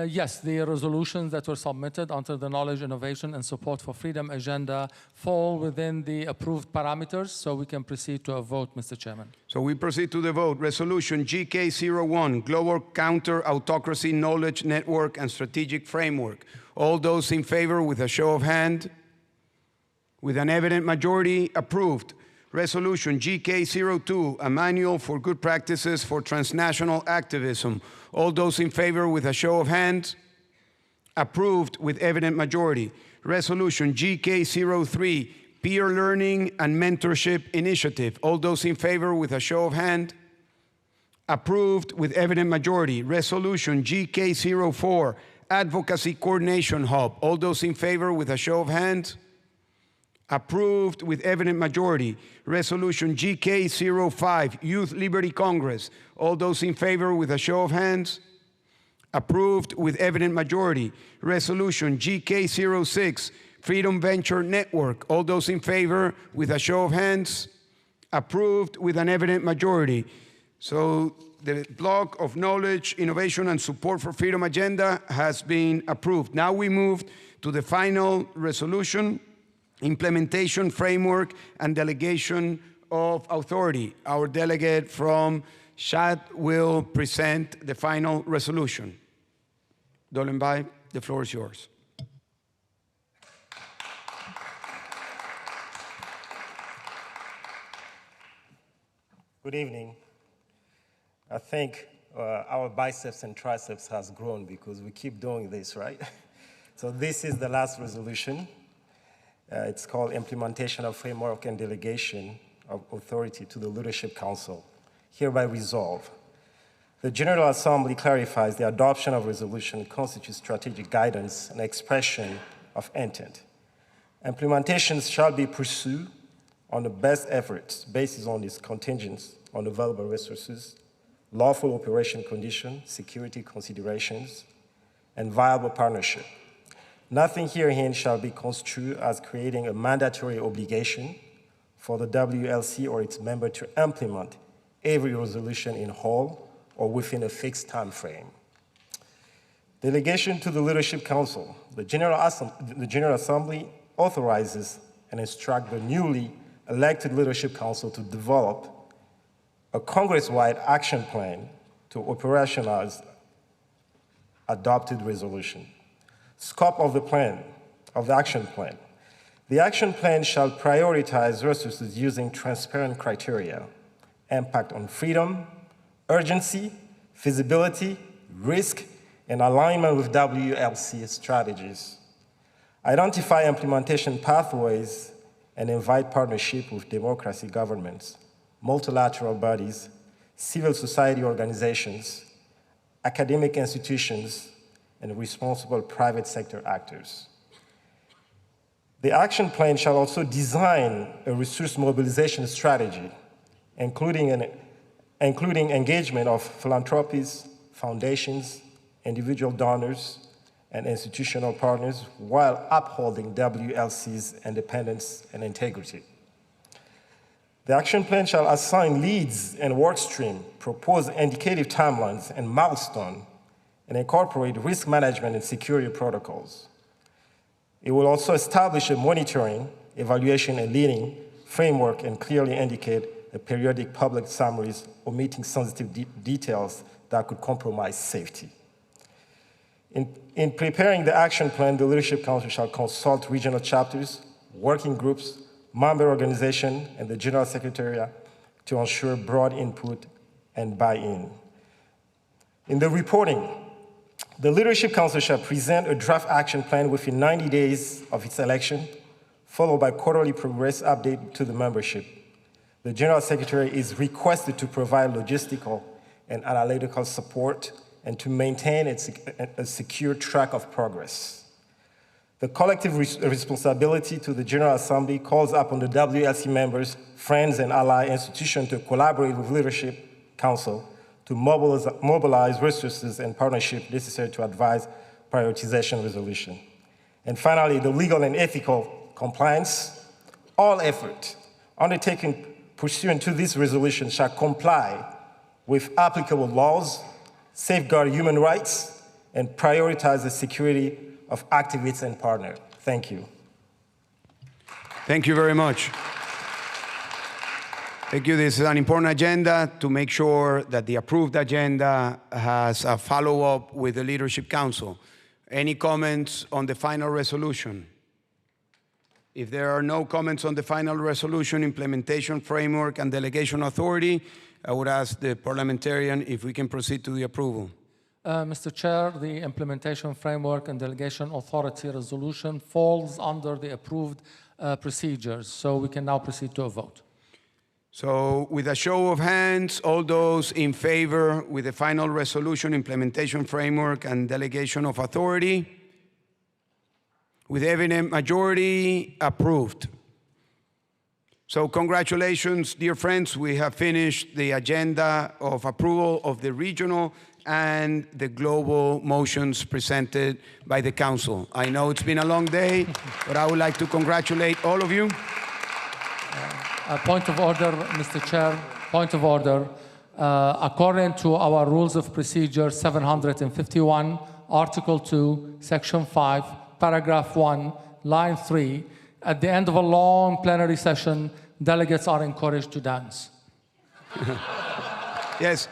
Yes, the resolutions that were submitted under the Knowledge, Innovation, and Support for Freedom agenda fall within the approved parameters, so we can proceed to a vote, Mr. Chairman. So we proceed to the vote. Resolution GK01, Global Counter-Autocracy Knowledge Network and Strategic Framework. All those in favor with a show of hand? With an evident majority, approved. Resolution GK02, a manual for good practices for transnational activism. All those in favor with a show of hands? Approved with evident majority. Resolution GK03, peer learning and mentorship initiative. All those in favor with a show of hand? Approved with evident majority. Resolution GK04, advocacy coordination hub. All those in favor with a show of hands? Approved with evident majority. Resolution GK05, Youth Liberty Congress. All those in favor with a show of hands? Approved with evident majority. Resolution GK06, Freedom Venture Network. All those in favor with a show of hands? Approved with an evident majority. So the block of knowledge, innovation, and support for freedom agenda has been approved. Now we move to the final resolution, implementation framework and delegation of authority. Our delegate from Chad will present the final resolution. Dolenbay, the floor is yours. Good evening. I think our biceps and triceps has grown because we keep doing this, right? So this is the last resolution. It's called Implementation of Framework and Delegation of Authority to the Leadership Council. Hereby resolve. The General Assembly clarifies the adoption of resolution constitutes strategic guidance and expression of intent. Implementations shall be pursued on the best efforts based on its contingents on available resources, lawful operation conditions, security considerations, and viable partnership. Nothing herein shall be construed as creating a mandatory obligation for the WLC or its member to implement every resolution in whole or within a fixed time frame. Delegation to the Leadership Council. The General Assembly authorizes and instructs the newly elected Leadership Council to develop a Congress-wide action plan to operationalize adopted resolution. Scope of the plan, of the action plan. The action plan shall prioritize resources using transparent criteria, impact on freedom, urgency, feasibility, risk, and alignment with WLC strategies. Identify implementation pathways and invite partnership with democracy governments, multilateral bodies, civil society organizations, academic institutions, and responsible private sector actors. The action plan shall also design a resource mobilization strategy, including engagement of philanthropies, foundations, individual donors, and institutional partners while upholding WLC's independence and integrity. The action plan shall assign leads and work stream, propose indicative timelines and milestones, and incorporate risk management and security protocols. It will also establish a monitoring, evaluation, and leading framework and clearly indicate the periodic public summaries omitting sensitive details that could compromise safety. In preparing the action plan, the Leadership Council shall consult regional chapters, working groups, member organizations, and the General Secretariat to ensure broad input and buy-in. In the reporting, the Leadership Council shall present a draft action plan within 90 days of its election, followed by quarterly progress update to the membership. The General Secretary is requested to provide logistical and analytical support and to maintain a secure track of progress. The collective responsibility to the General Assembly calls upon the WLC members, friends, and ally institutions to collaborate with Leadership Council to mobilize resources and partnership necessary to advise prioritization resolution. And finally, the legal and ethical compliance. All effort undertaken pursuant to this resolution shall comply with applicable laws, safeguard human rights, and prioritize the security of activists and partners. Thank you. Thank you very much. Thank you. This is an important agenda to make sure that the approved agenda has a follow-up with the Leadership Council. Any comments on the final resolution? If there are no comments on the final resolution, implementation framework, and delegation authority, I would ask the parliamentarian if we can proceed to the approval. Mr. Chair, the implementation framework and delegation authority resolution falls under the approved procedures, so we can now proceed to a vote. So with a show of hands, all those in favor with the final resolution, implementation framework, and delegation of authority, with evident majority, approved. So congratulations, dear friends. We have finished the agenda of approval of the regional and the global motions presented by the Council. I know it's been a long day, but I would like to congratulate all of you. Point of order, Mr. Chair, point of order. According to our rules of procedure 751, Article 2, Section 5, Paragraph 1, Line 3, at the end of a long plenary session, delegates are encouraged to dance. Yes.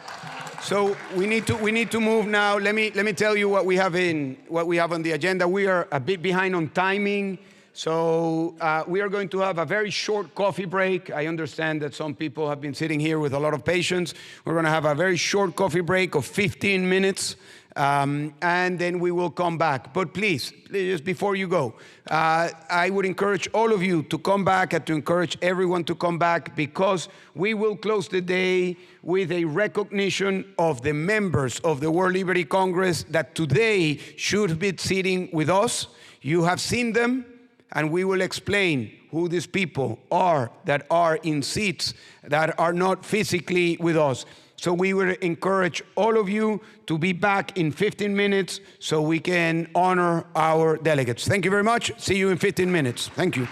So we need to move now. Let me tell you what we have on the agenda. We are a bit behind on timing. So we are going to have a very short coffee break. I understand that some people have been sitting here with a lot of patience. We're going to have a very short coffee break of 15 minutes. And then we will come back. But please, just before you go, I would encourage all of you to come back and to encourage everyone to come back, because we will close the day with a recognition of the members of the World Liberty Congress that today should be sitting with us. You have seen them, and we will explain who these people are that are in seats that are not physically with us. So we will encourage all of you to be back in 15 minutes so we can honor our delegates. Thank you very much. See you in 15 minutes. Thank you.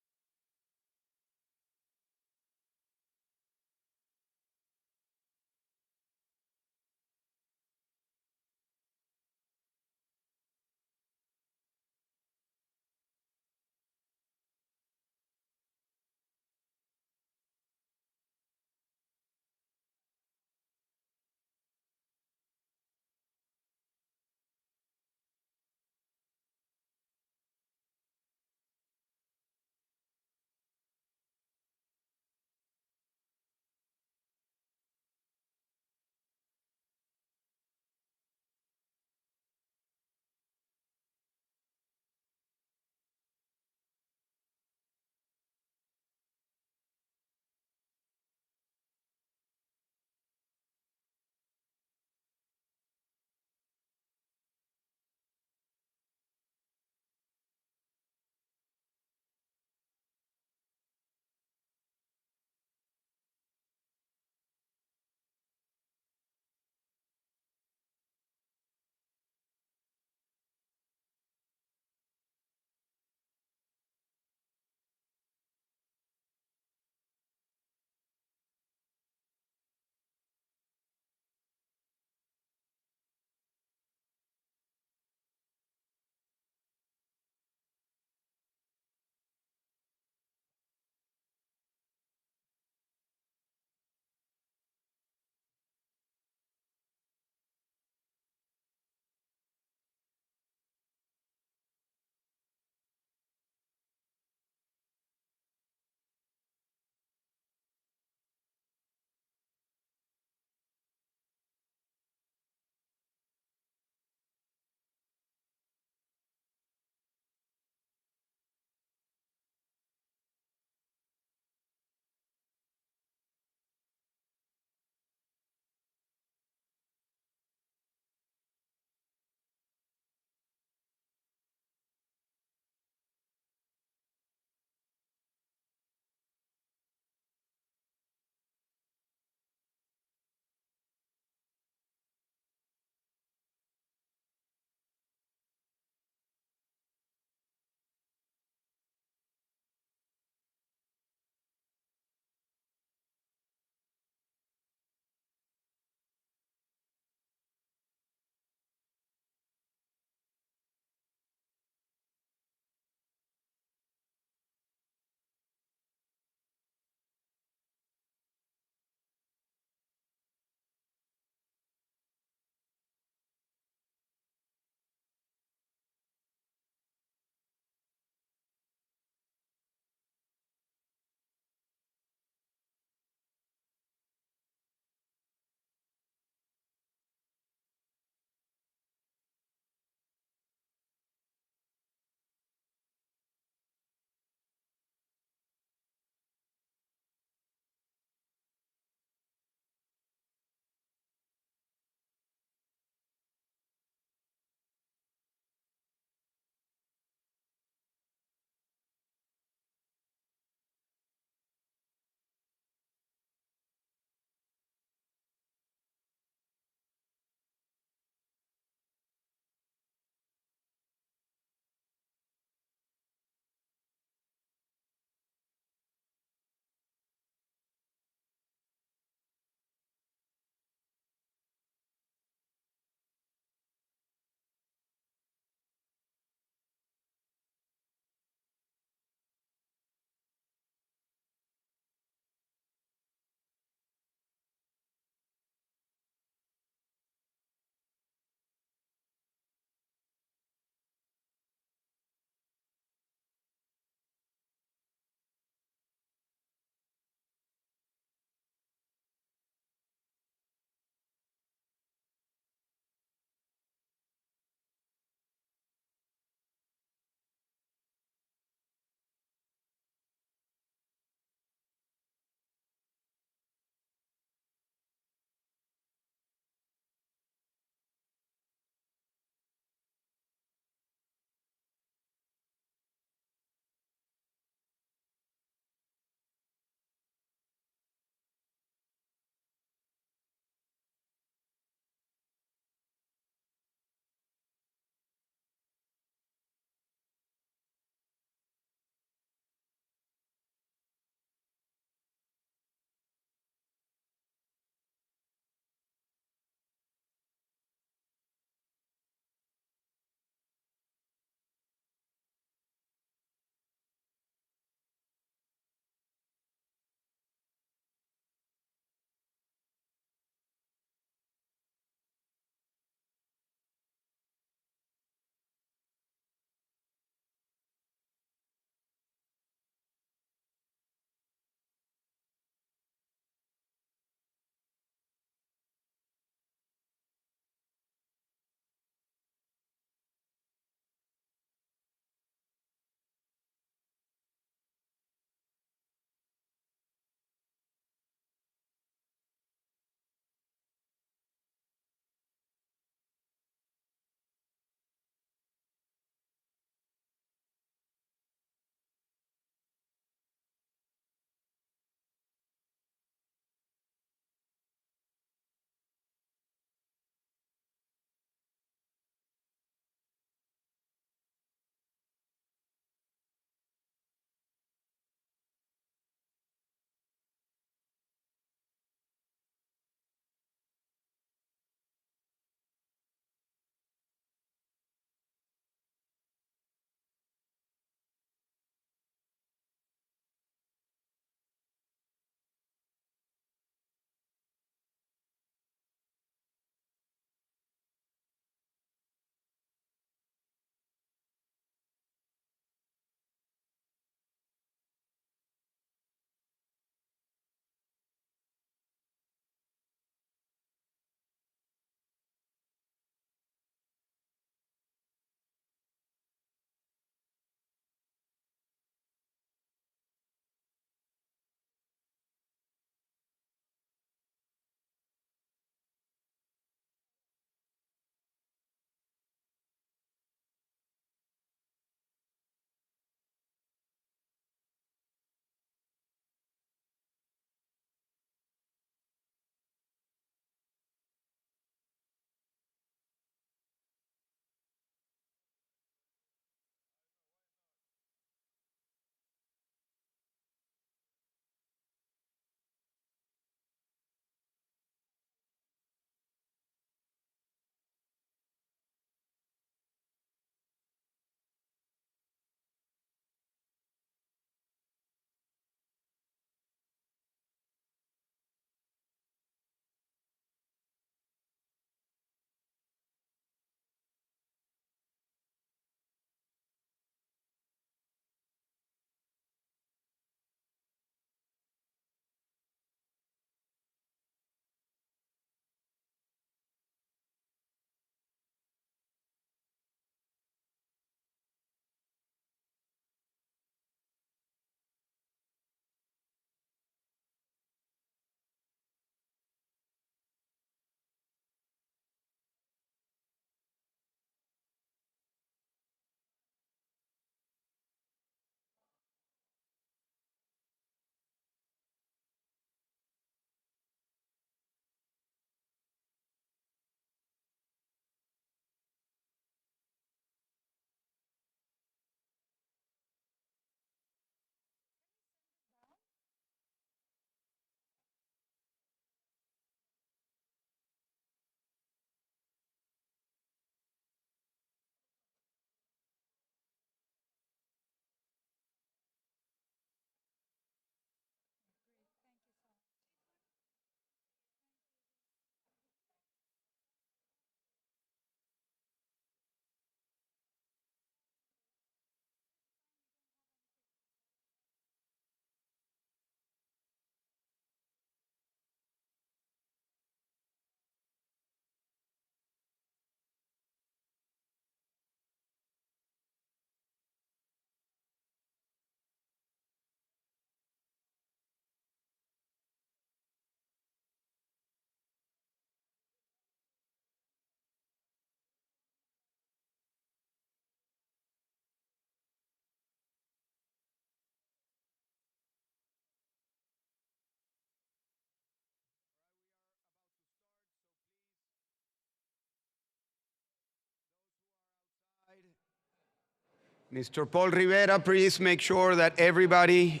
Mr. Paul Rivera, please make sure that everybody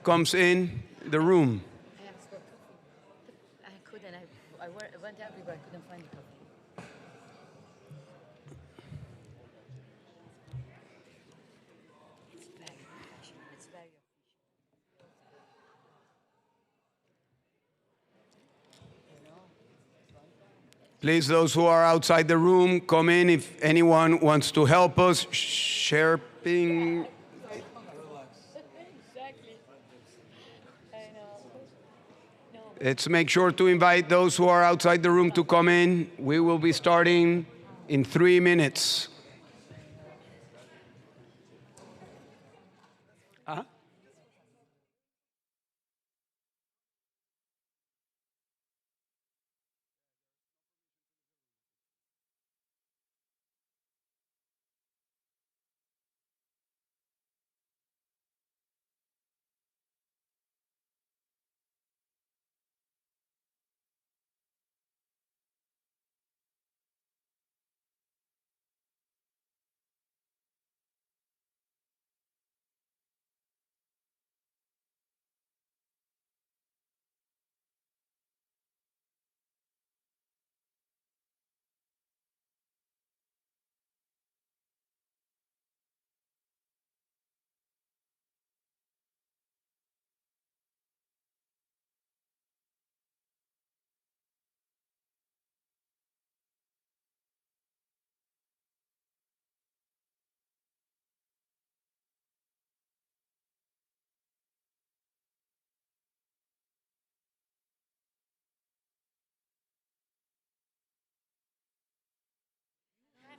comes in the room. I couldn't. I went everywhere. I couldn't find the coffee. It's very professional. It's very Please, those who are outside the room, come in if anyone wants to help us. Sherping. Exactly. I know. Let's make sure to invite those who are outside the room to come in. We will be starting in 3 minutes.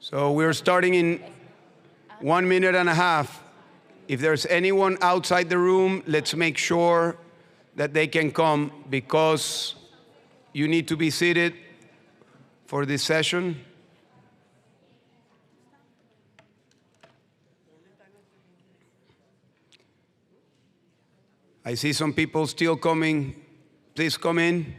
So we're starting in 1 minute and a half. If there's anyone outside the room, let's make sure that they can come because you need to be seated for this session. I see some people still coming. Please come in.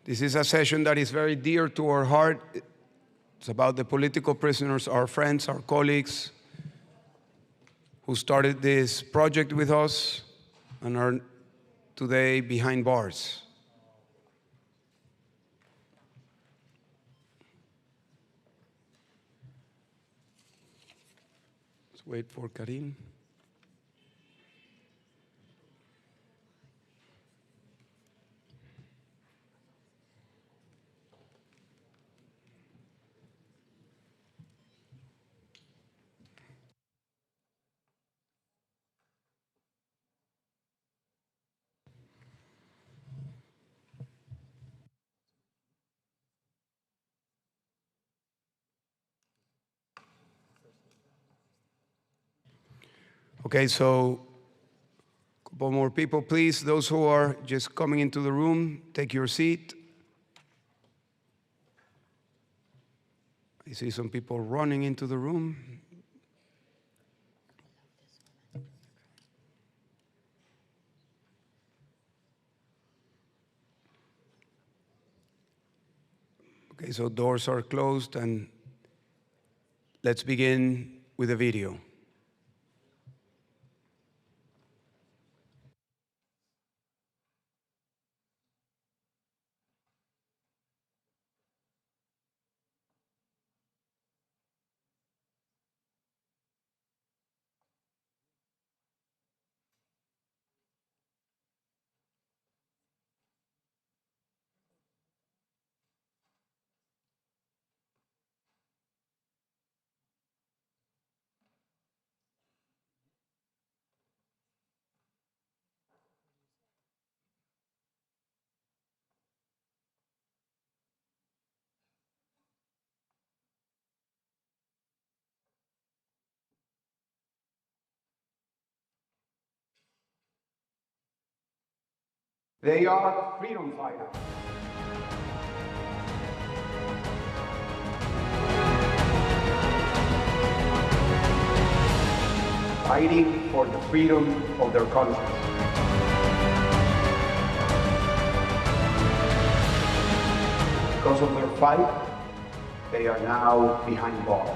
This is a session that is very dear to our heart. It's about the political prisoners, our friends, our colleagues who started this project with us and are today behind bars. Let's wait for Karim. Okay, so a couple more people, please. Those who are just coming into the room, take your seat. I see some people running into the room. Okay, so doors are closed and let's begin with a video. They are freedom fighters. fighting for the freedom of their country. Because of their fight, they are now behind bars.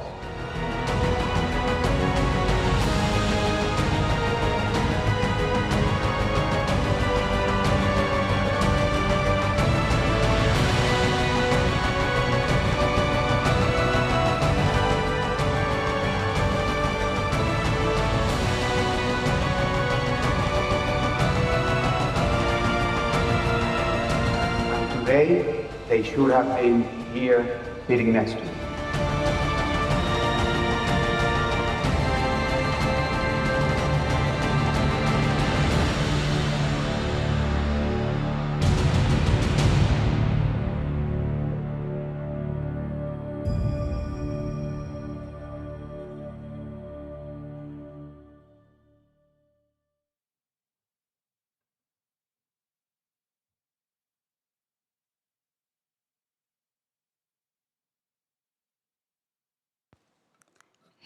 Today, they should have been here sitting next to me.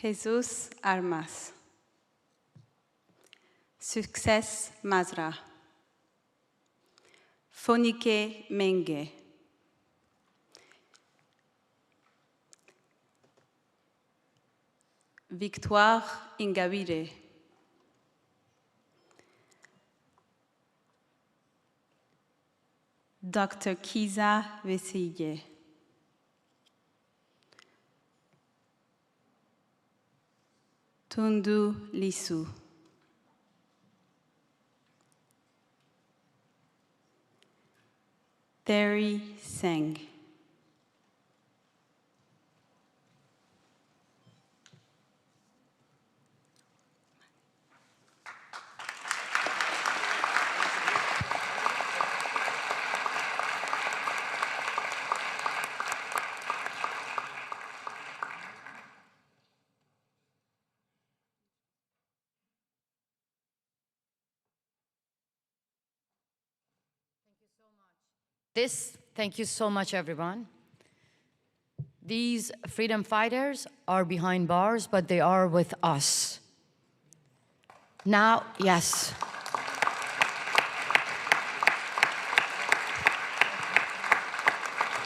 Jesus Armas. Success Mazra. Fonike Menge. Victoire Ingabire. Dr. Kiza Vesige. Tundu Lisu. Terry Seng. Thank you so much, everyone. These freedom fighters are behind bars, but they are with us. Now, yes.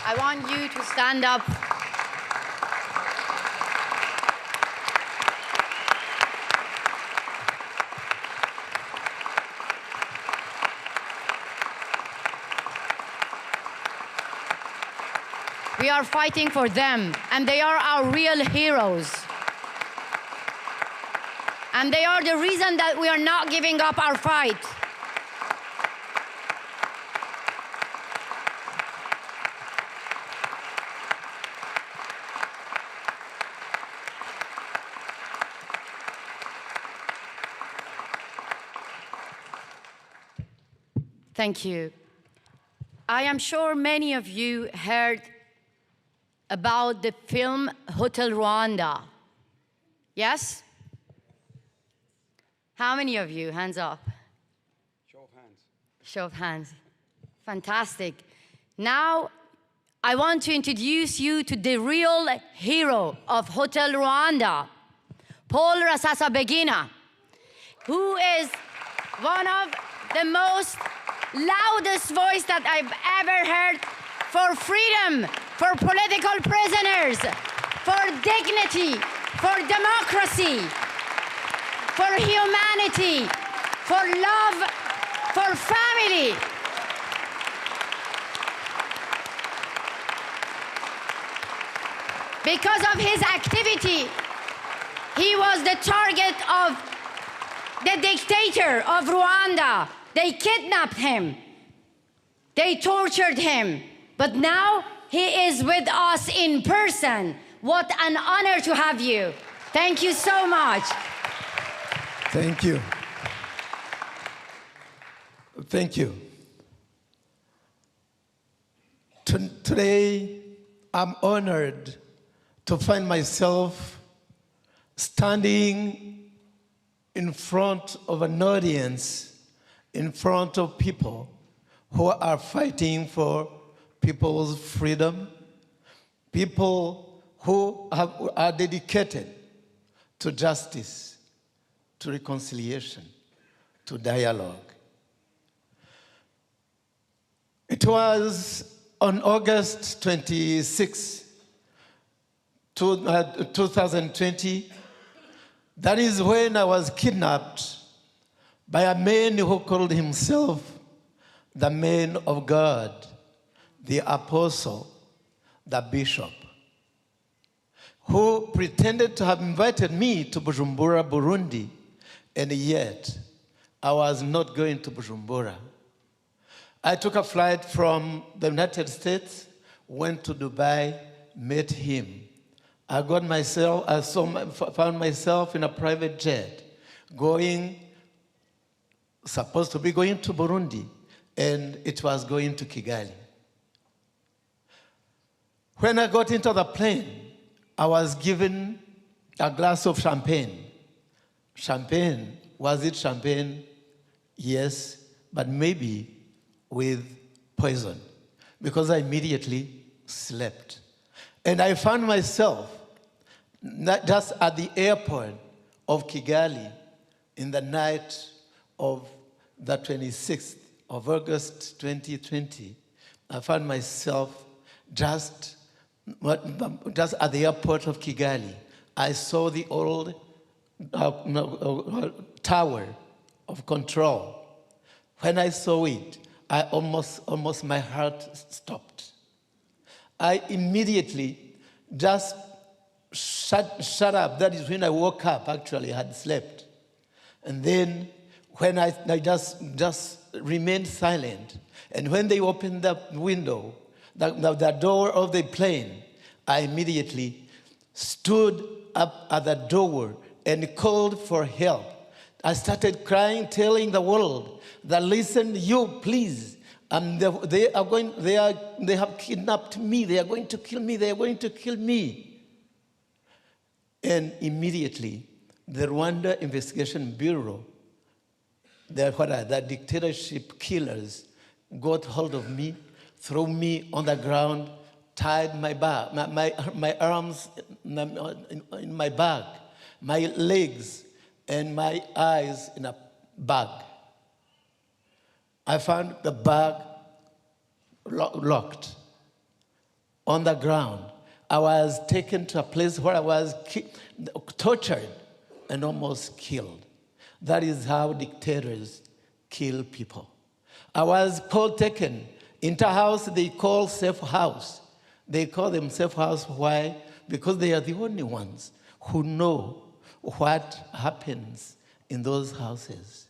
I want you to stand up. We are fighting for them, and they are our real heroes. And they are the reason that we are not giving up our fight. Thank you. I am sure many of you heard about the film Hotel Rwanda. Yes? How many of you? Hands up. Show of hands. Show of hands. Fantastic. Now, I want to introduce you to the real hero of Hotel Rwanda, Paul Rusesabagina, who is one of the most loudest voice that I've ever heard for freedom, for political prisoners, for dignity, for democracy, for humanity, for love, for family. Because of his activity, he was the target of the dictator of Rwanda. They kidnapped him. They tortured him. But now he is with us in person. What an honor to have you. Thank you so much. Thank you. Thank you. Today, I'm honored to find myself standing in front of an audience, in front of people who are fighting for people's freedom, people who are dedicated to justice, to reconciliation, to dialogue. It was on August 26, 2020, that is when I was kidnapped by a man who called himself the man of God, the apostle, the bishop, who pretended to have invited me to Bujumbura, Burundi, and yet I was not going to Bujumbura. I took a flight from the United States, went to Dubai, met him. I found myself in a private jet, supposed to be going to Burundi, and it was going to Kigali. When I got into the plane, I was given a glass of champagne. Champagne, was it champagne? Yes, but maybe with poison, because I immediately slept. And I found myself just at the airport of Kigali in the night of the 26th of August 2020. I found myself just at the airport of Kigali. I saw the old tower of control. When I saw it, I almost my heart stopped. I immediately just shut up. That is when I woke up, actually, I had slept. And then when I just remained silent, and when they opened the window, the door of the plane, I immediately stood up at the door and called for help. I started crying, telling the world that, listen, you, please, they have kidnapped me. They are going to kill me. They are going to kill me. And immediately, the Rwanda Investigation Bureau, the dictatorship killers, got hold of me, threw me on the ground, tied my back, my arms in my bag, my legs and my eyes in a bag. I found the bag locked on the ground. I was taken to a place where I was tortured and almost killed. That is how dictators kill people. I was taken into a house they call safe house. They call them safe house. Why? Because they are the only ones who know what happens in those houses.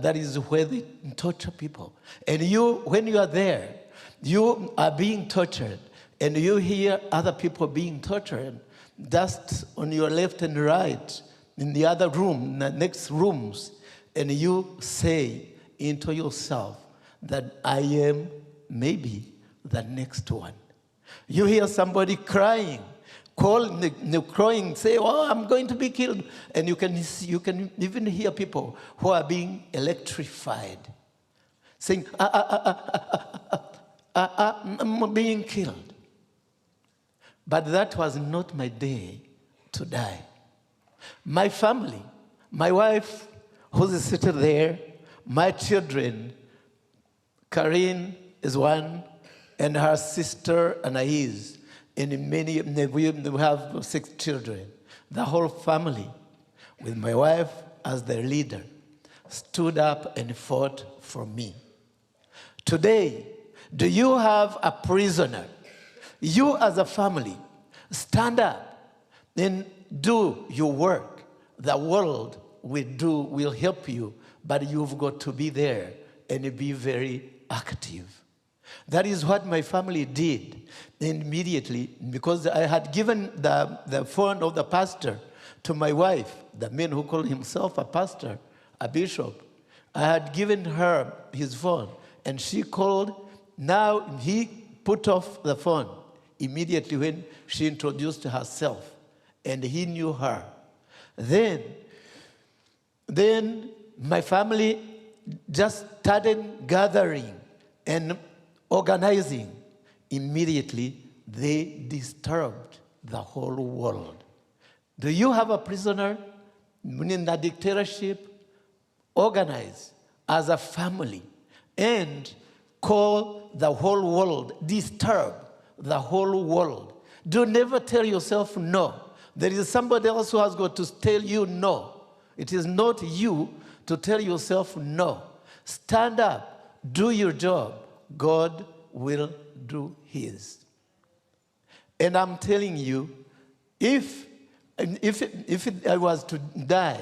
That is where they torture people. And when you are there, you are being tortured, and you hear other people being tortured just on your left and right, in the other room, the next rooms, and you say into yourself that I am maybe the next one. You hear somebody crying, crying, say, oh, I'm going to be killed. And you can even hear people who are being electrified, saying, I'm being killed. But that was not my day to die. My family, my wife, who's sitting there, my children, Karine is one, and her sister Anais, and we have 6 children. The whole family, with my wife as their leader, stood up and fought for me. Today, do you have a prisoner? You as a family, stand up and do your work. The world will help you, but you've got to be there and be very active. That is what my family did. And immediately, because I had given the phone of the pastor to my wife, the man who called himself a pastor, a bishop, I had given her his phone, and she called. Now he put off the phone immediately when she introduced herself, and he knew her. Then my family just started gathering and organizing. Immediately, they disturbed the whole world. Do you have a prisoner? meaning the dictatorship, organize as a family and call the whole world, disturb the whole world. Do never tell yourself no. There is somebody else who has got to tell you no. It is not you to tell yourself no. Stand up, do your job. God will do his. And I'm telling you, if I was to die,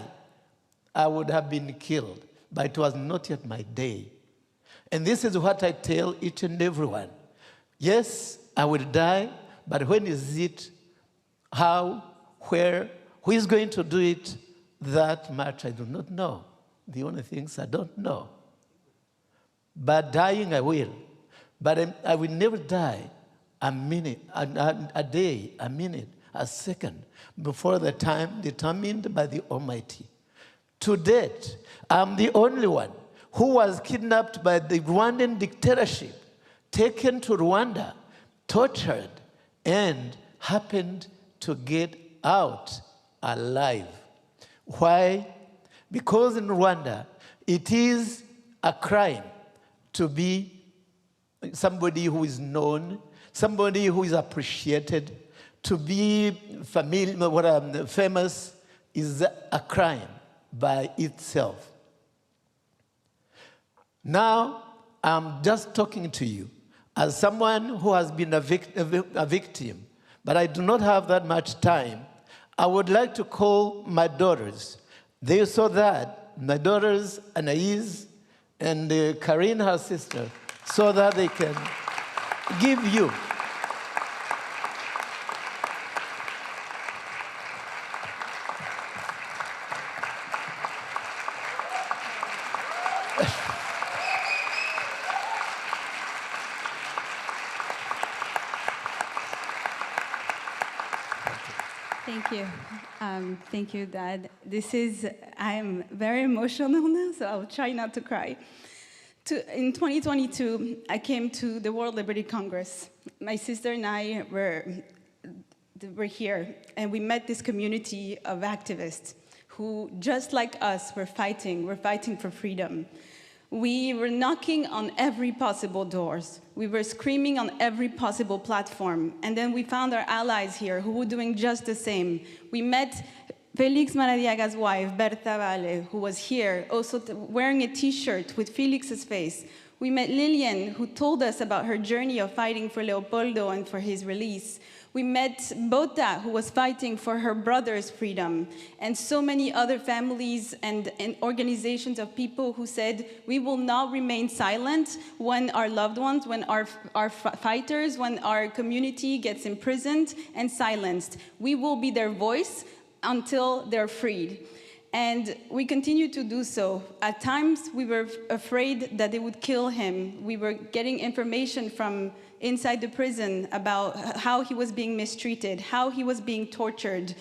I would have been killed, but it was not yet my day. And this is what I tell each and everyone. Yes, I will die, but when is it, how, where, who is going to do it, that much I do not know. The only things I don't know. But dying I will. But I will never die a minute, a day, a minute, a second before the time determined by the Almighty. To date, I'm the only one who was kidnapped by the Rwandan dictatorship, taken to Rwanda, tortured, and happened to get out alive. Why? Because in Rwanda, it is a crime to be somebody who is known, somebody who is appreciated. To be famous is a crime by itself. Now, I'm just talking to you as someone who has been a victim, but I do not have that much time. I would like to call my daughters. They saw that, my daughters, Anais and Karine, her sister, so that they can give you Thank you, Dad. I'm very emotional now, so I'll try not to cry. In 2022, I came to the World Liberty Congress. My sister and I were here, and we met this community of activists who, just like us, were fighting for freedom. We were knocking on every possible doors. We were screaming on every possible platform. And then we found our allies here who were doing just the same. We met Felix Maradiaga's wife, Berta Vale, who was here, also wearing a T-shirt with Felix's face. We met Lilian, who told us about her journey of fighting for Leopoldo and for his release. We met Bota, who was fighting for her brother's freedom, and so many other families and organizations of people who said, we will not remain silent when our loved ones, when our fighters, when our community gets imprisoned and silenced. We will be their voice until they're freed. And we continue to do so. At times, we were afraid that they would kill him. We were getting information from inside the prison about how he was being mistreated, how he was being tortured.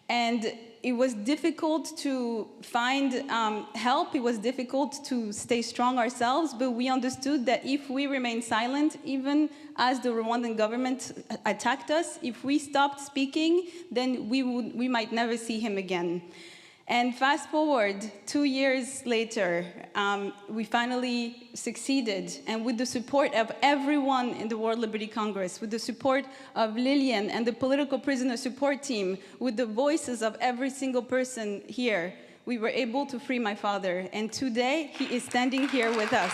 And it was difficult to find help. It was difficult to stay strong ourselves, but we understood that if we remained silent, even as the Rwandan government attacked us, if we stopped speaking, then we might never see him again. And fast forward 2 years later, we finally succeeded. And with the support of everyone in the World Liberty Congress, with the support of Lillian and the political prisoner support team, with the voices of every single person here, we were able to free my father. And today, he is standing here with us.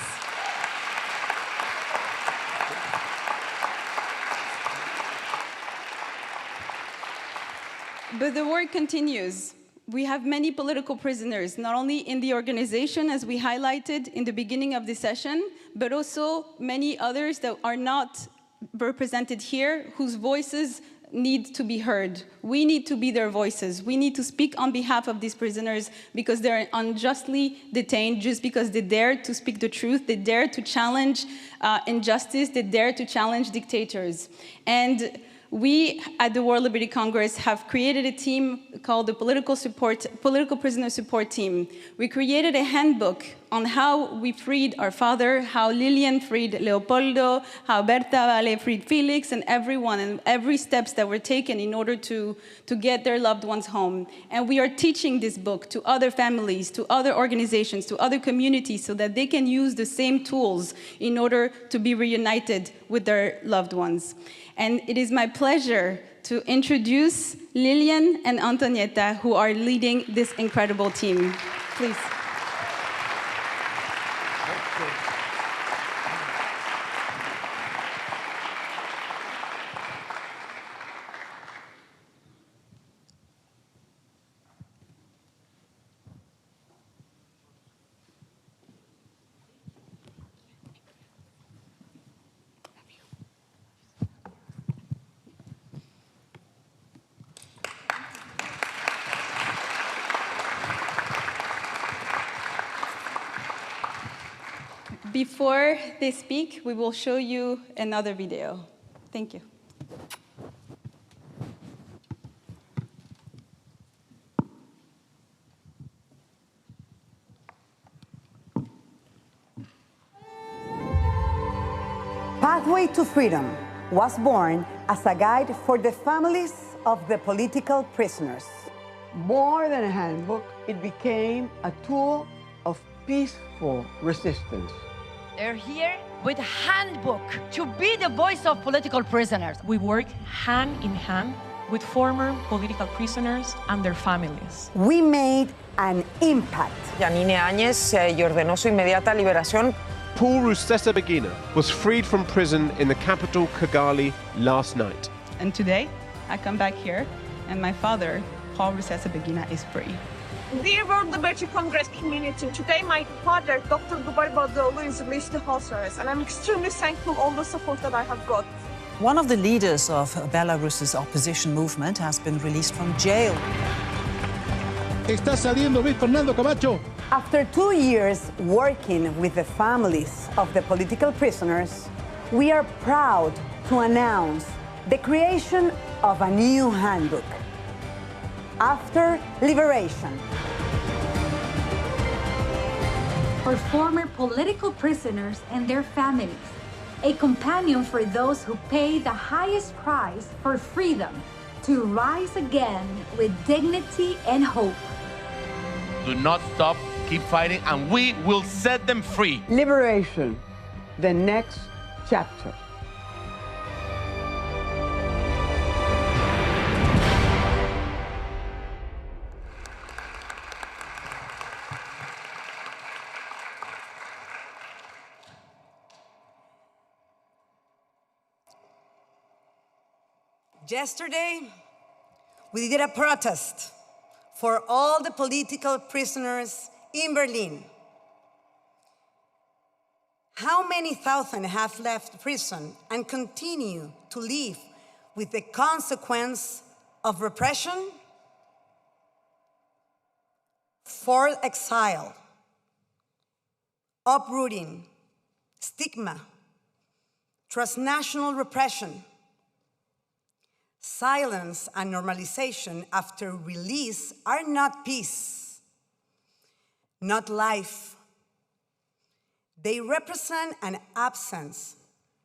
But the work continues. We have many political prisoners, not only in the organization, as we highlighted in the beginning of the session, but also many others that are not represented here, whose voices need to be heard. We need to be their voices. We need to speak on behalf of these prisoners because they're unjustly detained just because they dare to speak the truth, they dare to challenge injustice, they dare to challenge dictators. And We at the World Liberty Congress have created a team called the Political Prisoner Support Team. We created a handbook on how we freed our father, how Lilian freed Leopoldo, how Berta Vale freed Felix, and everyone, and every steps that were taken in order to get their loved ones home. And we are teaching this book to other families, to other organizations, to other communities, so that they can use the same tools in order to be reunited with their loved ones. And it is my pleasure to introduce Lilian and Antonieta, who are leading this incredible team. Please. Before they speak, we will show you another video. Thank you. Pathway to Freedom was born as a guide for the families of the political prisoners. More than a handbook, it became a tool of peaceful resistance. They're here with a handbook to be the voice of political prisoners. We work hand in hand with former political prisoners and their families. We made an impact. Yanine Áñez y ordenó su inmediata liberación. Paul Rusesabagina was freed from prison in the capital, Kigali, last night. And today, I come back here, and my father, Paul Rusesabagina, is free. Dear World Liberty Congress community, today my father, Dr. Dubai Badolu, is released to house arrest, and I'm extremely thankful for all the support that I have got. One of the leaders of Belarus's opposition movement has been released from jail. Está saliendo Luis Fernando Camacho. After 2 years working with the families of the political prisoners, we are proud to announce the creation of a new handbook. After Liberation. For former political prisoners and their families, a companion for those who pay the highest price for freedom to rise again with dignity and hope. Do not stop, keep fighting, and we will set them free. Liberation, the next chapter. Yesterday, we did a protest for all the political prisoners in Berlin. How many thousand have left prison and continue to live with the consequence of repression, forced exile, uprooting, stigma, transnational repression, silence and normalization after release are not peace, not life. They represent an absence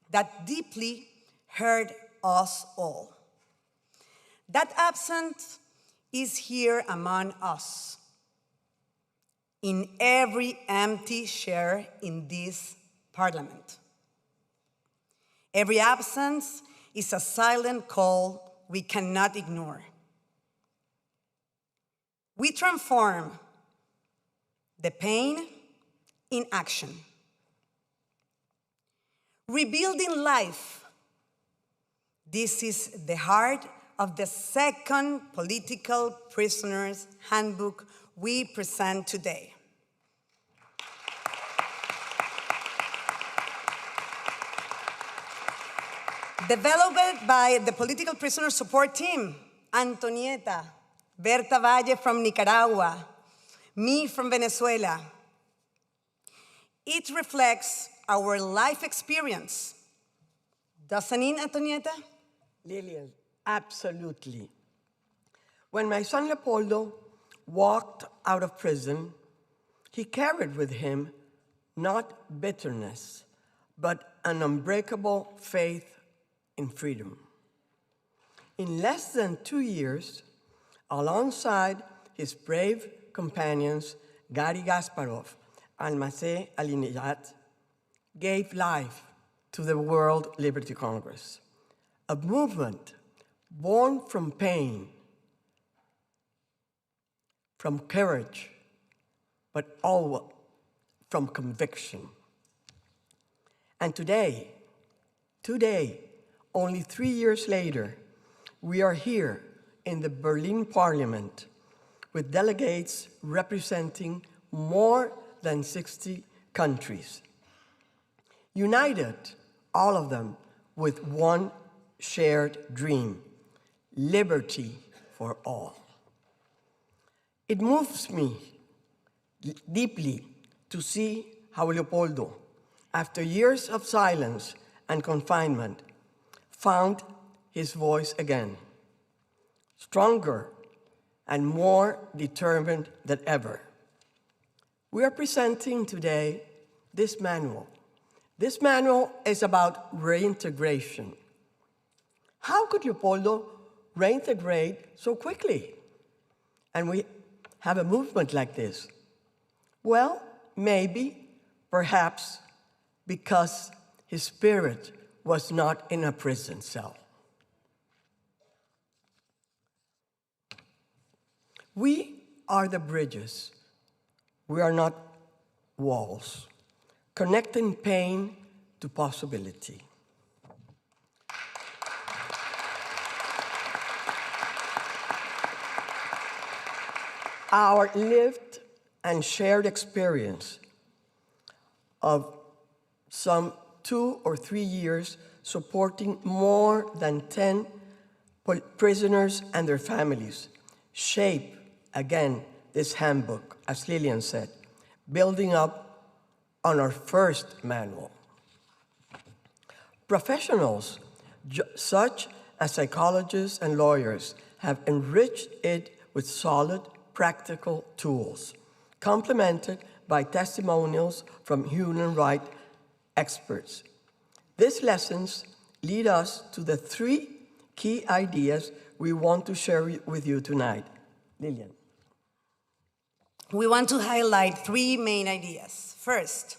that deeply hurt us all. That absence is here among us, in every empty chair in this parliament. Every absence is a silent call we cannot ignore. We transform the pain in action. Rebuilding life. This is the heart of the second political prisoners handbook we present today. Developed by the Political Prisoner Support Team, Antonieta, Berta Valle from Nicaragua, me from Venezuela. It reflects our life experience. Doesn't it, Antonieta? Lillian, absolutely. When my son Leopoldo walked out of prison, he carried with him not bitterness, but an unbreakable faith in freedom. In less than 2 years, alongside his brave companions, Gary Kasparov and Masih Alinejad, gave life to the World Liberty Congress, a movement born from pain, from courage, but all from conviction. And today, only 3 years later, we are here in the Berlin Parliament with delegates representing more than 60 countries, united, all of them, with one shared dream: liberty for all. It moves me deeply to see how Leopoldo, after years of silence and confinement, found his voice again, stronger and more determined than ever. We are presenting today this manual. This manual is about reintegration. How could Leopoldo reintegrate so quickly? And we have a movement like this. Well, maybe, perhaps, because his spirit was not in a prison cell. We are the bridges. We are not walls, connecting pain to possibility. Our lived and shared experience of some 2 or 3 years supporting more than 10 prisoners and their families shape, again, this handbook, as Lillian said, building up on our first manual. Professionals, such as psychologists and lawyers, have enriched it with solid, practical tools, complemented by testimonials from human rights experts. These lessons lead us to the 3 key ideas we want to share with you tonight. Lillian. We want to highlight 3 main ideas. First,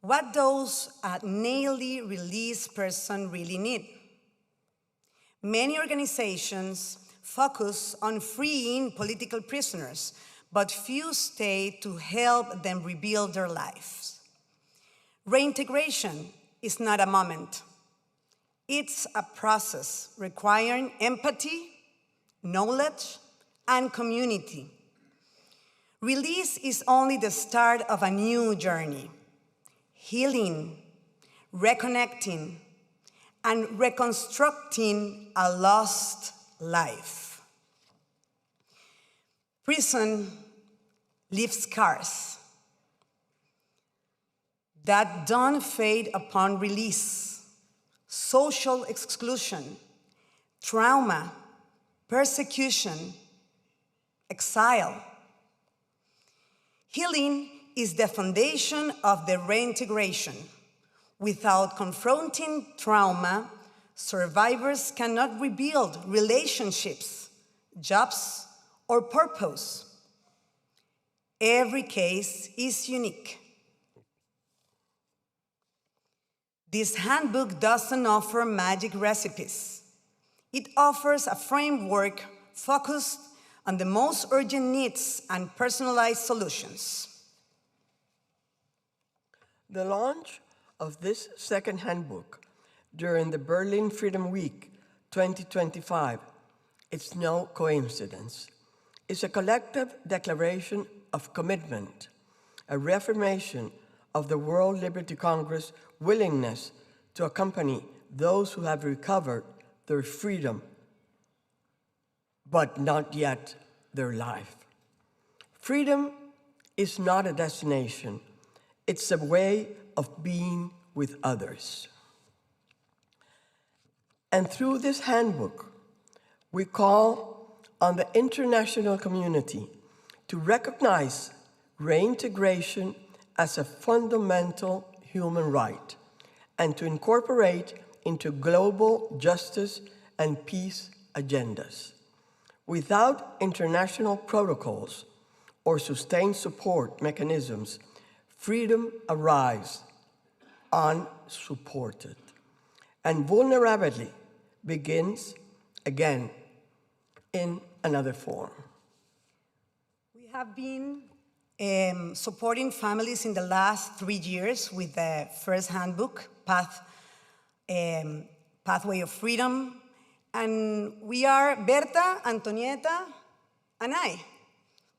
what does a newly released person really need? Many organizations focus on freeing political prisoners, but few stay to help them rebuild their lives. Reintegration is not a moment. It's a process requiring empathy, knowledge, and community. Release is only the start of a new journey, healing, reconnecting, and reconstructing a lost life. Prison leaves scars that don't fade upon release. Social exclusion, trauma, persecution, exile. Healing is the foundation of the reintegration. Without confronting trauma, survivors cannot rebuild relationships, jobs, or purpose. Every case is unique. This handbook doesn't offer magic recipes. It offers a framework focused on the most urgent needs and personalized solutions. The launch of this second handbook during the Berlin Freedom Week 2025 is no coincidence. It's a collective declaration of commitment, a reaffirmation of the World Liberty Congress' willingness to accompany those who have recovered their freedom, but not yet their life. Freedom is not a destination. It's a way of being with others. And through this handbook, we call on the international community to recognize reintegration as a fundamental human right and to incorporate into global justice and peace agendas. Without international protocols or sustained support mechanisms, freedom arrives unsupported, and vulnerability begins again in another form. We have been supporting families in the last 3 years with the first handbook, Pathway of Freedom, and we are Berta, Antonieta, and I.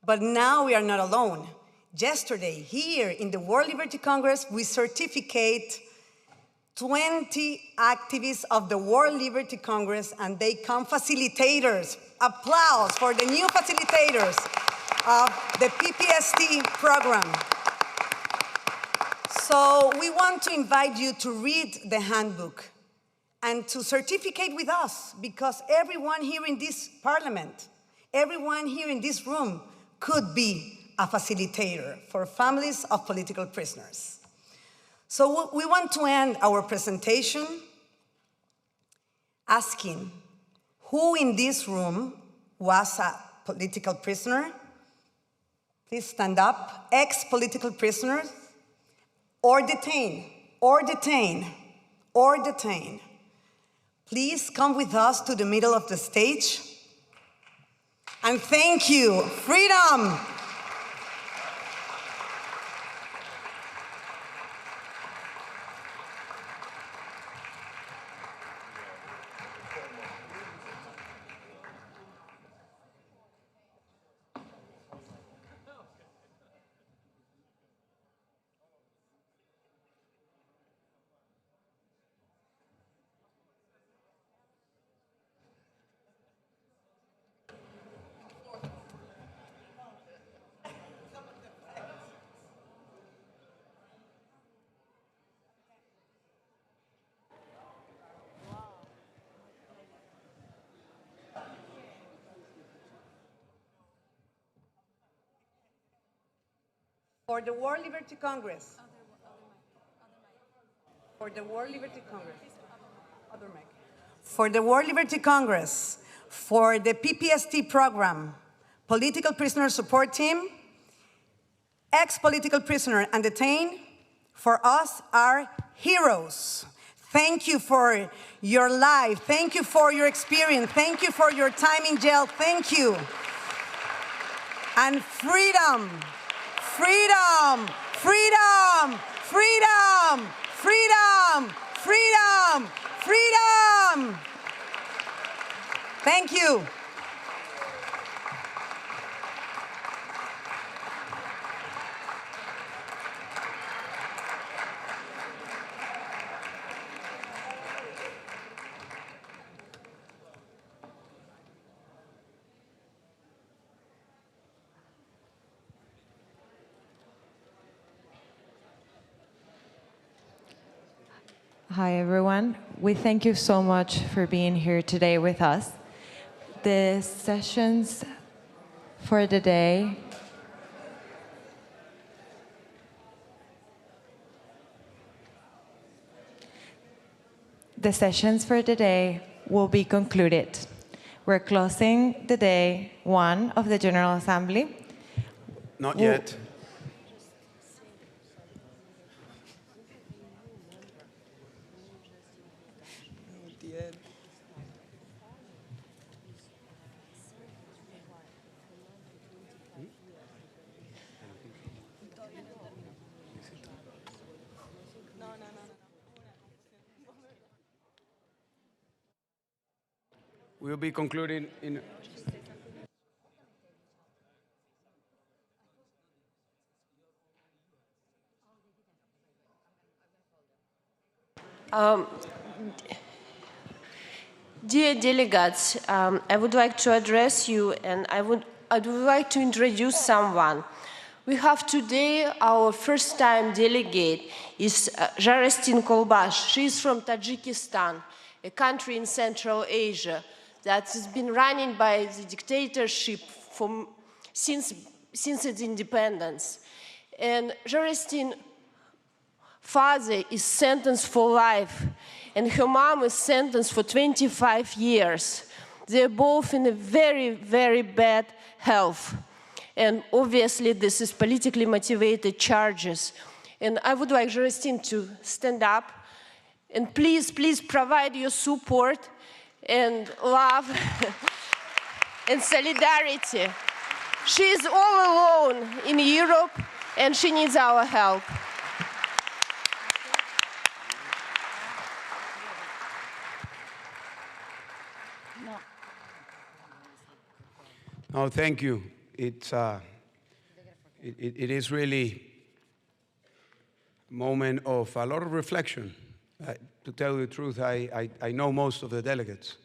But now we are not alone. Yesterday, here in the World Liberty Congress, we certificate 20 activists of the World Liberty Congress, and they come facilitators. Applause for the new facilitators of the PPST program. So we want to invite you to read the handbook and to certificate with us, because everyone here in this parliament, everyone here in this room could be a facilitator for families of political prisoners. So we want to end our presentation asking who in this room was a political prisoner. Please stand up. Ex-political prisoners, or detained, or detained, or detained. Please come with us to the middle of the stage. And thank you. Freedom! For the World Liberty Congress. For the World Liberty Congress. Other mic. For the World Liberty Congress, for the PPST program, Political Prisoner Support Team, ex-political prisoner and detained, for us are heroes. Thank you for your life. Thank you for your experience. Thank you for your time in jail. Thank you. And freedom. Freedom, freedom, freedom, freedom, freedom, freedom. Thank you. Hi, everyone. We thank you so much for being here today with us. The sessions for the day will be concluded. We're closing the day 1 of the General Assembly. Not yet. We'll be concluding in... Dear delegates, I would like to address you, and I would like to introduce someone. We have today our first-time delegate is Jarastin Kolbash. She is from Tajikistan, a country in Central Asia that has been running by the dictatorship since its independence. And Jorestine's father is sentenced for life, and her mom is sentenced for 25 years. They're both in a very, very bad health. And obviously, this is politically motivated charges. And I would like Jorestine to stand up. And please, please provide your support and love and solidarity. She is all alone in Europe, and she needs our help. Oh, thank you. It is really a moment of a lot of reflection. To tell you the truth, I know most of the delegates,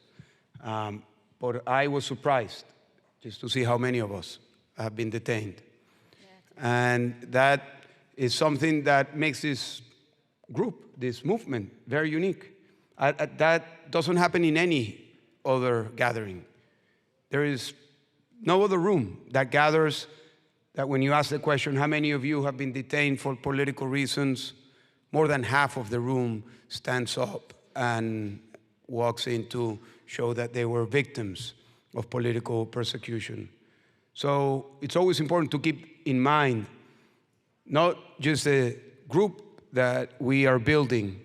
but I was surprised just to see how many of us have been detained. And that is something that makes this group, this movement, very unique. That doesn't happen in any other gathering. There is no other room that gathers that when you ask the question, how many of you have been detained for political reasons, more than half of the room stands up and walks in to show that they were victims of political persecution. So it's always important to keep in mind not just the group that we are building,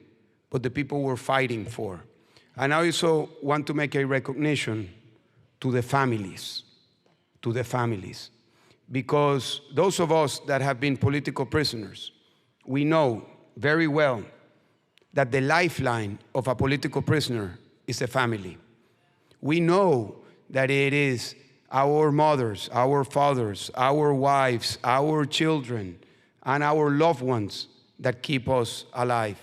but the people we're fighting for. And I also want to make a recognition to the families, because those of us that have been political prisoners, we know very well that the lifeline of a political prisoner is the family. We know that it is our mothers, our fathers, our wives, our children, and our loved ones that keep us alive.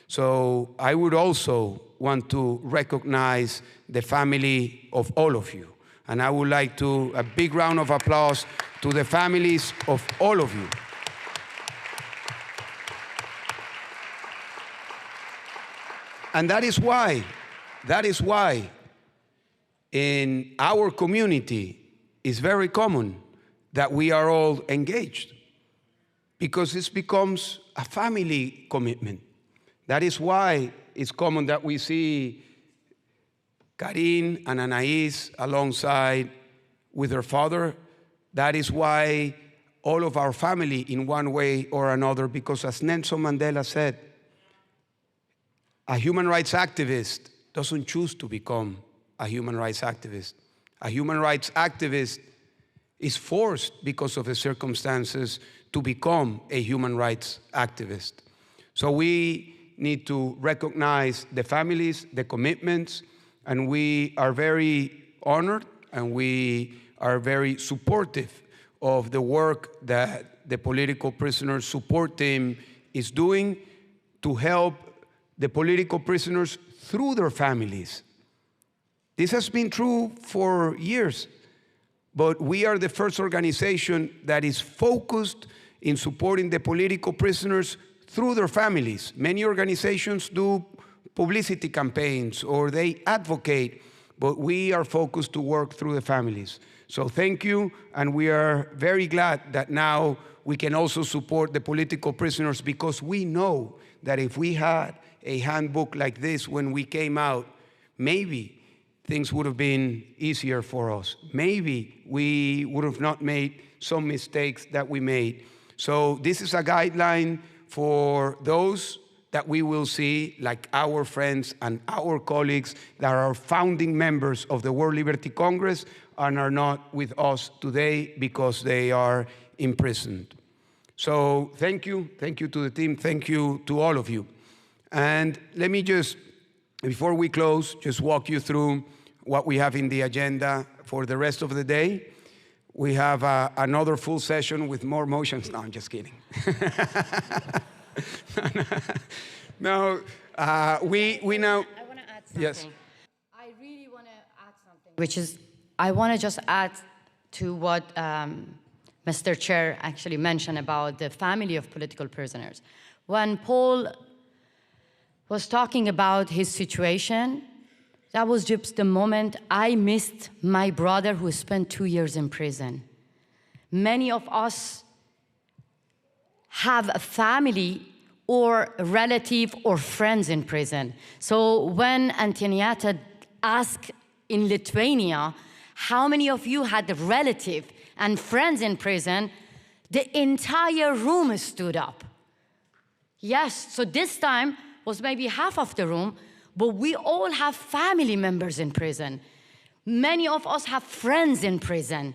So I would also want to recognize the family of all of you. And I would like to, a big round of applause to the families of all of you. And that is why in our community it's very common that we are all engaged, because this becomes a family commitment. That is why it's common that we see Karin and Anais alongside with her father. That is why all of our family in one way or another, because as Nelson Mandela said, a human rights activist doesn't choose to become a human rights activist. A human rights activist is forced because of the circumstances to become a human rights activist. So we need to recognize the families, the commitments, and we are very honored and we are very supportive of the work that the Political Prisoners Support Team is doing to help the political prisoners through their families. This has been true for years, but we are the first organization that is focused in supporting the political prisoners through their families. Many organizations do publicity campaigns or they advocate, but we are focused to work through the families. So thank you, and we are very glad that now we can also support the political prisoners, because we know that if we had a handbook like this when we came out, maybe things would have been easier for us. Maybe we would have not made some mistakes that we made. So this is a guideline for those that we will see, like our friends and our colleagues that are founding members of the World Liberty Congress and are not with us today because they are imprisoned. So thank you to the team, thank you to all of you. And let me just, before we close, just walk you through what we have in the agenda for the rest of the day. We have another full session with more motions. No, I'm just kidding. No, we now. I want to add something. Yes. I really want to add something, which is, I want to just add to what Mr. Chair actually mentioned about the family of political prisoners. When Paul was talking about his situation, That was just the moment I missed my brother who spent 2 years in prison. Many of us have a family or a relative or friends in prison. So when Antonietta asked in Lithuania, how many of you had a relative and friends in prison, the entire room stood up. Yes, so this time was maybe half of the room, but we all have family members in prison. Many of us have friends in prison.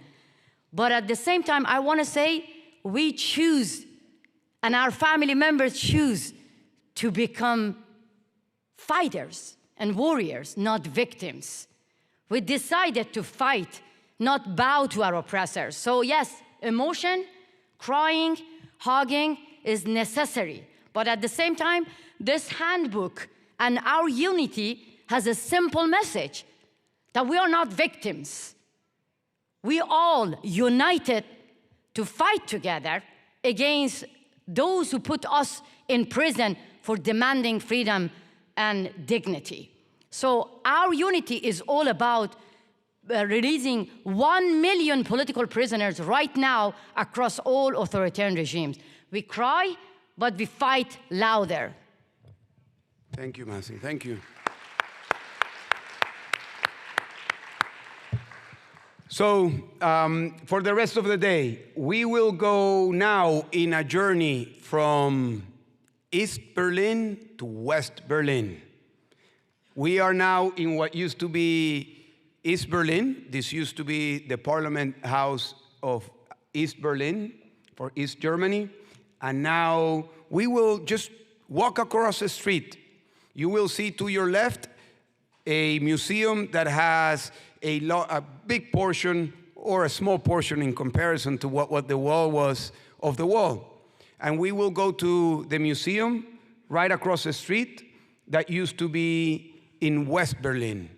But at the same time, I want to say we choose, and our family members choose to become fighters and warriors, not victims. We decided to fight, not bow to our oppressors. So yes, emotion, crying, hugging is necessary. But at the same time, this handbook and our unity has a simple message that we are not victims. We all united to fight together against those who put us in prison for demanding freedom and dignity. So our unity is all about releasing 1 million political prisoners right now across all authoritarian regimes. We cry, but we fight louder. Thank you, Masi. Thank you. So for the rest of the day, we will go now in a journey from East Berlin to West Berlin. We are now in what used to be East Berlin. This used to be the Parliament House of East Berlin for East Germany. And now we will just walk across the street. You will see to your left a museum that has a big portion or a small portion in comparison to what the wall was of the wall. And we will go to the museum right across the street that used to be in West Berlin.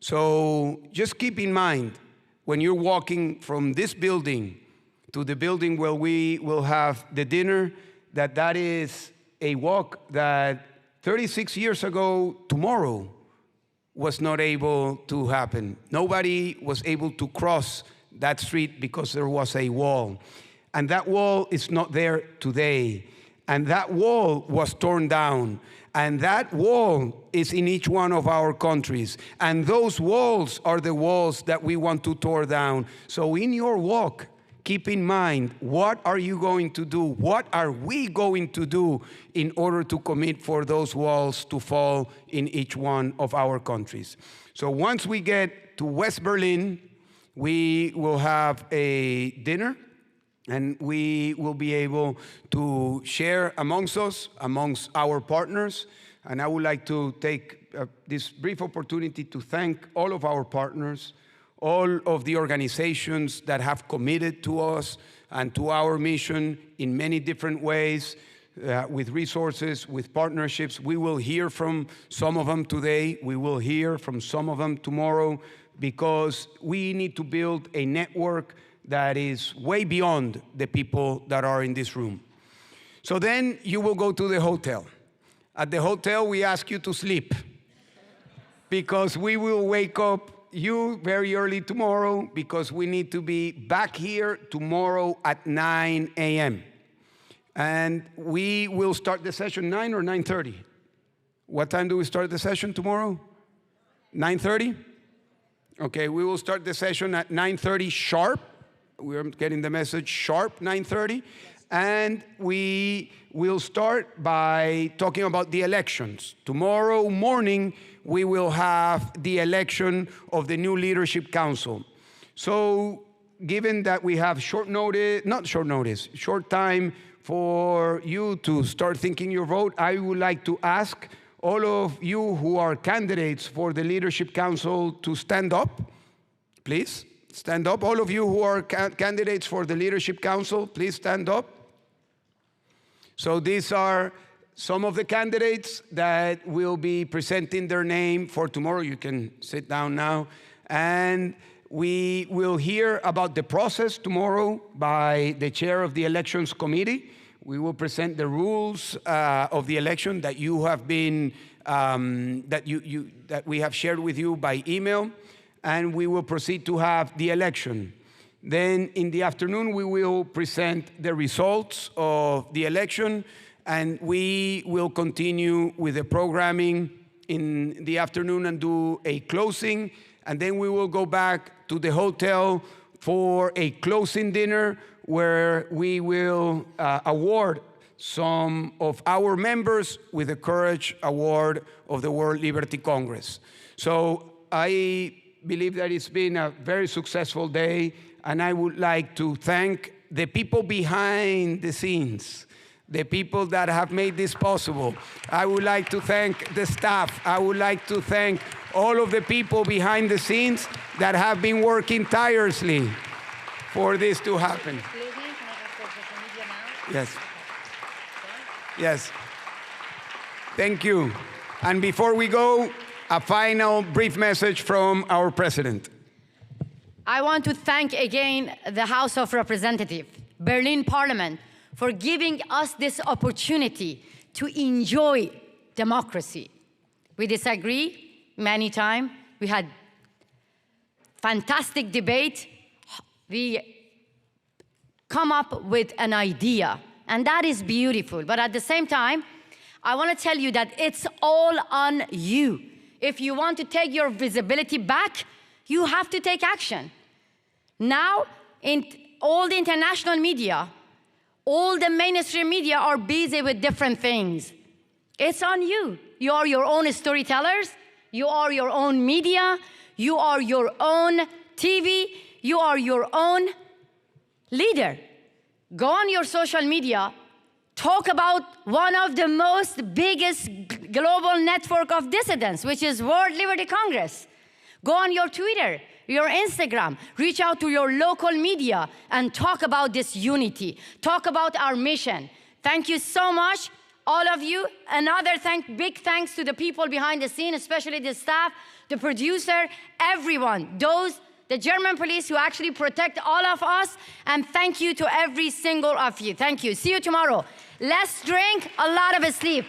So just keep in mind, when you're walking from this building to the building where we will have the dinner, that is a walk that 36 years ago tomorrow was not able to happen. Nobody was able to cross that street because there was a wall. And that wall is not there today. And that wall was torn down. And that wall is in each one of our countries. And those walls are the walls that we want to tear down. So in your walk, keep in mind, what are you going to do? What are we going to do in order to commit for those walls to fall in each one of our countries? So once we get to West Berlin, we will have a dinner, and we will be able to share amongst us, amongst our partners. And I would like to take this brief opportunity to thank all of our partners, all of the organizations that have committed to us and to our mission in many different ways, with resources, with partnerships. We will hear from some of them today. We will hear from some of them tomorrow, because we need to build a network that is way beyond the people that are in this room. So then you will go to the hotel. At the hotel, we ask you to sleep, because we will wake up you very early tomorrow, because we need to be back here tomorrow at 9 a.m. And we will start the session 9 or 9:30? What time do we start the session tomorrow? 9:30? Okay, we will start the session at 9:30 sharp. We're getting the message, sharp 9:30. And we will start by talking about the elections. Tomorrow morning, we will have the election of the new Leadership Council. So given that we have short time for you to start thinking your vote, I would like to ask all of you who are candidates for the Leadership Council to stand up, please. Stand up. All of you who are candidates for the Leadership Council, please stand up. So these are some of the candidates that will be presenting their name for tomorrow. You can sit down now. And we will hear about the process tomorrow by the chair of the Elections Committee. We will present the rules of the election that you have been that we have shared with you by email, and we will proceed to have the election. Then in the afternoon, we will present the results of the election, and we will continue with the programming in the afternoon and do a closing, and then we will go back to the hotel for a closing dinner where we will award some of our members with the Courage Award of the World Liberty Congress. So I believe that it's been a very successful day, and I would like to thank the people behind the scenes, the people that have made this possible. I would like to thank the staff. I would like to thank all of the people behind the scenes that have been working tirelessly for this to happen. Yes. Yes. Thank you. And before we go, a final brief message from our president. I want to thank again the House of Representatives, Berlin Parliament, for giving us this opportunity to enjoy democracy. We disagree many times. We had fantastic debate. We come up with an idea, and that is beautiful. But at the same time, I want to tell you that it's all on you. If you want to take your visibility back, you have to take action. Now, in all the international media, all the mainstream media are busy with different things. It's on you. You are your own storytellers. You are your own media. You are your own TV. You are your own leader. Go on your social media. Talk about one of the most biggest global network of dissidents, which is World Liberty Congress. Go on your Twitter, your Instagram, reach out to your local media and talk about this unity. Talk about our mission. Thank you so much, all of you. Another big thanks to the people behind the scene, especially the staff, the producer, everyone, the German police who actually protect all of us, and thank you to every single of you. Thank you. See you tomorrow. Let's drink, a lot of sleep.